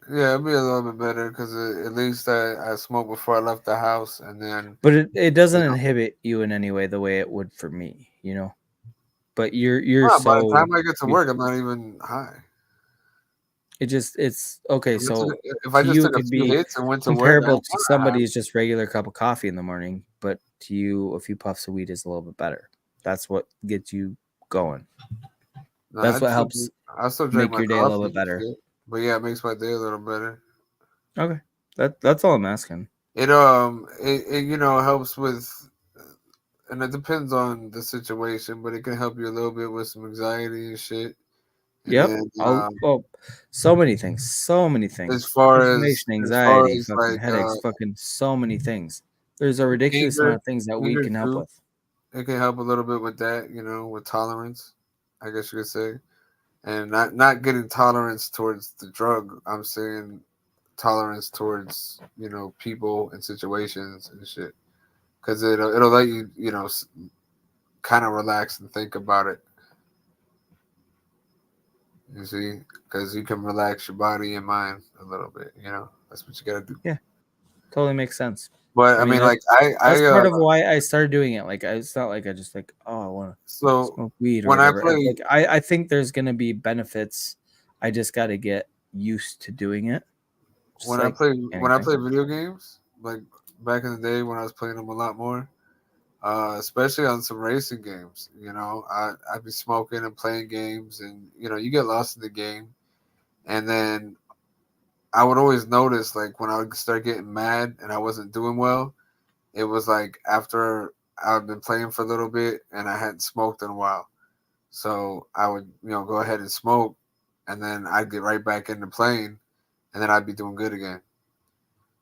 Yeah, it'll be a little bit better because at least I smoked before I left the house, and then. But it doesn't inhibit you in any way the way it would for me, But you're By so. the time I get to work, I'm not even high. It's okay. So if I just took a few hits and went to work, comparable to somebody's just regular cup of coffee in the morning, but to you, a few puffs of weed is a little bit better. That's what gets you going. That's what helps. I still drink make your day a little bit better. But yeah, it makes my day a little better. Okay, that's all I'm asking. It helps with, and it depends on the situation, but it can help you a little bit with some anxiety and shit. Yep. So many things. As far information, as anxiety, fucking like, headaches, fucking so many things. There's a ridiculous amount of things that we can help with. It can help a little bit with that, with tolerance, I guess you could say, and not getting tolerance towards the drug. I'm saying tolerance towards people and situations and shit, because it'll let you kind of relax and think about it. You see, because you can relax your body and mind a little bit. That's what you gotta do. Yeah. Totally makes sense. But I mean, like that's part of why I started doing it. Like, it's not like I just like, oh, I want to smoke weed or whatever. Like, I think there's gonna be benefits. I just got to get used to doing it. When I play video games, like back in the day when I was playing them a lot more, especially on some racing games, you know, I'd be smoking and playing games, and you know, you get lost in the game, and then I would always notice, like, when I would start getting mad and I wasn't doing well, it was like after I've been playing for a little bit and I hadn't smoked in a while. So I would, you know, go ahead and smoke, and then I'd get right back into playing, and then I'd be doing good again.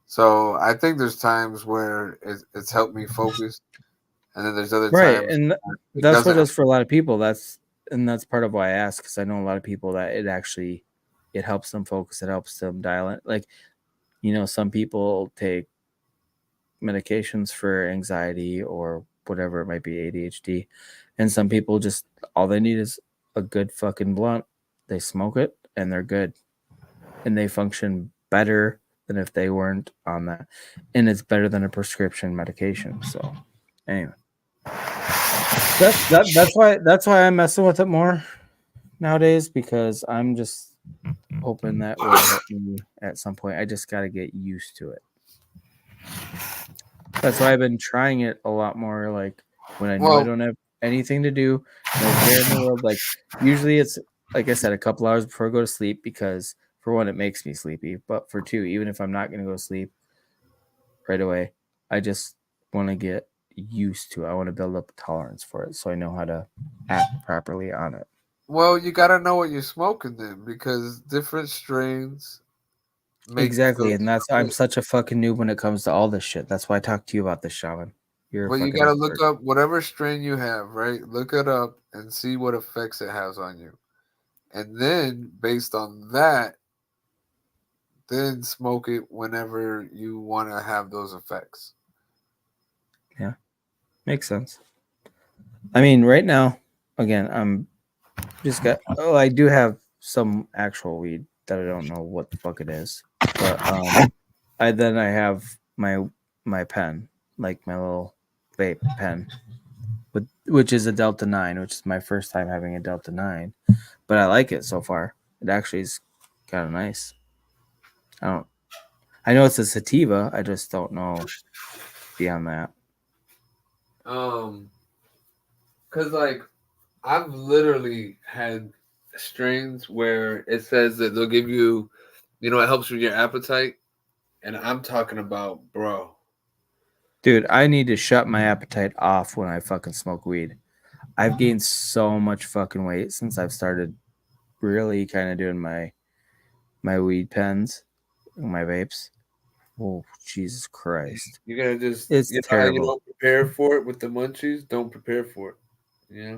So I think there's times where it's helped me focus, and then there's other times, and that's what it is for a lot of people. That's part of why I ask, because I know a lot of people that it helps them focus. It helps them dial in. Like, you know, some people take medications for anxiety or whatever it might be, ADHD, and some people just all they need is a good fucking blunt. They smoke it and they're good, and they function better than if they weren't on that, and it's better than a prescription medication. So anyway, that's why I'm messing with it more nowadays, because I'm just hoping that will help me at some point. I just got to get used to it. That's why I've been trying it a lot more. Like, when I know I don't have anything to do, no care in the world. Like, usually it's, like I said, a couple hours before I go to sleep, because for one, it makes me sleepy. But for two, even if I'm not going to go to sleep right away, I just want to get used to it. I want to build up a tolerance for it, so I know how to act properly on it. Well, you got to know what you're smoking then, because different strains exactly, and that's I'm such a fucking noob when it comes to all this shit. That's why I talk to you about this, Shaman. But you gotta look up whatever strain you have, right? Look it up and see what effects it has on you, and then based on that, then smoke it whenever you want to have those effects. Yeah, makes sense. I mean, right now, again, I'm just got. Oh, I do have some actual weed that I don't know what the fuck it is, but I have my pen, like my little vape pen, which is a Delta 9, which is my first time having a Delta 9, but I like it so far. It actually is kind of nice. I know it's a sativa. I just don't know beyond that. Cause like I've literally had strains where it says that they'll give you, you know, it helps with your appetite, and I'm talking about, bro. Dude, I need to shut my appetite off when I fucking smoke weed. I've gained so much fucking weight since I've started really kind of doing my weed pens, my vapes. Oh, Jesus Christ. You gotta just, it's terrible. You don't prepare for it with the munchies, don't prepare for it. Yeah.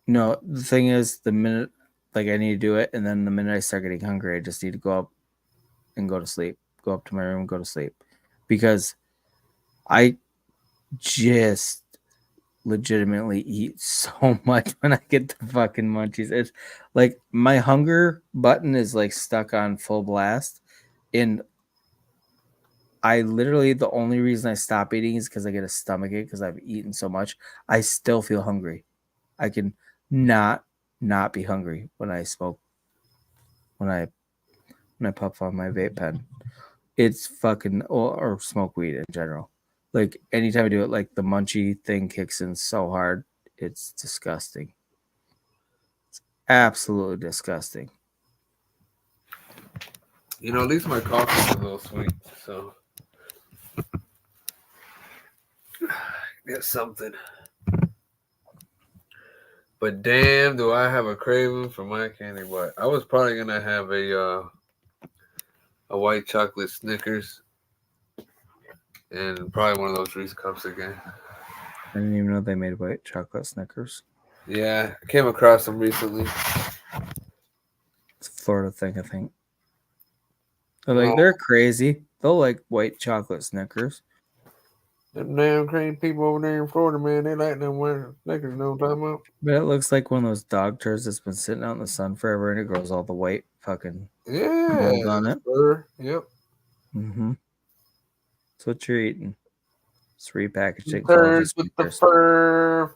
No, the thing is, the minute like I need to do it, and then the minute I start getting hungry, I just need to go up and go to sleep. Go up to my room and go to sleep. Because I just legitimately eat so much when I get the fucking munchies. It's like my hunger button is like stuck on full blast, and I literally, the only reason I stop eating is because I get a stomachache because I've eaten so much. I still feel hungry. I can not be hungry when I smoke, when I puff on my vape pen. It's fucking, or smoke weed in general. Like, anytime I do it, like, the munchie thing kicks in so hard. It's disgusting. It's absolutely disgusting. You know, at least my coffee's a little sweet, so get something. But damn, do I have a craving for my candy bar. I was probably gonna have a white chocolate Snickers and probably one of those Reese cups again. I didn't even know they made white chocolate Snickers. Yeah, I came across them recently. It's a Florida thing, I think. They're crazy. They'll like white chocolate Snickers. Them damn crazy people over there in Florida, man, they like them white Snickers, know what I'm talking about? But it looks like one of those dog turds that's been sitting out in the sun forever, and it grows all the white fucking mold on it. Fur. Yep. Mm-hmm. That's what you're eating. It's repackaging. Birds with the fur.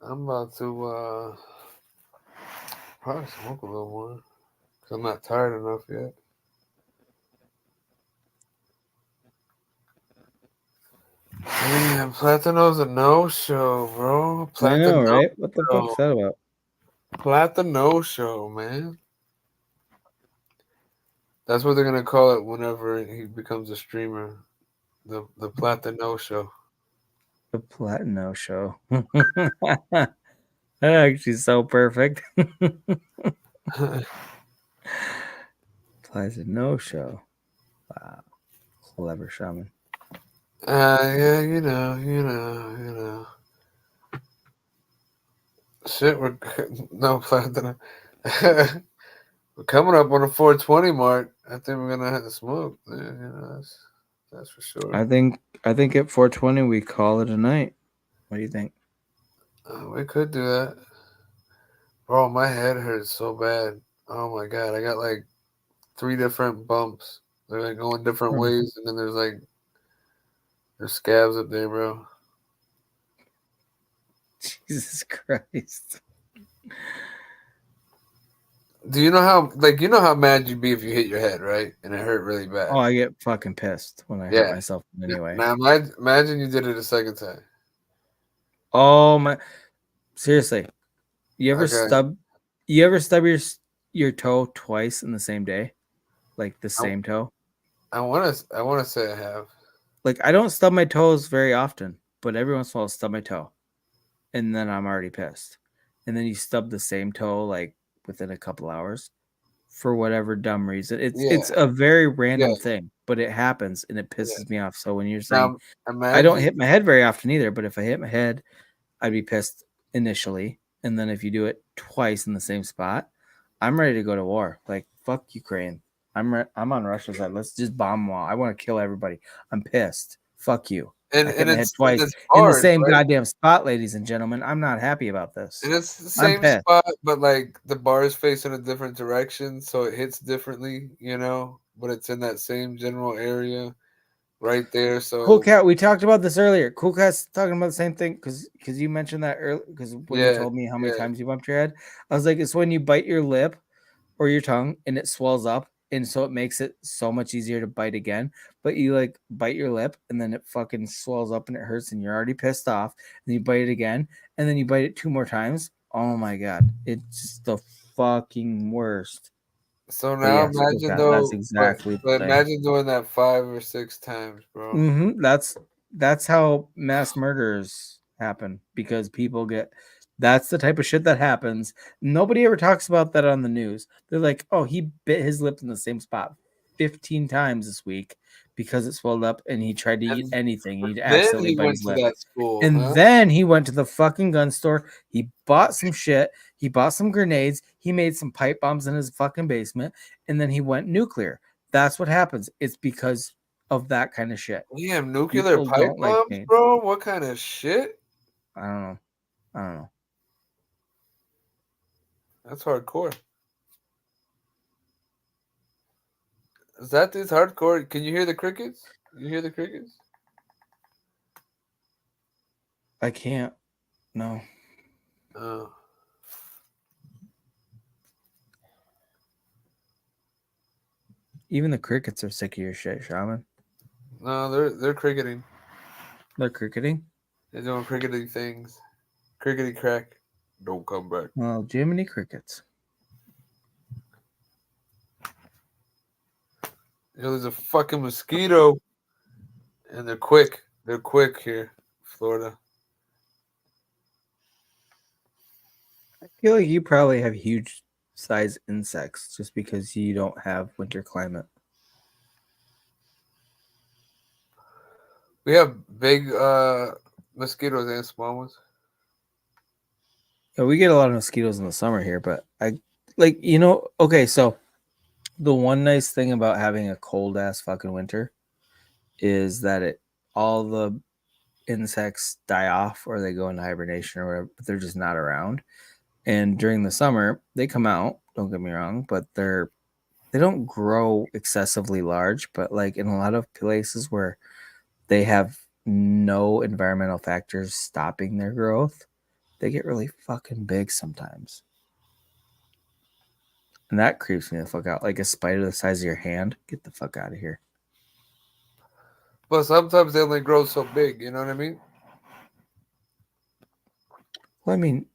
I'm about to probably smoke a little more because I'm not tired enough yet. Damn, Platino's a no-show, bro. I know, right? What the fuck's that about? Platino show, man. That's what they're gonna call it whenever he becomes a streamer. The Platino show. The Platino show. That actually so perfect. Platino show. Wow. Clever shaman. Yeah, you know. Shit, we're no Platino. We're coming up on the 420 mark. I think we're gonna have to smoke. Yeah, you know, that's for sure. I think at 420 we call it a night. What do you think? We could do that. Bro, my head hurts so bad. Oh my god, I got like 3 different bumps. They're like going different ways, and then there's scabs up there, bro. Jesus Christ. Do you know how mad you'd be if you hit your head, right? And it hurt really bad. Oh, I get fucking pissed when I hurt myself anyway. Now imagine you did it a second time. Oh my! Seriously, you ever stub your toe twice in the same day, like the same toe? I want to say I have. Like I don't stub my toes very often, but every once in a while I'll stub my toe, and then I'm already pissed. And then you stub the same toe like within a couple hours, for whatever dumb reason. It's a very random thing, but it happens and it pisses me off. So when you're saying I don't hit my head very often either, but if I hit my head, I'd be pissed initially, and then if you do it twice in the same spot, I'm ready to go to war. Like fuck Ukraine. I'm on Russia's side. Let's just bomb them all. I want to kill everybody. I'm pissed. Fuck you. And I hit my head it's twice hard, in the same right? goddamn spot, ladies and gentlemen. I'm not happy about this. And it's the same spot, but like the bar is facing a different direction, so it hits differently, you know. But it's in that same general area, right there. So Cool Cat, we talked about this earlier. Cool Cat's talking about the same thing because you mentioned that earlier. Because when you told me how many times you bumped your head, I was like, it's when you bite your lip or your tongue and it swells up, and so it makes it so much easier to bite again. But you like bite your lip and then it fucking swells up and it hurts and you're already pissed off. And you bite it again and then you bite it 2 more times. Oh my god, it's just the fucking worst. So now imagine though, that's exactly. But imagine doing that 5 or 6 times, bro. Mm-hmm. That's how mass murders happen, because people get. That's the type of shit that happens. Nobody ever talks about that on the news. They're like, "Oh, he bit his lip in the same spot 15 times this week because it swelled up, and he tried to eat anything. He'd accidentally bite his lip." And then he went to the fucking gun store. He bought some shit. He bought some grenades. He made some pipe bombs in his fucking basement, and then he went nuclear. That's what happens. It's because of that kind of shit. We have nuclear pipe bombs, bro? What kind of shit? I don't know. That's hardcore. Is that this hardcore? Can you hear the crickets? You hear the crickets? I can't. No. Oh. Even the crickets are sick of your shit, Shaman. No, they're cricketing. They're cricketing? They're doing crickety things. Crickety crack. Don't come back. Well, Jiminy Crickets. You know, there's a fucking mosquito. And they're quick. They're quick here, Florida. I feel like you probably have huge size insects just because you don't have winter climate. We have big mosquitoes and small ones. Yeah, we get a lot of mosquitoes in the summer here, but okay, so the one nice thing about having a cold ass fucking winter is that all the insects die off or they go into hibernation or whatever, but they're just not around. And during the summer, they come out. Don't get me wrong, but they don't grow excessively large. But like in a lot of places where they have no environmental factors stopping their growth, they get really fucking big sometimes. And that creeps me the fuck out. Like a spider the size of your hand. Get the fuck out of here. But sometimes they only grow so big, you know what I mean? Well, I mean,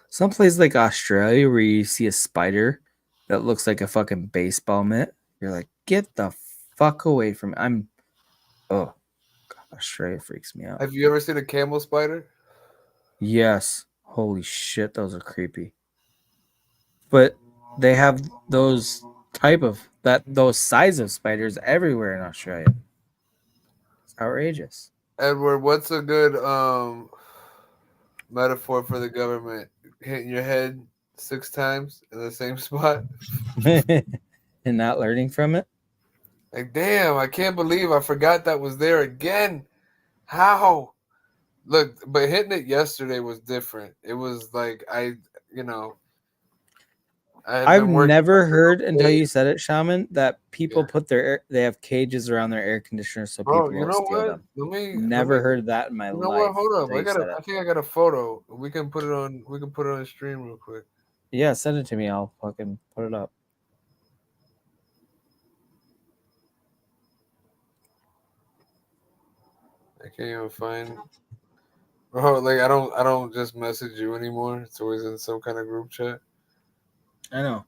someplace like Australia where you see a spider that looks like a fucking baseball mitt, you're like, get the fuck away from me. God, Australia freaks me out. Have you ever seen a camel spider? Yes. Holy shit, those are creepy. But they have those size of spiders everywhere in Australia. It's outrageous. Edward, what's a good metaphor for the government? Hitting your head 6 times in the same spot? And not learning from it? Like, damn, I can't believe I forgot that was there again. How? Look, but hitting it yesterday was different. It was like I've never heard until you said it, Shaman, that people put they have cages around their air conditioners so Bro, people you don't know steal what? them. Let me Never heard that in my You know life. what? Hold up. I think I got a photo. We can put it on the stream real quick. Yeah, send it to me. I'll fucking put it up. I can't even find. Bro, like I don't just message you anymore. It's always in some kind of group chat. I know.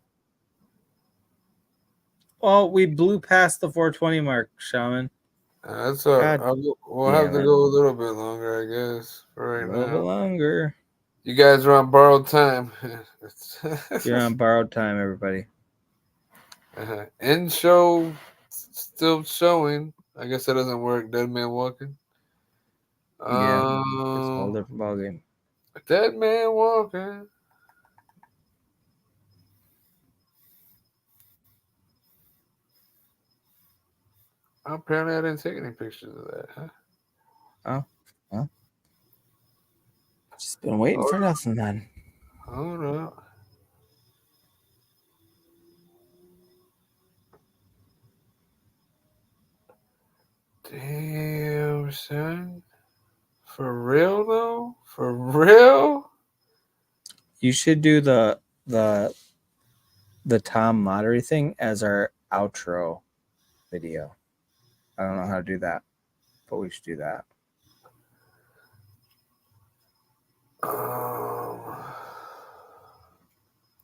Well, we blew past the 420 mark, Shaman. That's all right. We'll have to go a little bit longer, I guess, for right now. A little bit longer. You guys are on borrowed time. You're on borrowed time, everybody. End show still showing. I guess that doesn't work. Dead man walking. Yeah, it's a whole different ballgame. Dead man walking. Apparently, I didn't take any pictures of that. Huh? Oh, well, just been waiting for nothing then. Hold up. Damn, son. For real though? For real? You should do the Tom lottery thing as our outro video. I don't know how to do that, but we should do that.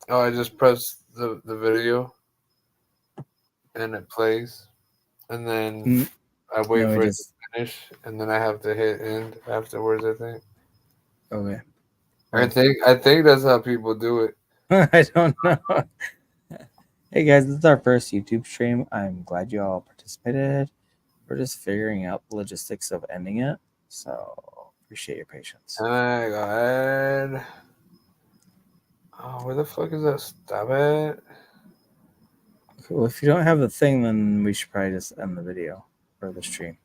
I just press the video and it plays, and then I wait for it to finish, and then I have to hit end afterwards. I think. Okay. I think that's how people do it. I don't know. Hey guys, this is our first YouTube stream. I'm glad you all participated. We're just figuring out the logistics of ending it, so appreciate your patience. Go ahead. Oh, where the fuck is that? Stop it. Okay, well, if you don't have the thing, then we should probably just end the video or the stream.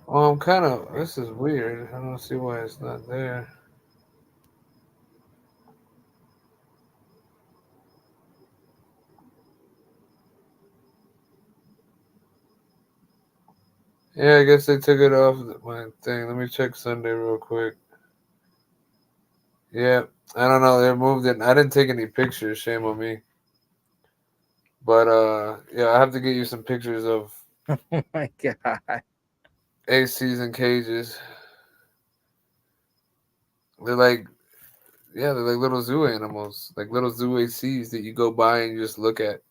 Well, this is weird. I don't see why it's not there. Yeah, I guess they took it off my thing. Let me check Sunday real quick. Yeah, I don't know. They moved it. I didn't take any pictures. Shame on me. But yeah, I have to get you some pictures of. Oh my god. ACs and cages. They're like little zoo animals, like little zoo ACs that you go by and you just look at.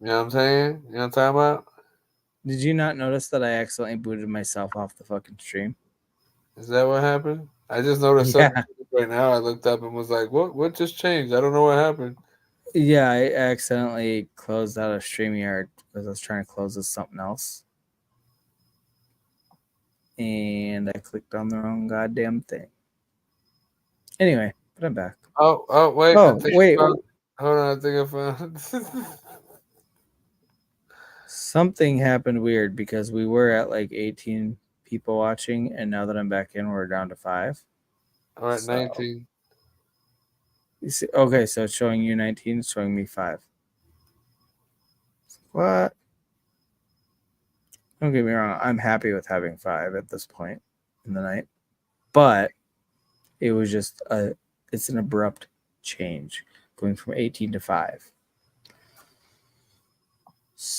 You know what I'm saying? You know what I'm talking about? Did you not notice that I accidentally booted myself off the fucking stream? Is that what happened? I just noticed something right now. I looked up and was like, what just changed? I don't know what happened. Yeah, I accidentally closed out of StreamYard because I was trying to close this something else. And I clicked on the wrong goddamn thing. Anyway, but I'm back. Oh, wait. Wait. Hold on, I think I found. Something happened weird because we were at like 18 people watching, and now that I'm back in, we're down to 5. All right, 19. You see, okay, so it's showing you 19, it's showing me 5. What? Don't get me wrong, I'm happy with having 5 at this point in the night, but it was just it's an abrupt change going from 18 to 5.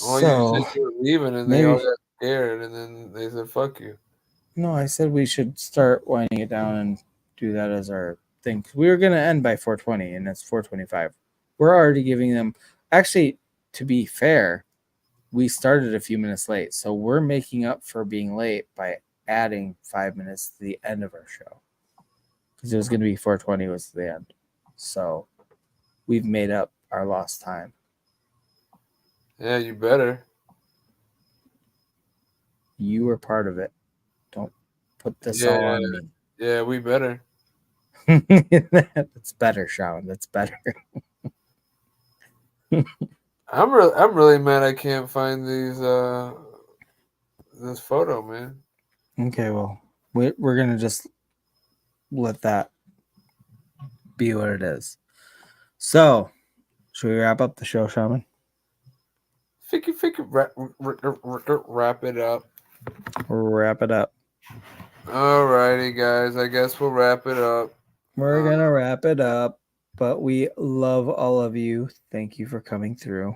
Oh, So you said you were leaving, and they all got scared, and then they said, "Fuck you." No, I said we should start winding it down and do that as our thing. We were going to end by 4:20, and it's 4:25. We're already giving them. Actually, to be fair, we started a few minutes late, so we're making up for being late by adding 5 minutes to the end of our show, because it was going to be 4:20 was the end. So we've made up our lost time. Yeah, you better. You were part of it. Don't put this all on me. Yeah, we better. That's better, Shaman. That's better. I'm really mad I can't find these this photo, man. Okay, well, we're gonna just let that be what it is. So, should we wrap up the show, Shaman? Wrap it up. Wrap it up. Alrighty, guys. I guess we'll wrap it up. We're gonna wrap it up, but we love all of you. Thank you for coming through.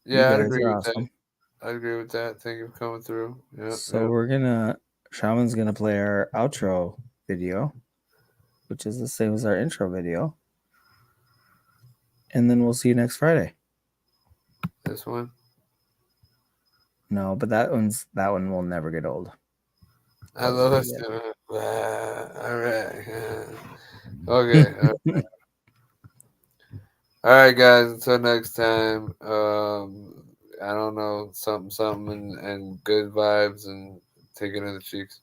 Yeah, I'd agree with that. I agree with that. Thank you for coming through. Yeah. So Shaman's gonna play our outro video, which is the same as our intro video. And then we'll see you next Friday. This one? No, but that one will never get old. I love us. All right. Okay. All right, guys. Until next time. I don't know, something, and good vibes, and take it in the cheeks.